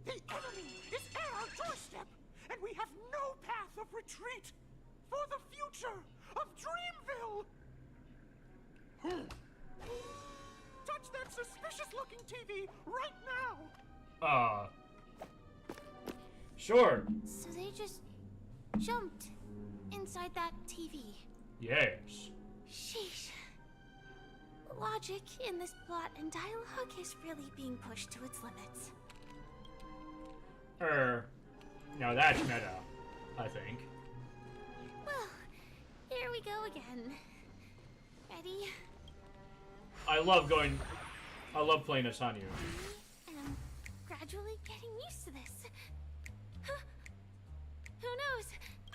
The enemy is at our doorstep, and we have no path of retreat for the future of Dreamville! Touch that suspicious-looking TV right now! Sure. So they just jumped inside that TV. Yes. Sheesh. Logic in this plot and dialogue is really being pushed to its limits. Now that's meta, I think. Well, here we go again. Ready? I love playing as Hanyu. And I'm gradually getting used to this. Huh. Who knows?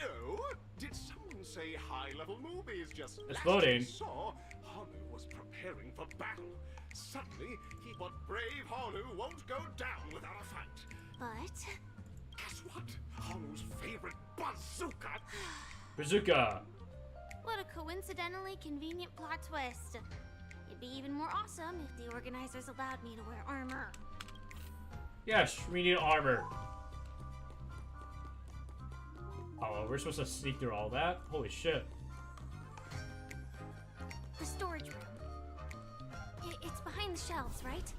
Oh, did someone say high-level movies just Exploding. last we saw? Hanu was preparing for battle. Suddenly, but brave Hanu won't go down without a fight. But guess what? Hanu's favorite bazooka. Bazooka. What a coincidentally convenient plot twist. It'd be even more awesome if the organizers allowed me to wear armor. Yes, we need armor. Oh, we're supposed to sneak through all that? Holy shit. The storage room. It's behind the shelves, right?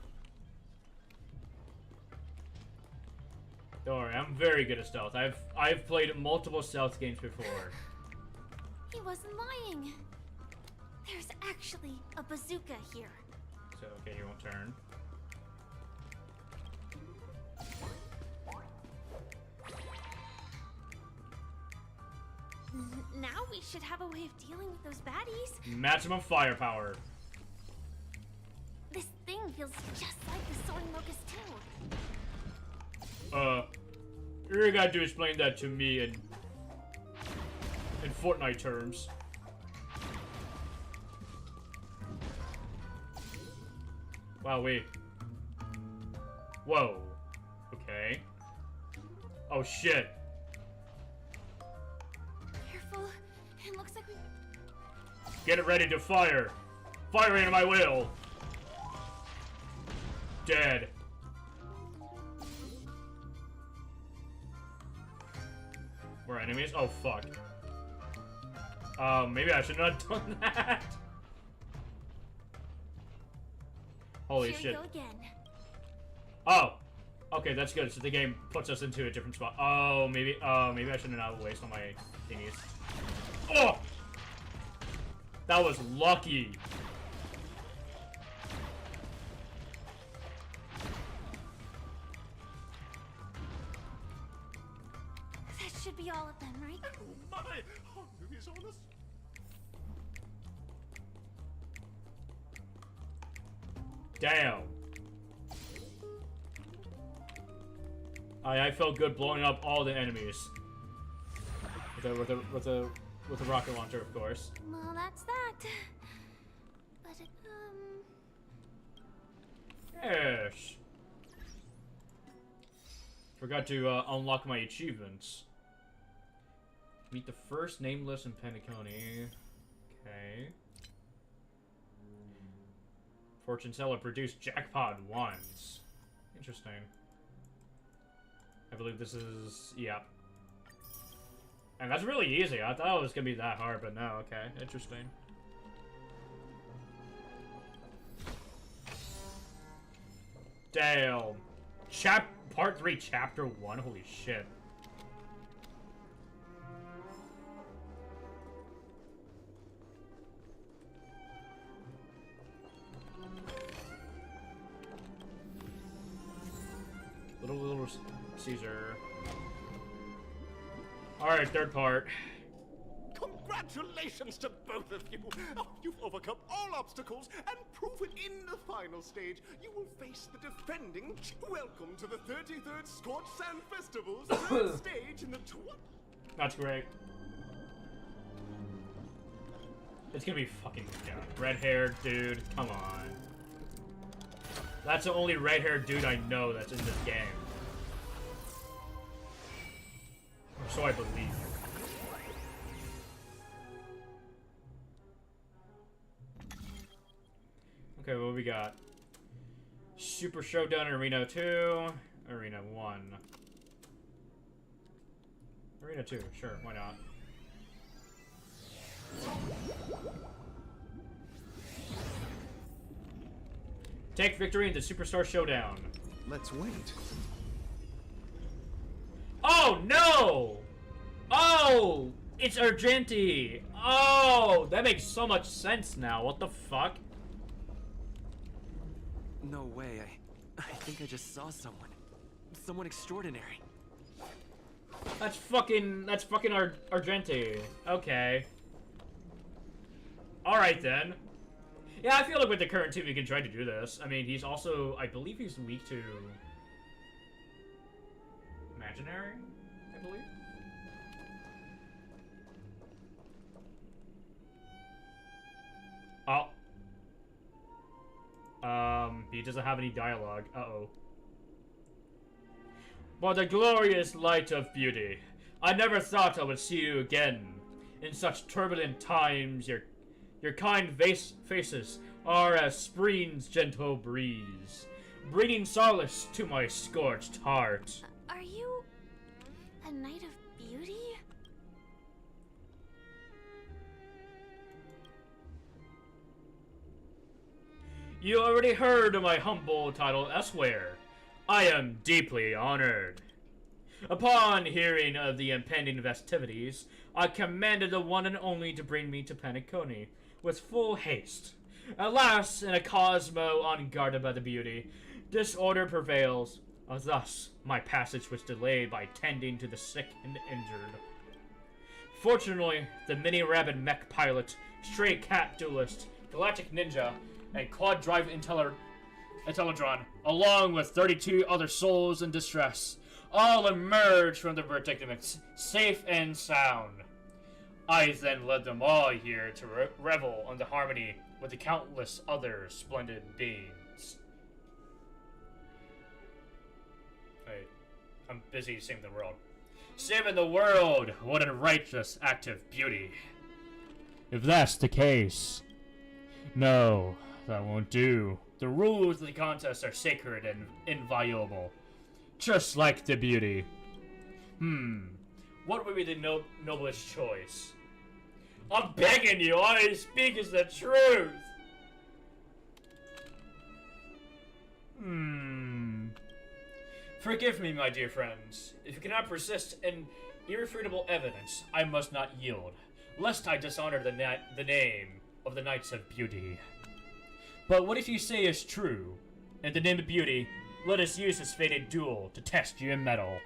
Don't worry, I'm very good at stealth. I've played multiple stealth games before. He wasn't lying. There's actually a bazooka here. So, okay, you won't turn. Now we should have a way of dealing with those baddies. Maximum firepower. This thing feels just like the Soaring Locust too. You're gonna have to explain that to me in Fortnite terms. Wow, wait. Whoa. Okay. Oh, shit. Careful. It looks like we... Get it ready to fire. Firing at my will. Dead. We're enemies? Oh, fuck. Maybe I should not have done that. Holy Here shit. we go again. Oh. Okay, that's good. So the game puts us into a different spot. Oh, maybe I shouldn't have wasted all my thingies. Oh! That was lucky. That should be all of them, right? Oh my! Hanu is on us. Damn. I felt good blowing up all the enemies. With a rocket launcher, of course. Well, that's that. But, Yes. Forgot to unlock my achievements. Meet the first nameless in Penacony. Okay. Fortune teller produced jackpot ones. Interesting. I believe this is... yeah. And that's really easy. I thought it was gonna be that hard, but no, okay. Interesting. Damn. Part 3, Chapter 1? Holy shit. Caesar. Alright, third part. Congratulations to both of you! Oh, you've overcome all obstacles and proven in the final stage you will face the defending. Welcome to the 33rd Scorched Sand Festival's third stage in the That's great. It's gonna be fucking red-haired dude. Come on. That's the only red-haired dude I know that's in this game. Or so I believe. Okay, what we got? Super Showdown Arena 2, Arena 1. Arena 2, sure, why not? Take victory in the Superstar Showdown. Let's wait. Oh no! Oh! It's Argenti! Oh! That makes so much sense now. What the fuck? No way. I think I just saw someone. Someone extraordinary. That's fucking Argenti. Okay. Alright then. Yeah, I feel like with the current team we can try to do this. I mean, he's also, I believe he's weak to Imaginary, I believe. Oh. He doesn't have any dialogue. Uh-oh. By the glorious light of beauty, I never thought I would see you again. In such turbulent times, your kind faces are as spring's gentle breeze, bringing solace to my scorched heart. Are you a knight of beauty? You already heard of my humble title elsewhere. I am deeply honored. Upon hearing of the impending festivities, I commanded the one and only to bring me to Penacony with full haste. Alas, in a Cosmo unguarded by the beauty, disorder prevails. Thus, my passage was delayed by tending to the sick and injured. Fortunately, the mini-rabbit mech pilot, stray cat duelist, galactic ninja, and quad drive Intelladron, along with 32 other souls in distress, all emerged from the predicament safe and sound. I then led them all here to revel in the harmony with the countless other splendid beings. Wait, I'm busy saving the world. Saving the world! What a righteous act of beauty. If that's the case, no, that won't do. The rules of the contest are sacred and inviolable, just like the beauty. What would be the noblest choice? I'm begging you, all I speak is the truth! Forgive me, my dear friends. If you cannot persist in irrefutable evidence, I must not yield, lest I dishonor the name of the Knights of Beauty. But what if you say is true? In the name of beauty, let us use this fated duel to test your mettle.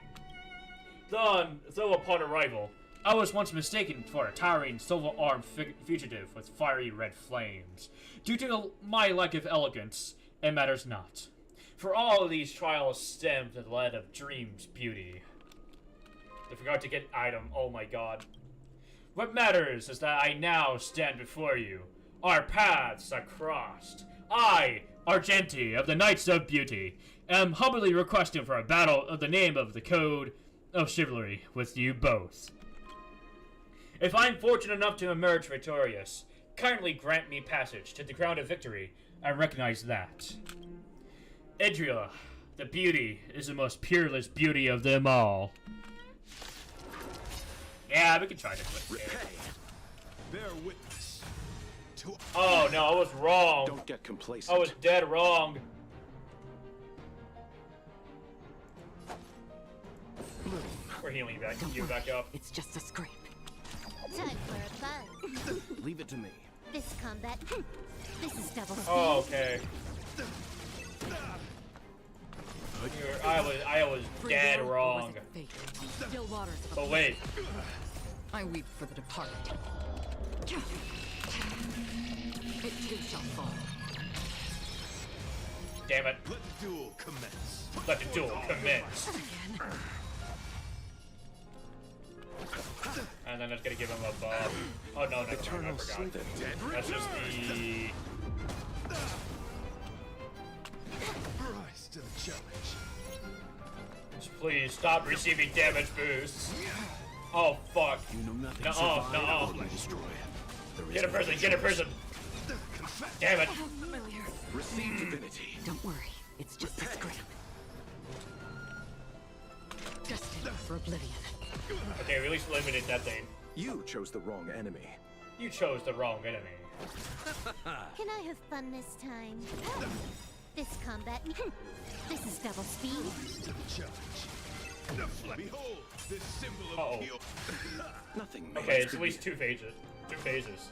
Though upon arrival, I was once mistaken for a towering silver-armed fugitive with fiery red flames. Due to my lack of elegance, it matters not. For all of these trials stem to the lead of dreams beauty. I forgot to get item, oh my god. What matters is that I now stand before you. Our paths are crossed. I, Argenti of the Knights of Beauty, am humbly requesting for a battle of the name of the Code of Chivalry with you both. If I'm fortunate enough to emerge victorious, kindly grant me passage to the crown of victory. I recognize that. Idria, the beauty, is the most peerless beauty of them all. Yeah, we can try to quit. Bear witness to... Oh no, I was wrong. Don't get complacent. I was dead wrong. We're healing you back up. It's just a scrape. Time for a buzz. Leave it to me. This combat. This is double speed. Oh, okay. I was dead wrong. Still waters. But wait. I weep for the departed. It too shall fall. Damn it. Let the duel commence. Let the duel commence. And then it's gonna give him a buff. Oh no, never mind, I forgot. That's just the... Rise to the challenge. Just please stop receiving damage boosts. Oh fuck. You know nothing. No, no. Get a person, get a person. Damn it. Receive divinity. Don't worry, it's just a scrap. Destined for oblivion. Okay, we at least limited that thing. You chose the wrong enemy. You chose the wrong enemy. Can I have fun this time? This combat. This is double speed. To the challenge. Behold, this symbol of Uh-oh. Nothing. Okay, it's at least two phases. Two phases.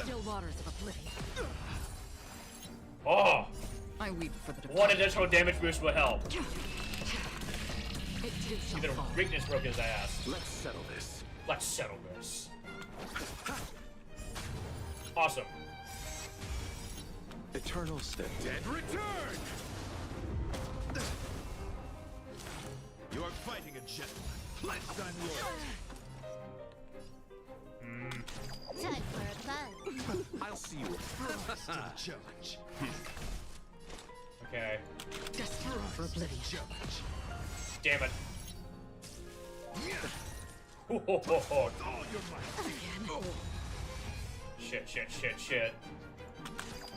Still waters of oblivion. Oh! I weep for the One additional damage boost will help. It too shall Either fall. weakness broke his ass. Let's settle this. Let's settle this. Awesome. Eternal step. Dead return! You are fighting a gentleman. Pledged on yours. Time for a fun. I'll see you. Rise to the challenge. Okay. Destined for oblivion. Challenge. Damn it. Ho, ho, ho, ho. All your might. Again. Shit, shit, shit, shit.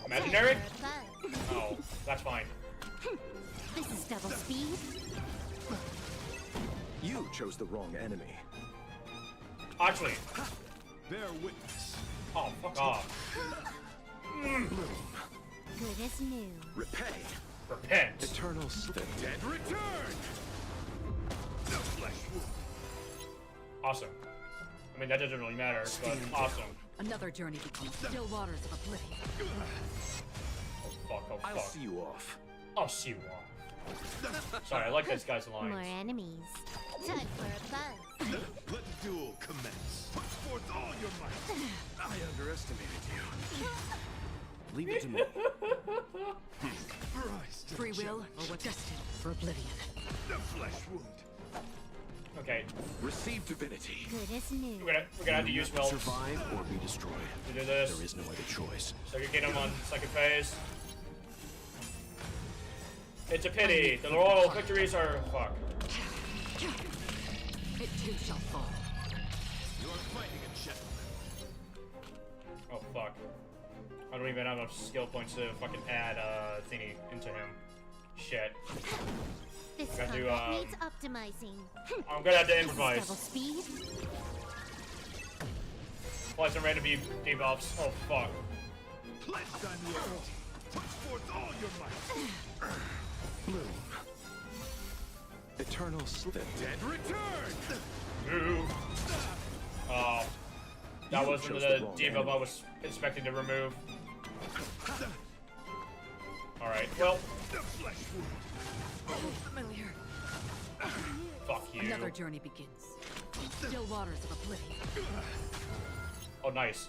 Imaginary? Time for a fun. Oh, that's fine. This is double speed. You chose the wrong enemy. Actually. Bear witness. Oh, fuck off. Good as new. Repay. Repent. Eternal step. Dead return! The flesh wound. Awesome. I mean, that doesn't really matter, but awesome. Another journey becomes still waters of oblivion. Oh, fuck, oh, I'll fuck. see you off. I'll see you off. Sorry, I like this guy's More lines. enemies. Time for a fun. Let the duel commence. Put forth all your might. I underestimated you. Leave it to me. Rise to Free the will challenge. or what destined for oblivion. The flesh wound. Okay, Receive divinity. Good as new. we're gonna have to use Wells Survive or be destroyed. to do this. There is no other choice. So you get him on second phase. It's a pity. The royal victories are fuck. It too shall fall. You are fighting a gentleman. Oh fuck. I don't even have enough skill points to fucking add thingy into him. Shit. This Gotta do, combat needs optimizing. I'm gonna have to This is double improvise. speed. Apply some random debuffs. Oh fuck. Pledged on yours. Put forth all your might. Bloom. Eternal step. Dead return! Move. Oh. That You wasn't chose the the wrong debuff I enemy. was expecting to remove. Alright, well, The flesh wound. Familiar. fuck you. Another journey begins. Still waters of oblivion. Oh, nice.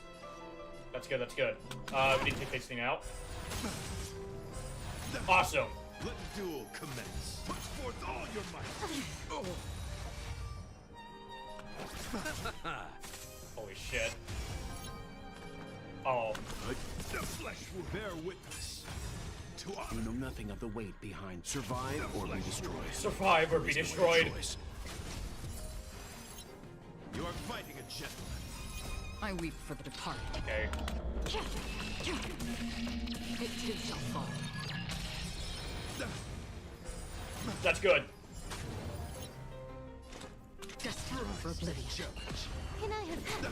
That's good, that's good. We need to take this thing out. Awesome. Let the duel commence. Put forth all your might. Holy shit. Oh. The flesh will bear witness. To You know nothing of the weight behind survive or be destroyed. Survive or be There is no other destroyed. choice. You are fighting a gentleman. I weep for the departed. Okay. It too shall fall. That's good. Destined for oblivion. Can I have fun?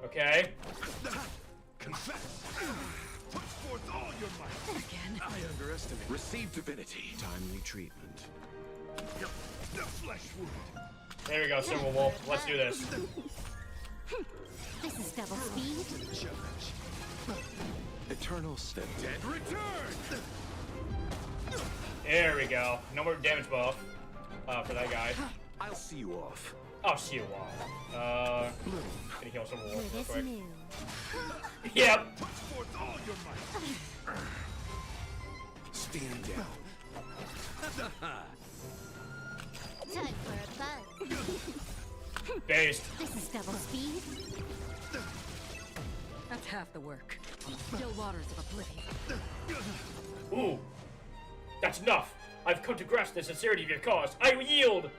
Okay. Confess. Put forth all your might. Again. I underestimate. Receive divinity. Timely treatment. The flesh wound. There we go, Silver Wolf. Let's do this. This is double speed. Challenge. eternal step. Dead return! There we go. No more damage buff for that guy. I'll see you off. I'll see you off. Gonna heal some wolves real quick. new. Yep. Put forth all your might. Stand down. Time for a buzz. Based. This is double speed. That's half the work. Still waters of oblivion. Ooh. That's enough. I've come to grasp the sincerity of your cause. I yield.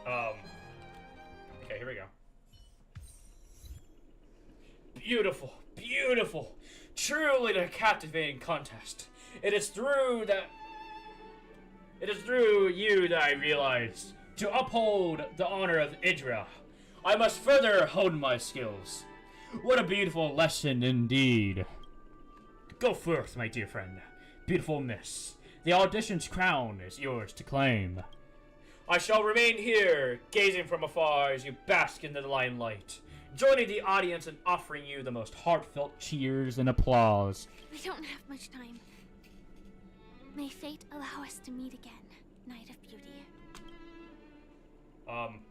Okay, here we go. Beautiful, beautiful. Truly a captivating contest. It is through you that I realized to uphold the honor of Idra, I must further hone my skills. What a beautiful lesson indeed. Go forth, my dear friend. Beautiful miss. The audition's crown is yours to claim. I shall remain here, gazing from afar as you bask in the limelight, joining the audience and offering you the most heartfelt cheers and applause. We don't have much time. May fate allow us to meet again, Knight of Beauty.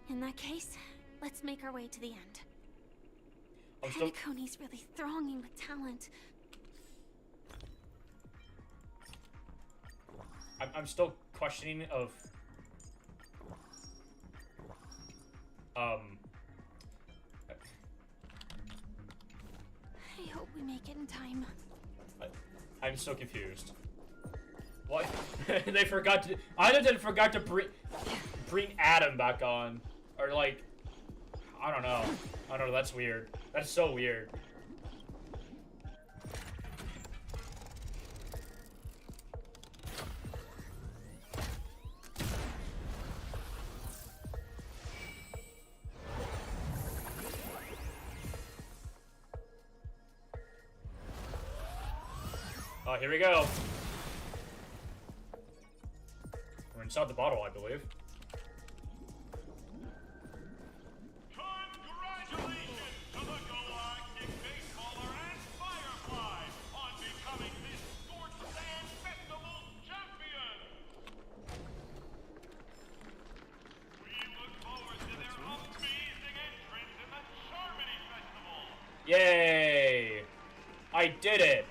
In that case, let's make our way to the end. Penacony's really thronging with talent. I'm still questioning of I hope we make it in time. I'm so confused. What? They forgot to. Either they forgot to bring Adam back on, or like, I don't know. I don't know. That's weird. That's so weird. Oh, here we go. We're inside the bottle, I believe. Congratulations to the Galactic Baseballer and Firefly on becoming this Scorch Sand Festival champion! We look forward to their amazing entrance in the Charmony Festival! Yay! I did it!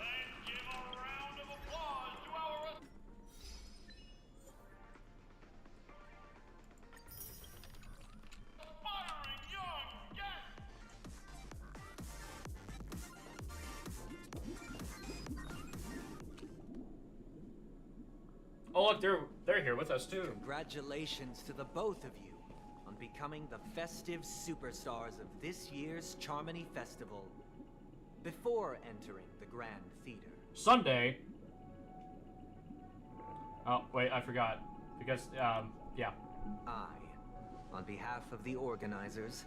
Oh look, they're here with us too. Congratulations to the both of you on becoming the festive superstars of this year's Charmony Festival. Before entering the Grand Theater. Sunday. Oh wait, I forgot. Because yeah. I, on behalf of the organizers,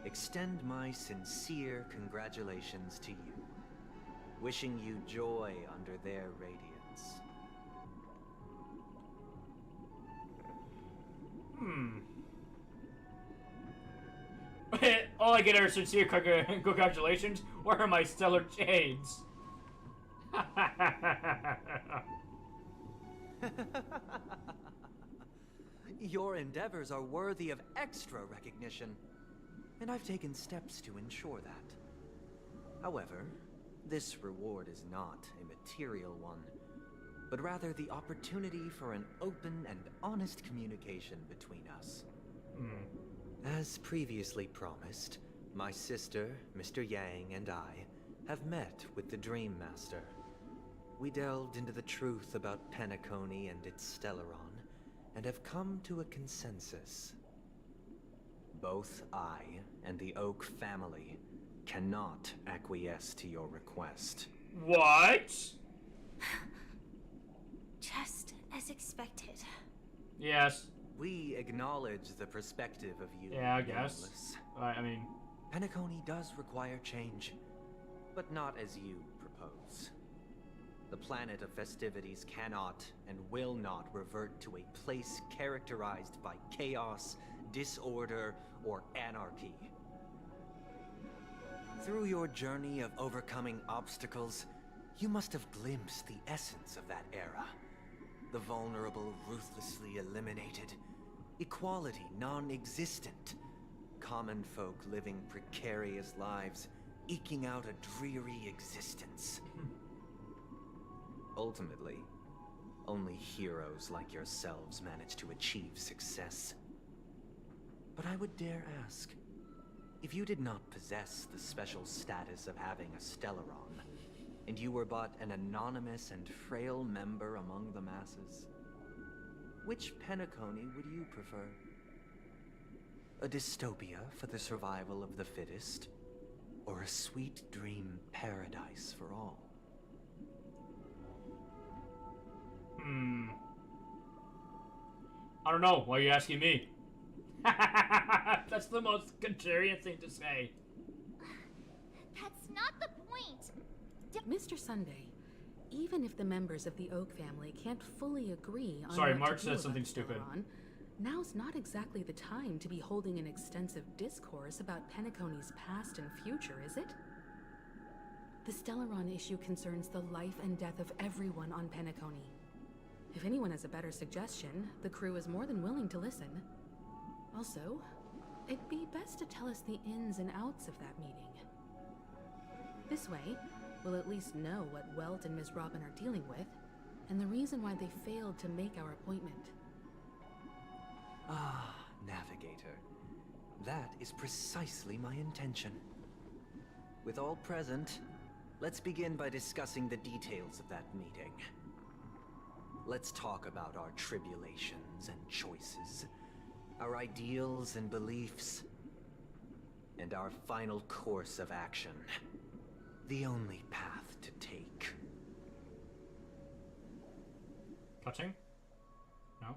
extend my sincere congratulations to you, wishing you joy under their radiance. All I get are sincere congratulations. Where are my stellar chains? Your endeavors are worthy of extra recognition, and I've taken steps to ensure that. However, this reward is not a material one, but rather the opportunity for an open and honest communication between us. As previously promised, my sister, Mr. Yang, and I have met with the Dream Master. We delved into the truth about Penacony and its Stellaron, and have come to a consensus. Both I and the Oak family cannot acquiesce to your request. What? Just as expected. Yes. We acknowledge the perspective of you. Yeah, I guess. I mean... Penacony does require change, but not as you propose. The planet of festivities cannot and will not revert to a place characterized by chaos, disorder, or anarchy. Through your journey of overcoming obstacles, you must have glimpsed the essence of that era. The vulnerable ruthlessly eliminated, equality non-existent, common folk living precarious lives, eking out a dreary existence. Ultimately, only heroes like yourselves manage to achieve success. But I would dare ask, if you did not possess the special status of having a Stellaron, and you were but an anonymous and frail member among the masses, which Penacony would you prefer? A dystopia for the survival of the fittest, or a sweet dream paradise for all? I don't know. Why are you asking me? That's the most contrarian thing to say. That's not the point. Mr. Sunday, even if the members of the Oak family can't fully agree on Sorry, what Mark to do said something about stupid. Stellaron, now's not exactly the time to be holding an extensive discourse about Penacony's past and future, is it? The Stellaron issue concerns the life and death of everyone on Penacony. If anyone has a better suggestion, the crew is more than willing to listen. Also, it'd be best to tell us the ins and outs of that meeting. This way, we'll at least know what Welt and Miss Robin are dealing with, and the reason why they failed to make our appointment. Ah, Navigator. That is precisely my intention. With all present, let's begin by discussing the details of that meeting. Let's talk about our tribulations and choices, our ideals and beliefs, and our final course of action. The only path to take. Touching? No?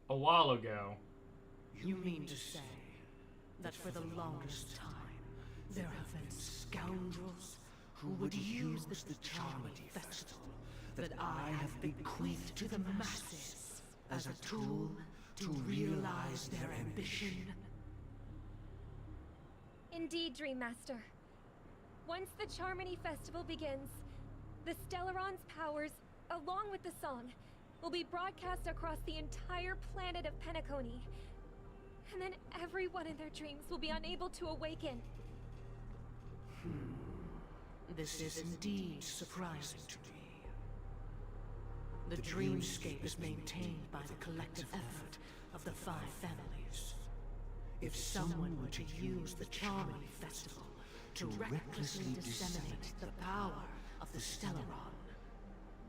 A while ago. You mean to say that for the longest time, there have been scoundrels who would use the Charmity Festival that I have bequeathed to the masses as a tool to realize their ambition? Indeed, Dream Master. Once the Charmony Festival begins, the Stellaron's powers, along with the song, will be broadcast across the entire planet of Penacony. And then everyone in their dreams will be unable to awaken. This is indeed surprising to me. The dreamscape is maintained by the collective effort of the 5 families. If someone were to use the Charmony Festival to recklessly disseminate the power of the Stellaron,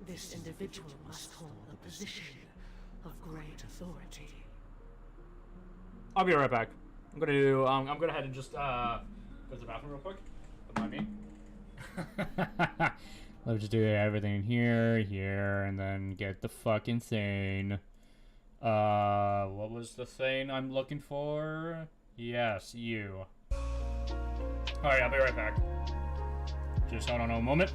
this individual must hold a position of great authority. I'll be right back. I'm gonna do. I'm gonna head and just go to the bathroom real quick. Don't mind me. Let me just do everything here, and then get the fucking thing. What was the thing I'm looking for? Yes, you. Alright, I'll be right back. Just hold on a moment.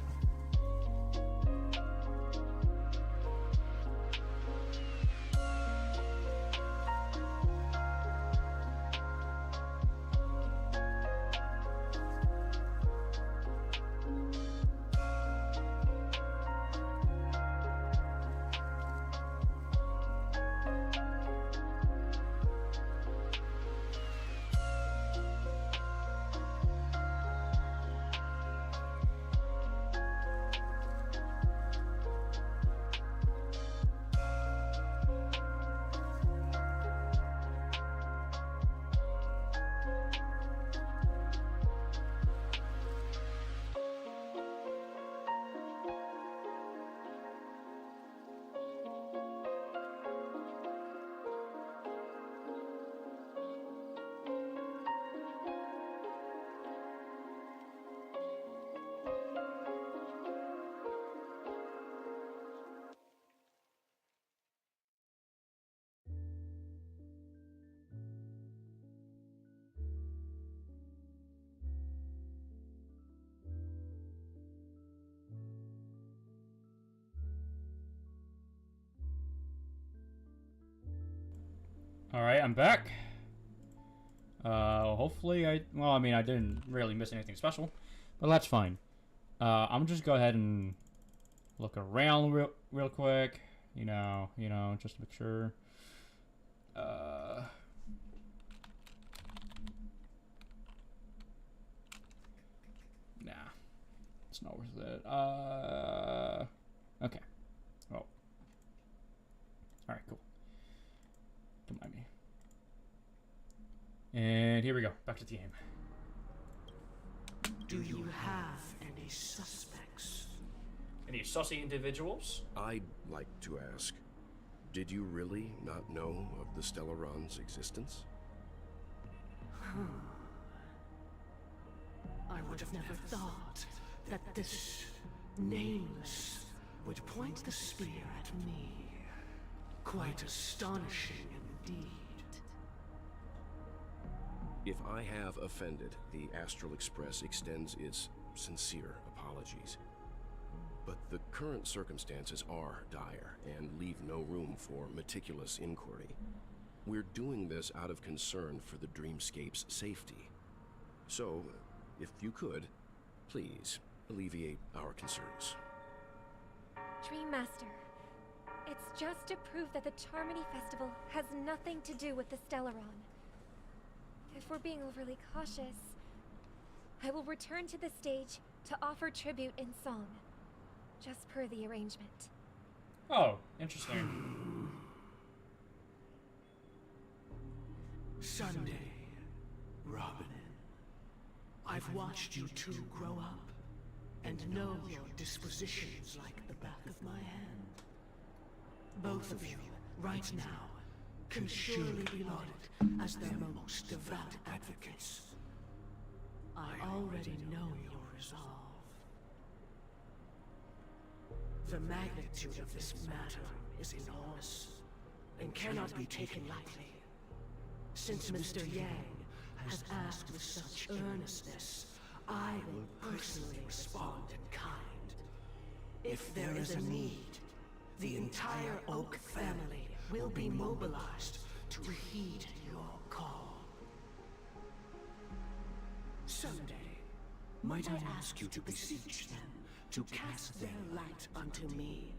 Alright, I'm back. Hopefully well, I mean, I didn't really miss anything special, but that's fine. I'm just go ahead and look around real quick, you know, just to make sure. Nah, it's not worth it. Okay. Oh. All right, cool. Don't mind me. And here we go. Back to the game. Do you have any suspects? Any sussy individuals? I'd like to ask, did you really not know of the Stellaron's existence? I would have never thought that this nameless would point the spear at me. Quite astonishing indeed. If I have offended, the Astral Express extends its sincere apologies. But the current circumstances are dire and leave no room for meticulous inquiry. We're doing this out of concern for the Dreamscape's safety. So, if you could, please alleviate our concerns. Dream Master, it's just to prove that the Charmony Festival has nothing to do with the Stellaron. If we're being overly cautious, I will return to the stage to offer tribute in song, just per the arrangement. Oh, interesting. Sunday, Robin, I've watched you two grow up and know your dispositions like the back of my hand. Both of you, right now, can surely be lauded as their most devout advocates. I already know your resolve. The magnitude of this matter is enormous and cannot be taken lightly. Since Mr. Yang has asked with such earnestness, I will personally respond in kind. If there is a need, the entire Oak family will be mobilized to heed your call. Someday, might I ask you to beseech them to cast their light unto me,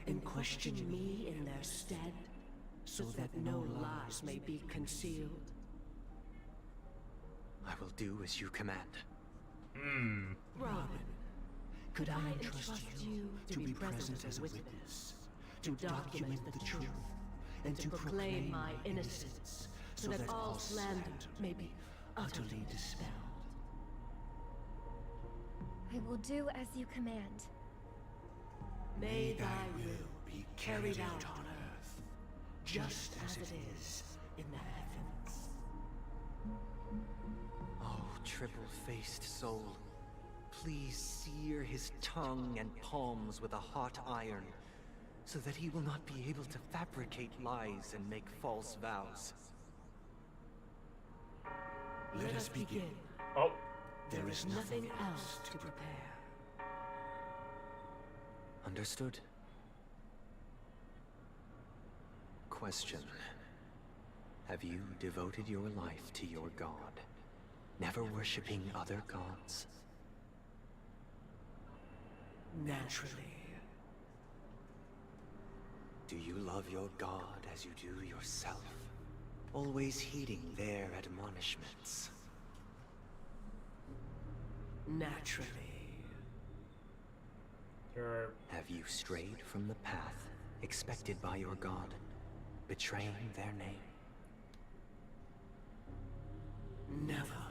and question me in their stead, so that no lies may be concealed? I will do as you command. Robin, could I entrust you to be present as a witness, to document the truth, and to proclaim my innocence, so that all slander may be utterly dispelled? I will do as you command. May thy will be carried out on earth, just as it is in the heavens. Oh, triple-faced soul, please sear his tongue and palms with a hot iron, so that he will not be able to fabricate lies and make false vows. Let us begin. Oh. There is nothing else to prepare. Understood. Question. Have you devoted your life to your god, never worshipping other gods? Naturally. Do you love your god as you do yourself, always heeding their admonishments? Naturally. Have you strayed from the path expected by your god, betraying their name? Never.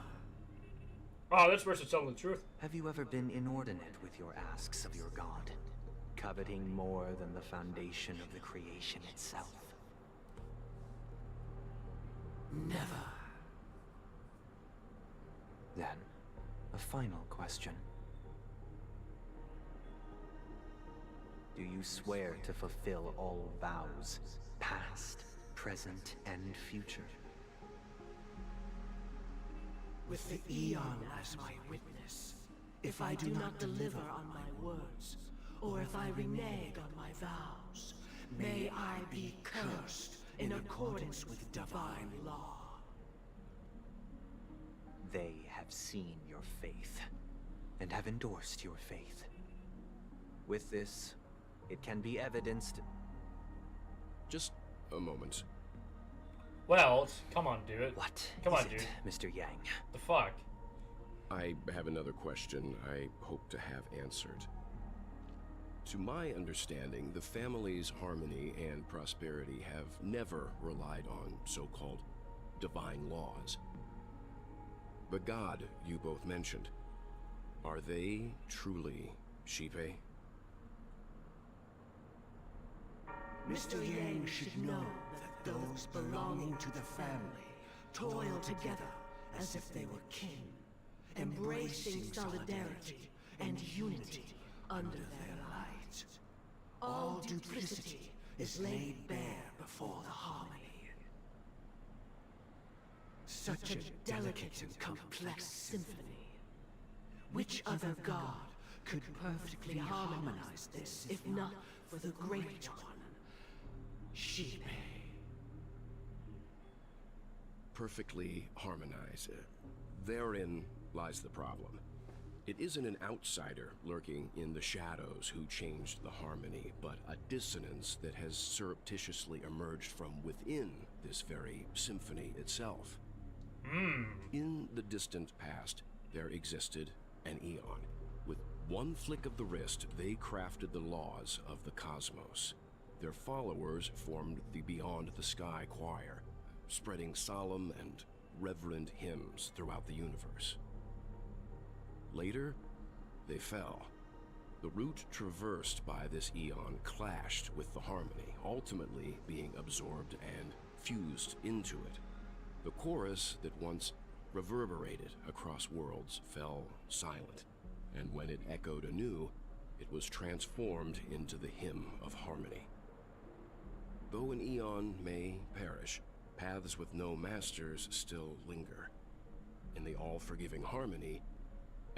Oh, this person's telling the truth. Have you ever been inordinate with your asks of your god, coveting more than the foundation of the creation itself? Never. Then, a final question. Do you swear to fulfill all vows, past, present, and future? With the Eon as my witness, if I do not deliver on my words, or if I renege on my vows, may I be cursed in accordance with divine law. They have seen your faith, and have endorsed your faith. With this, it can be evidenced... Just a moment. Well, come on, dude. What Come is on, it, dude. Mr. Yang? The fuck? I have another question I hope to have answered. To my understanding, the family's harmony and prosperity have never relied on so-called divine laws. The god you both mentioned, are they truly Shipe? Mr. Yang should know that those belonging to the family toil together as if they were kin, embracing solidarity and unity under their light. All duplicity is laid bare before the harmony. Such a delicate and complex symphony. Which other god could perfectly harmonize this, if not for the Great One? Shipe. Perfectly harmonized. Therein lies the problem. It isn't an outsider lurking in the shadows who changed the harmony, but a dissonance that has surreptitiously emerged from within this very symphony itself. In the distant past, there existed an Eon. With one flick of the wrist, they crafted the laws of the cosmos. Their followers formed the Beyond the Sky Choir, spreading solemn and reverent hymns throughout the universe. Later, they fell. The route traversed by this Eon clashed with the harmony, ultimately being absorbed and fused into it. The chorus that once reverberated across worlds fell silent, and when it echoed anew, it was transformed into the hymn of harmony. Though an Eon may perish, paths with no masters still linger. In the all-forgiving harmony,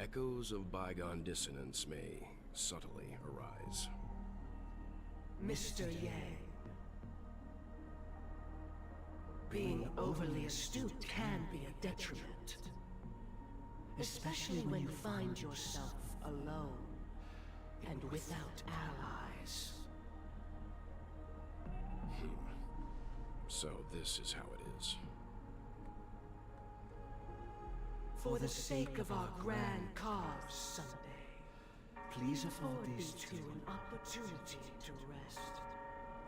echoes of bygone dissonance may subtly arise. Mr. Yang. Being overly astute can be a detriment. Especially when you find yourself alone and without allies. So this is how it is. For the sake of our grand cause someday, please afford these two an opportunity to rest.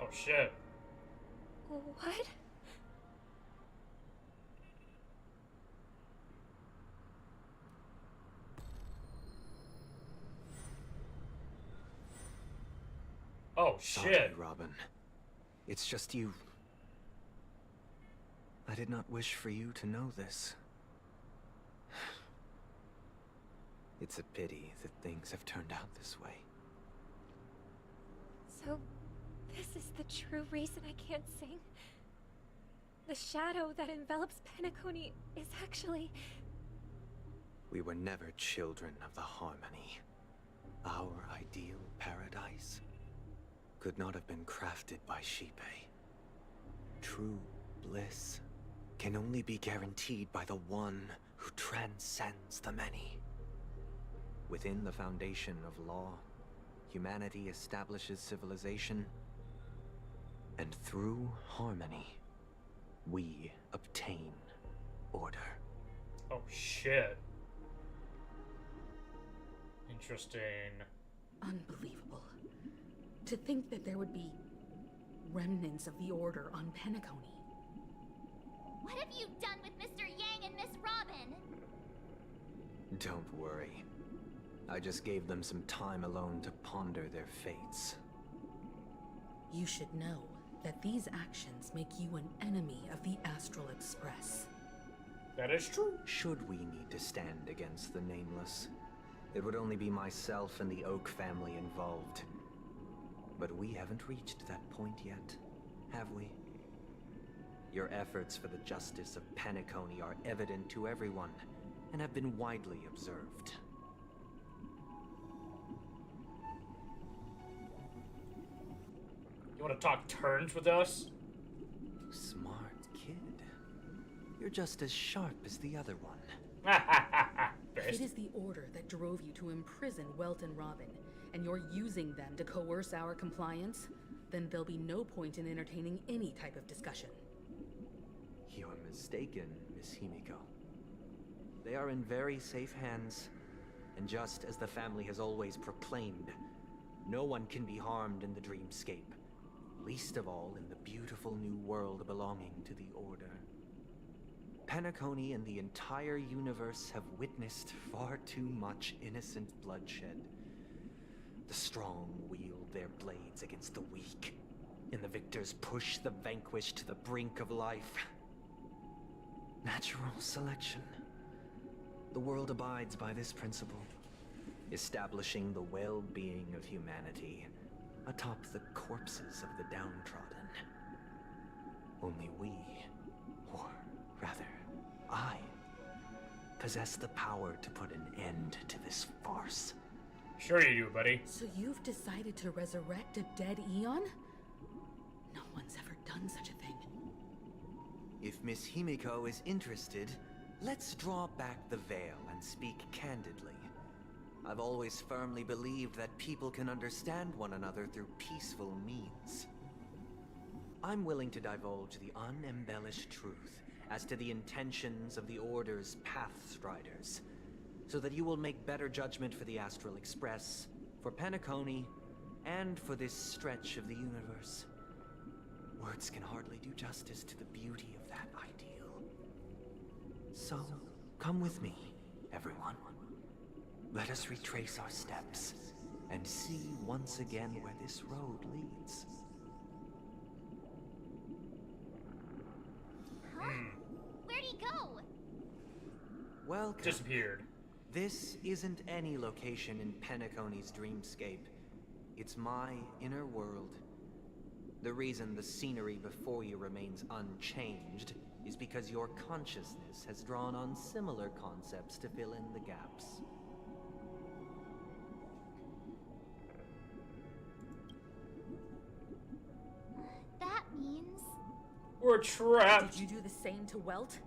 Oh shit. What? Oh shit. Sorry, Robin. It's just you. I did not wish for you to know this. It's a pity that things have turned out this way. So, this is the true reason I can't sing? The shadow that envelops Penacony is actually... We were never children of the harmony. Our ideal paradise could not have been crafted by Shipe. True bliss can only be guaranteed by the one who transcends the many. Within the foundation of law, humanity establishes civilization, and through harmony, we obtain order. Oh shit. Interesting. Unbelievable. To think that there would be remnants of the Order on Penacony. What have you done with Mr. Yang and Miss Robin? Don't worry. I just gave them some time alone to ponder their fates. You should know that these actions make you an enemy of the Astral Express. That is true. Should we need to stand against the Nameless, it would only be myself and the Oak family involved. But we haven't reached that point yet, have we? Your efforts for the justice of Penacony are evident to everyone, and have been widely observed. You want to talk turns with us? Smart kid. You're just as sharp as the other one. If it is the Order that drove you to imprison Welt and Robin, and you're using them to coerce our compliance, then there'll be no point in entertaining any type of discussion. You're mistaken, Miss Himiko. They are in very safe hands, and just as the family has always proclaimed, no one can be harmed in the dreamscape, least of all in the beautiful new world belonging to the Order. Penacony and the entire universe have witnessed far too much innocent bloodshed. The strong wield their blades against the weak, and the victors push the vanquished to the brink of life. Natural selection. The world abides by this principle, establishing the well-being of humanity atop the corpses of the downtrodden. Only we, or rather, I, possess the power to put an end to this farce. Sure you do, buddy. So you've decided to resurrect a dead Eon? No one's ever done such a thing. If Miss Himiko is interested, let's draw back the veil and speak candidly. I've always firmly believed that people can understand one another through peaceful means. I'm willing to divulge the unembellished truth as to the intentions of the Order's Pathstriders, so that you will make better judgment for the Astral Express, for Penacony, and for this stretch of the universe. Words can hardly do justice to the beauty of that ideal. So, come with me, everyone. Let us retrace our steps, and see once again where this road leads. Huh? Where'd he go? Welcome. Disappeared. This isn't any location in Penacony's dreamscape. It's my inner world. The reason the scenery before you remains unchanged is because your consciousness has drawn on similar concepts to fill in the gaps. That means... We're trapped. Did you do the same to Welt?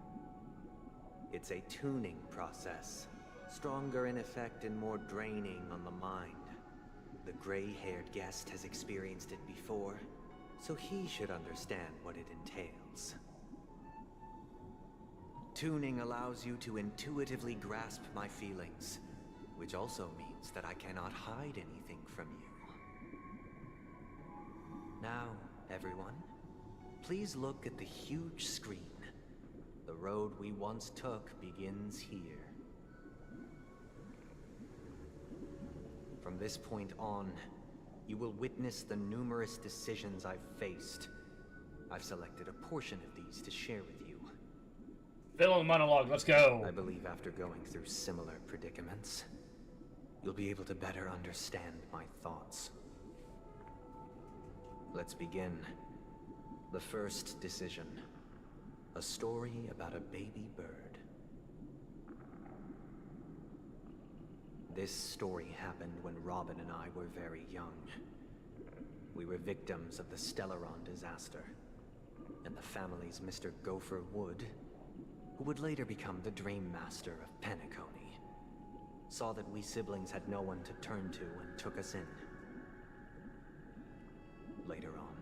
It's a tuning process. Stronger in effect and more draining on the mind. The gray-haired guest has experienced it before, so he should understand what it entails. Tuning allows you to intuitively grasp my feelings, which also means that I cannot hide anything from you. Now, everyone, please look at the huge screen. The road we once took begins here. From this point on, you will witness the numerous decisions I've faced. I've selected a portion of these to share with you. Villain monologue, let's go. I believe after going through similar predicaments, you'll be able to better understand my thoughts. Let's begin. The first decision. A story about a baby bird. This story happened when Robin and I were very young. We were victims of the Stellaron disaster, and the family's Mr. Gopher Wood, who would later become the Dream Master of Penacony, saw that we siblings had no one to turn to and took us in. Later on,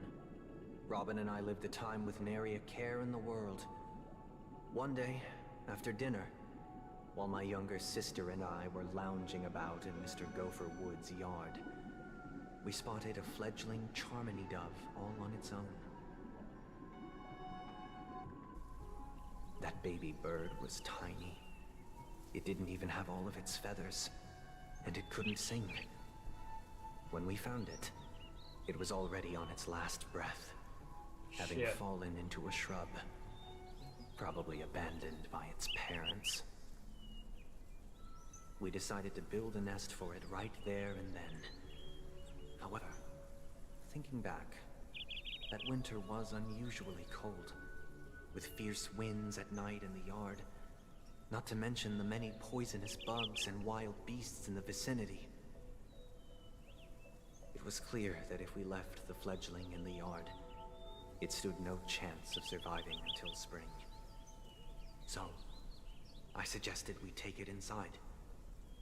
Robin and I lived a time with nary a care in the world. One day, after dinner, while my younger sister and I were lounging about in Mr. Gopher Wood's yard, we spotted a fledgling Charmony dove all on its own. That baby bird was tiny. It didn't even have all of its feathers, and it couldn't sing. When we found it, it was already on its last breath, having fallen into a shrub, probably abandoned by its parents. We decided to build a nest for it right there and then. However, thinking back, that winter was unusually cold, with fierce winds at night in the yard, not to mention the many poisonous bugs and wild beasts in the vicinity. It was clear that if we left the fledgling in the yard, it stood no chance of surviving until spring. So, I suggested we take it inside,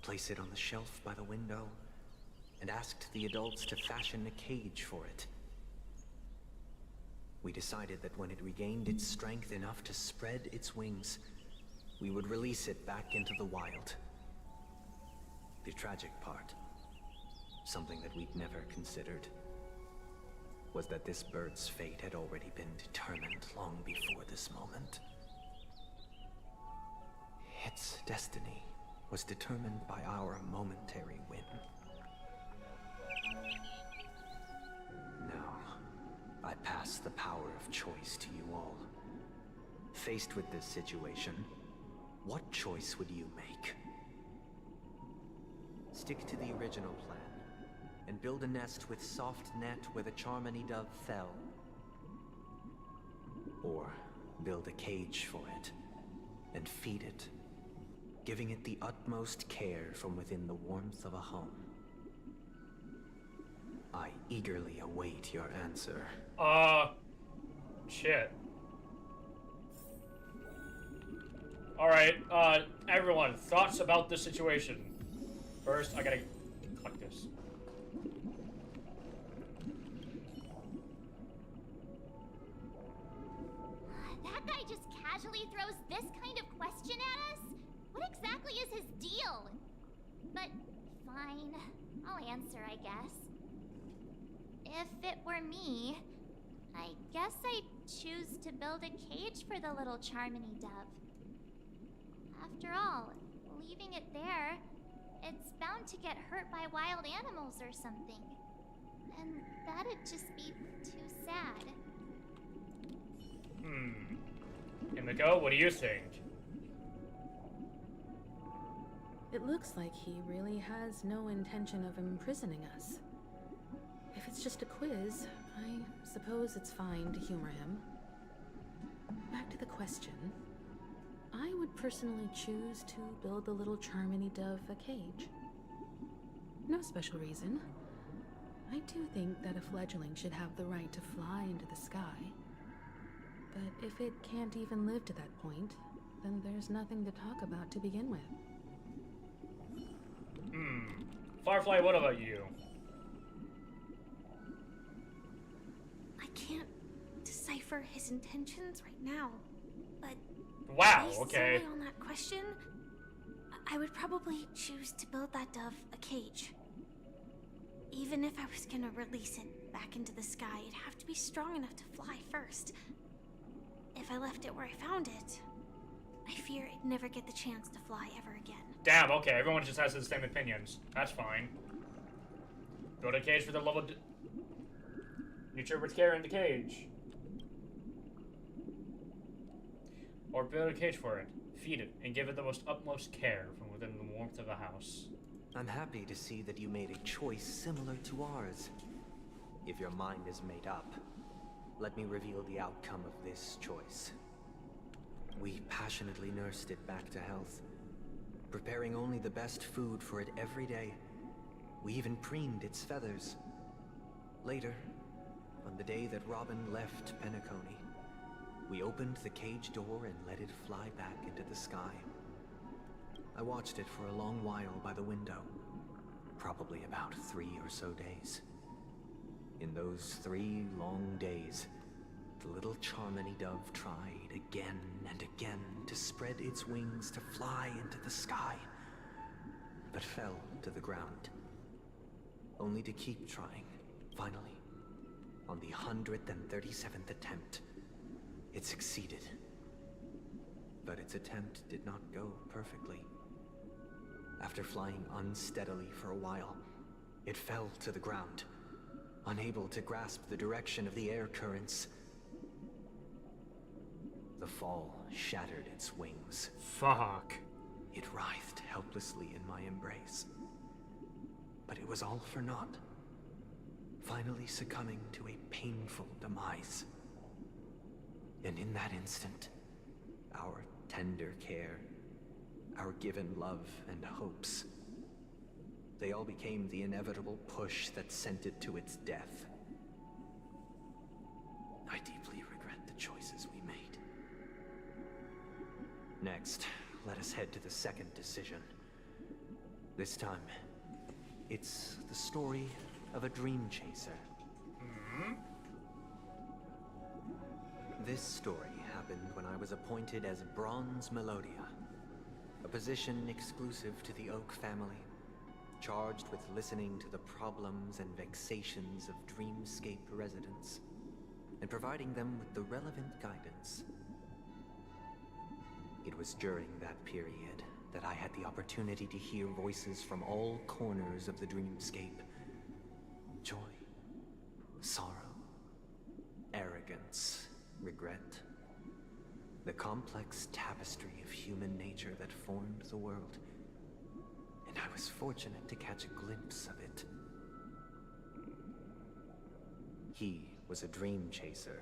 place it on the shelf by the window, and asked the adults to fashion a cage for it. We decided that when it regained its strength enough to spread its wings, we would release it back into the wild. The tragic part, something that we'd never considered, was that this bird's fate had already been determined long before this moment. Its destiny was determined by our momentary whim. Now, I pass the power of choice to you all. Faced with this situation, what choice would you make? Stick to the original plan, and build a nest with soft net where the Charmony dove fell. Or build a cage for it, and feed it, giving it the utmost care from within the warmth of a home. I eagerly await your answer. Shit. Alright, everyone, thoughts about this situation? First, I gotta collect this. That guy just casually throws this kind of question at us? What exactly is his deal? But fine, I'll answer, I guess. If it were me, I guess I'd choose to build a cage for the little Charmony dove. After all, leaving it there, it's bound to get hurt by wild animals or something. And that'd just be too sad. Himiko, what do you think? It looks like he really has no intention of imprisoning us. If it's just a quiz, I suppose it's fine to humor him. Back to the question. I would personally choose to build the little Charmony dove a cage. No special reason. I do think that a fledgling should have the right to fly into the sky. But if it can't even live to that point, then there's nothing to talk about to begin with. Firefly, what about you? I can't decipher his intentions right now, but wow, based okay. solely on that question, I would probably choose to build that dove a cage. Even if I was gonna release it back into the sky, it'd have to be strong enough to fly first. If I left it where I found it, I fear it'd never get the chance to fly ever again. Damn, okay, everyone just has the same opinions. That's fine. Build a cage for the level... Nurture with care in the cage. Or build a cage for it. Feed it, and give it the most utmost care from within the warmth of the house. I'm happy to see that you made a choice similar to ours. If your mind is made up, let me reveal the outcome of this choice. We passionately nursed it back to health, preparing only the best food for it every day. We even preened its feathers. Later, on the day that Robin left Penacony, we opened the cage door and let it fly back into the sky. I watched it for a long while by the window, probably about 3 or so days. In those 3 long days, the little Charmony dove tried again and again to spread its wings to fly into the sky, but fell to the ground, only to keep trying. Finally, on the 137th attempt, it succeeded. But its attempt did not go perfectly. After flying unsteadily for a while, it fell to the ground, unable to grasp the direction of the air currents. The fall shattered its wings. Fuck. It writhed helplessly in my embrace. But it was all for naught, finally succumbing to a painful demise. And in that instant, our tender care, our given love and hopes, they all became the inevitable push that sent it to its death. I deeply regret the choices we made. Next, let us head to the second decision. This time, it's the story of a dream chaser. This story happened when I was appointed as Bronze Melodia, a position exclusive to the Oak family, charged with listening to the problems and vexations of Dreamscape residents, and providing them with the relevant guidance. It was during that period that I had the opportunity to hear voices from all corners of the Dreamscape. Joy, sorrow, arrogance, regret. The complex tapestry of human nature that formed the world. And I was fortunate to catch a glimpse of it. He was a dream chaser,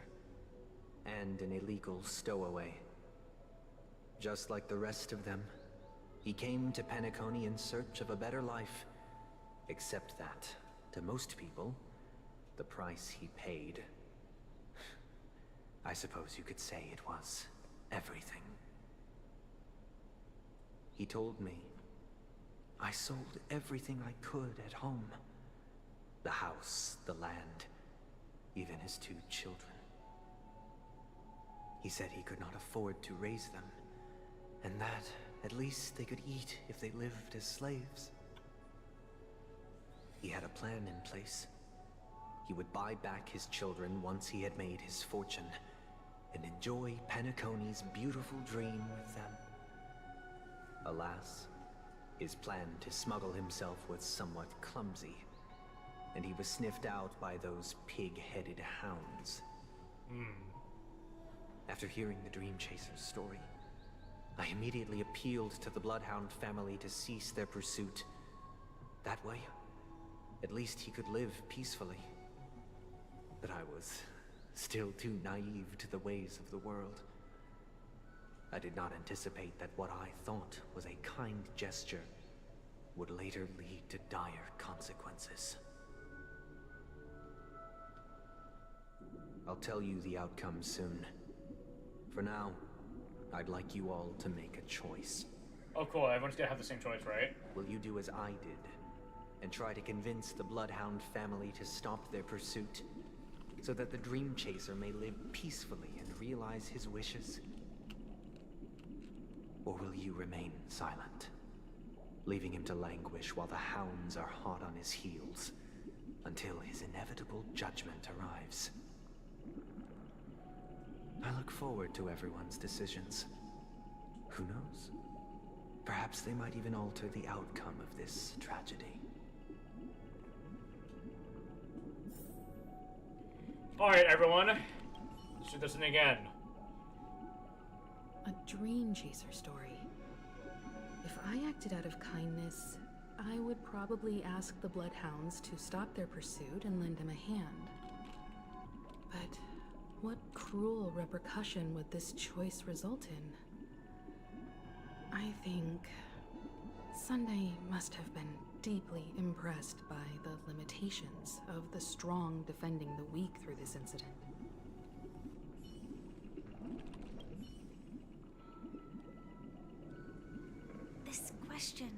and an illegal stowaway. Just like the rest of them, he came to Penacony in search of a better life, except that, to most people, the price he paid, I suppose you could say it was everything. He told me I sold everything I could at home. The house, the land, even his 2 children. He said he could not afford to raise them, and that at least they could eat if they lived as slaves. He had a plan in place. He would buy back his children once he had made his fortune, and enjoy Penacony's beautiful dream with them. Alas, his plan to smuggle himself was somewhat clumsy, and he was sniffed out by those pig-headed hounds. After hearing the Dream Chaser's story, I immediately appealed to the Bloodhound family to cease their pursuit. That way, at least he could live peacefully. But I was still too naive to the ways of the world. I did not anticipate that what I thought was a kind gesture would later lead to dire consequences. I'll tell you the outcome soon. For now, I'd like you all to make a choice. Oh cool, everyone's gonna have the same choice, right? Will you do as I did, and try to convince the Bloodhound family to stop their pursuit, so that the Dream Chaser may live peacefully and realize his wishes? Or will you remain silent, leaving him to languish while the hounds are hot on his heels, until his inevitable judgment arrives? I look forward to everyone's decisions. Who knows? Perhaps they might even alter the outcome of this tragedy. Alright, everyone. Let's do this one again. A dream chaser story. If I acted out of kindness, I would probably ask the Bloodhounds to stop their pursuit and lend him a hand. But what cruel repercussion would this choice result in? I think Sunday must have been deeply impressed by the limitations of the strong defending the weak through this incident. This question...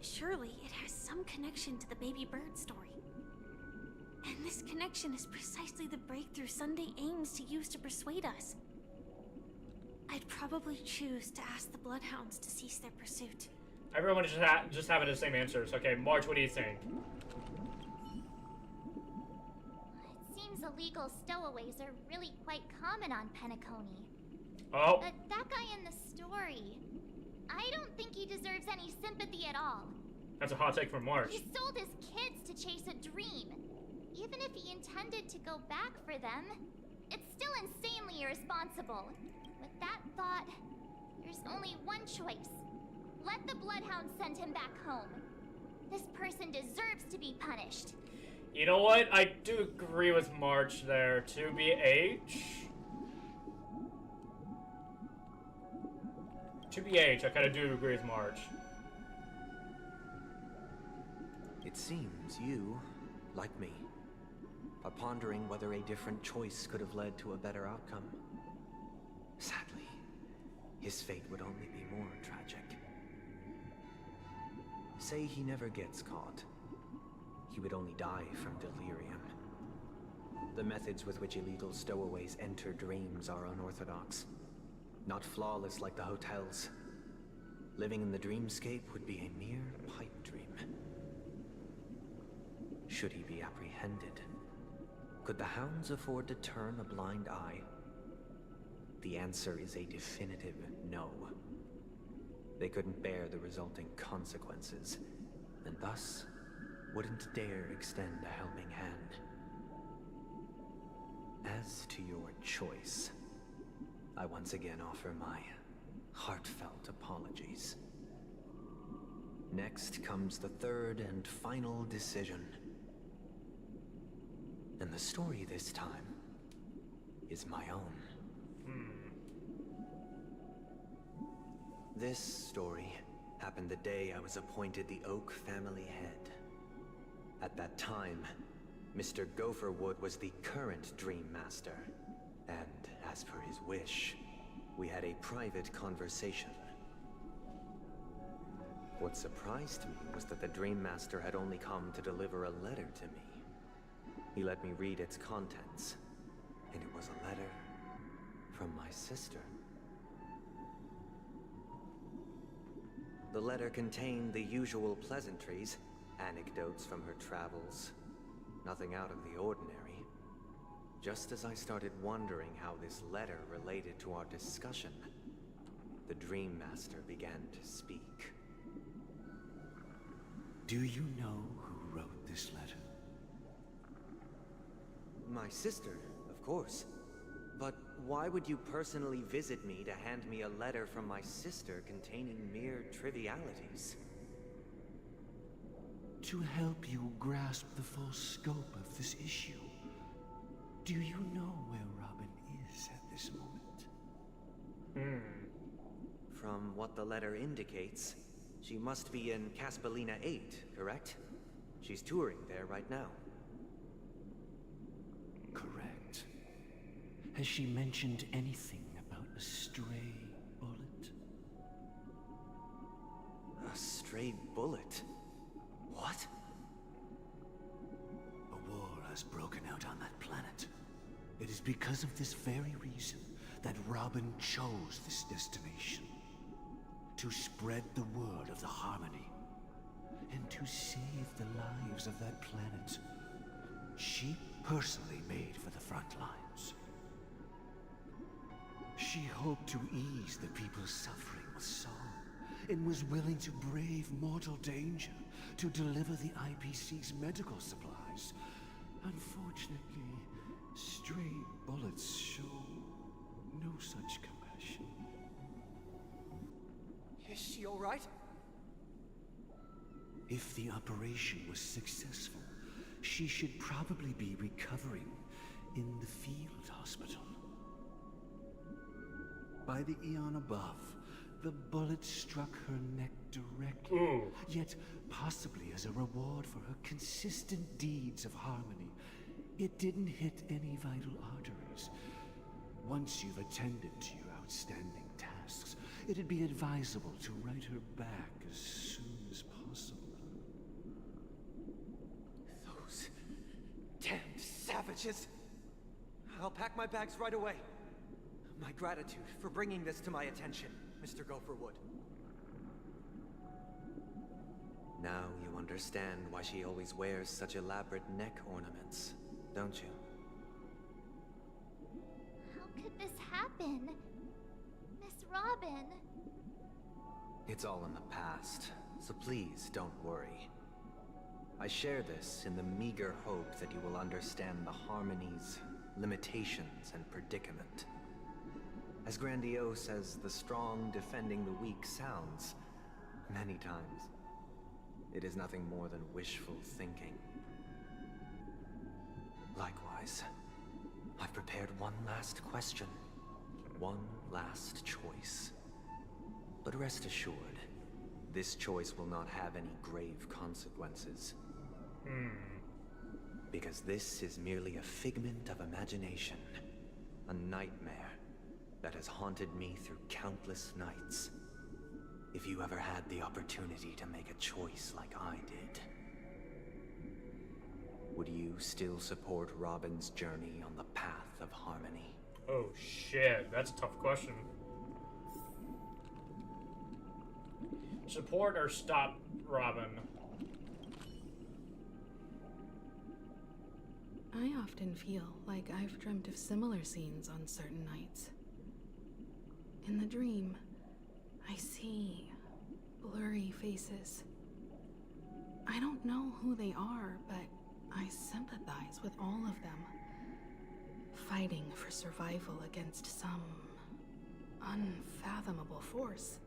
Surely it has some connection to the baby bird story. And this connection is precisely the breakthrough Sunday aims to use to persuade us. I'd probably choose to ask the Bloodhounds to cease their pursuit. Everyone just having the same answers. Okay, March, what do you think? It seems illegal stowaways are really quite common on Penacony. Oh. But that guy in the story, I don't think he deserves any sympathy at all. That's a hot take from March. He sold his kids to chase a dream. Even if he intended to go back for them, it's still insanely irresponsible. With that thought, there's only one choice. Let the Bloodhounds send him back home. This person deserves to be punished. You know what? I do agree with March there. 2BH? 2BH, I kind of do agree with March. It seems you, like me, are pondering whether a different choice could have led to a better outcome. Sadly, his fate would only be more tragic. Say he never gets caught. He would only die from delirium. The methods with which illegal stowaways enter dreams are unorthodox. Not flawless like the hotels. Living in the dreamscape would be a mere pipe dream. Should he be apprehended? Could the hounds afford to turn a blind eye? The answer is a definitive no. They couldn't bear the resulting consequences, and thus wouldn't dare extend a helping hand. As to your choice, I once again offer my heartfelt apologies. Next comes the third and final decision. And the story this time is my own. This story happened the day I was appointed the Oak family head. At that time, Mr. Gopherwood was the current Dream Master, and as per his wish, we had a private conversation. What surprised me was that the Dream Master had only come to deliver a letter to me. He let me read its contents, and it was a letter from my sister. The letter contained the usual pleasantries, anecdotes from her travels, nothing out of the ordinary. Just as I started wondering how this letter related to our discussion, the Dream Master began to speak. Do you know who wrote this letter? My sister, of course. But why would you personally visit me to hand me a letter from my sister containing mere trivialities? To help you grasp the full scope of this issue. Do you know where Robin is at this moment? From what the letter indicates, she must be in Caspelina 8, correct? She's touring there right now. Correct. Has she mentioned anything about a stray bullet? A stray bullet? What? A war has broken out on that planet. It is because of this very reason that Robin chose this destination. To spread the word of the Harmony. And to save the lives of that planet. She personally made for the front lines. She hoped to ease the people's suffering with song, and was willing to brave mortal danger to deliver the IPC's medical supplies. Unfortunately, stray bullets show no such compassion. Is she all right? If the operation was successful, she should probably be recovering in the field hospital. By the eon above, the bullet struck her neck directly, yet possibly as a reward for her consistent deeds of harmony, it didn't hit any vital arteries. Once you've attended to your outstanding tasks, it'd be advisable to write her back as soon as possible. Those damned savages! I'll pack my bags right away. My gratitude for bringing this to my attention, Mr. Gopherwood. Now you understand why she always wears such elaborate neck ornaments, don't you? How could this happen? Miss Robin. It's all in the past, so please don't worry. I share this in the meager hope that you will understand the Harmony's limitations and predicament. As grandiose as the strong defending the weak sounds, many times, it is nothing more than wishful thinking. Likewise, I've prepared one last question, one last choice. But rest assured, this choice will not have any grave consequences. Because this is merely a figment of imagination, a nightmare, that has haunted me through countless nights. If you ever had the opportunity to make a choice like I did, would you still support Robin's journey on the path of harmony? Oh shit, that's a tough question. Support or stop Robin? I often feel like I've dreamt of similar scenes on certain nights. In the dream, I see blurry faces. I don't know who they are, but I sympathize with all of them, fighting for survival against some unfathomable force.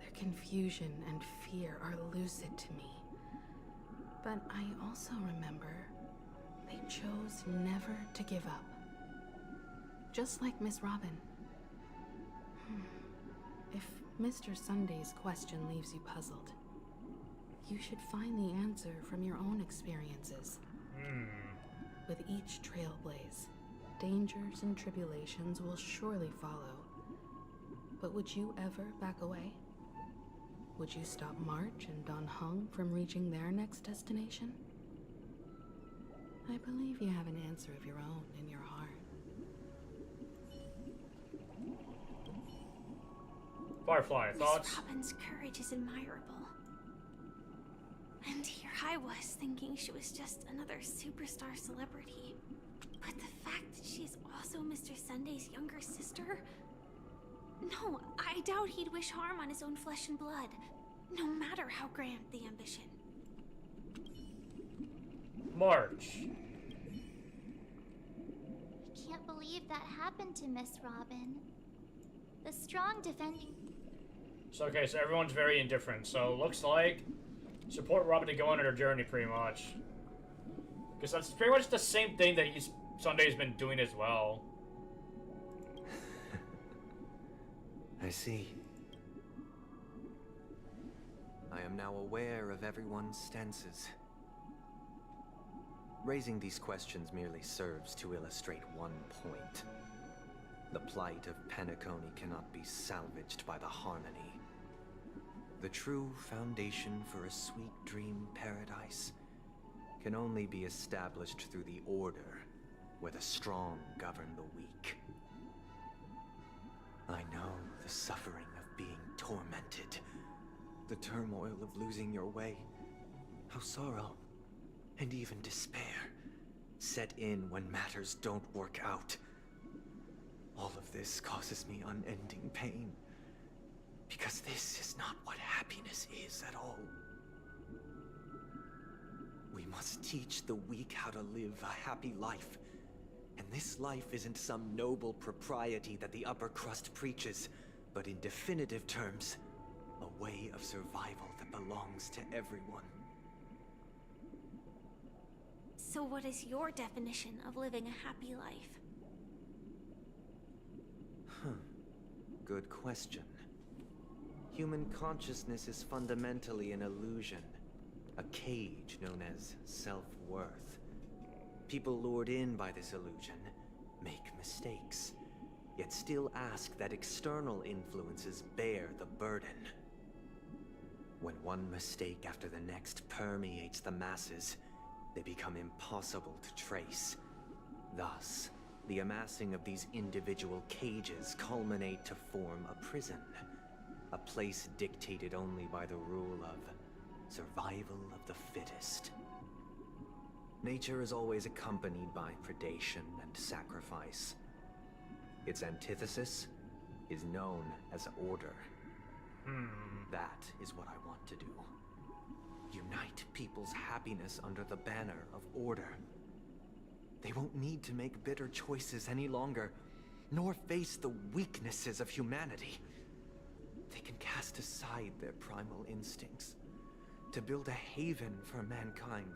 Their confusion and fear are lucid to me, but I also remember they chose never to give up. Just like Miss Robin. If Mr. Sunday's question leaves you puzzled, you should find the answer from your own experiences. With each trailblaze, dangers and tribulations will surely follow. But would you ever back away? Would you stop March and Don Hung from reaching their next destination? I believe you have an answer of your own in your heart. Firefly, thoughts? Miss Robin's courage is admirable. And here I was thinking she was just another superstar celebrity. But the fact that she's also Mr. Sunday's younger sister? No, I doubt he'd wish harm on his own flesh and blood, no matter how grand the ambition. March. I can't believe that happened to Miss Robin. The strong defending... So, okay, so everyone's very indifferent. So, looks like support Robin to go on her journey, pretty much. Because that's pretty much the same thing that Sunday's been doing as well. I see. I am now aware of everyone's stances. Raising these questions merely serves to illustrate one point. The plight of Penacony cannot be salvaged by the harmony. The true foundation for a sweet dream paradise can only be established through the order, where the strong govern the weak. I know the suffering of being tormented, the turmoil of losing your way, how sorrow and even despair set in when matters don't work out. All of this causes me unending pain, because this is not what happiness is at all. We must teach the weak how to live a happy life. And this life isn't some noble propriety that the upper crust preaches, but in definitive terms, a way of survival that belongs to everyone. So what is your definition of living a happy life? Good question. Human consciousness is fundamentally an illusion, a cage known as self-worth. People lured in by this illusion make mistakes, yet still ask that external influences bear the burden. When one mistake after the next permeates the masses, they become impossible to trace. Thus, the amassing of these individual cages culminate to form a prison, a place dictated only by the rule of survival of the fittest. Nature is always accompanied by predation and sacrifice. Its antithesis is known as order. That is what I want to do. Unite people's happiness under the banner of order. They won't need to make bitter choices any longer, nor face the weaknesses of humanity. They can cast aside their primal instincts to build a haven for mankind.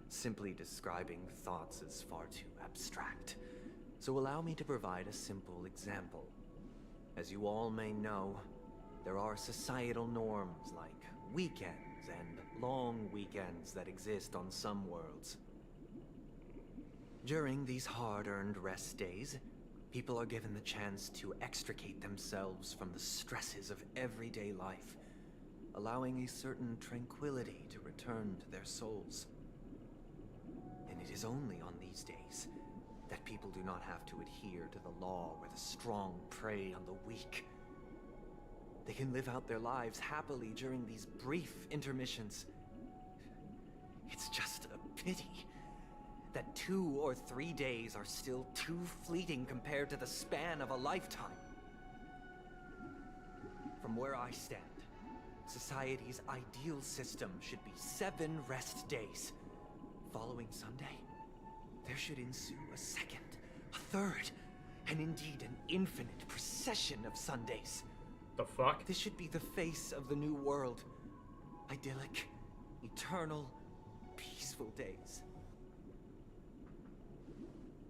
Simply describing thoughts is far too abstract, so allow me to provide a simple example. As you all may know, there are societal norms like weekends and long weekends that exist on some worlds. During these hard-earned rest days, people are given the chance to extricate themselves from the stresses of everyday life, allowing a certain tranquility to return to their souls. And it is only on these days that people do not have to adhere to the law where the strong prey on the weak. They can live out their lives happily during these brief intermissions. It's just a pity that 2 or 3 days are still too fleeting compared to the span of a lifetime. From where I stand, society's ideal system should be 7 rest days. Following Sunday, there should ensue a second, a third, and indeed an infinite procession of Sundays. The fuck? This should be the face of the new world. Idyllic, eternal, peaceful days.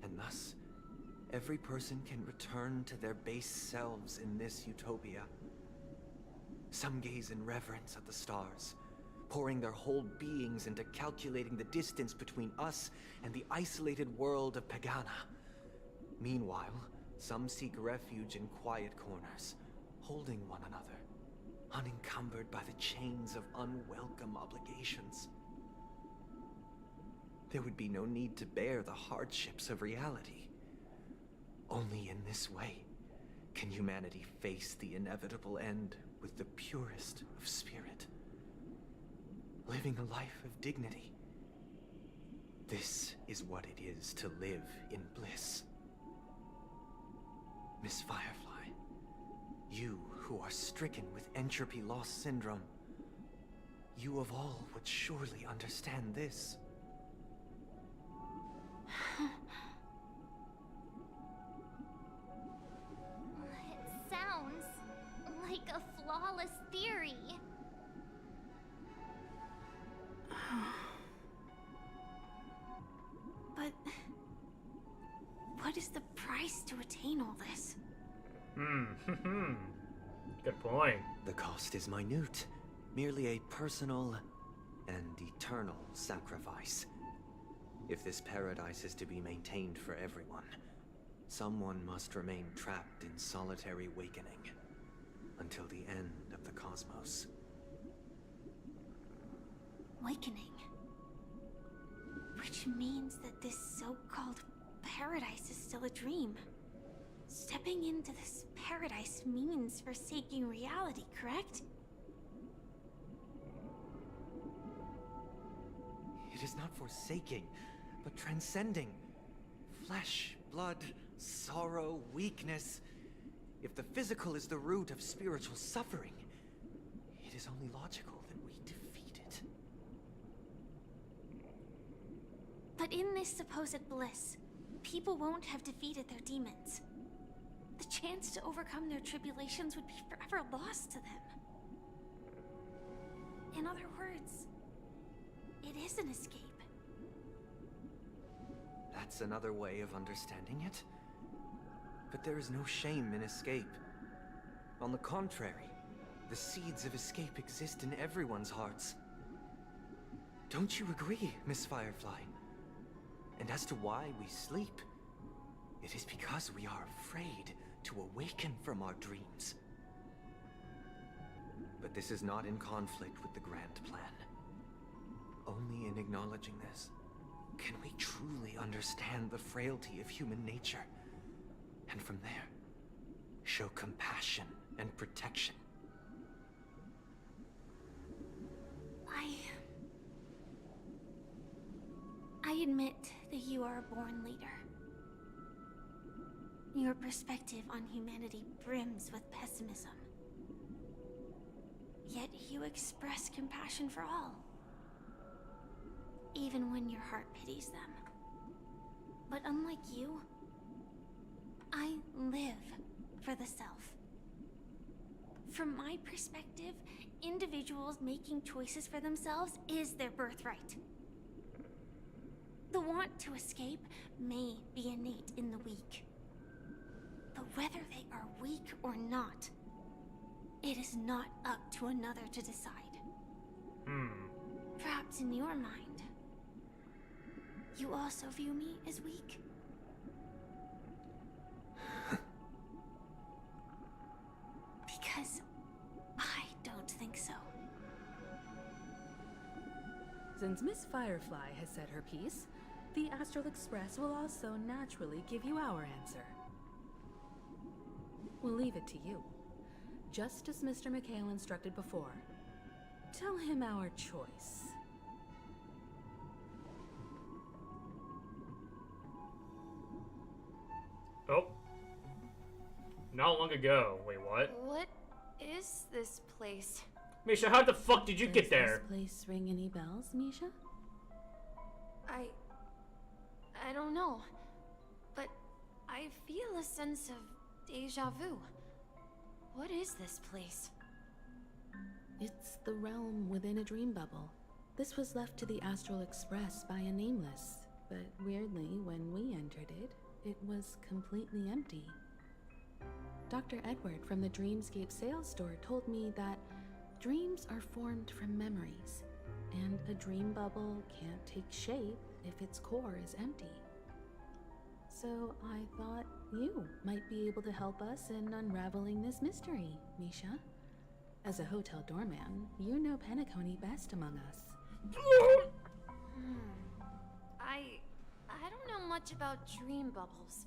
And thus, every person can return to their base selves in this utopia. Some gaze in reverence at the stars, pouring their whole beings into calculating the distance between us and the isolated world of Pagana. Meanwhile, some seek refuge in quiet corners, holding one another, unencumbered by the chains of unwelcome obligations. There would be no need to bear the hardships of reality. Only in this way can humanity face the inevitable end with the purest of spirit, living a life of dignity. This is what it is to live in bliss. Miss Firefly, you who are stricken with entropy loss syndrome, you of all would surely understand this. It sounds like a flawless theory. But what is the price to attain all this? Good point. The cost is minute, merely a personal and eternal sacrifice. If this paradise is to be maintained for everyone, someone must remain trapped in solitary awakening until the end of the cosmos. Awakening. Which means that this so-called paradise is still a dream. Stepping into this paradise means forsaking reality, correct? It is not forsaking, but transcending. Flesh, blood, sorrow, weakness. If the physical is the root of spiritual suffering, it is only logical that we defeat it. But in this supposed bliss, people won't have defeated their demons. The chance to overcome their tribulations would be forever lost to them. In other words, it is an escape. That's another way of understanding it. But there is no shame in escape. On the contrary, the seeds of escape exist in everyone's hearts. Don't you agree, Miss Firefly? And as to why we sleep, it is because we are afraid to awaken from our dreams. But this is not in conflict with the grand plan. Only in acknowledging this can we truly understand the frailty of human nature, and from there, show compassion and protection. I admit that you are a born leader. Your perspective on humanity brims with pessimism. Yet you express compassion for all, even when your heart pities them. But unlike you, I live for the self. From my perspective, individuals making choices for themselves is their birthright. The want to escape may be innate in the weak. But whether they are weak or not, it is not up to another to decide. Perhaps in your mind, You also view me as weak? Because I don't think so. Since Miss Firefly has said her piece, the Astral Express will also naturally give you our answer. We'll leave it to you. Just as Mr. McHale instructed before. Tell him our choice. Oh. Not long ago. Wait, what? What is this place? Misha, how the fuck did you get there? Does this place ring any bells, Misha? I don't know. But I feel a sense of deja vu. What is this place? It's the realm within a dream bubble. This was left to the Astral Express by a nameless, but weirdly, when we entered it, it was completely empty. Dr. Edward from the Dreamscape sales store told me that dreams are formed from memories, and a dream bubble can't take shape if its core is empty. So I thought you might be able to help us in unraveling this mystery, Misha. As a hotel doorman, you know Penacony best among us. I don't know much about dream bubbles,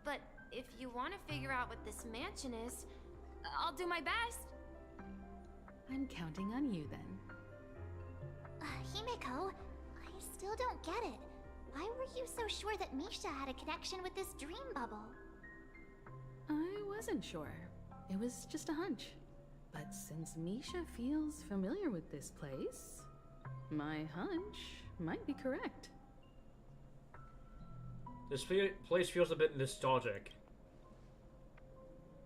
but if you want to figure out what this mansion is, I'll do my best. I'm counting on you then. Himeko, I still don't get it. Why were you so sure that Misha had a connection with this dream bubble? I wasn't sure. It was just a hunch. But since Misha feels familiar with this place, my hunch might be correct. This place feels a bit nostalgic.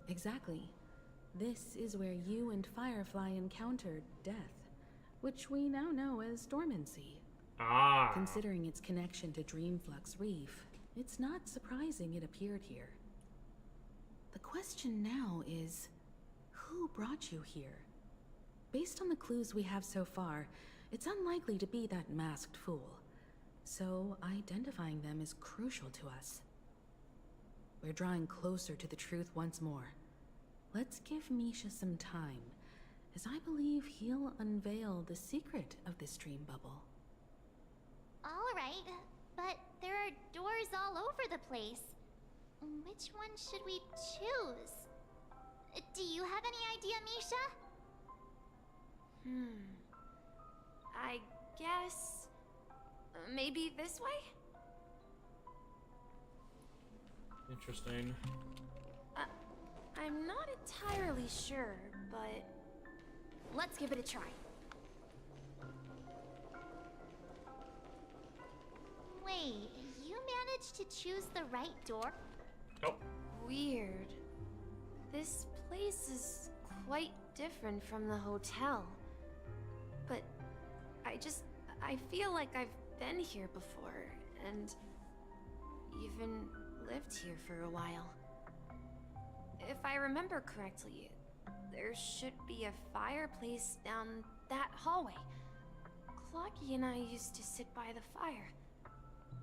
Exactly. This is where you and Firefly encountered death, which we now know as dormancy. Ah. Considering its connection to Dreamflux Reef, it's not surprising it appeared here. The question now is, who brought you here? Based on the clues we have so far, it's unlikely to be that masked fool. So identifying them is crucial to us. We're drawing closer to the truth once more. Let's give Misha some time, as I believe he'll unveil the secret of this dream bubble. Alright, but there are doors all over the place. Which one should we choose? Do you have any idea, Misha? I guess... maybe this way? Interesting. I'm not entirely sure, but... let's give it a try. Wait, you managed to choose the right door? Oh. Weird. This place is quite different from the hotel. But I feel like I've been here before, and even lived here for a while. If I remember correctly, there should be a fireplace down that hallway. Clocky and I used to sit by the fire,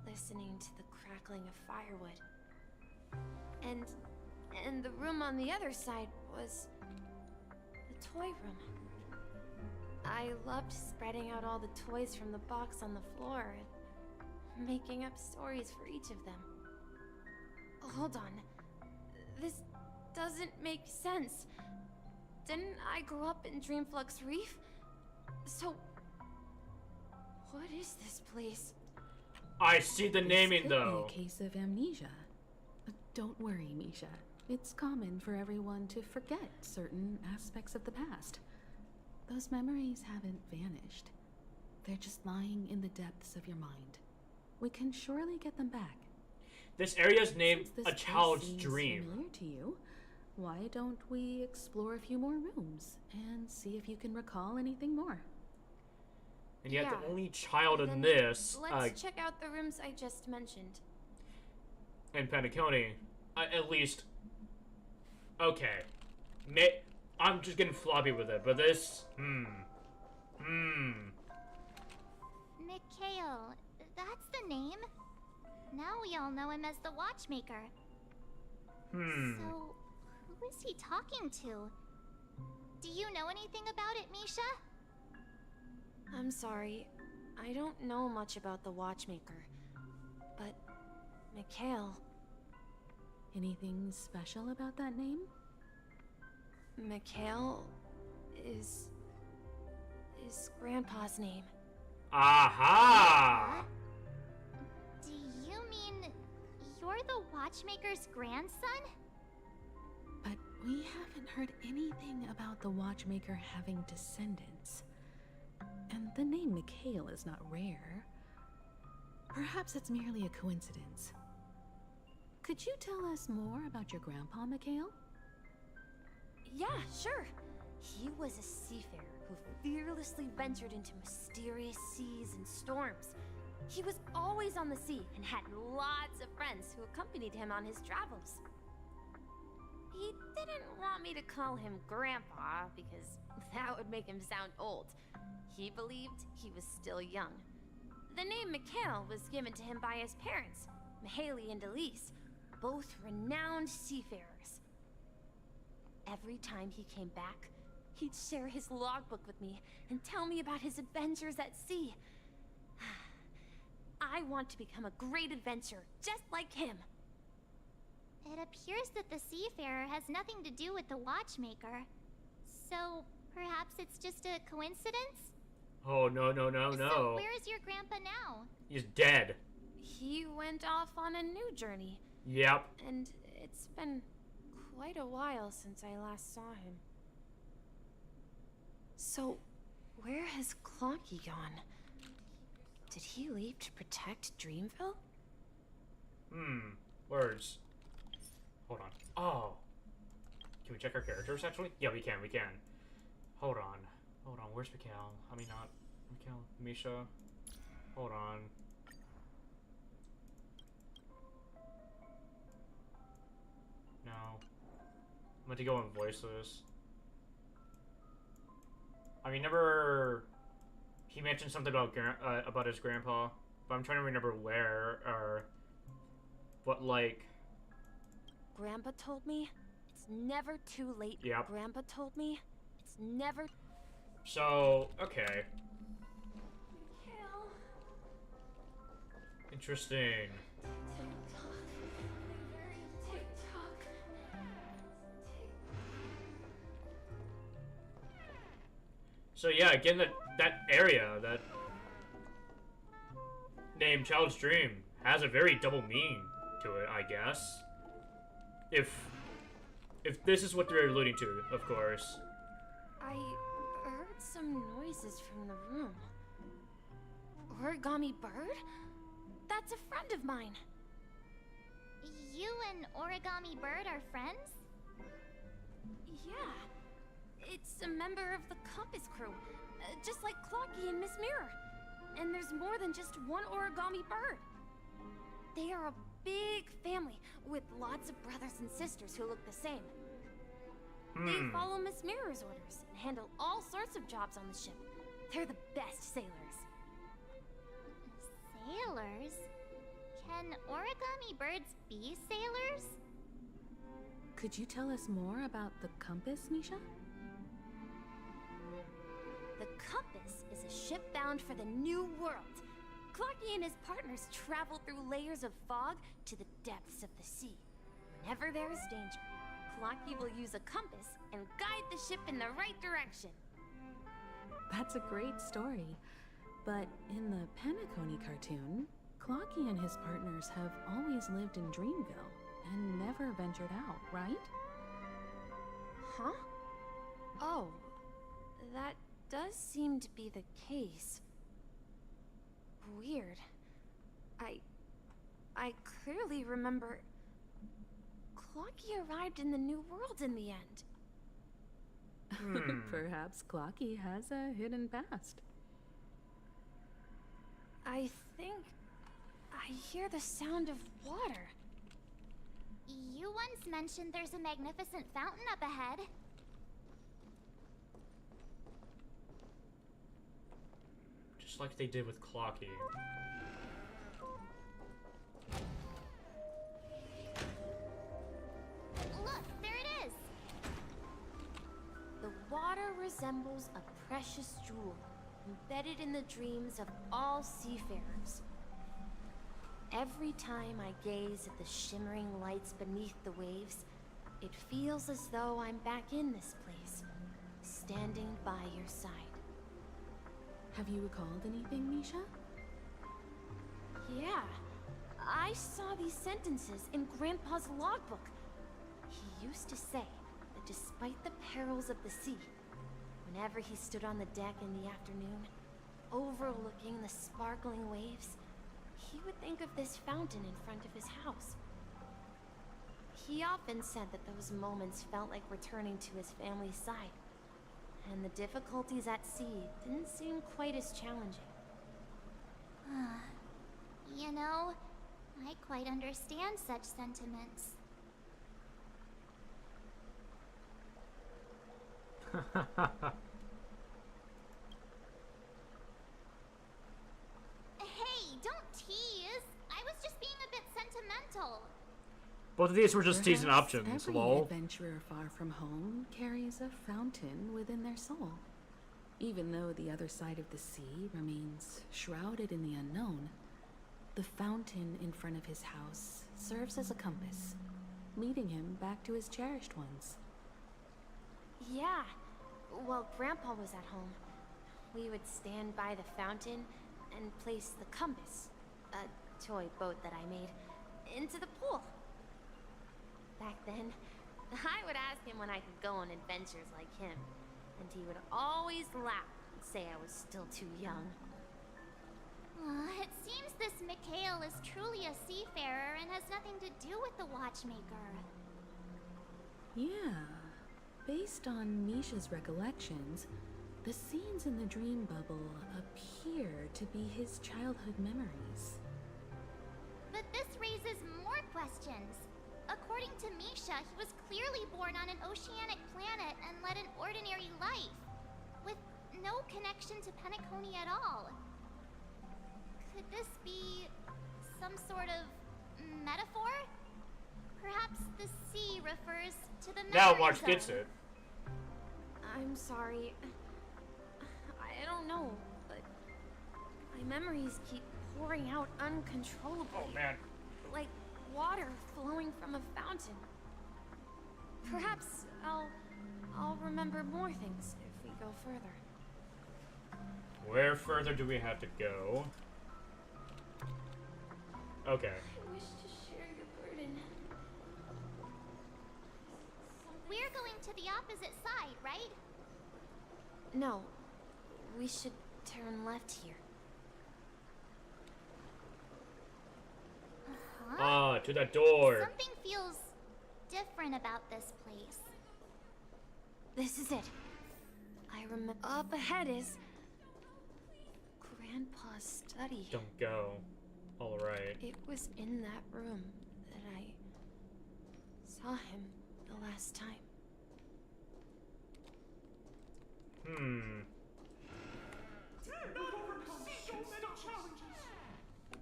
listening to the crackling of firewood. And the room on the other side was the toy room. I loved spreading out all the toys from the box on the floor and making up stories for each of them. Hold on. This doesn't make sense. Didn't I grow up in Dreamflux Reef? So, what is this place? I see the naming This though. could be a case of amnesia. Don't worry, Misha. It's common for everyone to forget certain aspects of the past. Those memories haven't vanished. They're just lying in the depths of your mind. We can surely get them back. This area is named Since this A place Child's seems Dream. familiar to you, why don't we explore a few more rooms and see if you can recall anything more? And yet Yeah. the only child in Then this, let's check out the rooms I just mentioned. in Penacony, at least. Okay, I'm just getting floppy with it, but this, Mikhail, that's the name. Now we all know him as the Watchmaker. So, who is he talking to? Do you know anything about it, Misha? I'm sorry. I don't know much about the Watchmaker. But, Mikhail... Anything special about that name? Mikhail is Grandpa's name. Aha! Do you mean you're the Watchmaker's grandson? But we haven't heard anything about the Watchmaker having descendants. And the name Mikhail is not rare. Perhaps it's merely a coincidence. Could you tell us more about your grandpa, Mikhail? Yeah, sure. He was a seafarer who fearlessly ventured into mysterious seas and storms. He was always on the sea and had lots of friends who accompanied him on his travels. He didn't want me to call him Grandpa because that would make him sound old. He believed he was still young. The name Mikhail was given to him by his parents, Mihaly and Elise, both renowned seafarers. Every time he came back, he'd share his logbook with me and tell me about his adventures at sea. I want to become a great adventurer, just like him. It appears that the Seafarer has nothing to do with the Watchmaker. So, perhaps it's just a coincidence? Oh, no, no, no, no. So, where's your grandpa now? He's dead. He went off on a new journey. Yep. And it's been quite a while since I last saw him. So, where has Clocky gone? Did he leave to protect Dreamville? Words. Hold on. Oh. Can we check our characters, actually? Yeah, we can. Hold on. Where's Mikhail? I mean, not Mikhail. Misha. Hold on. No. I'm going to go on voices. I mean, he mentioned something about his grandpa, but I'm trying to remember where or what, like... Grandpa told me it's never too late. Yep. Grandpa told me it's never... So, okay. Interesting. So yeah, again, that area, that name Child's Dream has a very double meaning to it, I guess. If this is what they're alluding to, of course. I heard some noises from the room. Origami Bird? That's a friend of mine. You and Origami Bird are friends? Yeah. It's a member of the Compass crew, just like Clocky and Miss Mirror. And there's more than just one Origami Bird. They are a big family with lots of brothers and sisters who look the same. They follow Miss Mirror's orders and handle all sorts of jobs on the ship. They're the best sailors. Sailors? Can Origami Birds be sailors? Could you tell us more about the compass, Misha? The Compass is a ship bound for the New World. Clocky and his partners travel through layers of fog to the depths of the sea. Whenever there is danger, Clocky will use a compass and guide the ship in the right direction. That's a great story. But in the Penacony cartoon, Clocky and his partners have always lived in Dreamville and never ventured out, right? Huh? Oh, that does seem to be the case. Weird. I clearly remember Clocky arrived in the New World in the end. Perhaps Clocky has a hidden past. I think I hear the sound of water. You once mentioned there's a magnificent fountain up ahead. Just like they did with Clocky. resembles a precious jewel embedded in the dreams of all seafarers. Every time I gaze at the shimmering lights beneath the waves, it feels as though I'm back in this place, standing by your side. Have you recalled anything, Misha? Yeah, I saw these sentences in Grandpa's logbook. He used to say that despite the perils of the sea, whenever he stood on the deck in the afternoon, overlooking the sparkling waves, he would think of this fountain in front of his house. He often said that those moments felt like returning to his family's side, and the difficulties at sea didn't seem quite as challenging. You know, I quite understand such sentiments. Hey, don't tease. I was just being a bit sentimental. Both of these were just teasing Perhaps options, every lol. adventurer far from home carries a fountain within their soul. Even though the other side of the sea remains shrouded in the unknown, the fountain in front of his house serves as a compass, leading him back to his cherished ones. Yeah, while Grandpa was at home, we would stand by the fountain and place the compass, a toy boat that I made, into the pool. Back then, I would ask him when I could go on adventures like him, and he would always laugh and say I was still too young. It seems this Mikhail is truly a seafarer and has nothing to do with the watchmaker. Yeah, based on Misha's recollections, the scenes in the dream bubble appear to be his childhood memories. But this raises more questions. According to Misha, he was clearly born on an oceanic planet and led an ordinary life, with no connection to Penacony at all. Could this be some sort of metaphor? Perhaps the sea refers to the Now memory March zone. gets it. I'm sorry. I don't know, but my memories keep pouring out uncontrollably. Oh man. Like water flowing from a fountain. Perhaps I'll remember more things if we go further. Where further do we have to go? Okay. I wish to share your burden. We're going to the opposite side, right? No, we should turn left here. Ah, to that door. Something feels different about this place. This is it. I remember. Up ahead is Grandpa's study. Don't go. Alright. It was in that room that I saw him the last time.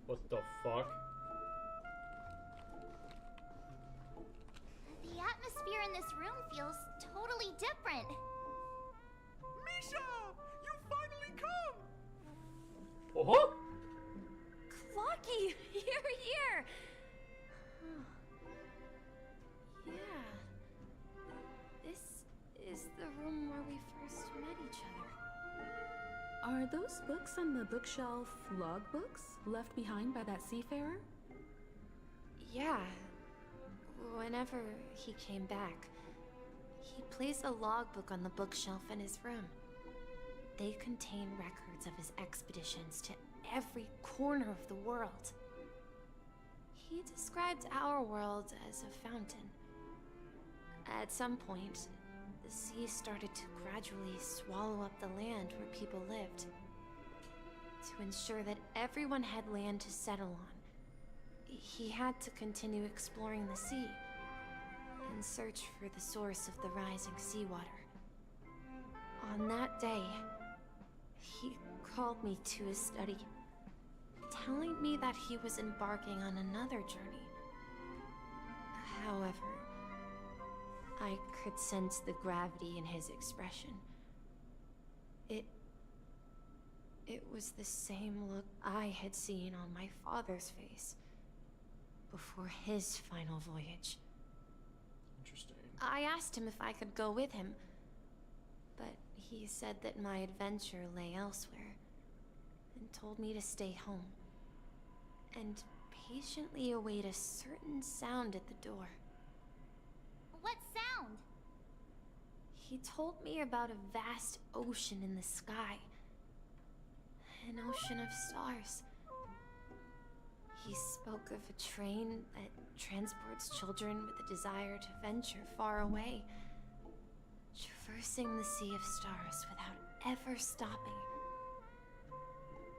What the fuck? The atmosphere in this room feels totally different. Misha! You finally come! Oh? Clocky! You're here! Yeah. This is the room where we first met each other. Are those books on the bookshelf logbooks left behind by that seafarer? Yeah. Whenever he came back, he placed a logbook on the bookshelf in his room. They contain records of his expeditions to every corner of the world. He described our world as a fountain. At some point, the sea started to gradually swallow up the land where people lived. To ensure that everyone had land to settle on, he had to continue exploring the sea and search for the source of the rising seawater. On that day, he called me to his study, telling me that he was embarking on another journey. However, I could sense the gravity in his expression, It was the same look I had seen on my father's face before his final voyage. Interesting. I asked him if I could go with him, but he said that my adventure lay elsewhere and told me to stay home and patiently await a certain sound at the door. What sound? He told me about a vast ocean in the sky. An ocean of stars. He spoke of a train that transports children with a desire to venture far away, traversing the sea of stars without ever stopping.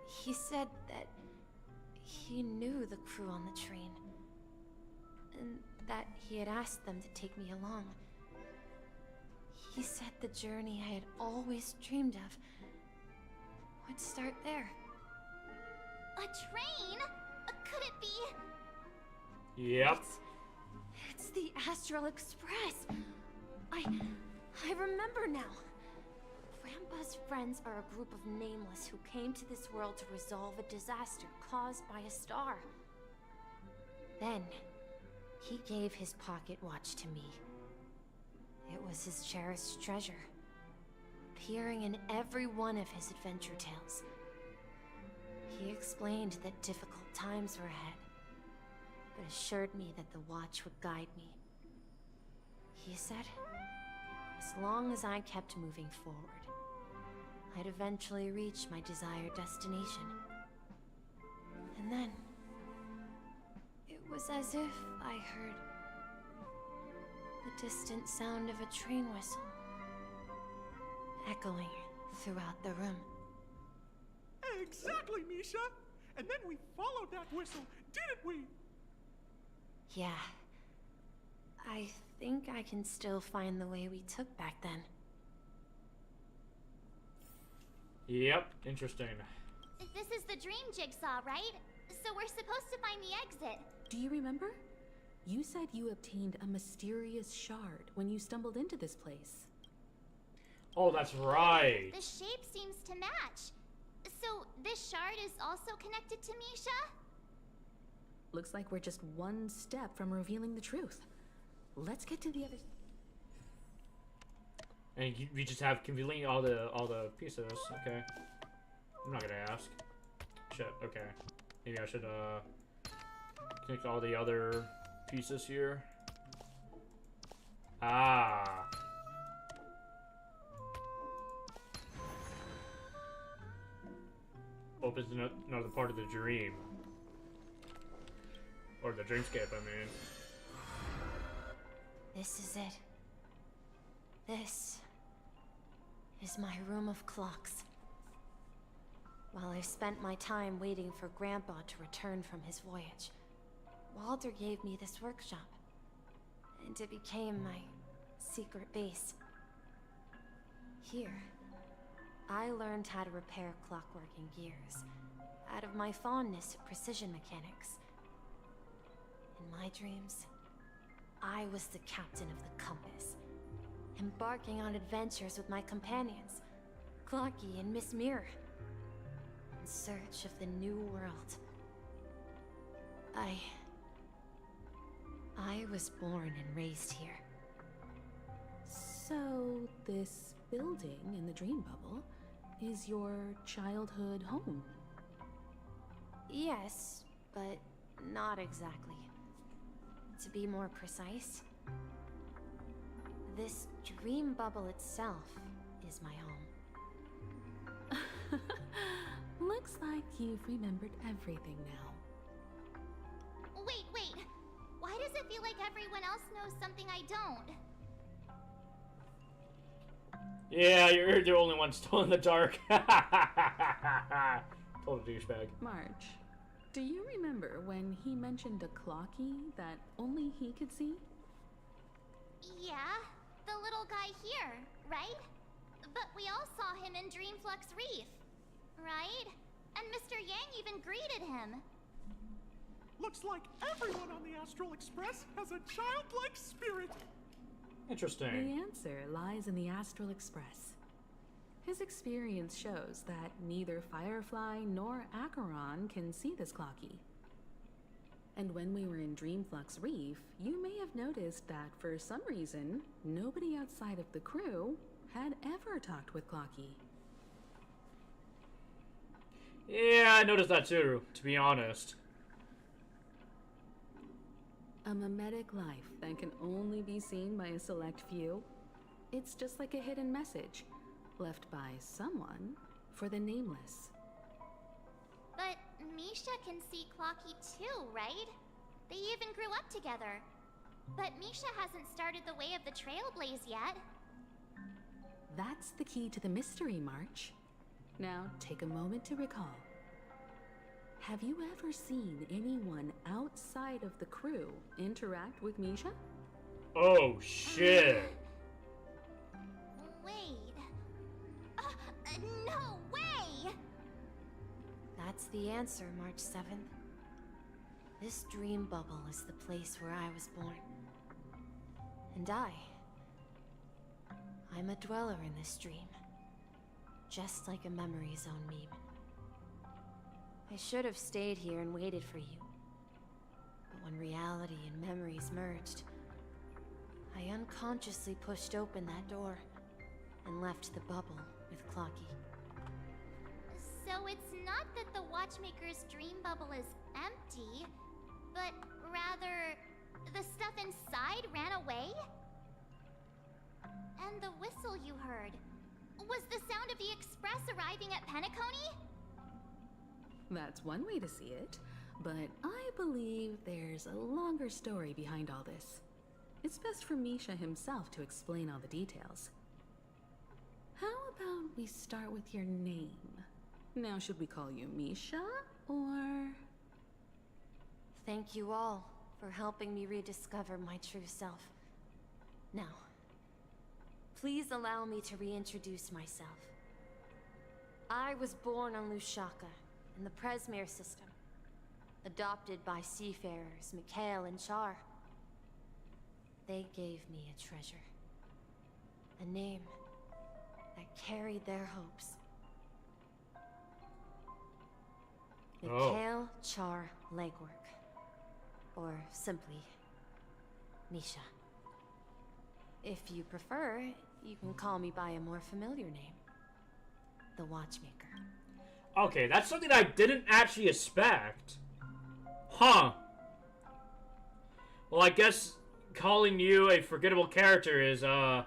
He said that he knew the crew on the train, and that he had asked them to take me along. He said the journey I had always dreamed of would start there. A train? Could it be? Yep. It's the Astral Express. I remember now. Grandpa's friends are a group of nameless who came to this world to resolve a disaster caused by a star. Then, he gave his pocket watch to me. It was his cherished treasure, appearing in every one of his adventure tales. He explained that difficult times were ahead, but assured me that the watch would guide me. He said, as long as I kept moving forward, I'd eventually reach my desired destination. And then, it was as if I heard the distant sound of a train whistle, echoing throughout the room. Exactly, Misha! And then we followed that whistle, didn't we? Yeah. I think I can still find the way we took back then. Yep, interesting. This is the dream jigsaw, right? So we're supposed to find the exit. Do you remember? You said you obtained a mysterious shard when you stumbled into this place. Oh, that's right. The shape seems to match. So this shard is also connected to Misha? Looks like we're just one step from revealing the truth. Let's get to the other. And we just have conveniently all the pieces. Okay. I'm not gonna ask. Shit. Okay. Maybe I should connect all the other pieces here. Ah. Opens another part of the dream. Or the dreamscape, I mean. This is it. This is my room of clocks. While I spent my time waiting for Grandpa to return from his voyage, Walter gave me this workshop, and it became my secret base. Here, I learned how to repair clockwork and gears, out of my fondness of precision mechanics. In my dreams, I was the captain of the compass, embarking on adventures with my companions, Clocky and Miss Mirror, in search of the new world. I was born and raised here. So, this building in the dream bubble is your childhood home? Yes, but not exactly. To be more precise, this dream bubble itself is my home. Looks like you've remembered everything now. Wait. Why does it feel like everyone else knows something I don't? Yeah, you're the only one still in the dark. Total douchebag. Marge, do you remember when he mentioned a clocky that only he could see? Yeah, the little guy here, right? But we all saw him in Dreamflux Reef, right? And Mr. Yang even greeted him. Looks like everyone on the Astral Express has a childlike spirit. Interesting. The answer lies in the Astral Express. His experience shows that neither Firefly nor Acheron can see this Clocky. And when we were in Dreamflux Reef, you may have noticed that for some reason, nobody outside of the crew had ever talked with Clocky. Yeah, I noticed that too, to be honest. A mimetic life that can only be seen by a select few. It's just like a hidden message, left by someone for the nameless. But Misha can see Clocky too, right? They even grew up together. But Misha hasn't started the way of the Trailblaze yet. That's the key to the mystery, March. Now, take a moment to recall. Have you ever seen anyone outside of the crew interact with Misha? Oh, shit. Wait. No way! That's the answer, March 7th. This dream bubble is the place where I was born. And I'm a dweller in this dream. Just like a memory zone meme. I should have stayed here and waited for you. But when reality and memories merged, I unconsciously pushed open that door and left the bubble with Clocky. So it's not that the Watchmaker's dream bubble is empty, but rather the stuff inside ran away? And the whistle you heard was the sound of the Express arriving at Penacony? That's one way to see it, but I believe there's a longer story behind all this. It's best for Misha himself to explain all the details. How about we start with your name? Now, should we call you Misha, or...? Thank you all for helping me rediscover my true self. Now, please allow me to reintroduce myself. I was born on Lushaka, in the Presmere system, adopted by seafarers Mikhail and Char. They gave me a treasure, a name that carried their hopes. Mikhail Char Legwork, or simply Misha. If you prefer, you can call me by a more familiar name, the Watchmaker. Okay, that's something I didn't actually expect. Huh. Well, I guess calling you a forgettable character is, throw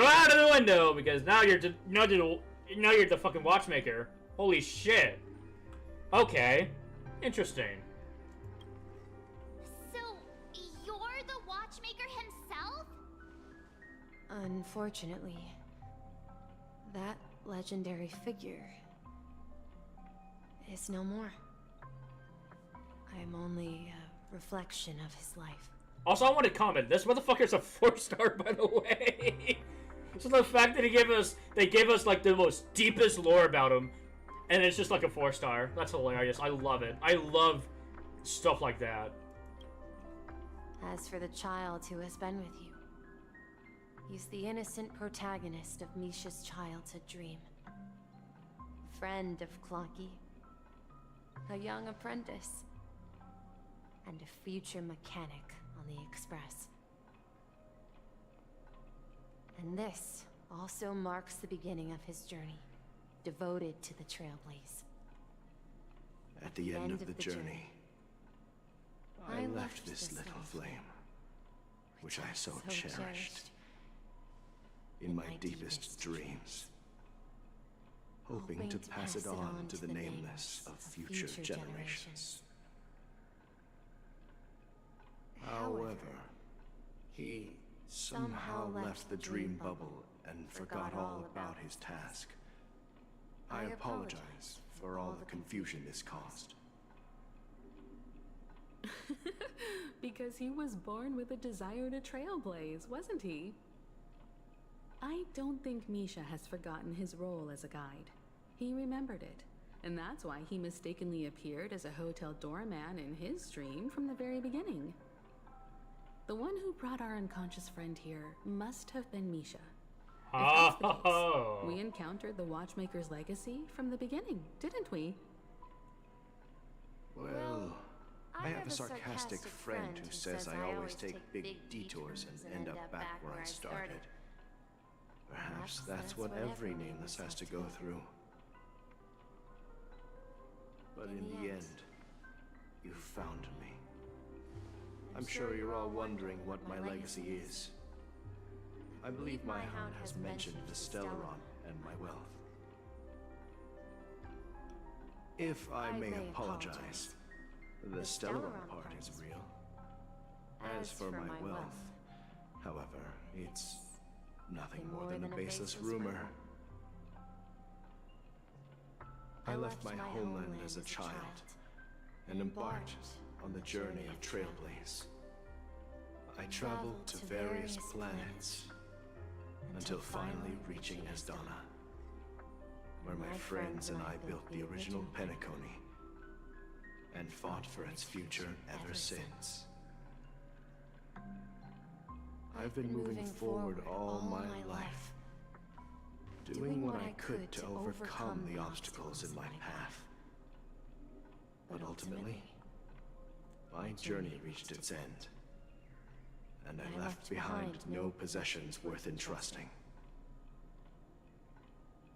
it out of the window, because now you're the fucking Watchmaker. Holy shit. Okay. Interesting. So, you're the Watchmaker himself? Unfortunately, that legendary figure is no more. I am only a reflection of his life. Also, I want to comment, this motherfucker's a 4-star, by the way. So the fact that they gave us like the most deepest lore about him, and it's just like a 4-star. That's hilarious. I love it. I love stuff like that. As for the child who has been with you, he's the innocent protagonist of Misha's childhood dream. Friend of Clocky, a young apprentice, and a future mechanic on the Express. And this also marks the beginning of his journey, devoted to the Trailblaze. At the end of the journey, I left this little flame, which I so cherished, in my deepest dreams, hoping to pass it on to the nameless of future generations. However, he somehow left the dream bubble and forgot all about his task. I apologize for all the confusion this caused. Because he was born with a desire to trailblaze, wasn't he? I don't think Misha has forgotten his role as a guide. He remembered it, and that's why he mistakenly appeared as a hotel doorman in his dream from the very beginning. The one who brought our unconscious friend here must have been Misha. If that's the case, we encountered the Watchmaker's legacy from the beginning, didn't we? Well, I have a sarcastic friend who says I always take big detours and end up back where I started. Perhaps that's what every nameless has to go through. But in the end, you found me. I'm sure you're all wondering what my legacy is. I believe my hound has mentioned the Stellaron and my wealth. If I may apologize, the Stellaron part is real. As for my wealth, however, it's nothing more than a baseless rumor. I left my homeland as a child and embarked on the journey of Trailblaze. I traveled to various planets until finally reaching Asdana, where my friends and I built the original Penacony and fought for its future ever since. I've been moving forward all my life, doing what I could to overcome the obstacles in my path. But ultimately, my journey reached its end, and I left behind no possessions worth entrusting.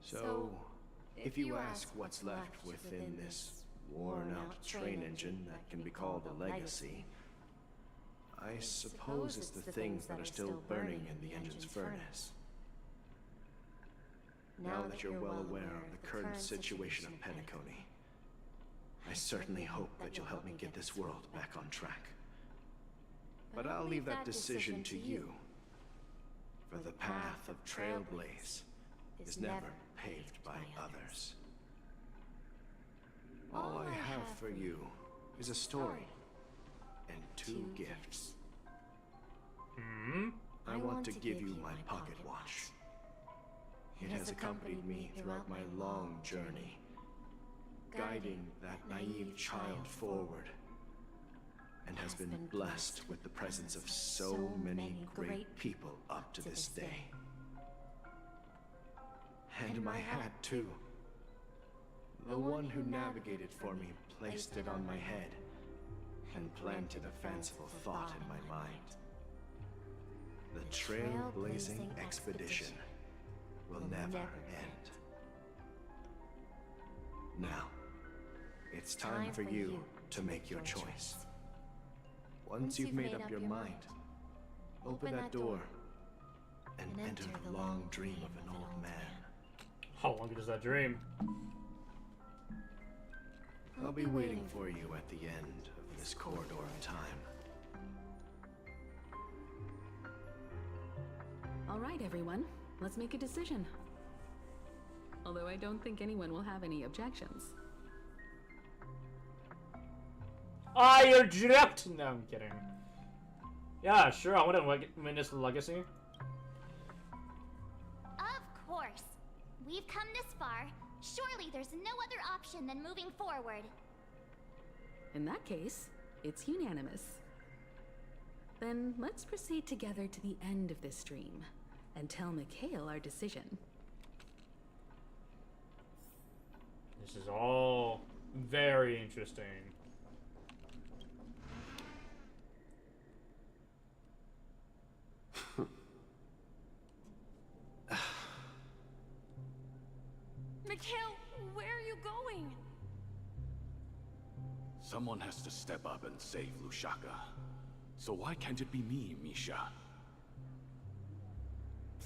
So, if you ask what's left within this worn-out train engine that can be called a legacy, I suppose it's the things that are still burning in the engine's furnace. Now that you're well aware of the current situation of Penacony, I certainly hope that you'll help me get this world back on track. But I'll leave that decision to you, for the path of Trailblaze is never paved by others. All I have for you is a story and 2 gifts. I want to give you my pocket watch. It has accompanied me throughout my long journey, guiding that naive child forward, and has been blessed with the presence of so many great people up to this day. And my hat, too. The one who navigated for me placed it on my head and planted a fanciful thought in my mind. The trailblazing expedition will never end. Now, it's time for you to make your choice. Once you've made up your mind, open that door and enter the long dream of an old man. How long does that dream? I'll be waiting for you at the end of this corridor of time. All right, everyone. Let's make a decision. Although I don't think anyone will have any objections. I object! No, I'm kidding. Yeah, sure, I want to witness the legacy. Of course. We've come this far. Surely there's no other option than moving forward. In that case, it's unanimous. Then let's proceed together to the end of this dream and tell Mikhail our decision. This is all very interesting. Mikhail, where are you going? Someone has to step up and save Lushaka. So why can't it be me, Misha?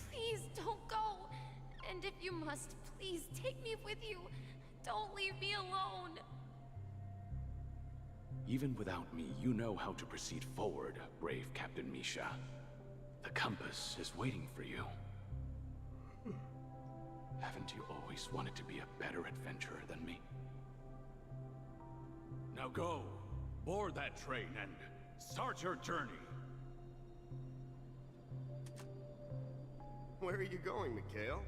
Please don't go. And if you must, please take me with you. Don't leave me alone. Even without me, you know how to proceed forward, brave Captain Misha. The compass is waiting for you. Haven't you always wanted to be a better adventurer than me? Now go, board that train and start your journey. Where are you going, Mikhail?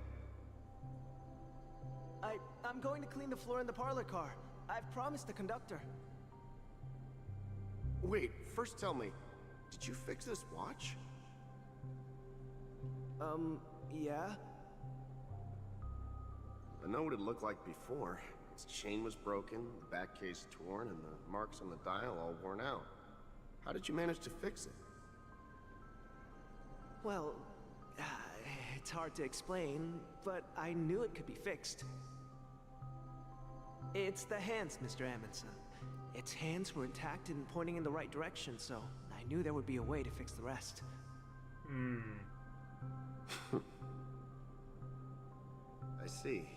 I'm going to clean the floor in the parlor car. I've promised the conductor. Wait, first tell me, did you fix this watch? Yeah. I know what it looked like before. Its chain was broken, the back case torn, and the marks on the dial all worn out. How did you manage to fix it? Well, it's hard to explain, but I knew it could be fixed. It's the hands, Mr. Amundsen. Its hands were intact and pointing in the right direction, so I knew there would be a way to fix the rest. I see.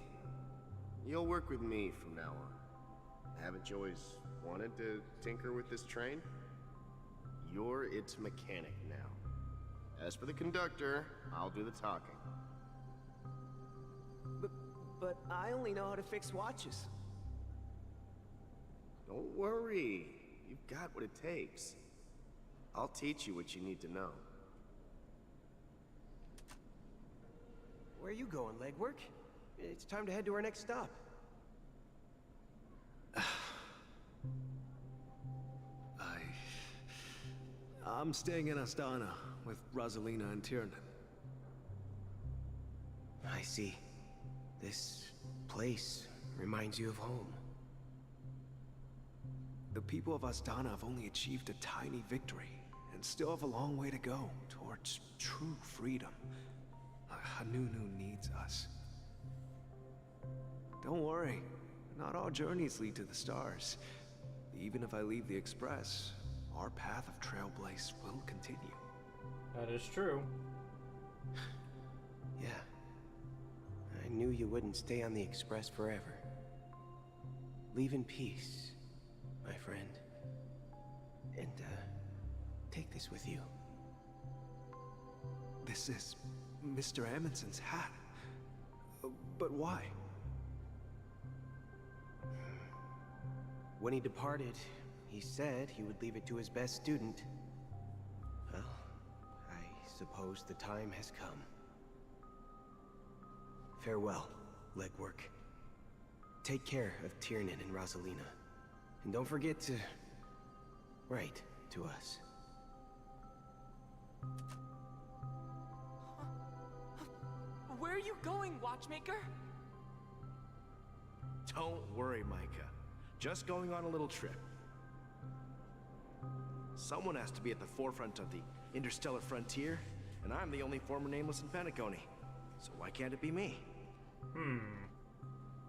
You'll work with me from now on. Haven't you always wanted to tinker with this train? You're its mechanic now. As for the conductor, I'll do the talking. But I only know how to fix watches. Don't worry. You've got what it takes. I'll teach you what you need to know. Where are you going, legwork? It's time to head to our next stop. I'm staying in Astana with Rosalina and Tiernan. I see. This place reminds you of home. The people of Astana have only achieved a tiny victory, and still have a long way to go towards true freedom. Hanunu needs us. Don't worry, not all journeys lead to the stars. Even if I leave the Express, our path of Trailblaze will continue. That is true. Yeah. I knew you wouldn't stay on the Express forever. Leave in peace, my friend. And, take this with you. This is Mr. Amundsen's hat. But why? When he departed, he said he would leave it to his best student. Well, I suppose the time has come. Farewell, legwork. Take care of Tiernan and Rosalina. And don't forget to write to us. Where are you going, Watchmaker? Don't worry, Micah. Just going on a little trip. Someone has to be at the forefront of the interstellar frontier, and I'm the only former nameless in Penacony. So why can't it be me?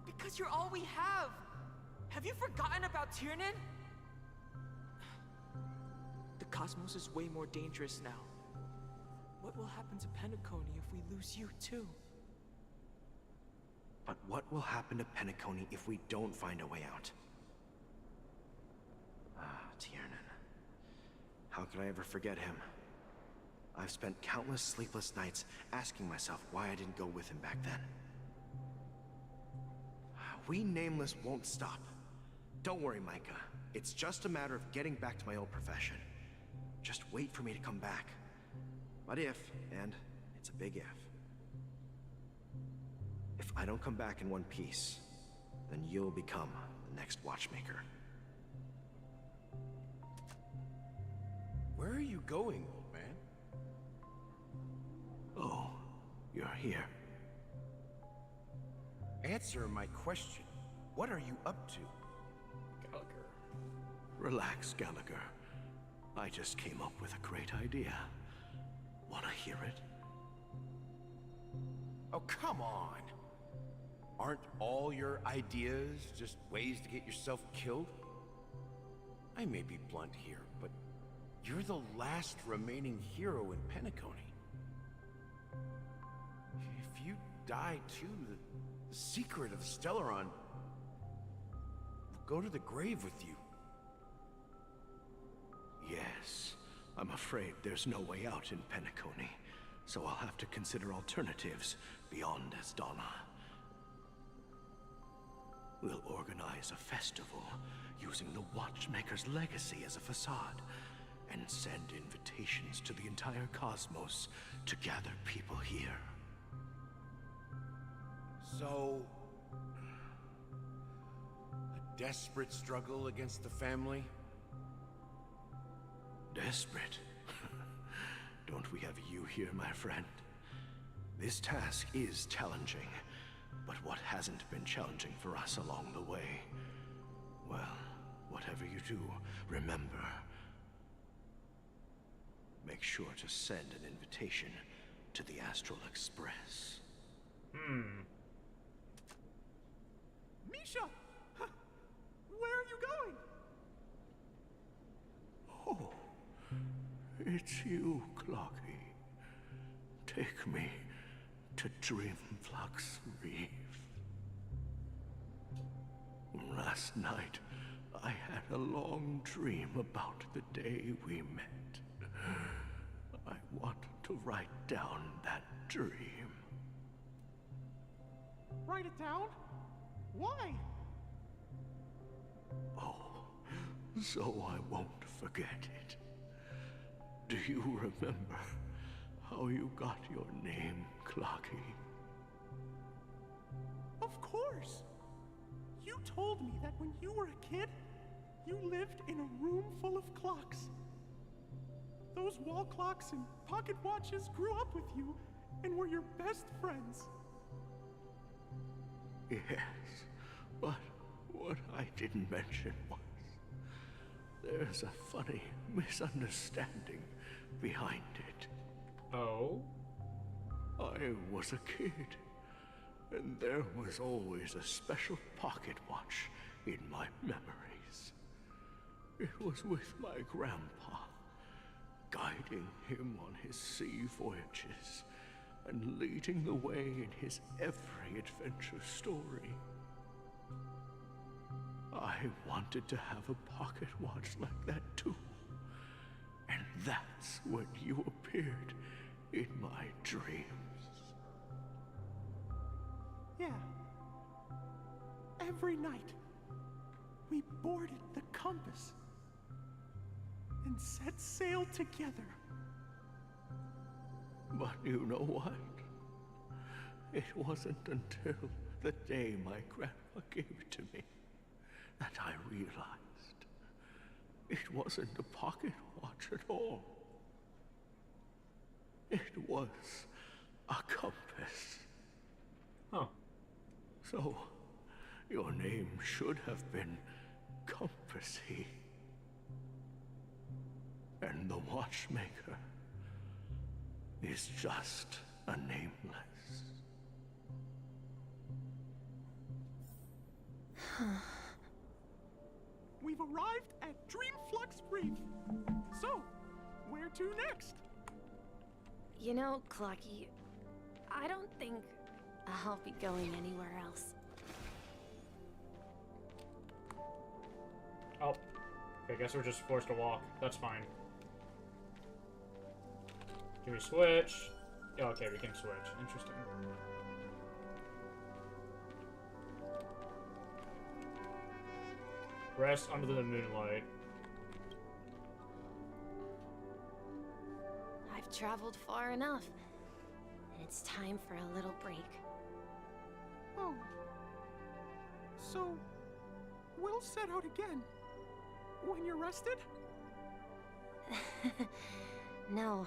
Because you're all we have. Have you forgotten about Tiernan? The cosmos is way more dangerous now. What will happen to Penacony if we lose you too? But what will happen to Penacony if we don't find a way out? Tiernan. How could I ever forget him? I've spent countless sleepless nights asking myself why I didn't go with him back then. We Nameless won't stop. Don't worry, Micah. It's just a matter of getting back to my old profession. Just wait for me to come back. But if, and it's a big if I don't come back in one piece, then you'll become the next Watchmaker. Where are you going, old man? Oh, you're here. Answer my question. What are you up to? Gallagher. Relax, Gallagher. I just came up with a great idea. Wanna hear it? Oh, come on. Aren't all your ideas just ways to get yourself killed? I may be blunt here, but you're the last remaining hero in Penacony. If you die too, the secret of Stellaron will go to the grave with you. Yes. I'm afraid there's no way out in Penacony, so I'll have to consider alternatives beyond Astana. We'll organize a festival using the Watchmaker's legacy as a facade, and send invitations to the entire cosmos to gather people here. So, a desperate struggle against the family? Desperate? Don't we have you here, my friend? This task is challenging, But what hasn't been challenging for us along the way? Well, whatever you do, remember. Make sure to send an invitation to the Astral Express. Misha! Where are you going? Oh, it's you, Clocky. Take me to Dreamflux Reef. Last night, I had a long dream about the day we met. I want to write down that dream. Write it down? Why? Oh, so I won't forget it. Do you remember how you got your name, Clocky? Of course! You told me that when you were a kid, you lived in a room full of clocks. Those wall clocks and pocket watches grew up with you and were your best friends. Yes, but what I didn't mention was there's a funny misunderstanding behind it. Oh? I was a kid, and there was always a special pocket watch in my memories. It was with my grandpa, guiding him on his sea voyages and leading the way in his every adventure story. I wanted to have a pocket watch like that too. And that's when you appeared in my dreams. Yeah. Every night, we boarded the compass and set sail together. But you know what? It wasn't until the day my grandpa gave it to me that I realized it wasn't a pocket watch at all. It was a compass. Huh. So, your name should have been Compassy. And the watchmaker is just a nameless. We've arrived at Dreamflux Reef. So, where to next? You know, Clocky, I don't think I'll be going anywhere else. Oh. Okay, I guess we're just forced to walk. That's fine. Can we switch? Oh, okay, we can switch. Interesting. Rest under the moonlight. I've traveled far enough. It's time for a little break. Oh. So, we'll set out again. When you're rested? No,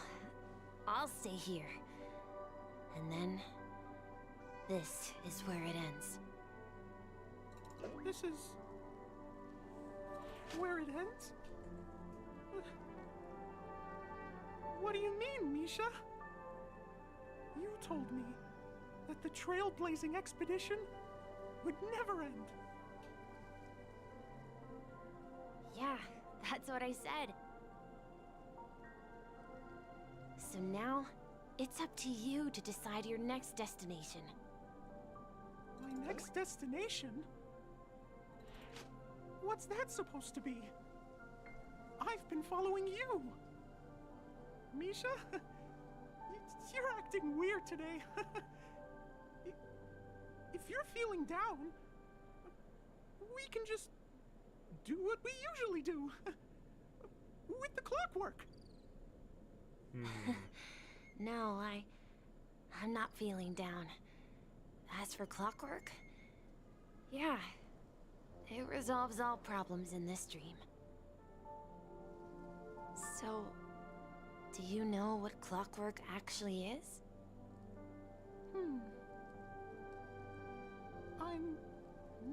I'll stay here. And then, this is where it ends. This is... where it ends? What do you mean, Misha? You told me that the trailblazing expedition would never end. Yeah, that's what I said. So now, it's up to you to decide your next destination. My next destination? What's that supposed to be? I've been following you. Misha? You're acting weird today. If you're feeling down, we can just do what we usually do. With the clockwork. No, I'm not feeling down. As for clockwork, yeah, it resolves all problems in this dream. So, do you know what clockwork actually is?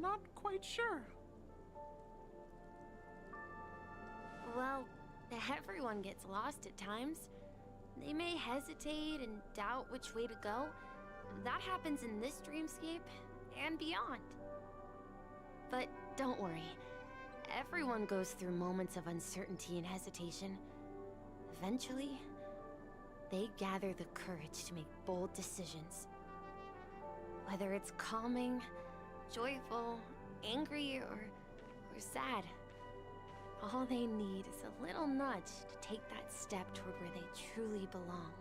not quite sure. Well, everyone gets lost at times. They may hesitate and doubt which way to go. That happens in this dreamscape and beyond. But don't worry. Everyone goes through moments of uncertainty and hesitation. Eventually, they gather the courage to make bold decisions. Whether it's calming, joyful, angry, or sad. All they need is a little nudge to take that step toward where they truly belong.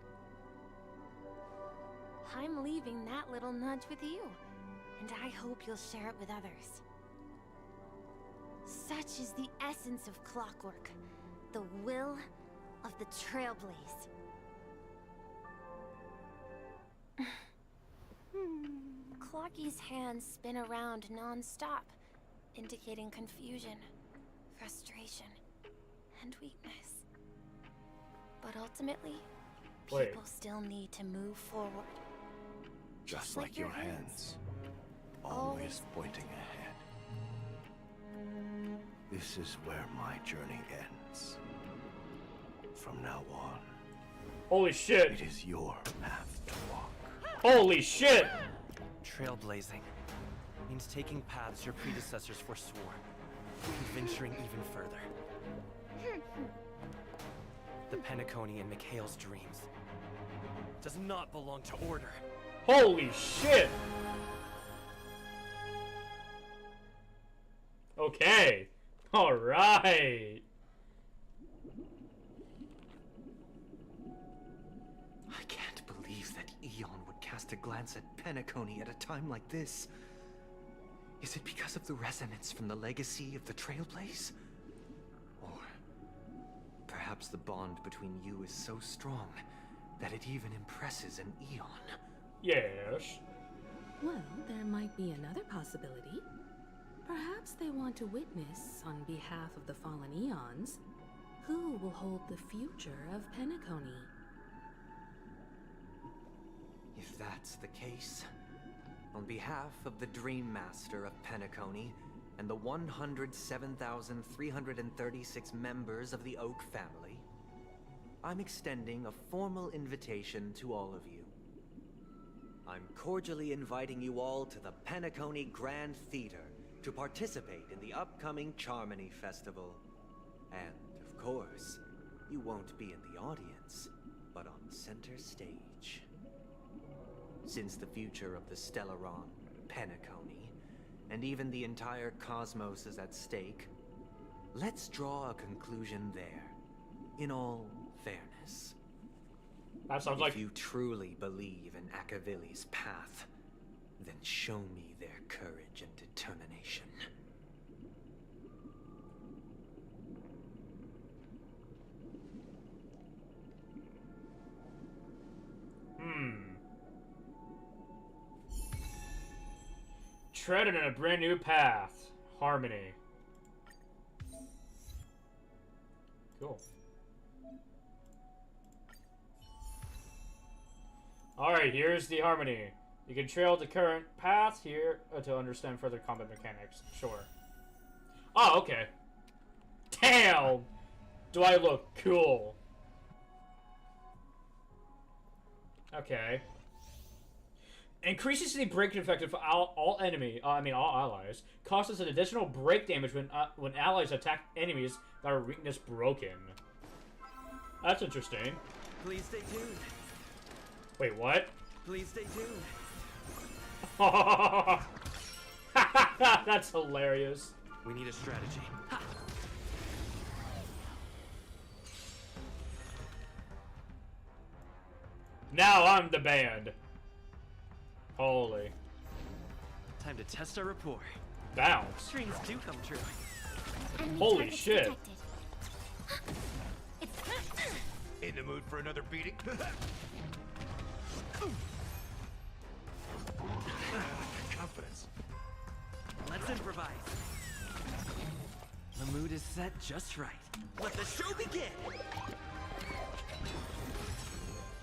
I'm leaving that little nudge with you, and I hope you'll share it with others. Such is the essence of clockwork, the will of the Trailblaze. Clocky's hands spin around non-stop, indicating confusion, frustration, and weakness. But ultimately, people still need to move forward. Just like your hands, always pointing ahead. This is where my journey ends. From now on, holy shit! It is your path to walk. Holy shit! Trailblazing means taking paths your predecessors forswore, and venturing even further. The Penacony and Mikhail's dreams does not belong to order. Holy shit! Okay. Alright. I can't believe that Eon would cast a glance at Penacony at a time like this. Is it because of the resonance from the legacy of the Trailblaze? Or perhaps the bond between you is so strong that it even impresses an Eon? Yes. Well, there might be another possibility. Perhaps they want to witness, on behalf of the fallen Eons, who will hold the future of Penacony. If that's the case, on behalf of the Dream Master of Penacony and the 107,336 members of the Oak family, I'm extending a formal invitation to all of you. I'm cordially inviting you all to the Penacony Grand Theater to participate in the upcoming Charmony Festival. And, of course, you won't be in the audience, but on center stage. Since the future of the Stellaron, Penacony, and even the entire cosmos is at stake, let's draw a conclusion there, in all fairness. That sounds like... If you truly believe in Akavili's path, then show me their courage and determination. Treading in a brand new path. Harmony. Cool. Alright, here's the Harmony. You can trail the current path here to understand further combat mechanics. Sure. Oh, okay. Damn! Do I look cool? Okay. Increases the break effect for all allies. Causes an additional break damage when allies attack enemies that are weakness broken. That's interesting. Please stay tuned. Wait, what? Please stay tuned. That's hilarious. We need a strategy. Ha! Now I'm the band. Holy. Time to test our rapport. Bounce. Dreams do come true. Holy shit. In the mood for another beating? Confidence. Let's improvise. The mood is set just right. Let the show begin!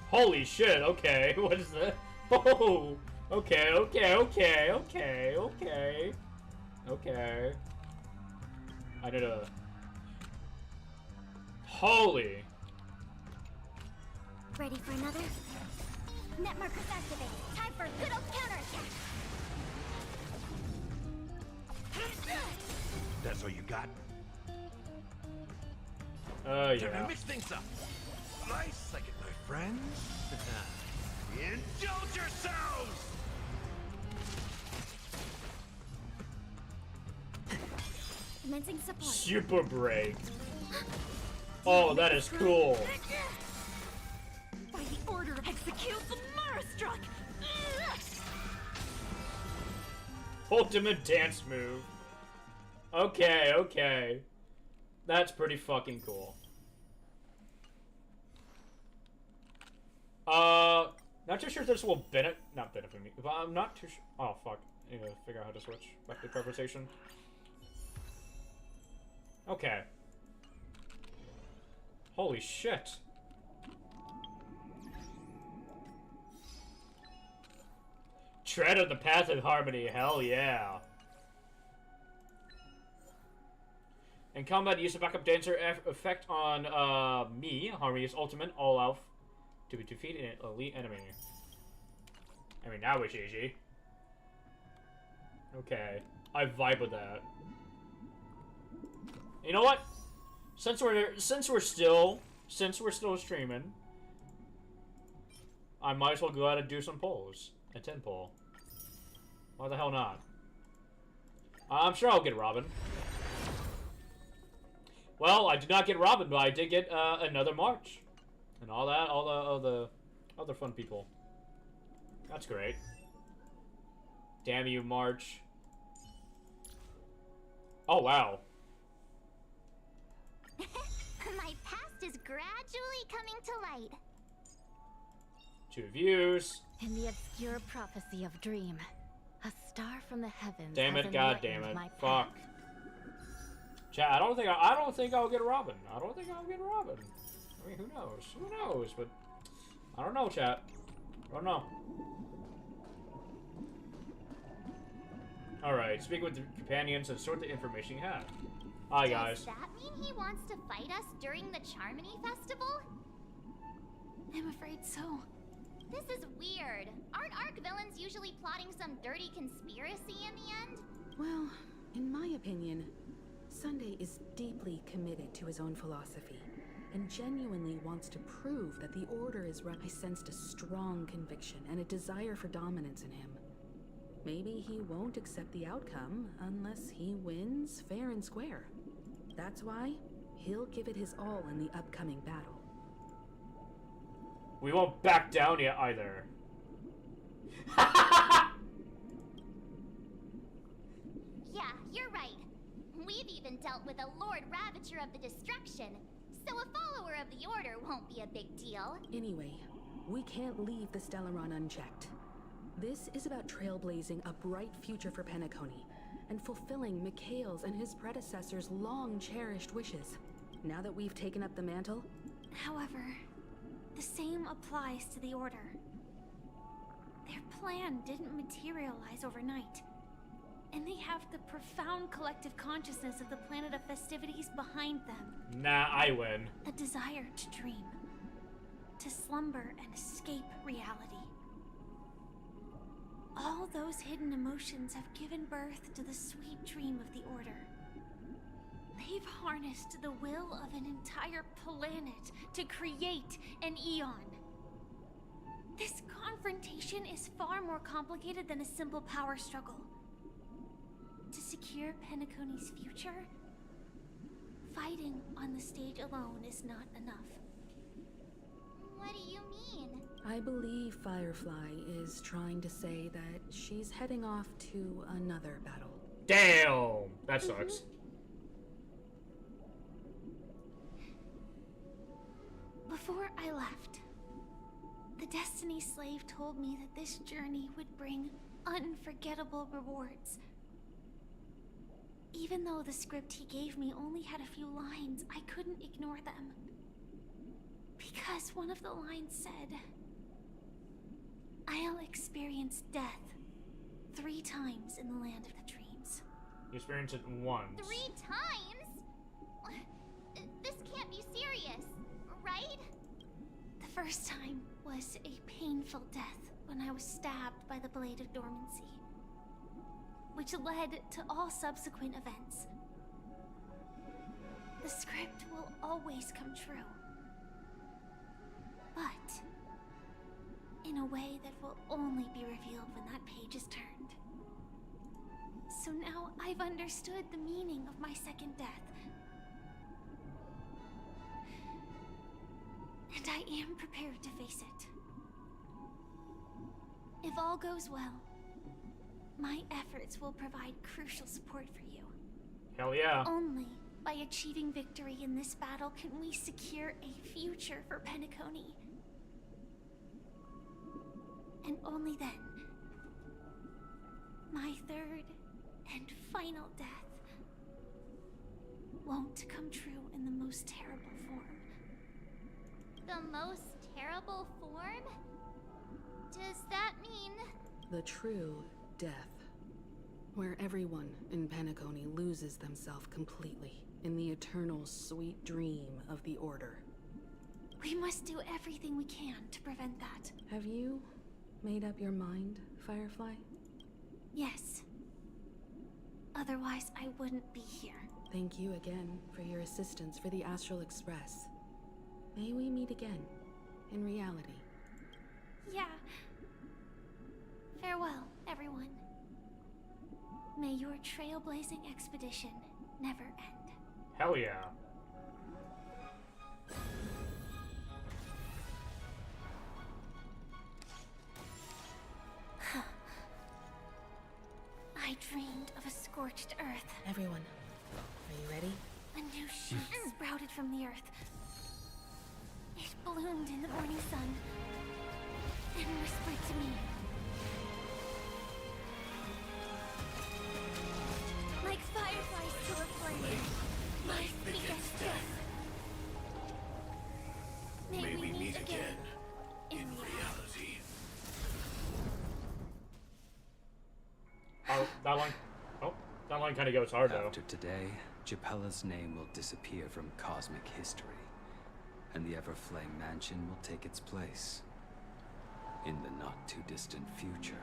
Holy shit, okay. What is that? Oh! Okay. Okay. I did a... Holy! Ready for another? Net markers activate. Time for a good old counterattack. That's all you got? Yeah. Time to mix things up. Nice second, my friends. Indulge yourselves! Commencing support. Super break. Oh, that is cool. By the order of execute the Marastruck! Ultimate dance move. Okay, okay. That's pretty fucking cool. Not too sure if this will not benefit me, but I'm not too sure. Oh, fuck. I need to figure out how to switch back to conversation. Okay. Holy shit. Tread on the path of harmony, hell yeah. In combat, use a backup dancer effect on me, Harmony's ultimate, all out to defeat an elite enemy. I mean, that was easy. Okay, I vibe with that. You know what? Since we're still streaming, I might as well go out and do some polls. A 10 poll. Why the hell not? I'm sure I'll get Robin. Well, I did not get Robin, but I did get another March. And all that, all the other fun people. That's great. Damn you, March. Oh, wow. My past is gradually coming to light. 2 views. In the obscure prophecy of Dream, a star from the heavens. Damn has it, god damn enlightened it. my Fuck. Chat, I don't think I'll get Robin. I don't think I'll get Robin. I mean, who knows? Who knows? But I don't know, chat. I don't know. Alright, speak with the companions and sort the information you have. Hi, guys. Does that mean he wants to fight us during the Charmony Festival? I'm afraid so. This is weird. Aren't Arc villains usually plotting some dirty conspiracy in the end? Well, in my opinion, Sunday is deeply committed to his own philosophy and genuinely wants to prove that the Order is right. I sensed a strong conviction and a desire for dominance in him. Maybe he won't accept the outcome unless he wins fair and square. That's why he'll give it his all in the upcoming battle. We won't back down yet either. Yeah, you're right. We've even dealt with a Lord Ravager of the Destruction, so a follower of the Order won't be a big deal. Anyway, we can't leave the Stellaron unchecked. This is about trailblazing a bright future for Penacony and fulfilling Mikhail's and his predecessors' long-cherished wishes. Now that we've taken up the mantle... However, the same applies to the Order. Their plan didn't materialize overnight, and they have the profound collective consciousness of the planet of festivities behind them. Nah, I win. A desire to dream, to slumber and escape reality. All those hidden emotions have given birth to the sweet dream of the Order. They've harnessed the will of an entire planet to create an eon. This confrontation is far more complicated than a simple power struggle. To secure Penacony's future, fighting on the stage alone is not enough. What do you mean? I believe Firefly is trying to say that she's heading off to another battle. Damn! That sucks. Before I left, the Destiny Slave told me that this journey would bring unforgettable rewards. Even though the script he gave me only had a few lines, I couldn't ignore them. Because one of the lines said, "I'll experience death 3 times in the land of the dreams." You experienced it once. 3 times? This can't be serious, right? The first time was a painful death when I was stabbed by the Blade of Dormancy, which led to all subsequent events. The script will always come true, but in a way that will only be revealed when that page is turned. So now I've understood the meaning of my second death. And I am prepared to face it. If all goes well, my efforts will provide crucial support for you. Hell yeah. Only by achieving victory in this battle can we secure a future for Penacony. And only then, my third and final death won't come true in the most terrible form. The most terrible form? Does that mean... The true death, where everyone in Penacony loses themselves completely in the eternal sweet dream of the Order. We must do everything we can to prevent that. Have you made up your mind, Firefly? Yes. Otherwise, I wouldn't be here. Thank you again for your assistance for the Astral Express. May we meet again, in reality. Yeah. Farewell, everyone. May your trailblazing expedition never end. Hell yeah. I dreamed of a scorched earth. Everyone, are you ready? A new shoot sprouted from the earth. It bloomed in the morning sun and whispered to me. Like fireflies to a flame, life begets death. May we meet again in reality. Oh, that line kind of goes hard though. After today, Japella's name will disappear from cosmic history, and the Everflame Mansion will take its place. In the not-too-distant future,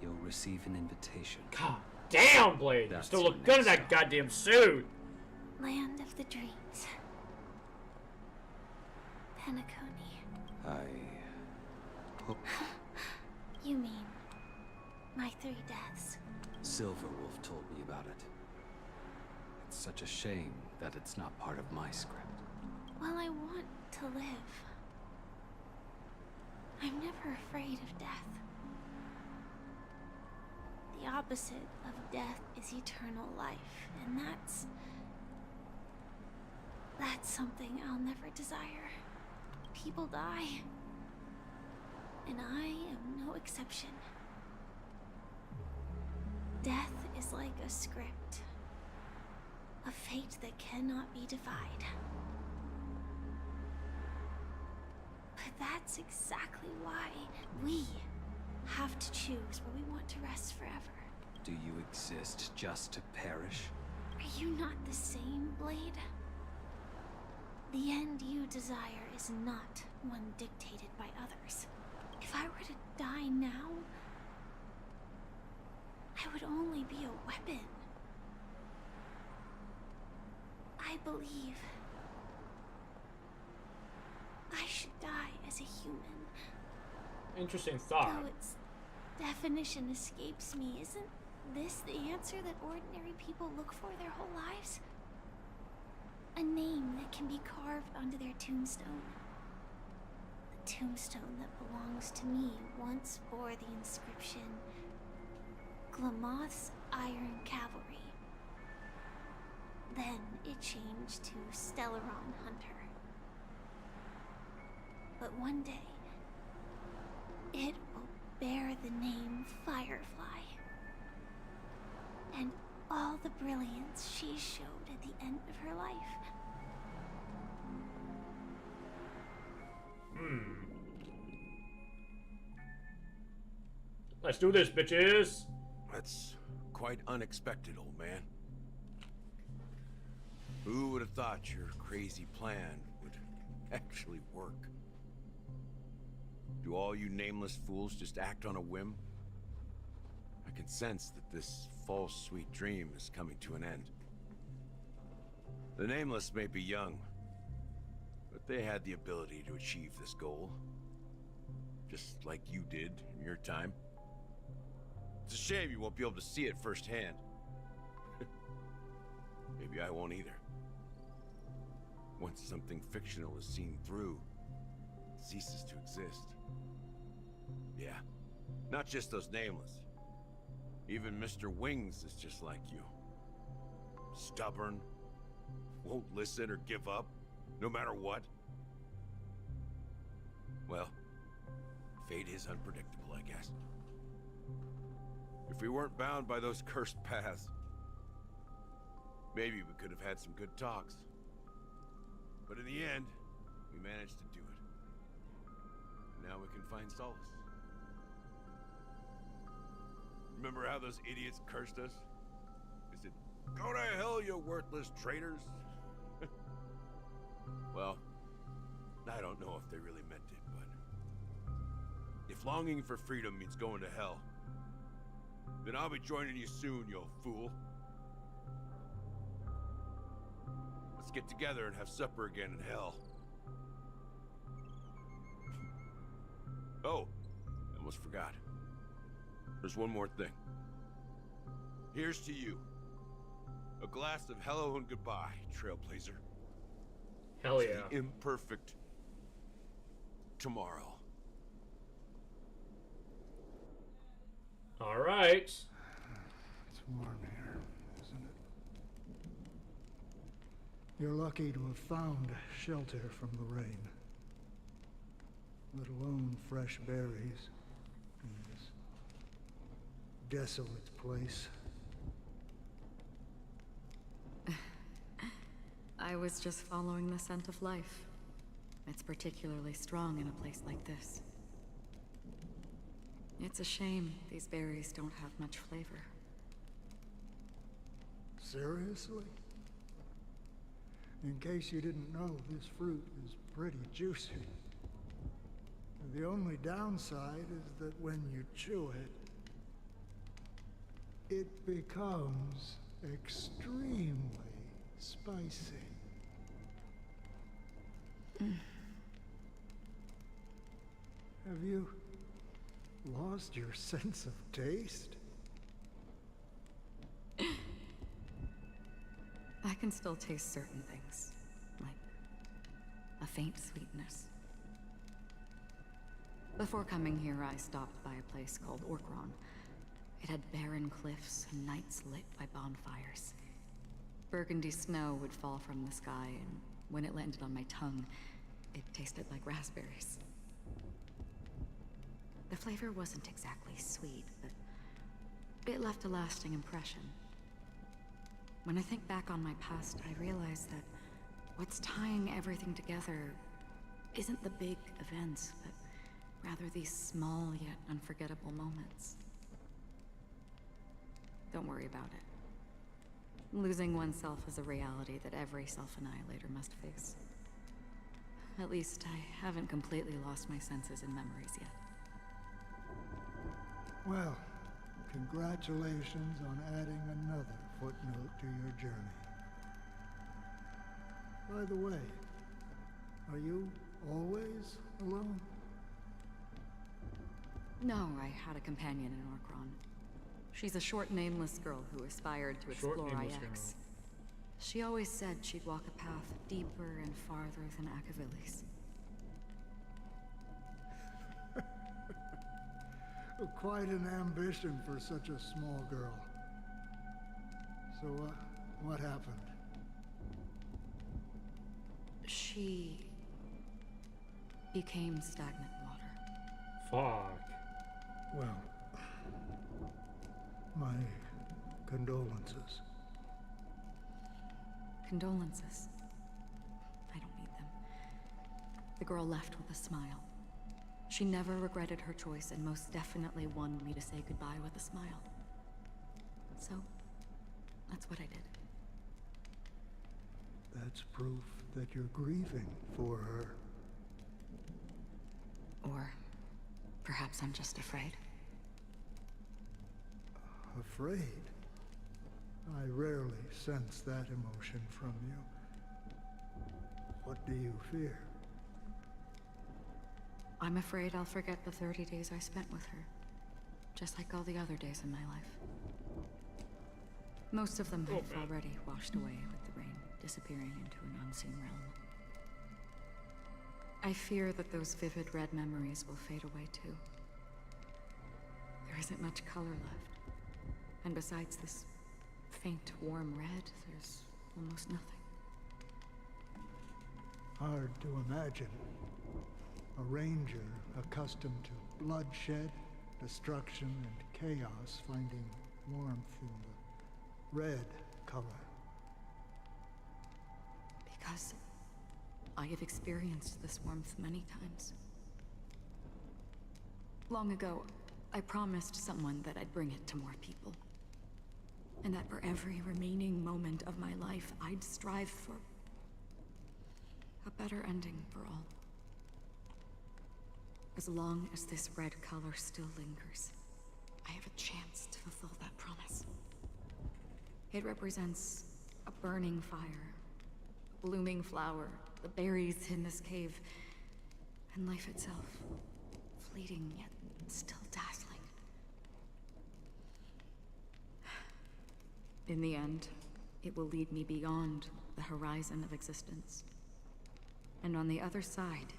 you'll receive an invitation. God damn, Blade! You still look good in that goddamn suit! Land of the dreams. Penacony. I hope You mean my 3 deaths? Silverwolf told me about it. It's such a shame that it's not part of my script. Well, I want to live. I'm never afraid of death. The opposite of death is eternal life, and that's something I'll never desire. People die, and I am no exception. Death is like a script, a fate that cannot be defied. But that's exactly why we have to choose where we want to rest forever. Do you exist just to perish? Are you not the same, Blade? The end you desire is not one dictated by others. If I were to die now, I would only be a weapon. I believe I should die as a human. Interesting thought. Though its definition escapes me, isn't this the answer that ordinary people look for their whole lives? A name that can be carved onto their tombstone. The tombstone that belongs to me once bore the inscription, Glamoth's Iron Cavalry. Then it changed to Stellaron Hunter. But one day, it will bear the name Firefly. And all the brilliance she showed at the end of her life. Let's do this, bitches! Let's quite unexpected, old man. Who would have thought your crazy plan would actually work? Do all you nameless fools just act on a whim? I can sense that this false sweet dream is coming to an end. The nameless may be young, but they had the ability to achieve this goal. Just like you did in your time. It's a shame you won't be able to see it firsthand. Maybe I won't either. Once something fictional is seen through, it ceases to exist. Yeah, not just those nameless. Even Mr. Wings is just like you. Stubborn, won't listen or give up, no matter what. Well, fate is unpredictable, I guess. If we weren't bound by those cursed paths, maybe we could have had some good talks. But in the end, we managed to do it. And now we can find solace. Remember how those idiots cursed us? They said, "Go to hell, you worthless traitors." Well, I don't know if they really meant it, but if longing for freedom means going to hell, then I'll be joining you soon, you old fool. Let's get together and have supper again in hell. Oh, I almost forgot. There's one more thing. Here's to you. A glass of hello and goodbye, Trailblazer. Hell yeah. The imperfect tomorrow. All right. It's warm here, isn't it? You're lucky to have found shelter from the rain. Let alone fresh berries in this desolate place. I was just following the scent of life. It's particularly strong in a place like this. It's a shame these berries don't have much flavor. Seriously? In case you didn't know, this fruit is pretty juicy. The only downside is that when you chew it, it becomes extremely spicy. Have you lost your sense of taste? I can still taste certain things, like a faint sweetness. Before coming here, I stopped by a place called Orkron. It had barren cliffs and nights lit by bonfires. Burgundy snow would fall from the sky, and when it landed on my tongue, it tasted like raspberries. The flavor wasn't exactly sweet, but it left a lasting impression. When I think back on my past, I realize that what's tying everything together isn't the big events, but rather these small yet unforgettable moments. Don't worry about it. Losing oneself is a reality that every self-annihilator must face. At least I haven't completely lost my senses and memories yet. Well, congratulations on adding another footnote to your journey. By the way, are you always alone? No, I had a companion in Orkron. She's a short, nameless girl who aspired to explore IX. She always said she'd walk a path deeper and farther than Akavilis. Quite an ambition for such a small girl. So, what happened? She became stagnant water. Fuck. Well, my condolences. Condolences. I don't need them. The girl left with a smile. She never regretted her choice and most definitely wanted me to say goodbye with a smile. So, that's what I did. That's proof that you're grieving for her. Or perhaps I'm just afraid. Afraid? I rarely sense that emotion from you. What do you fear? I'm afraid I'll forget the 30 days I spent with her. Just like all the other days in my life. Most of them have already washed away with the rain, disappearing into an unseen realm. I fear that those vivid red memories will fade away too. There isn't much color left. And besides this faint, warm red, there's almost nothing. Hard to imagine. A ranger accustomed to bloodshed, destruction, and chaos finding warmth in the red color. Because I have experienced this warmth many times. Long ago, I promised someone that I'd bring it to more people. And that for every remaining moment of my life, I'd strive for a better ending for all. As long as this red color still lingers, I have a chance to fulfill that promise. It represents a burning fire, a blooming flower, the berries in this cave, and life itself, fleeting yet still dazzling. In the end, it will lead me beyond the horizon of existence. And on the other side,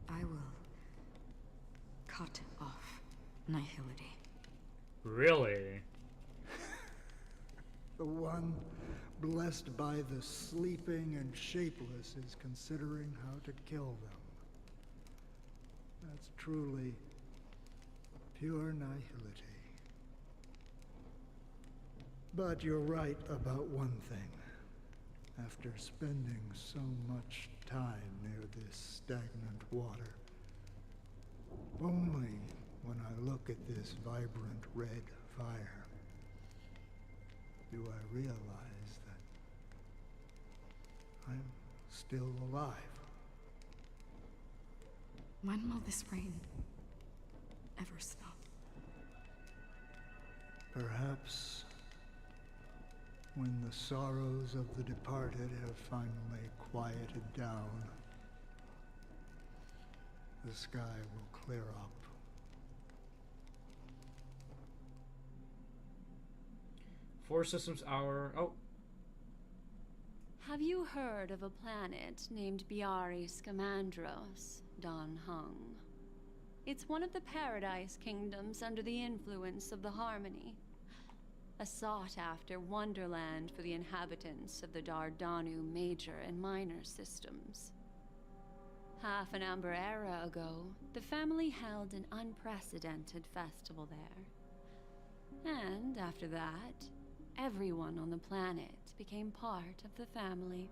I will cut off nihility. Really? The one blessed by the sleeping and shapeless is considering how to kill them. That's truly pure nihility. But you're right about one thing. After spending so much time near this stagnant water, only when I look at this vibrant red fire do I realize that I'm still alive. When will this rain ever stop? Perhaps when the sorrows of the departed have finally quieted down, the sky will clear up. Four systems hour. Oh. Have you heard of a planet named Biaris Scamandros, Don Hung? It's one of the Paradise Kingdoms under the influence of the Harmony. A sought-after wonderland for the inhabitants of the Dardanu major and minor systems. Half an Amber Era ago, the family held an unprecedented festival there. And after that, everyone on the planet became part of the family.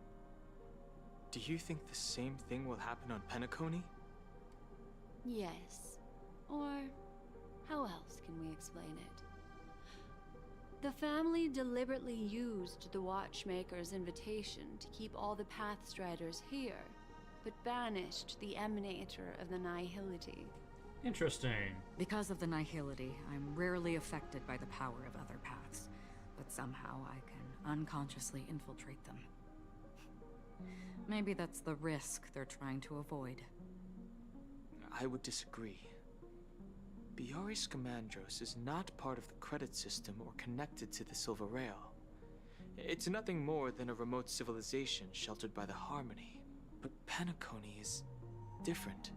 Do you think the same thing will happen on Penacony? Yes. Or how else can we explain it? The family deliberately used the Watchmaker's invitation to keep all the Pathstriders here, but banished the Emanator of the Nihility. Interesting. Because of the nihility, I'm rarely affected by the power of other paths, but somehow I can unconsciously infiltrate them. Maybe that's the risk they're trying to avoid. I would disagree. Biaris Scamandros is not part of the credit system or connected to the Silver Rail. It's nothing more than a remote civilization sheltered by the Harmony. But Penacony is different.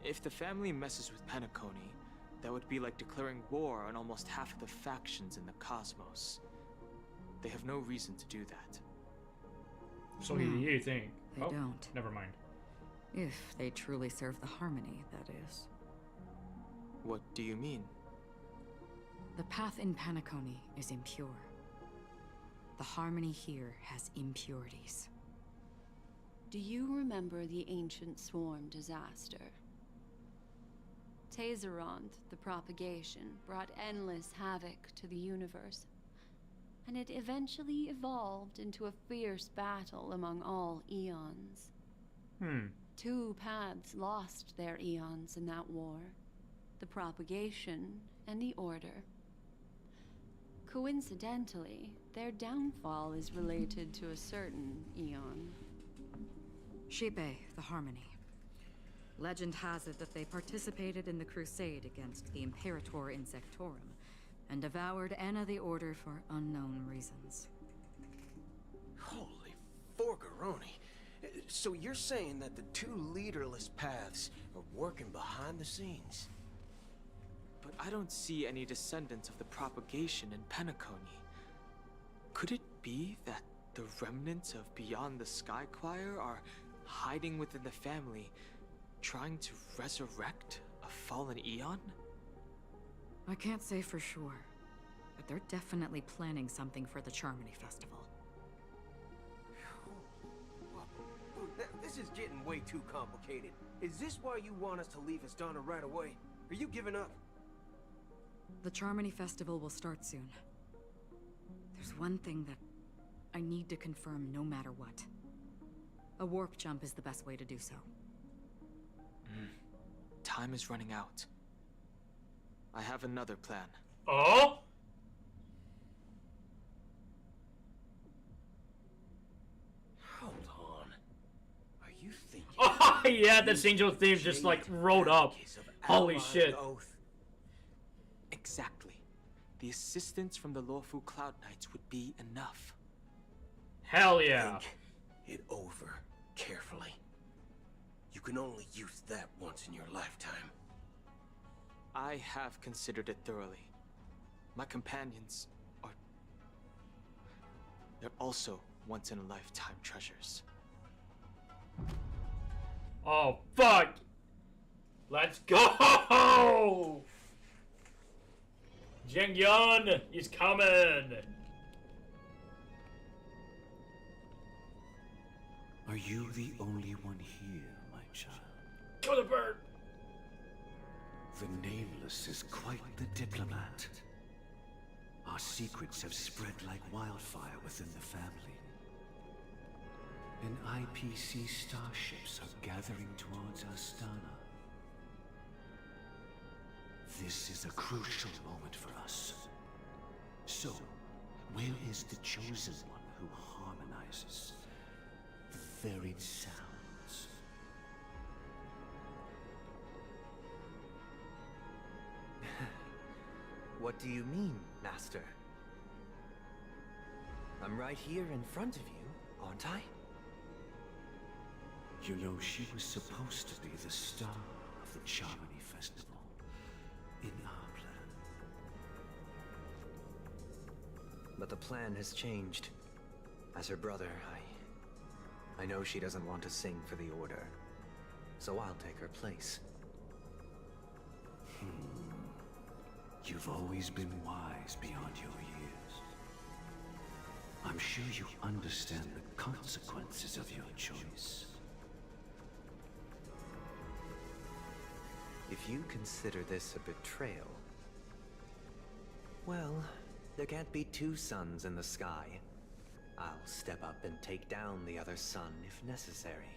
If the family messes with Penacony, that would be like declaring war on almost half of the factions in the cosmos. They have no reason to do that. So you think? They don't. Never mind. If they truly serve the Harmony, that is. What do you mean? The path in Penacony is impure. The Harmony here has impurities. Do you remember the ancient swarm disaster? Tazeront, the propagation, brought endless havoc to the universe, and it eventually evolved into a fierce battle among all eons. Two paths lost their eons in that war, the propagation and the Order. Coincidentally, their downfall is related to a certain eon. Shipe, the Harmony. Legend has it that they participated in the crusade against the Imperator Insectorum, and devoured Anna the Order for unknown reasons. Holy forgaroni. So you're saying that the two leaderless paths are working behind the scenes? But I don't see any descendants of the propagation in Penacony. Could it be that the remnants of Beyond the Sky Choir are hiding within the family, trying to resurrect a fallen eon? I can't say for sure, but they're definitely planning something for the Charmony Festival. This is getting way too complicated. Is this why you want us to leave Astana right away? Are you giving up? The Charmony Festival will start soon. There's one thing that I need to confirm no matter what. A warp jump is the best way to do so. Time is running out. I have another plan. Oh? Hold on. Are you thinking? Oh, yeah, this angel theme just like rode up. Holy shit. Exactly. The assistance from the lawful Cloud Knights would be enough. Hell yeah. Think it over carefully. You can only use that once in your lifetime. I have considered it thoroughly. My companions are... they're also once-in-a-lifetime treasures. Oh, fuck! Let's go! Jeng-yun, he's coming! Are you the only one here, my child? Kill the bird! The Nameless is quite the diplomat. Our secrets have spread like wildfire within the family. And IPC starships are gathering towards Astana. This is a crucial moment for us. So, where is the chosen one who harmonizes the varied sounds? What do you mean, Master? I'm right here in front of you, aren't I? You know, she was supposed to be the star of the Charmony Festival in our plan. But the plan has changed. As her brother, I know she doesn't want to sing for the Order, so I'll take her place. You've always been wise beyond your years. I'm sure you understand the consequences of your choice. If you consider this a betrayal, well, there can't be two suns in the sky. I'll step up and take down the other sun if necessary.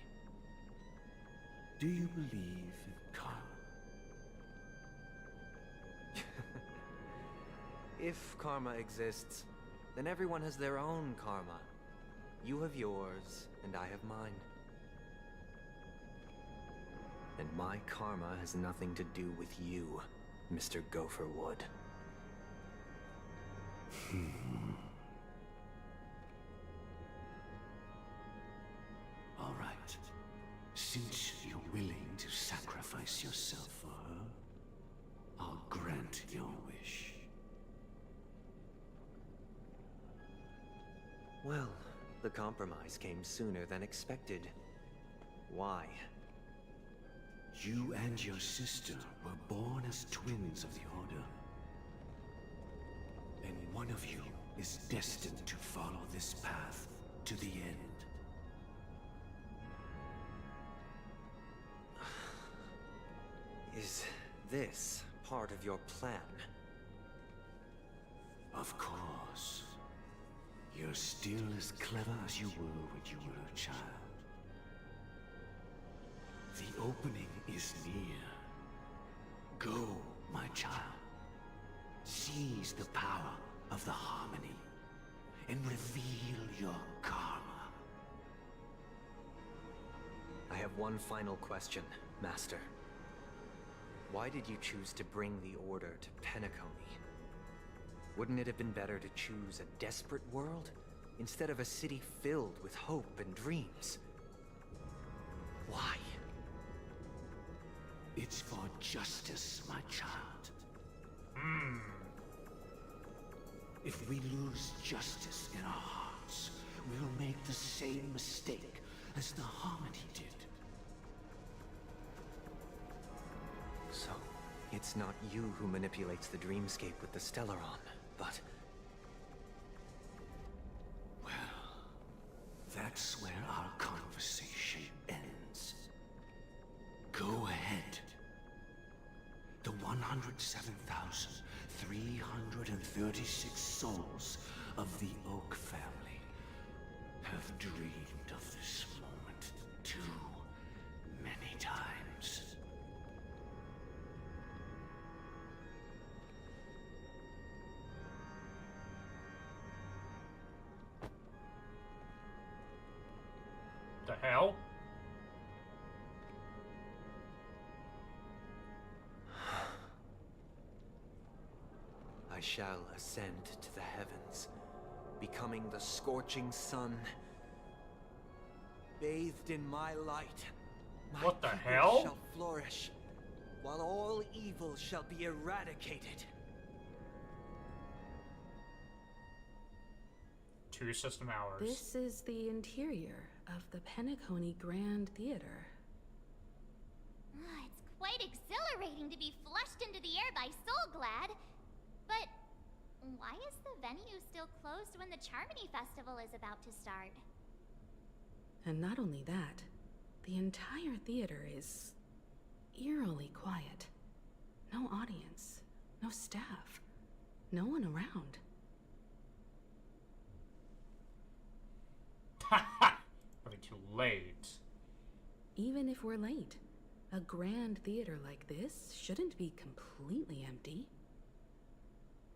Do you believe in karma? If karma exists, then everyone has their own karma. You have yours, and I have mine. And my karma has nothing to do with you, Mr. Gopherwood. All right. Since you're willing to sacrifice yourself for her, I'll grant your wish. Well, the compromise came sooner than expected. Why? You and your sister were born as twins of the Order. And one of you is destined to follow this path to the end. this part of your plan? Of course. You're still as clever as you were when you were a child. The opening is near. Go, my child. Seize the power of the harmony and reveal your karma. I have one final question, Master. Why did you choose to bring the Order to Penacony? Wouldn't it have been better to choose a desperate world instead of a city filled with hope and dreams? Why? It's for justice, my child. If we lose justice in our hearts, we'll make the same mistake as the Harmony did. So, it's not you who manipulates the dreamscape with the Stellaron, but... Well, that's where our conversation ends. Go ahead. The 107,336 souls of the Oak family have dreamed of this moment too many times. The hell? I shall ascend to the heavens, becoming the scorching sun. Bathed in my light, my What the people hell? shall flourish, while all evil shall be eradicated. 2 system hours. This is the interior of the Penacony Grand Theater. It's quite exhilarating to be flushed into the air by Soulglad. But why is the venue still closed when the Charmony Festival is about to start? And not only that, the entire theater is eerily quiet. No audience, no staff, no one around. Probably too late. Even if we're late, a grand theater like this shouldn't be completely empty.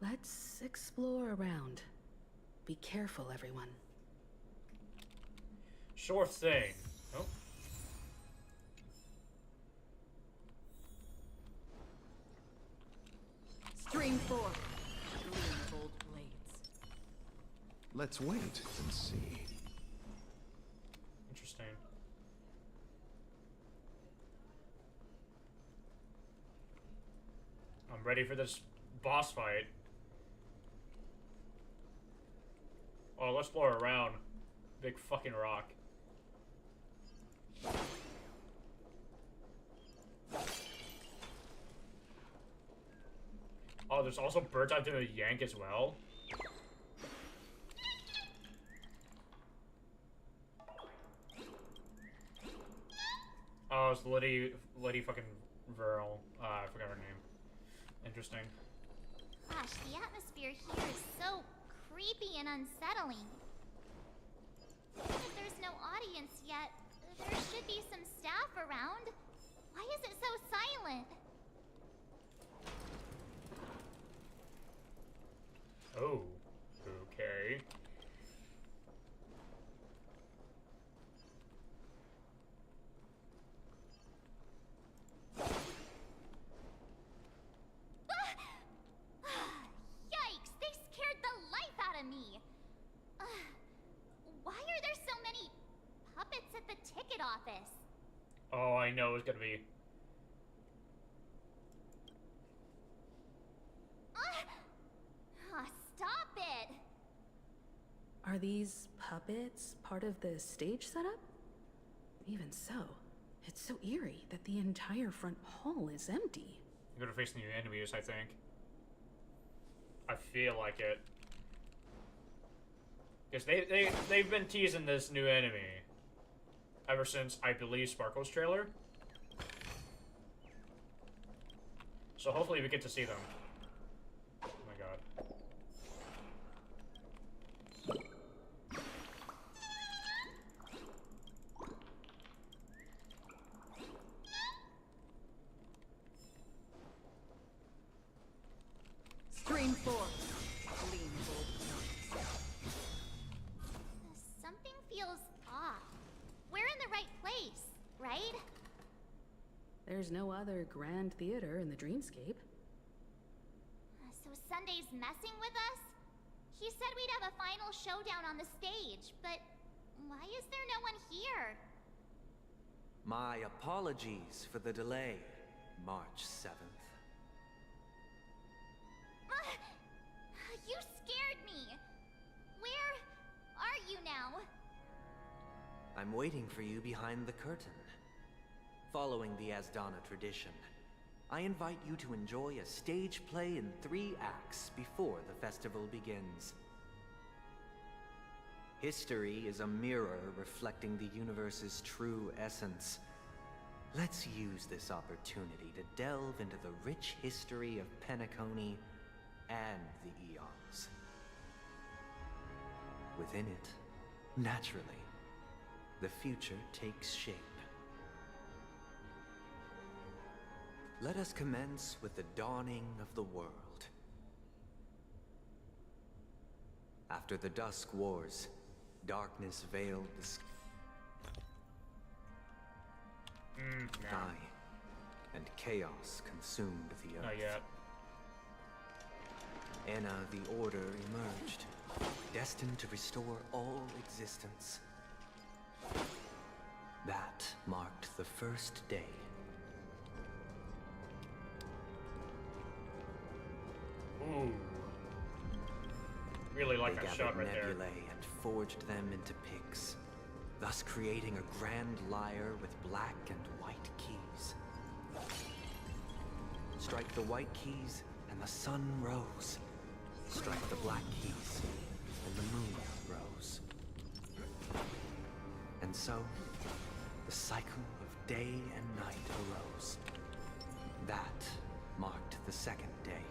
Let's explore around. Be careful, everyone. Sure thing. Oh. Stream 4. Gleaming gold blades. Let's wait and see. Interesting. I'm ready for this boss fight. Oh, let's explore around. Big fucking rock. Oh, there's also birds out doing a yank as well. Oh, it's Liddy fucking Verl. I forgot her name. Interesting. Gosh, the atmosphere here is so creepy and unsettling. Even if there's no audience yet, there should be some staff around. Why is it so silent? Oh, okay. Yikes, they scared the life out of me. Why are there so many puppets at the ticket office? Oh, I know it's gonna be. Stop it! Are these puppets part of the stage setup? Even so, it's so eerie that the entire front hall is empty. You're gonna face new enemies, I think. I feel like it. Because they've been teasing this new enemy ever since, I believe, Sparkle's trailer. So hopefully we get to see them. Oh my god. Stream 4. Lean bold. Something feels off. We're in the right place, right? There's no other grand theater in the dreamscape. So Sunday's messing with us? He said we'd have a final showdown on the stage, but why is there no one here? My apologies for the delay, March 7th. You scared me. Where are you now? I'm waiting for you behind the curtain. Following the Asdana tradition, I invite you to enjoy a stage play in 3 acts before the festival begins. History is a mirror reflecting the universe's true essence. Let's use this opportunity to delve into the rich history of Penacony and the eons. Within it, naturally, the future takes shape. Let us commence with the dawning of the world. After the Dusk Wars, darkness veiled the sky, and chaos consumed the earth. Not yet. Anna the Order emerged, destined to restore all existence. That marked the first day. Ooh. Really like They that shot gathered right there. nebulae and forged them into picks, thus creating a grand lyre with black and white keys. Strike the white keys and the sun rose. Strike the black keys and the moon rose. And so, the cycle of day and night arose. That marked the second day.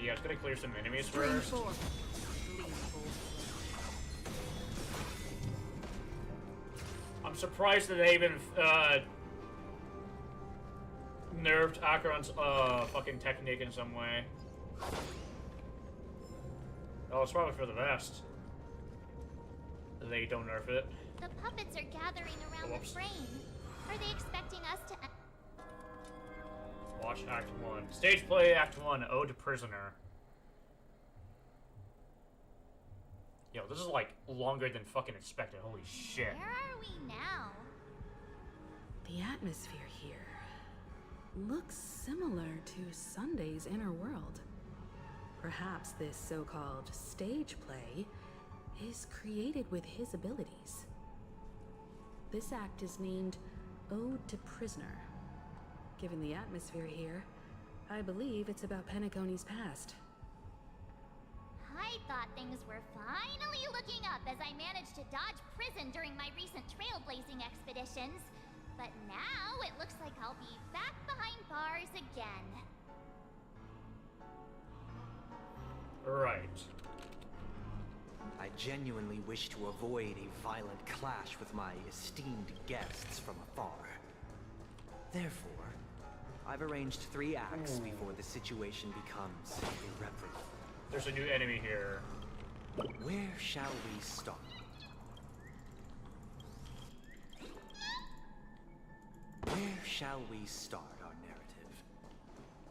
Yeah, it's gonna clear some enemies Stream first. 4. Lean bold. I'm surprised that they even nerfed Acheron's fucking technique in some way. Oh, it's probably for the best. They don't nerf it. The puppets are gathering around the frame. Are they expecting us to... Watch Act 1. Stage play Act 1, Ode to Prisoner. Yo, this is like longer than fucking expected. Holy shit. Where are we now? The atmosphere here looks similar to Sunday's inner world. Perhaps this so-called stage play is created with his abilities. This act is named Ode to Prisoner. Given the atmosphere here, I believe it's about Penacony's past. I thought things were finally looking up as I managed to dodge prison during my recent trailblazing expeditions. But now it looks like I'll be back behind bars again. Right. I genuinely wish to avoid a violent clash with my esteemed guests from afar. Therefore, I've arranged 3 acts before the situation becomes irreparable. There's a new enemy here. Where shall we start? Where shall we start our narrative?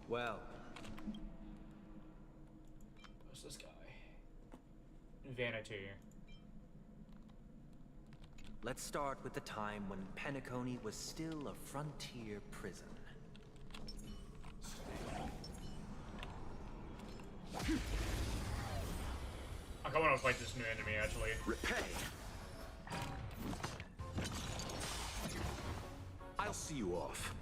Well, What's this guy? Vanity. let's start with the time when Penacony was still a frontier prison. I kind of want to fight this new enemy, actually. Repay. I'll see you off.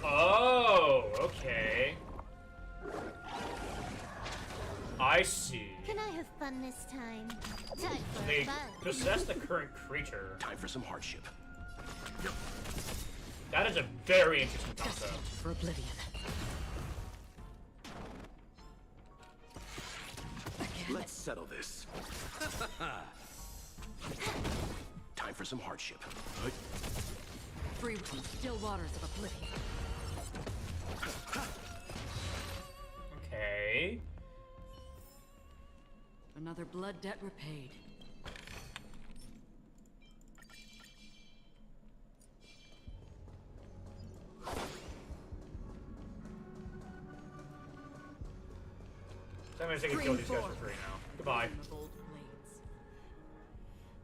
Oh, okay. I see. Can I have fun this time? Time for They fun. possess the current creature. Time for some hardship. That is a very interesting concept. For oblivion. Let's settle this. Time for some hardship. Free from still waters of oblivion. Okay. Another blood debt repaid. So I'm gonna take a kill these guys for free now. Goodbye.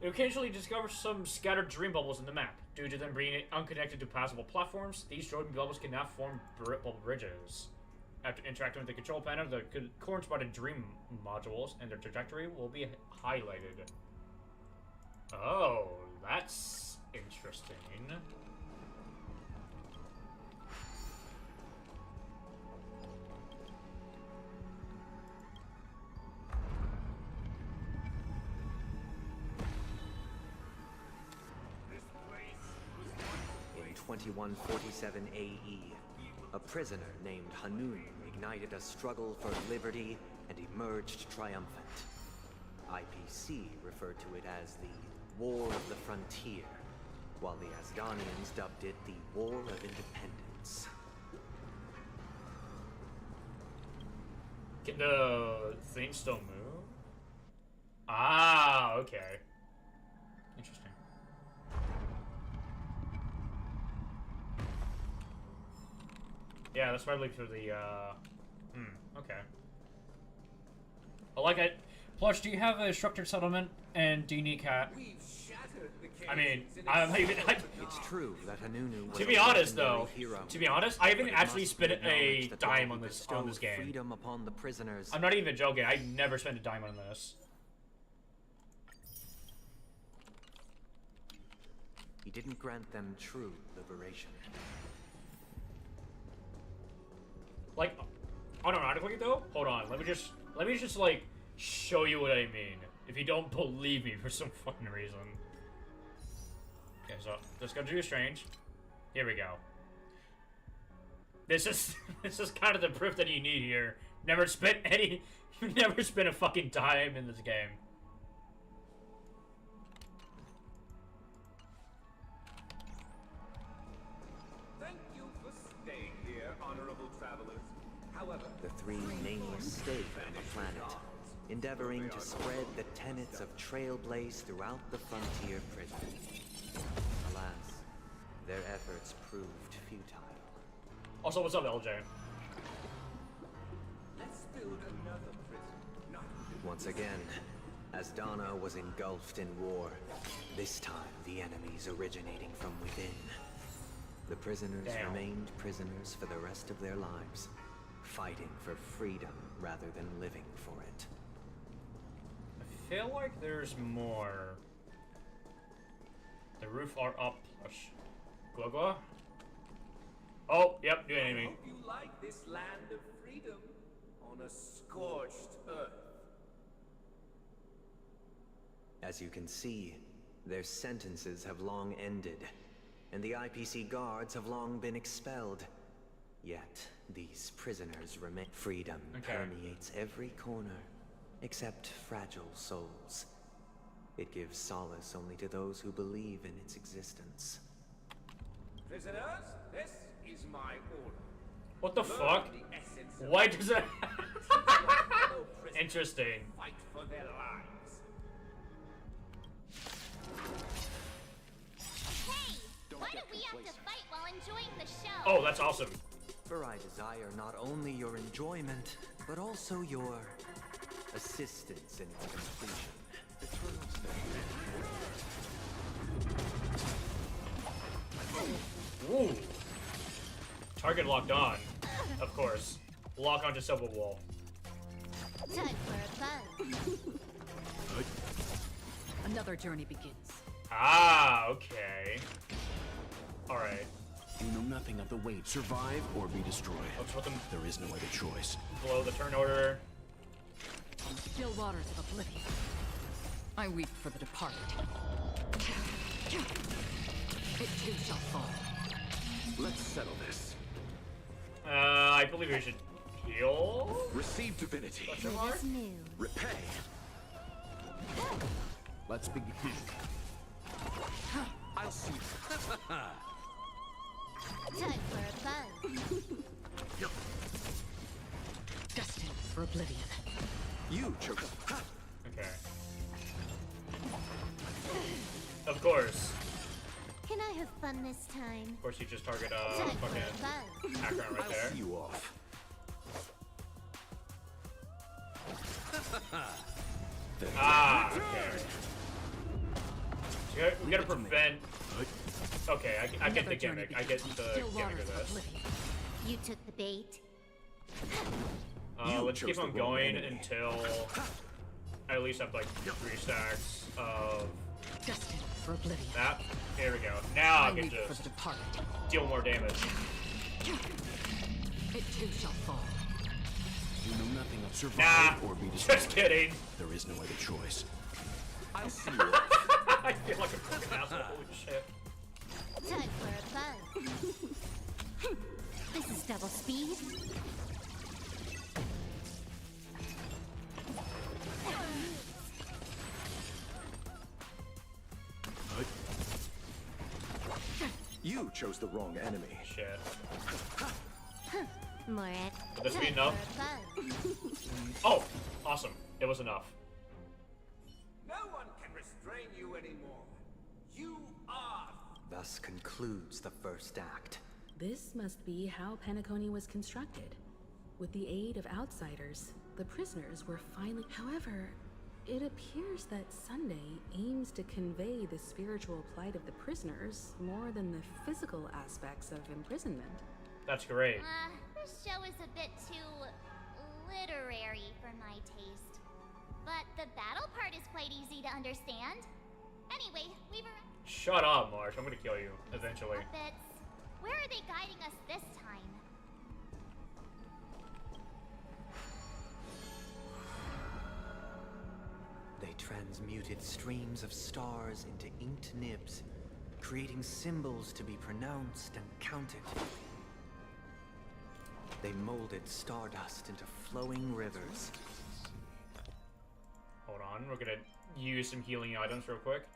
You occasionally discover some scattered dream bubbles in the map. Due to them being unconnected to passable platforms, these dream bubbles can now form bubble bridges. After interacting with the control panel, the corresponding dream modules and their trajectory will be highlighted. Oh, that's interesting. In 2147 AE, a prisoner named Hanun ignited a struggle for liberty and emerged triumphant. IPC referred to it as the War of the Frontier, while the Asdanians dubbed it the War of Independence. Can the thing still move? Ah, okay. Interesting. Yeah, that's probably for the, okay. I like it. Plush, do you have a structured settlement? And do you need cat? I mean, I'm not even... It's true that Hanunu was to be a honest, though, legendary hero, to be honest, I haven't but it actually must spent be a acknowledged that dime while on he this bestowed game. freedom upon the prisoners, I'm not even joking. I never spent a dime on this. he didn't grant them true liberation. Like, unironically though, hold on. Let me just like show you what I mean. If you don't believe me for some fucking reason. Okay, so let's go to Strange. Here we go. This is kind of the proof that you need here. Never spent any. You never spent a fucking dime in this game. Thank you for staying here, honorable travelers. However, The three nameless stayed on the planet, endeavoring to spread the tenets of Trailblaze throughout the frontier prison. Alas, their efforts proved futile. Also, what's up, LJ? let's build another prison. Not Once again, Asdana was engulfed in war. This time, the enemies originating from within. The prisoners Damn. remained prisoners for the rest of their lives, fighting for freedom rather than living for it. I feel like there's more. The roof are up, Plush. Glugwa? Oh, yep, new I enemy. hope you like this land of freedom on a scorched earth. As you can see, their sentences have long ended, and the IPC guards have long been expelled. Yet, these prisoners remain. Freedom permeates every corner, except fragile souls. It gives solace only to those who believe in its existence. Prisoners, this is my order. What the Learn fuck? the essence of Why does it? fellow prisoners Interesting. fight for their lives. Hey, why do we have to fight while enjoying the show? Oh, that's awesome. For I desire not only your enjoyment, but also your assistance in its completion. Ooh. Target locked on. Of course. Lock onto Silver Wall. Time for fun. Another journey begins. Ah, okay. Alright. You know nothing of the weight. Survive or be destroyed. Let's put them There is no other choice. below the turn order. still waters of oblivion. I weep for the departed. It too shall fall. Let's settle this. I believe we should heal. Receive divinity. Repay. Let's begin. I'll see. Time for a buzz. Destined for oblivion. You chose. Okay. Of course. Can I have fun this time? Of course, you just target Time for fucking a buzz. background right there. I'll see you off. Okay. So we gotta prevent. Okay, I get the gimmick. I get the gimmick of this. You took the bait. Let's keep on going until I at least have like 3 stacks of for oblivion. that. Here we go. Now I can just deal more damage. It too shall fall. You know nothing of survive or be destroyed. Just kidding. There is no other choice. I'll see you. I feel like a fucking asshole. Holy shit. Time for a buzz. This is double speed. You chose the wrong enemy. Shit. More Will this be enough? Oh, awesome. It was enough. No one can restrain you anymore. You are. Thus concludes the first act. This must be how Penacony was constructed. With the aid of outsiders, the prisoners were finally... However, it appears that Sunday aims to convey the spiritual plight of the prisoners more than the physical aspects of imprisonment. That's great. This show is a bit too literary for my taste. But the battle part is quite easy to understand. Anyway, we've arrived. Shut up, Marsh. I'm gonna kill you eventually. Puppets. Where are they guiding us this time? They transmuted streams of stars into inked nibs, creating symbols to be pronounced and counted. They molded stardust into flowing rivers. Hold on, we're gonna use some healing items real quick.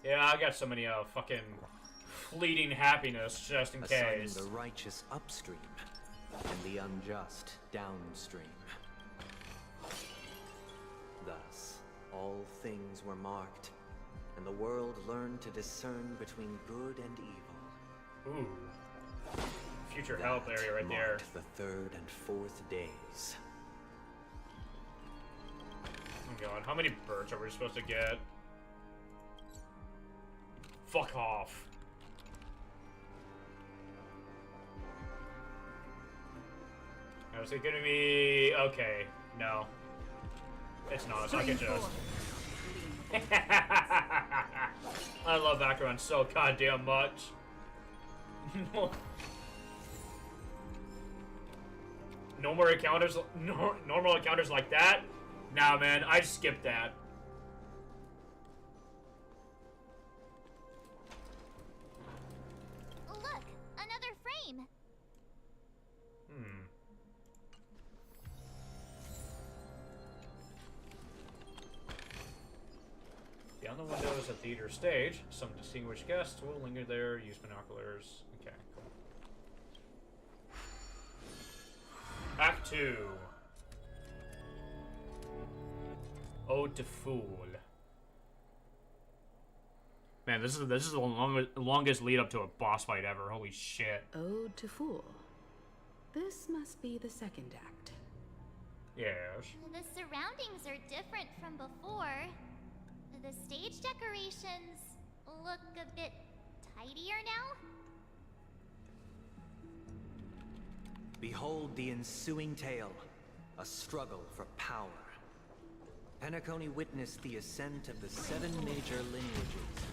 Yeah, I got so many fucking fleeting happiness just in Assigning case. the righteous upstream and the unjust downstream. Thus, all things were marked, and the world learned to discern between good and evil. Ooh. Future help area right there. The 3rd and 4th days. Oh god, how many birds are we supposed to get? Fuck off. Now, is it gonna be... Okay, no. It's not, so I can just... I love background so goddamn much. No more encounters, normal encounters like that? Nah, man, I'd skip that. Look, another frame. Beyond the window is a theater stage. Some distinguished guests will linger there, use binoculars. Okay, cool. Act 2. Ode to Fool. Man, this is the longest lead up to a boss fight ever. Holy shit. Ode to Fool. This must be the second act. Yes. The surroundings are different from before. The stage decorations look a bit tidier now. Behold the ensuing tale, a struggle for power. Penacony witnessed the ascent of the 7 major lineages: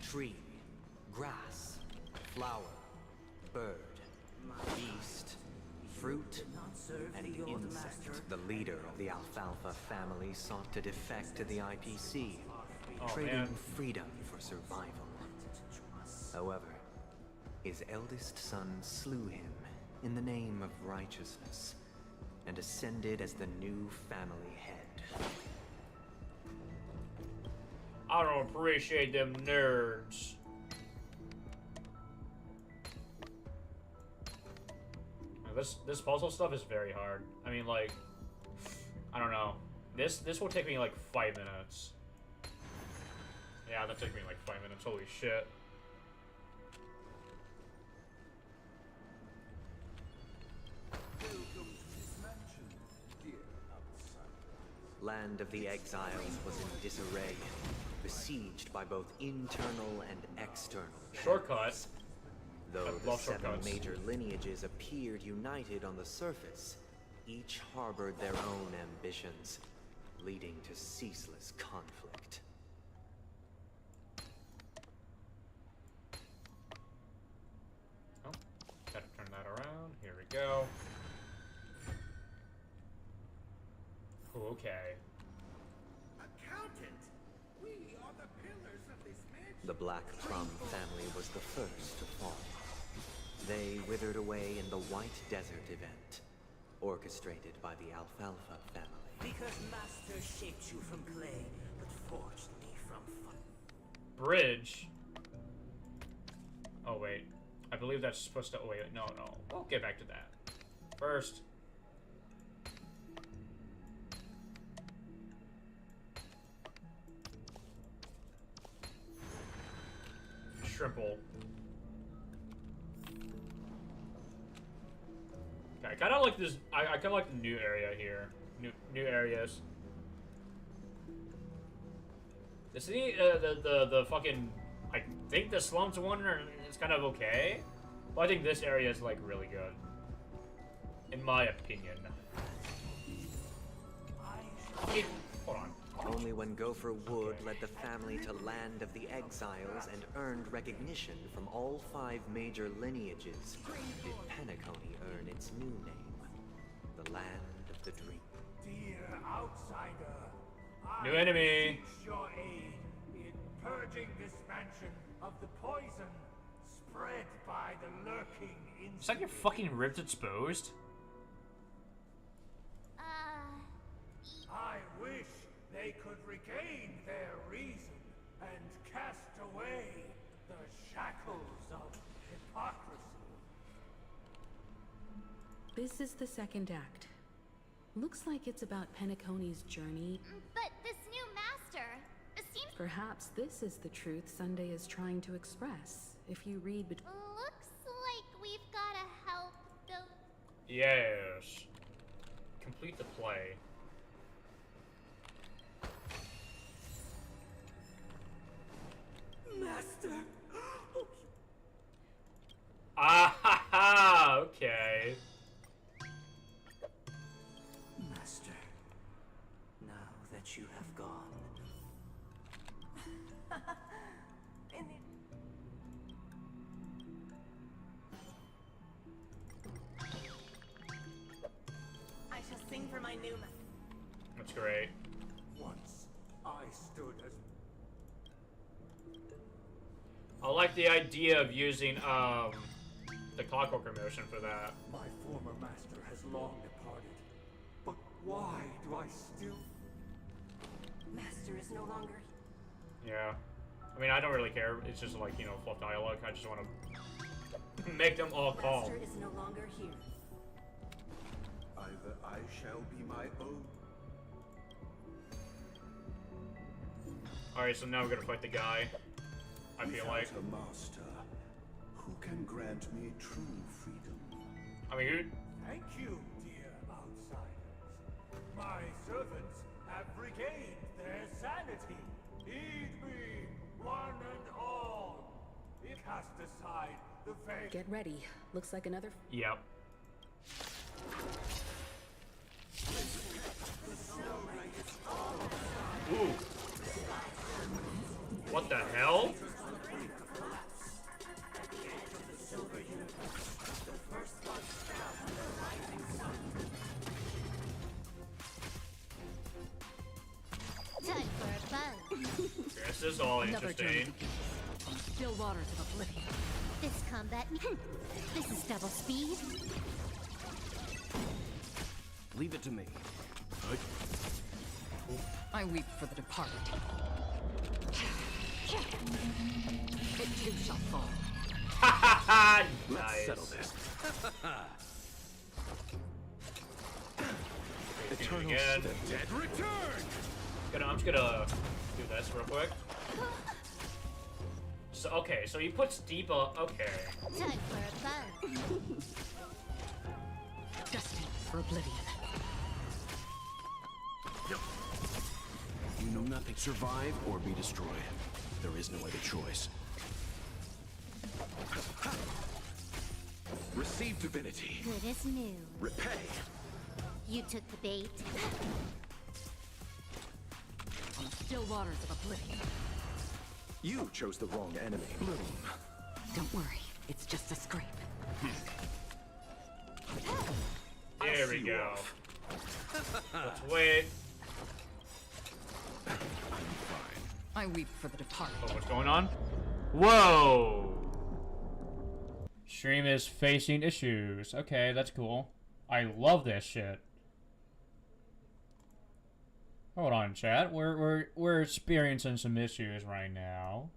tree, grass, flower, bird, beast, fruit and insect. The leader of the Alfalfa family sought to defect to the IPC, trading freedom for survival. However, his eldest son slew him in the name of righteousness and ascended as the new family head. I don't appreciate them nerds. This puzzle stuff is very hard. I mean, like, I don't know. This will take me like 5 minutes. Yeah, that took me like 5 minutes. Holy shit. Land of the Exiles was in disarray, besieged by both internal and external shortcuts. Though the 7 major lineages appeared united on the surface, each harbored their own ambitions, leading to ceaseless conflict. Oh, gotta turn that around. Here we go. Okay. Accountant, we are the pillars of this mansion. The Black Plum family was the first to fall. They withered away in the White Desert event, orchestrated by the Alfalfa family. Because Master shaped you from clay, but forged me from fire. Bridge. Oh wait, I believe that's supposed to. Oh, wait, no. We'll get back to that. First. Shrimple. Okay, I kind of like this. I kind of like the new area here. New areas. This is the fucking. I think the slums one is kind of okay, but I think this area is like really good, in my opinion. Hold on. Only when Gopher Wood led the family to Land of the Exiles and earned recognition from all 5 major lineages did Penacony earn its new name, the Land of the Dream. Dear outsider, New enemy. I your aid in purging this mansion of the poison spread by the lurking insects. It's like your fucking ribs exposed. I wish they could regain their reason and cast away the shackles of hypocrisy. This is the second act. Looks like it's about Penacony's journey. But this new master seems... Perhaps this is the truth Sunday is trying to express. If you read between... Looks like we've gotta help the... Yes. Complete the play. Master! Ah ha ha! Okay. Master, now that you have gone. I shall sing for my new man. That's great. Once I stood as... I like the idea of using the clockwork motion for that. My former master has long departed, but why do I still... Master is no longer... Yeah. I mean, I don't really care. It's just like, you know, fluff dialogue. I just want to make them all calm. Master is no longer here. Either I shall be my own... Alright, so now we're gonna fight the guy. I feel like. a master who can grant me true freedom. I mean, Thank you, dear outsiders. My servants have regained their sanity. Heed me, one and all. Cast aside the vague... Get ready. Looks like another... Yep. Ooh. What the hell? all Another journey interesting. begins on the still waters of oblivion. This combat. This is double speed. Leave it to me. I weep for the departed. It too shall fall. Let's settle this. Eternal again. The dead return. I'm just gonna do this real quick. So okay, so you put steep up. Okay. Time for a fun. Destined for oblivion. You know nothing. Survive or be destroyed. There is no other choice. Receive divinity. Good as new. Repay. You took the bait. On the still waters of oblivion. You chose the wrong enemy. Bloom. Don't worry, it's just a scrape. There we go. Let's wait. I weep for the departed. Oh, what's going on? Whoa! Stream is facing issues. Okay, that's cool. I love this shit. Hold on, chat. We're experiencing some issues right now.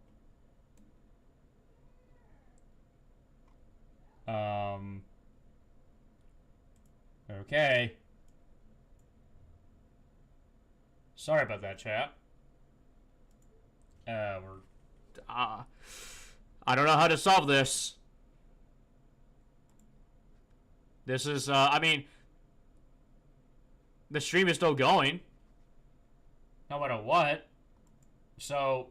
Okay. Sorry about that, chat. I don't know how to solve this. This is, I mean, the stream is still going. No matter what. So,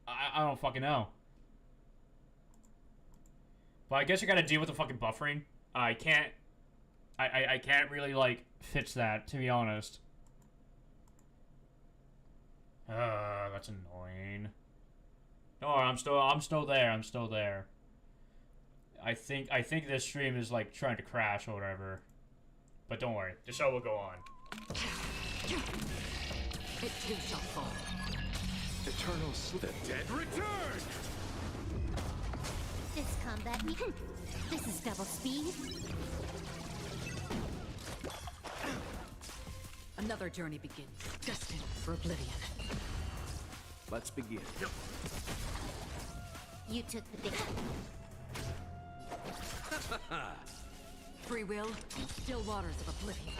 I don't fucking know. But I guess you gotta deal with the fucking buffering. I can't really, like, fix that, to be honest. That's annoying. No, I'm still there. I think this stream is like trying to crash or whatever. But don't worry, the show will go on. It too shall fall. Eternal sleep. The dead return. This combat. This is double speed. Another journey begins, destined for oblivion. Let's begin. You took the bait. Free will, still waters of oblivion.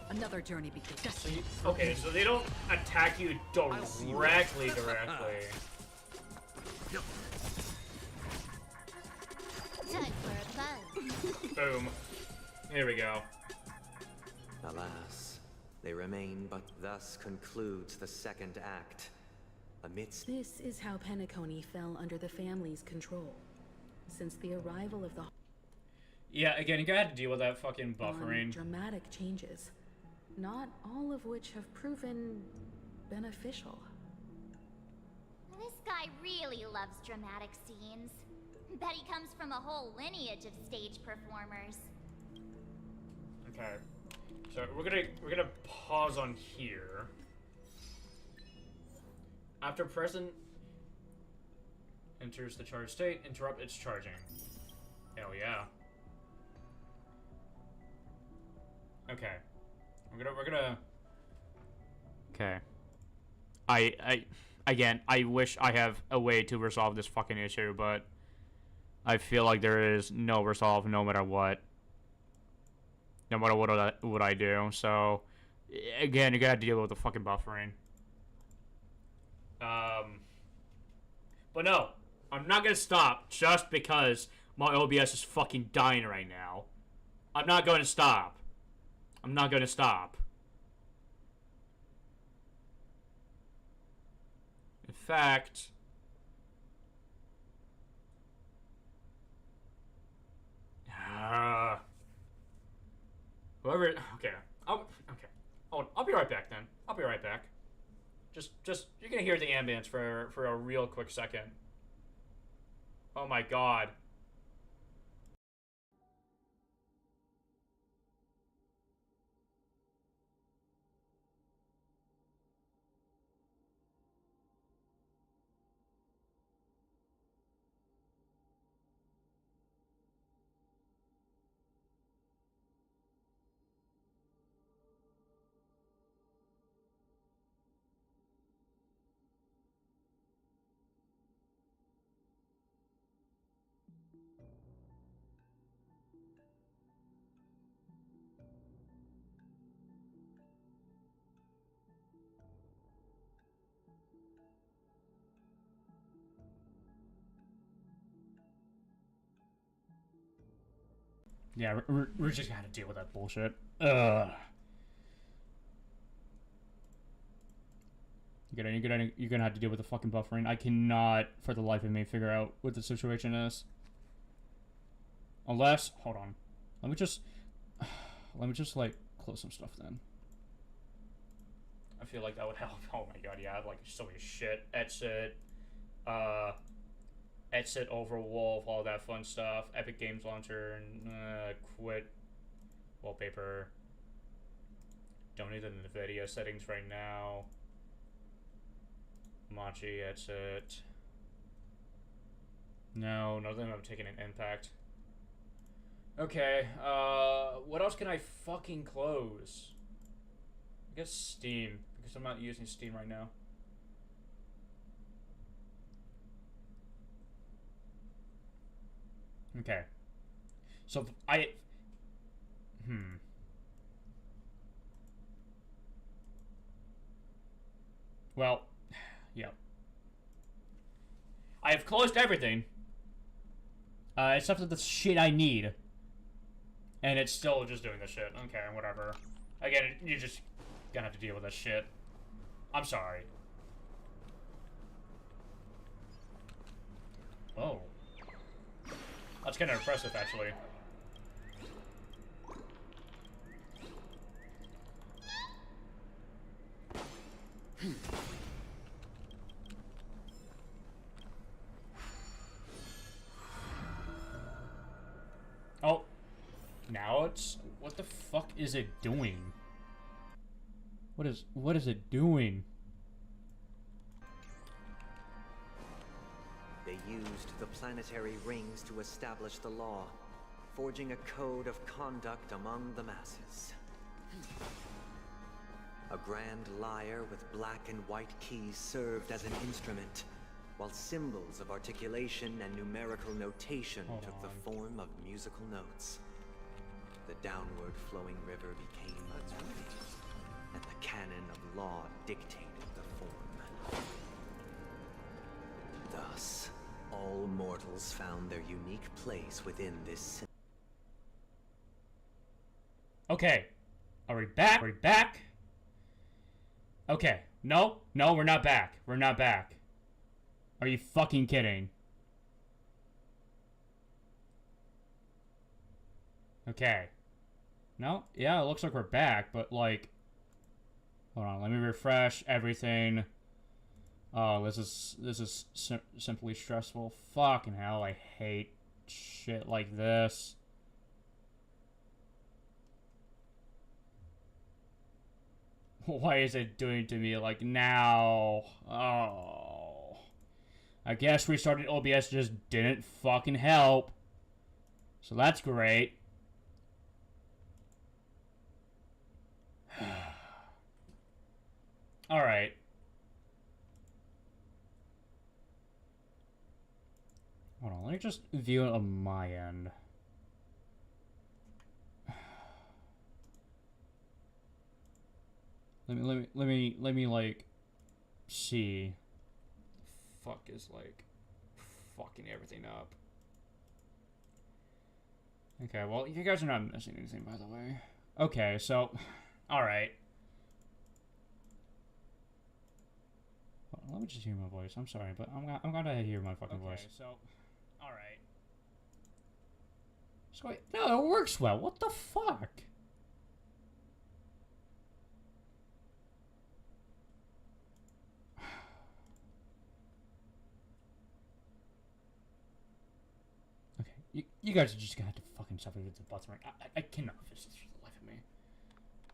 Another journey begins. Destined. Okay, so they don't attack you directly. Time for a fun. Boom. Here we go. Alas, they remain, but thus concludes the second act. Amidst This is how Penacony fell under the family's control. Since the arrival of the Yeah, again, you gotta deal with that fucking buffering. dramatic changes, not all of which have proven beneficial. This guy really loves dramatic scenes. Bet he comes from a whole lineage of stage performers. Okay. So we're gonna pause on here. After President enters the charged state, interrupt its charging. Hell yeah. Okay. We're gonna Okay. Again, I wish I have a way to resolve this fucking issue, but I feel like there is no resolve no matter what. No matter what I do. So again, you gotta deal with the fucking buffering. But no, I'm not gonna stop just because my OBS is fucking dying right now. I'm not going to stop. I'm not going to stop. In fact, whoever. Okay. I'll be right back then. I'll be right back. Just you're gonna hear the ambience for a real quick second. Oh my god. Yeah, we're just gonna have to deal with that bullshit. Ugh. You're gonna have to deal with the fucking buffering. I cannot, for the life of me, figure out what the situation is. Unless, hold on, let me just like close some stuff then. I feel like that would help. Oh my god, yeah, I have like so many shit. Exit, exit, Overwolf, all that fun stuff. Epic Games Launcher, quit. Wallpaper. Don't need the NVIDIA settings right now. Machi, exit. No, nothing. I'm taking an impact. Okay, what else can I fucking close? I guess Steam, because I'm not using Steam right now. Okay. So, Well, yeah. I have closed everything. Except for the shit I need. And it's still just doing this shit. Okay, whatever. Again, you're just gonna have to deal with this shit. I'm sorry. Oh. That's kind of impressive, actually. Oh. Now it's... What the fuck is it doing? What is it doing? They used the planetary rings to establish the law, forging a code of conduct among the masses. A grand lyre with black and white keys served as an instrument, while symbols of articulation and numerical notation took the form of musical notes. The downward flowing river became a melody, and the canon of law dictated the form. Thus, all mortals found their unique place within this. Okay. Are we back? Are we back? Okay. No, we're not back. We're not back. Are you fucking kidding? Okay. No? Yeah, it looks like we're back, but like... Hold on, let me refresh everything. Oh, this is simply stressful. Fucking hell, I hate shit like this. Why is it doing to me like now? Oh. I guess restarting OBS just didn't fucking help. So that's great. Alright. Hold on, let me just view it on my end. Let me like see. Fuck is like fucking everything up. Okay, well, you guys are not missing anything, by the way. Okay, so, alright. Let me just hear my voice. I'm sorry, but I'm gonna hear my fucking voice. So, alright. So, no, it works well. What the fuck? You guys are just gonna have to fucking suffer with the butts. I cannot finish this for the life of me.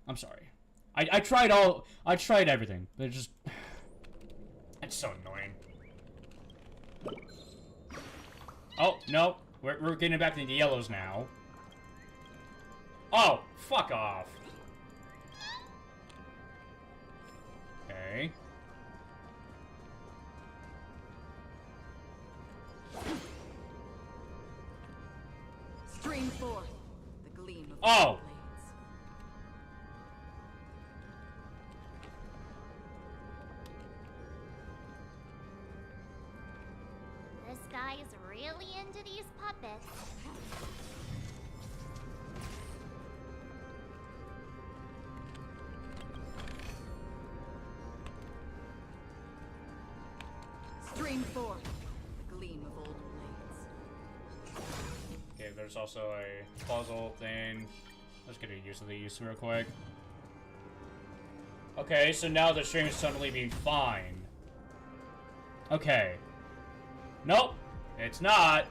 I'm sorry. I tried everything, but it just... It's so annoying. Oh, no. We're getting back to the yellows now. Oh, fuck off. Okay. Stream forth the gleam of oh. This guy is really into these puppets. Stream forth the gleam of old blades. Okay, there's also a puzzle thing. Let's get used to these real quick. Okay, so now the stream is suddenly being fine. Okay. Nope, it's not.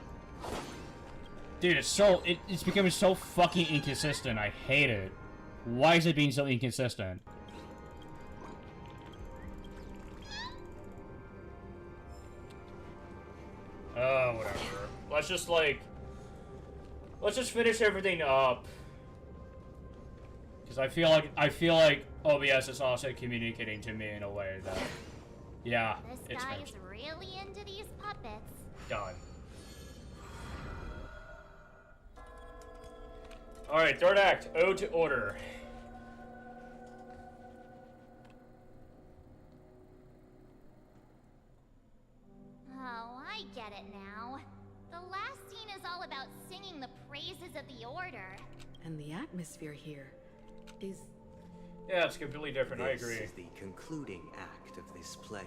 Dude, it's becoming so fucking inconsistent. I hate it. Why is it being so inconsistent? Oh, whatever. Let's just finish everything up. Because I feel like OBS is also communicating to me in a way that, yeah, this it's guy finished. is really into these puppets. Done. Alright, third act, Ode to Order. Oh, I get it now. The last scene is all about singing the praises of the Order. And the atmosphere here is... Yeah, it's completely different, I agree. This is the concluding act of this play.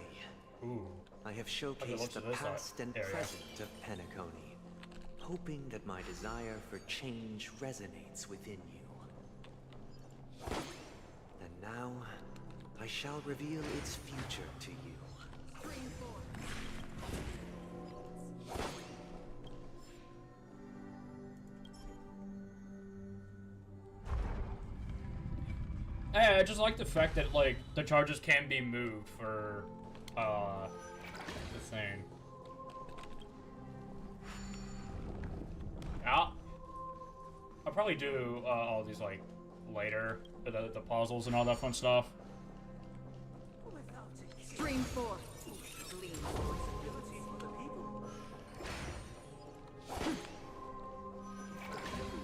Ooh. I have showcased the past and present of Penacony, hoping that my desire for change resonates within you. And now, I shall reveal its future to you. Hey, I just like the fact that, like, the charges can be moved for, the thing. I'll probably do, all these, like, later, the puzzles and all that fun stuff. Stream forth the gleam of Responsibility for the people.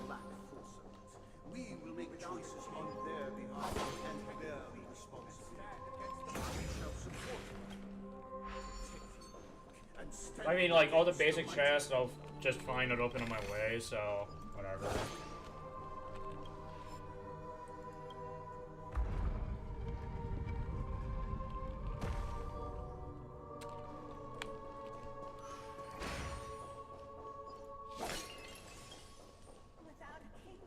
Lack foresight. We will make choices on their behalf and bear the responsibility. We shall support you, and stand I mean, like, all the basic chests, I'll just find it open on my way, so, whatever. Without a king,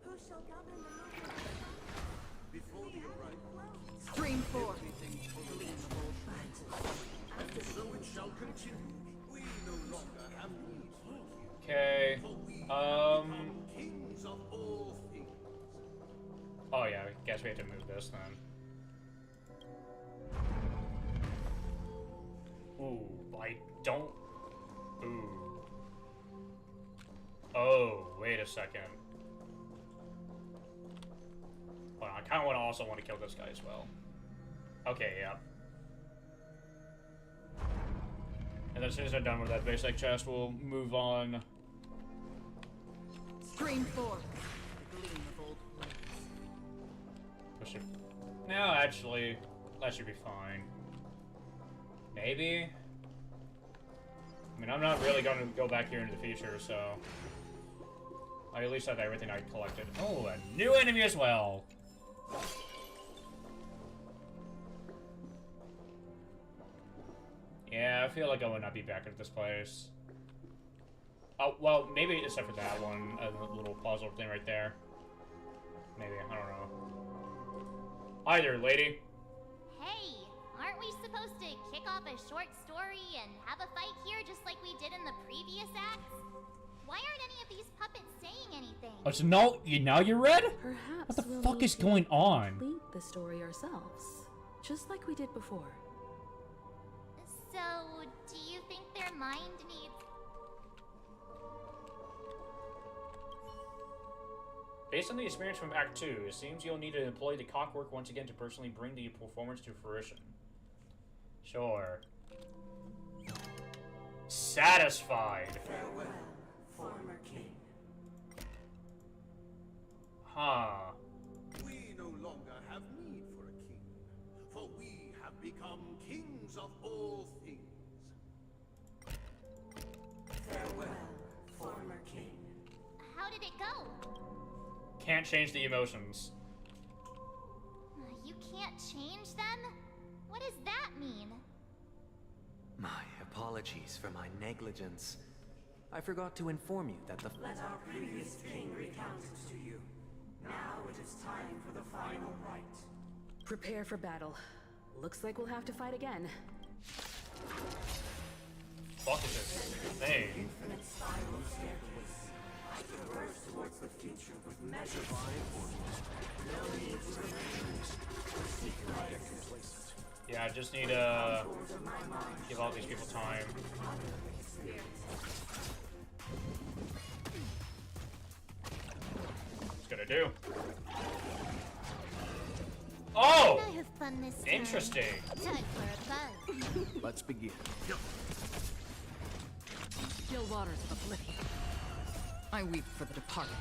who shall govern the movement? before the arrival. Stream forth Everything for the gleam of old blades. and so it shall continue. We no longer have need for you. Okay, Kings of all things. oh yeah, I guess we have to move this then. Ooh, I don't... Ooh. Oh, wait a second. Hold on, I kind of also want to kill this guy as well. Okay, yeah. And then as soon as I'm done with that basic chest, we'll move on. Stream forth the gleam of old blades. Push it. No, actually, that should be fine. Maybe? I mean, I'm not really going to go back here into the future, so... I at least have everything I collected. Oh, a new enemy as well! Yeah, I feel like I would not be back at this place. Oh, well, maybe except for that one, a little puzzle thing right there. Maybe, I don't know. Hi there, lady. Hey, aren't we supposed to kick off a short story and have a fight here just like we did in the previous acts? Why aren't any of these puppets saying anything? Oh, so no, now you're red? Perhaps What the we'll fuck need is to going on? Complete the story ourselves, just like we did before. So, do you think their mind needs... Based on the experience from Act 2, it seems you'll need to employ the clockwork once again to personally bring the performance to fruition. Sure. Satisfied. Farewell, former king. Huh. We no longer have need for a king, for we have become kings of all things. Farewell, former king. How did it go? Can't change the emotions. You can't change them? What does that mean? My apologies for my negligence. I forgot to inform you that the... Let our previous king recount it to you. Now it is time for the final rite. Prepare for battle. Looks like we'll have to fight again. Fuck is this thing? Infinite spiral staircase. I traverse towards the future with measured no need to remain or seek life. Yeah, I just need to give all these people time. What's gonna do? Oh! Can I have fun this time? Interesting. Time for a buzz. Let's begin. Still waters of oblivion. I weep for the departed.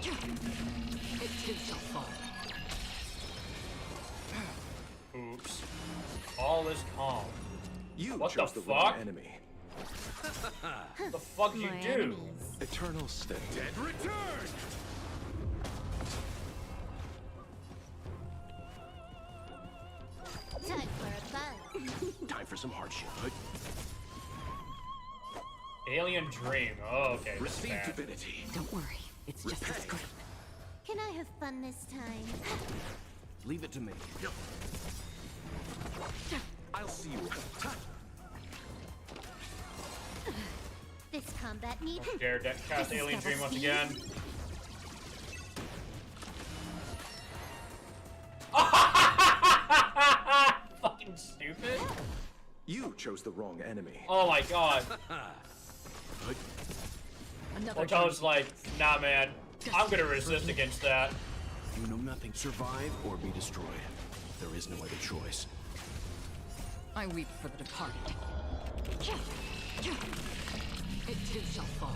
It too shall fall. Oops. All is calm. You what chose the the wrong fuck? enemy. What the fuck you My do? enemies. Eternal stay. Dead return! Time for a buzz. Time for some hardship. Alien Dream. Oh, okay. this is Receive bad. divinity. Don't worry, it's just a scrape. Can I have fun this time? Leave it to me. I'll see you. This combat needs... Dare cast This is Alien double Dream once speed. again. Fucking stupid. You chose the wrong enemy. Oh my god. Another Porto's like, nah man, I'm gonna resist against that. You know nothing. Survive or be destroyed. There is no other choice. I weep for the departed. It too shall fall.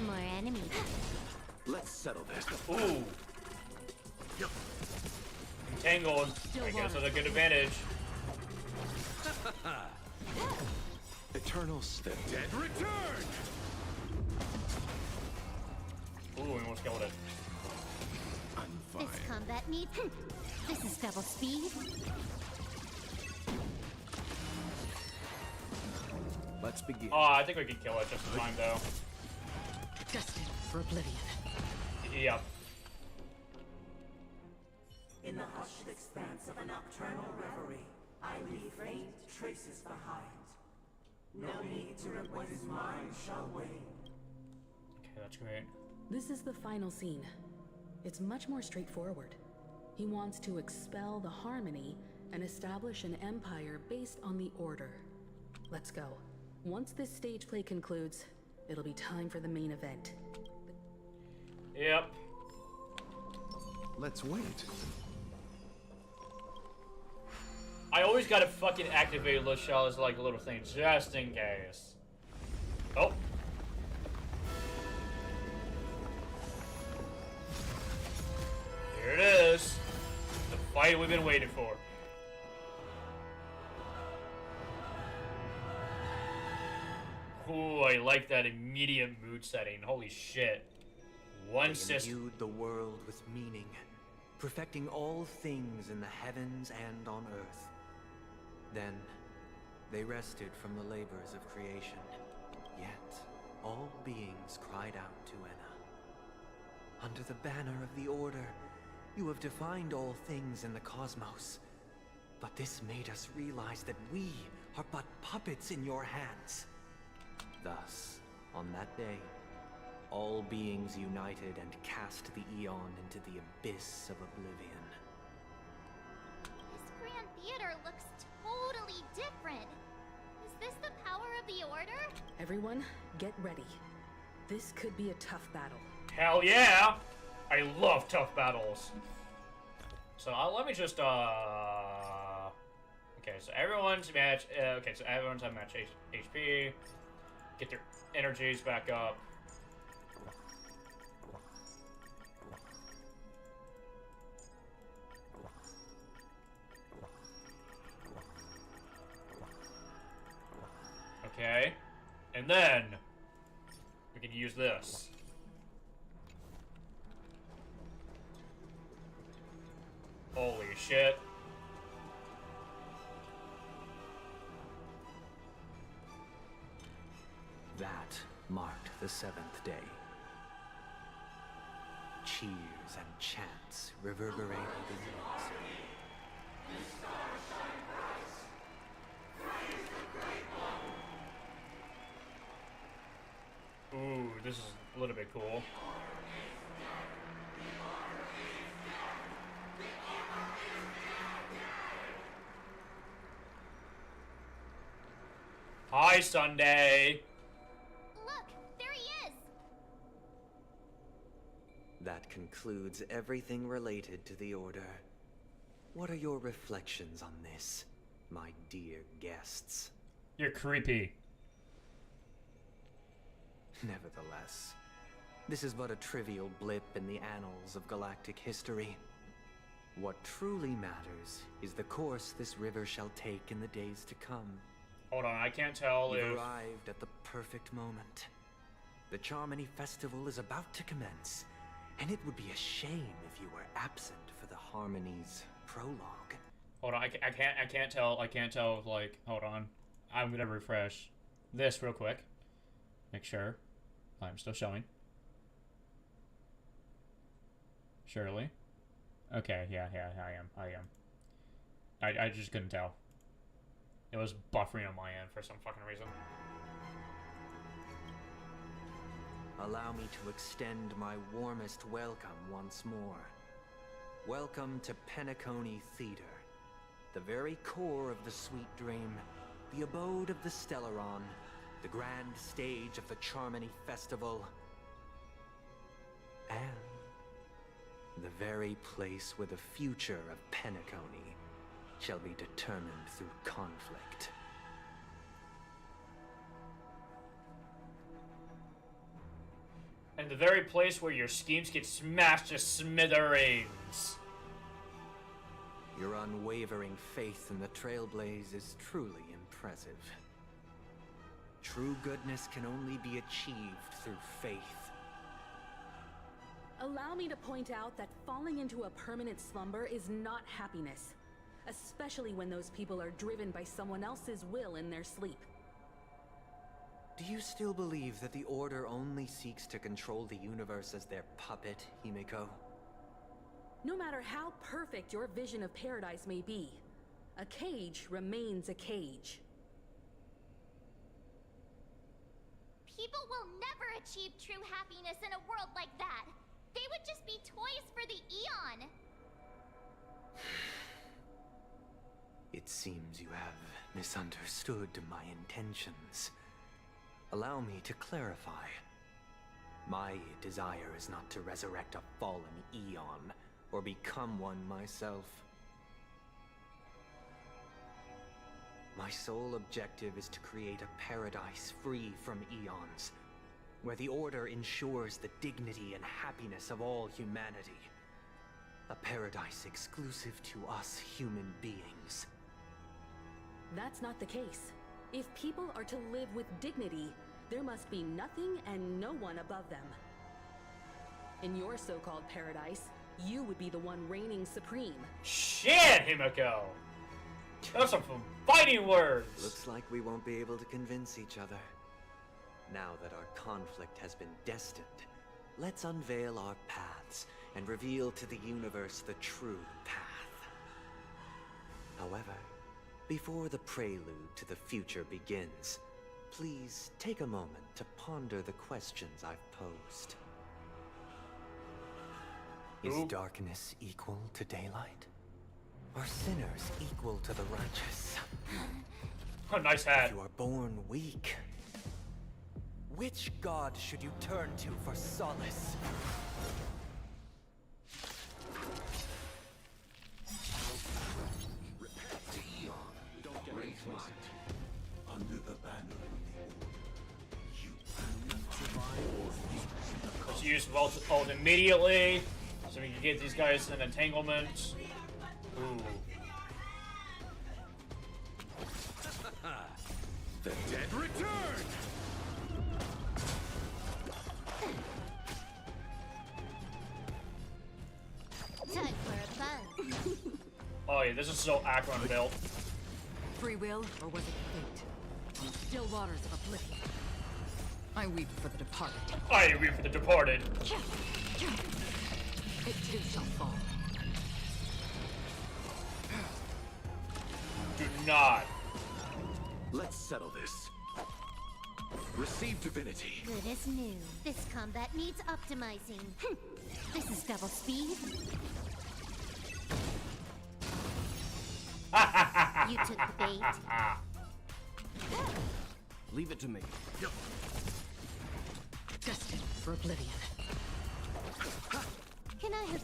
More enemies. Let's settle this. Ooh. Entangled. I guess that's a good advantage. Eternal stay. Dead return! Ooh, we almost killed it. I'm fine. This combat needs... This is double speed. Let's begin. Oh, I think we can kill it just in time though. Destined for oblivion. Yep. In the hushed expanse of a nocturnal reverie, I leave faint traces behind. No need to what is mine shall wane. Okay, that's great. This is the final scene. It's much more straightforward. He wants to expel the Harmony and establish an empire based on the Order. Let's go. Once this stage play concludes, it'll be time for the main event. Yep. Let's wait. I always gotta fucking activate LaShaw's like little thing just in case. Oh. Here it is. The fight we've been waiting for. Ooh, I like that immediate mood setting. Holy shit. One system. Imbued the world with meaning, perfecting all things in the heavens and on earth. Then, they rested from the labors of creation. Yet, all beings cried out to Enna. Under the banner of the Order, you have defined all things in the cosmos. But this made us realize that we are but puppets in your hands. Thus, on that day, all beings united and cast the Eon into the abyss of oblivion. This Grand Theater looks totally different. Is this the power of the Order? Everyone, get ready. This could be a tough battle. Hell yeah! I love tough battles. So let me just okay, so everyone's match. Okay, so everyone's on match HP. Get their energies back up. Okay, and then we can use this. Holy shit. That marked the 7th day. Cheers and chants reverberated in the woods. Ooh, this is a little bit cool. Hi, Sunday. Look, there he is. That concludes everything related to the Order. What are your reflections on this, my dear guests? You're creepy. Nevertheless, this is but a trivial blip in the annals of galactic history. What truly matters is the course this river shall take in the days to come. Hold on, I can't tell You've if... arrived at the perfect moment. The Charmony Festival is about to commence, and it would be a shame if you were absent for the Harmony's prologue. Hold on, I can't tell, like, hold on. I'm gonna refresh this real quick. Make sure I'm still showing. Surely. Okay, yeah, I am. I just couldn't tell. It was buffering on my end for some fucking reason. Allow me to extend my warmest welcome once more. Welcome to Penacony Theater, the very core of the Sweet Dream, the abode of the Stellaron, the grand stage of the Charmony Festival, and the very place where the future of Penacony shall be determined through conflict. And the very place where your schemes get smashed to smithereens. Your unwavering faith in the Trailblaze is truly impressive. True goodness can only be achieved through faith. Allow me to point out that falling into a permanent slumber is not happiness. Especially when those people are driven by someone else's will in their sleep. Do you still believe that the Order only seeks to control the universe as their puppet, Himiko? No matter how perfect your vision of paradise may be, a cage remains a cage. People will never achieve true happiness in a world like that. They would just be toys for the Eon. It seems you have misunderstood my intentions. Allow me to clarify. My desire is not to resurrect a fallen Eon, or become one myself. My sole objective is to create a paradise free from Eons, where the Order ensures the dignity and happiness of all humanity. A paradise exclusive to us human beings. That's not the case. If people are to live with dignity, there must be nothing and no one above them. In your so-called paradise, you would be the one reigning supreme. Shit, Himiko! Those are some fighting words! Looks like we won't be able to convince each other. Now that our conflict has been destined, let's unveil our paths and reveal to the universe the true path. However, before the prelude to the future begins, please take a moment to ponder the questions I've posed. Is darkness equal to daylight? Are sinners equal to the righteous? Oh, nice hat. If you are born weak, which god should you turn to for solace? Under the banner Let's use ult immediately so we can get these guys in entanglement. Ooh. The dead return! Time for a fun. Oh yeah, this is so Akron built. Free will, or was it fate? On still waters of oblivion, I weep for the departed. I weep for the departed. It too shall fall. Do not. Let's settle this. Receive divinity. Good as new. This combat needs optimizing. This is double speed. You took the bait. Leave it to me. Destined for oblivion. Can I have...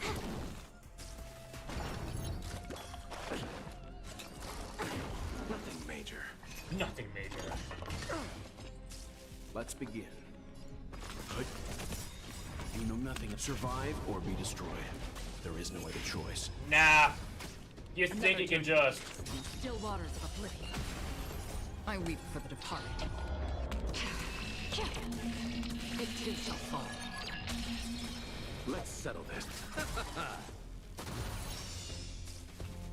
Nothing major. Nothing major. Let's begin. You know nothing of survive or be destroyed. There is no other choice. Nah. You think you can just... Still waters of oblivion, I weep for the departed. It too shall fall. Let's settle this.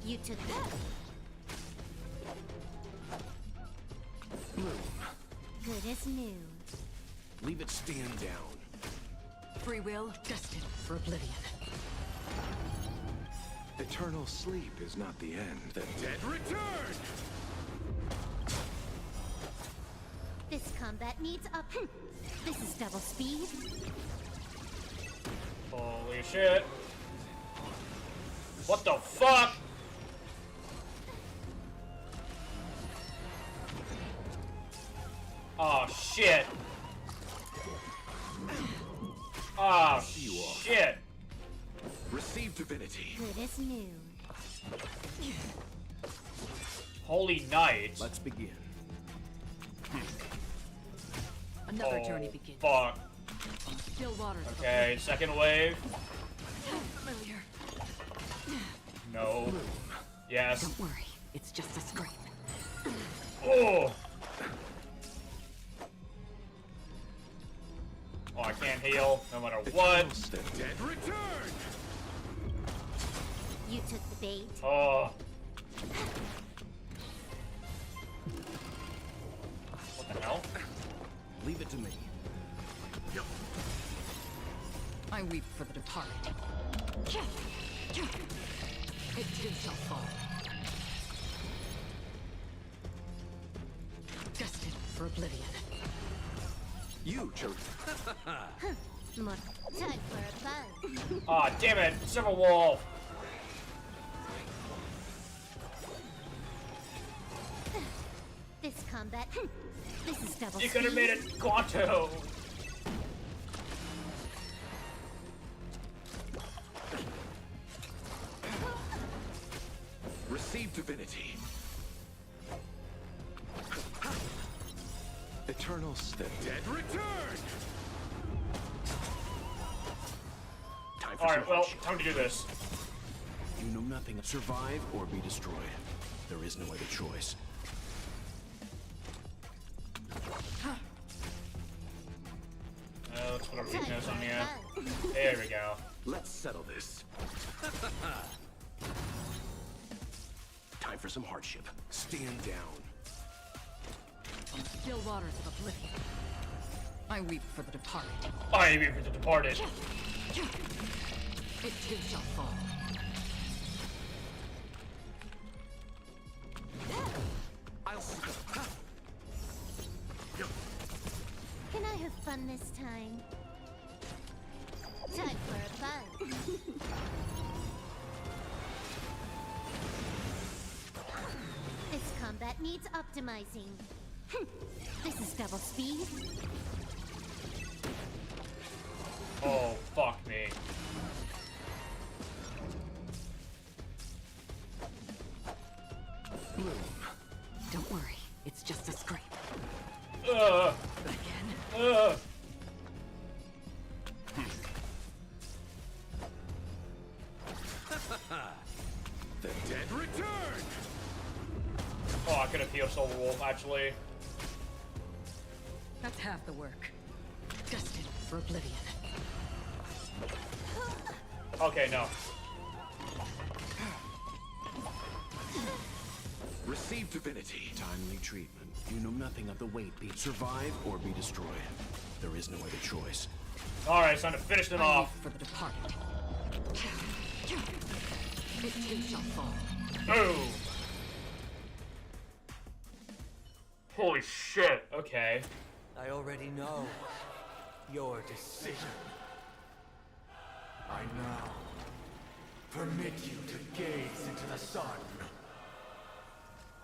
You took that. Bloom. Good as new. Leave it stand down. Free will, destined for oblivion. Eternal sleep is not the end. The dead return! This combat needs up. This is double speed. Holy shit. What the fuck? Oh shit. Oh shit. Receive divinity. Good as new. Holy night. Let's begin. Another journey begins. Fuck. Still waters. Okay, second wave. Familiar. No. Yes. Don't worry, it's just a scrape. Oh. Oh, I can't heal no matter what. The dead return! You took the bait. Oh. What the hell? Leave it to me. I weep for the departed. It too shall fall. Destined for oblivion. You chose. More time for a fun. Aw, damn it! Civil Wall! This combat. This is double You speed. could have made it Quanto! Receive divinity. Eternal step. Dead return! Time for Alright, some well, hardship. time to do this. You know nothing of survive or be destroyed. There is no other choice. Let's put a weakness on you. There we go. Let's settle this. Time for some hardship. Stand down. On still waters of oblivion, I weep for the departed. I weep for the departed. It too shall fall. I'll see. combat needs optimizing. This is double speed. Oh, fuck me. Bloom. Don't worry, it's just a scrape. Again? The dead return! Oh, I could have healed Soul Wolf, actually. That's half the work. Destined for oblivion. Okay, no. Receive divinity. Timely treatment. You know nothing of the weight. Be survive or be destroyed. There is no other choice. Alright, it's time to finish them off. For the departed. It too shall fall. Boom! Holy shit, okay. I already know your decision. I now permit you to gaze into the sun.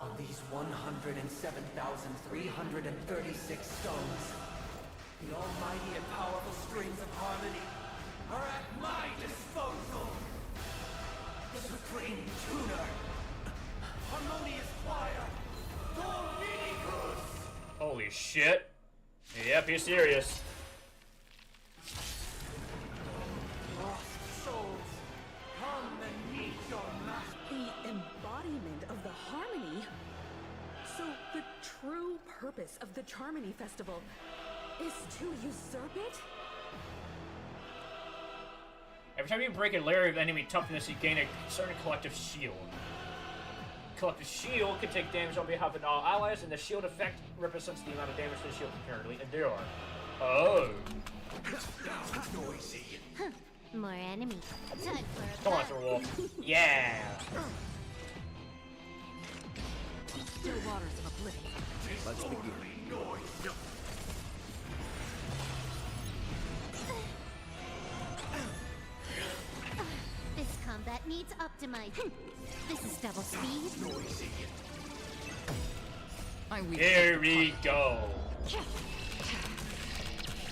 On these 107,336 stones, The almighty and powerful strings of harmony are at my disposal. The supreme tuner, harmonious choir, Dominicus. Holy shit. Yep, you're serious. Lost souls, come and meet your master. The embodiment of the harmony? So the true purpose of the Charmony Festival is to usurp it? Every time you break a layer of enemy toughness, you gain a certain collective shield. Collective shield can take damage on behalf of all allies, and the shield effect represents the amount of damage the shield can currently endure. Oh. Noisy. More enemies. Time for a Come on, Wolf. Yeah. Still waters of oblivion. Let's begin. This combat needs optimizing. This is double speed. Here we go.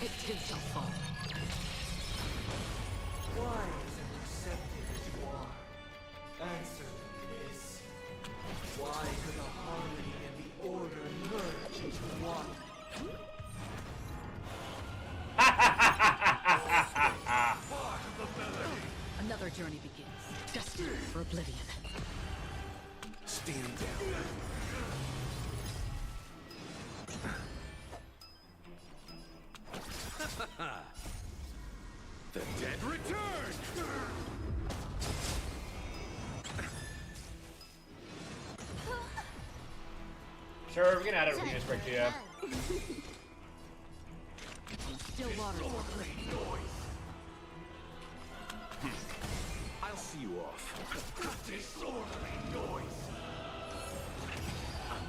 It too shall fall. Wise and receptive as you are, answer me this. Why could the harmony and the order merge into one? Part of the melody. Another journey begins. Destined for oblivion. Stand down. The dead return! Sure, we can add a Venus break to you. Still waters of oblivion. I'll see you off. Disorderly noise.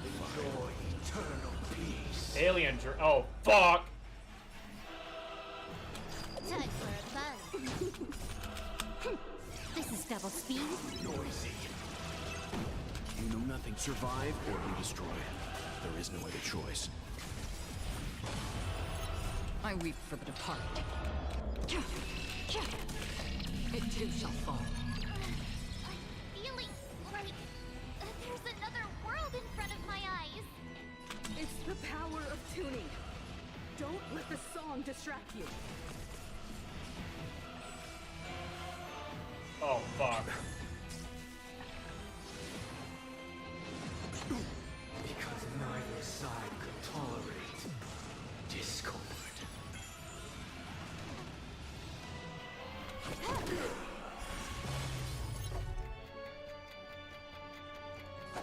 Enjoy eternal peace. Alien oh, fuck! Time for a buzz. This is double speed. Noisy. You know nothing. Survive or be destroyed. There is no other choice. I weep for the departed. It too shall fall. I'm feeling like there's another world in front of my eyes. It's the power of tuning. Don't let the song distract you. Oh, fuck. Because neither side could tolerate discord.